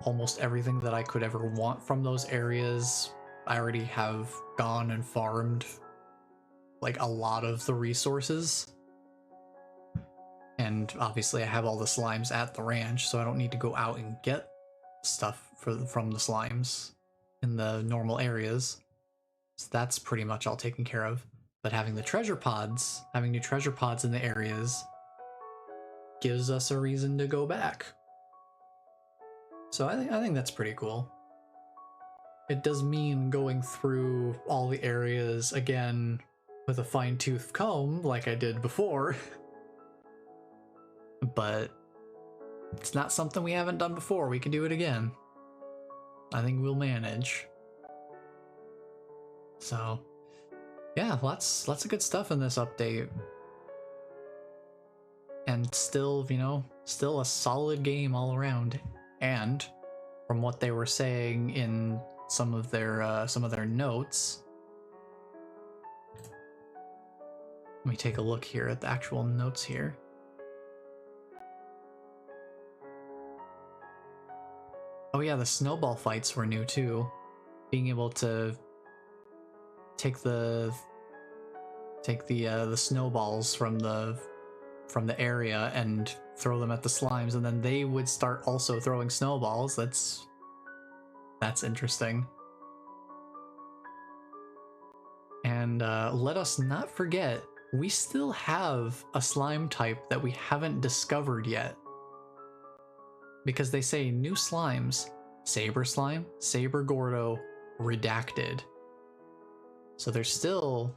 almost everything that I could ever want from those areas, I already have gone and farmed a lot of the resources. And obviously I have all the slimes at the ranch, so I don't need to go out and get stuff from the slimes in the normal areas. So that's pretty much all taken care of. But having the treasure pods, having new treasure pods in the areas, gives us a reason to go back. So I think that's pretty cool. It does mean going through all the areas again with a fine-tooth comb like I did before. But it's not something we haven't done before. We can do it again. I think we'll manage. So, yeah, lots of good stuff in this update. And still, you know, still a solid game all around. And from what they were saying in some of their notes, let me take a look here at the actual notes here. Oh yeah, the snowball fights were new too. Being able to take the snowballs from the area and throw them at the slimes, and then they would start also throwing snowballs. That's interesting. And let us not forget, we still have a slime type that we haven't discovered yet. Because they say new slimes, Saber Slime, Saber Gordo, Redacted. So there's still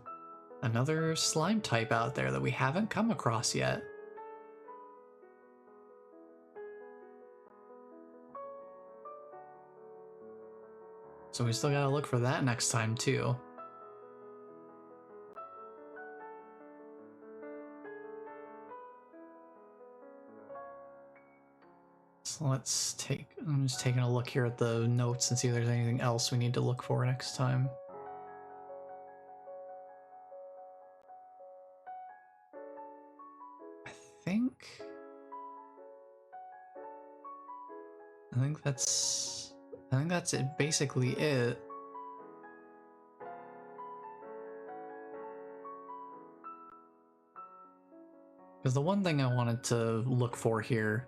another slime type out there that we haven't come across yet. So we still gotta look for that next time too. So let's I'm just taking a look here at the notes and see if there's anything else we need to look for next time. I think that's it, basically it. Because the one thing I wanted to look for here,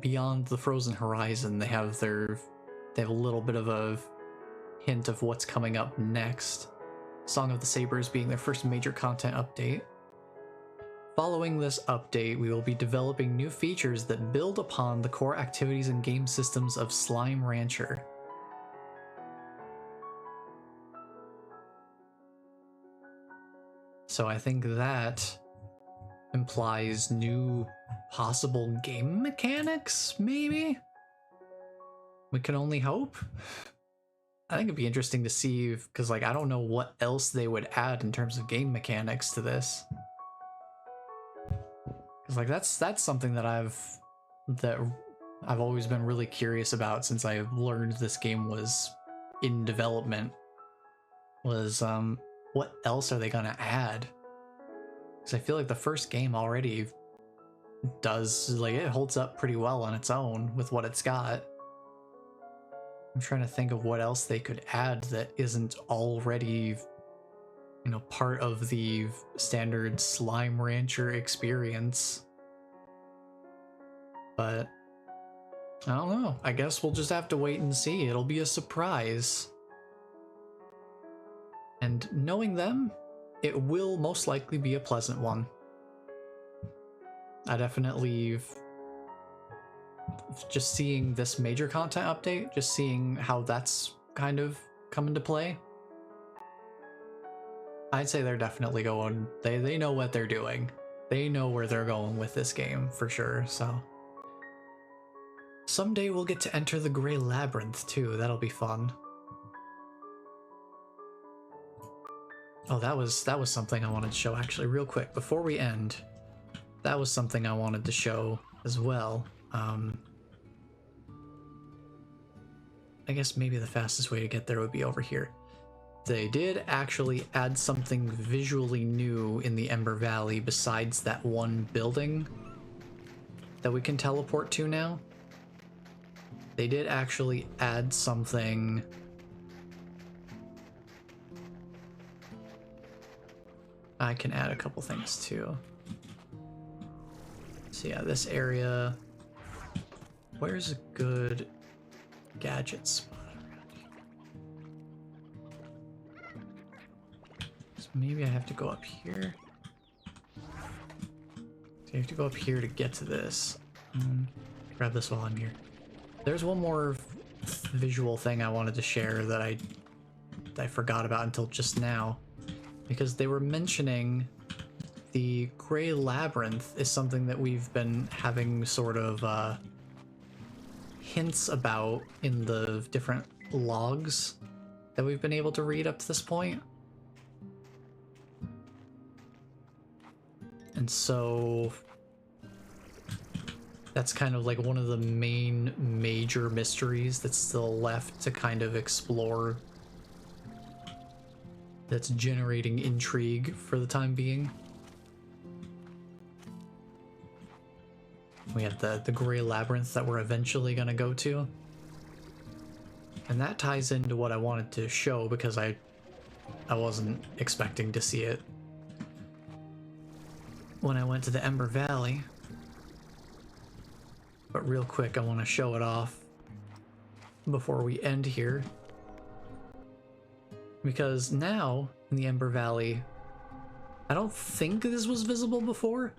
beyond the Frozen Horizon, they have a little bit of a hint of what's coming up next. Song of the Sabers being their first major content update. Following this update, we will be developing new features that build upon the core activities and game systems of Slime Rancher. So I think that implies new possible game mechanics, maybe? We can only hope? I think it'd be interesting to see, because like I don't know what else they would add in terms of game mechanics to this. Because like that's something that I've always been really curious about since I learned this game was in development. Was what else are they gonna add? Because I feel like the first game already does, like, it holds up pretty well on its own with what it's got. I'm trying to think of what else they could add that isn't already, you know, part of the standard Slime Rancher experience. But I don't know. I guess we'll just have to wait and see. It'll be a surprise. And knowing them, it will most likely be a pleasant one. I definitely, just seeing this major content update, just seeing how that's kind of come into play, I'd say they're definitely going, they know what they're doing. They know where they're going with this game, for sure, so. Someday we'll get to enter the Grey Labyrinth, too. That'll be fun. Oh, that was something I wanted to show, actually, real quick, before we end. That was something I wanted to show as well. I guess maybe the fastest way to get there would be over here. They did actually add something visually new in the Ember Valley besides that one building that we can teleport to now. They did actually add something. I can add a couple things too. So yeah, this area. Where's a good gadget spot around maybe I have to go up here. So I have to go up here to get to this. Grab this while I'm here. There's one more visual thing I wanted to share that I forgot about until just now, because they were mentioning the Gray Labyrinth is something that we've been having sort of hints about in the different logs that we've been able to read up to this point. And so that's kind of like one of the main major mysteries that's still left to kind of explore, that's generating intrigue for the time being. We have the Gray Labyrinth that we're eventually going to go to. And that ties into what I wanted to show, because I wasn't expecting to see it when I went to the Ember Valley. But real quick, I want to show it off before we end here. Because now, in the Ember Valley, I don't think this was visible before.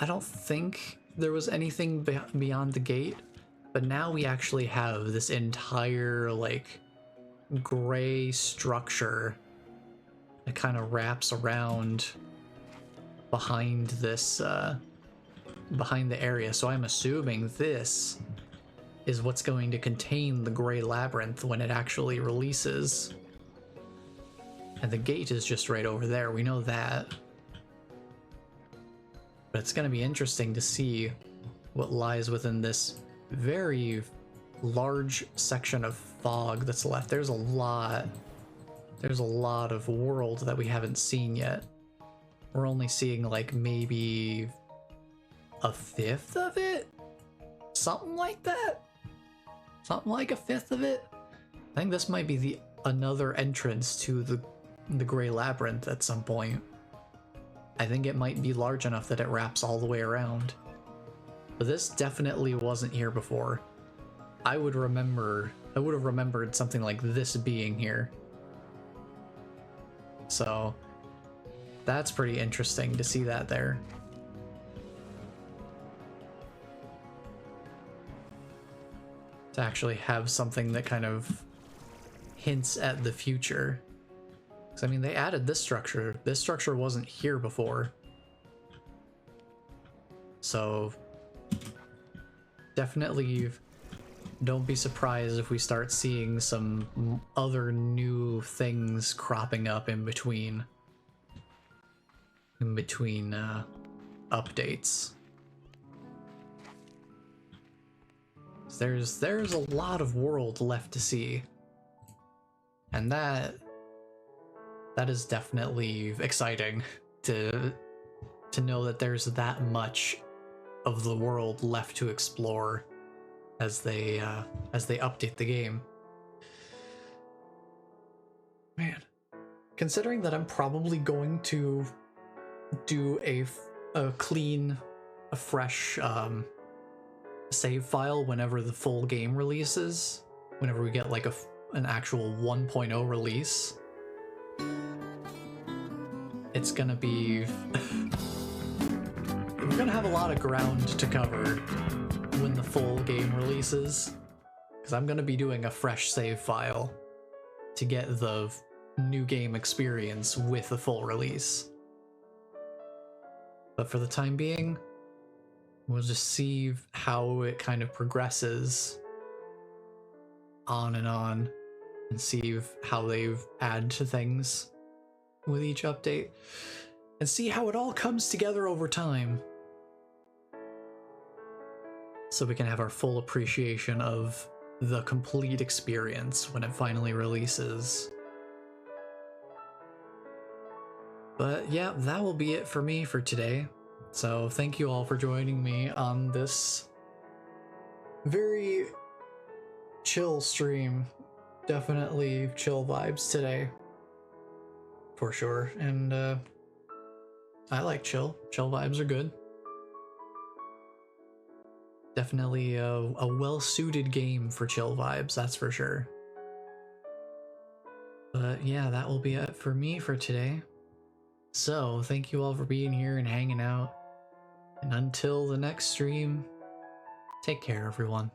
I don't think there was anything beyond the gate, but now we actually have this entire, like, gray structure that kind of wraps around behind this, behind the area. So I'm assuming this is what's going to contain the Gray Labyrinth when it actually releases. And the gate is just right over there, we know that. But it's going to be interesting to see what lies within this very large section of fog that's left. There's a lot of world that we haven't seen yet. We're only seeing like maybe a fifth of it? Something like that? Something like a fifth of it? I think this might be another entrance to the Gray Labyrinth at some point. I think it might be large enough that it wraps all the way around. But this definitely wasn't here before. I would have remembered something like this being here. So that's pretty interesting to see that there. To actually have something that kind of hints at the future. I mean, they added this structure. This structure wasn't here before. So definitely don't be surprised if we start seeing some other new things cropping up in between updates. There's a lot of world left to see. And that is definitely exciting to know that there's that much of the world left to explore as they update the game. Man, considering that I'm probably going to do a fresh save file whenever the full game releases, whenever we get like an actual 1.0 release. It's gonna be we're gonna have a lot of ground to cover when the full game releases, because I'm gonna be doing a fresh save file to get the new game experience with the full release. But for the time being, we'll just see how it kind of progresses on, and see how they've added to things with each update, and see how it all comes together over time, so we can have our full appreciation of the complete experience when it finally releases. But yeah, that will be it for me for today. So thank you all for joining me on this very chill stream. Definitely chill vibes today, for sure. And I like chill vibes are good. Definitely a well-suited game for chill vibes, that's for sure. But yeah, that will be it for me for today. So, thank you all for being here and hanging out. And until the next stream, take care, everyone.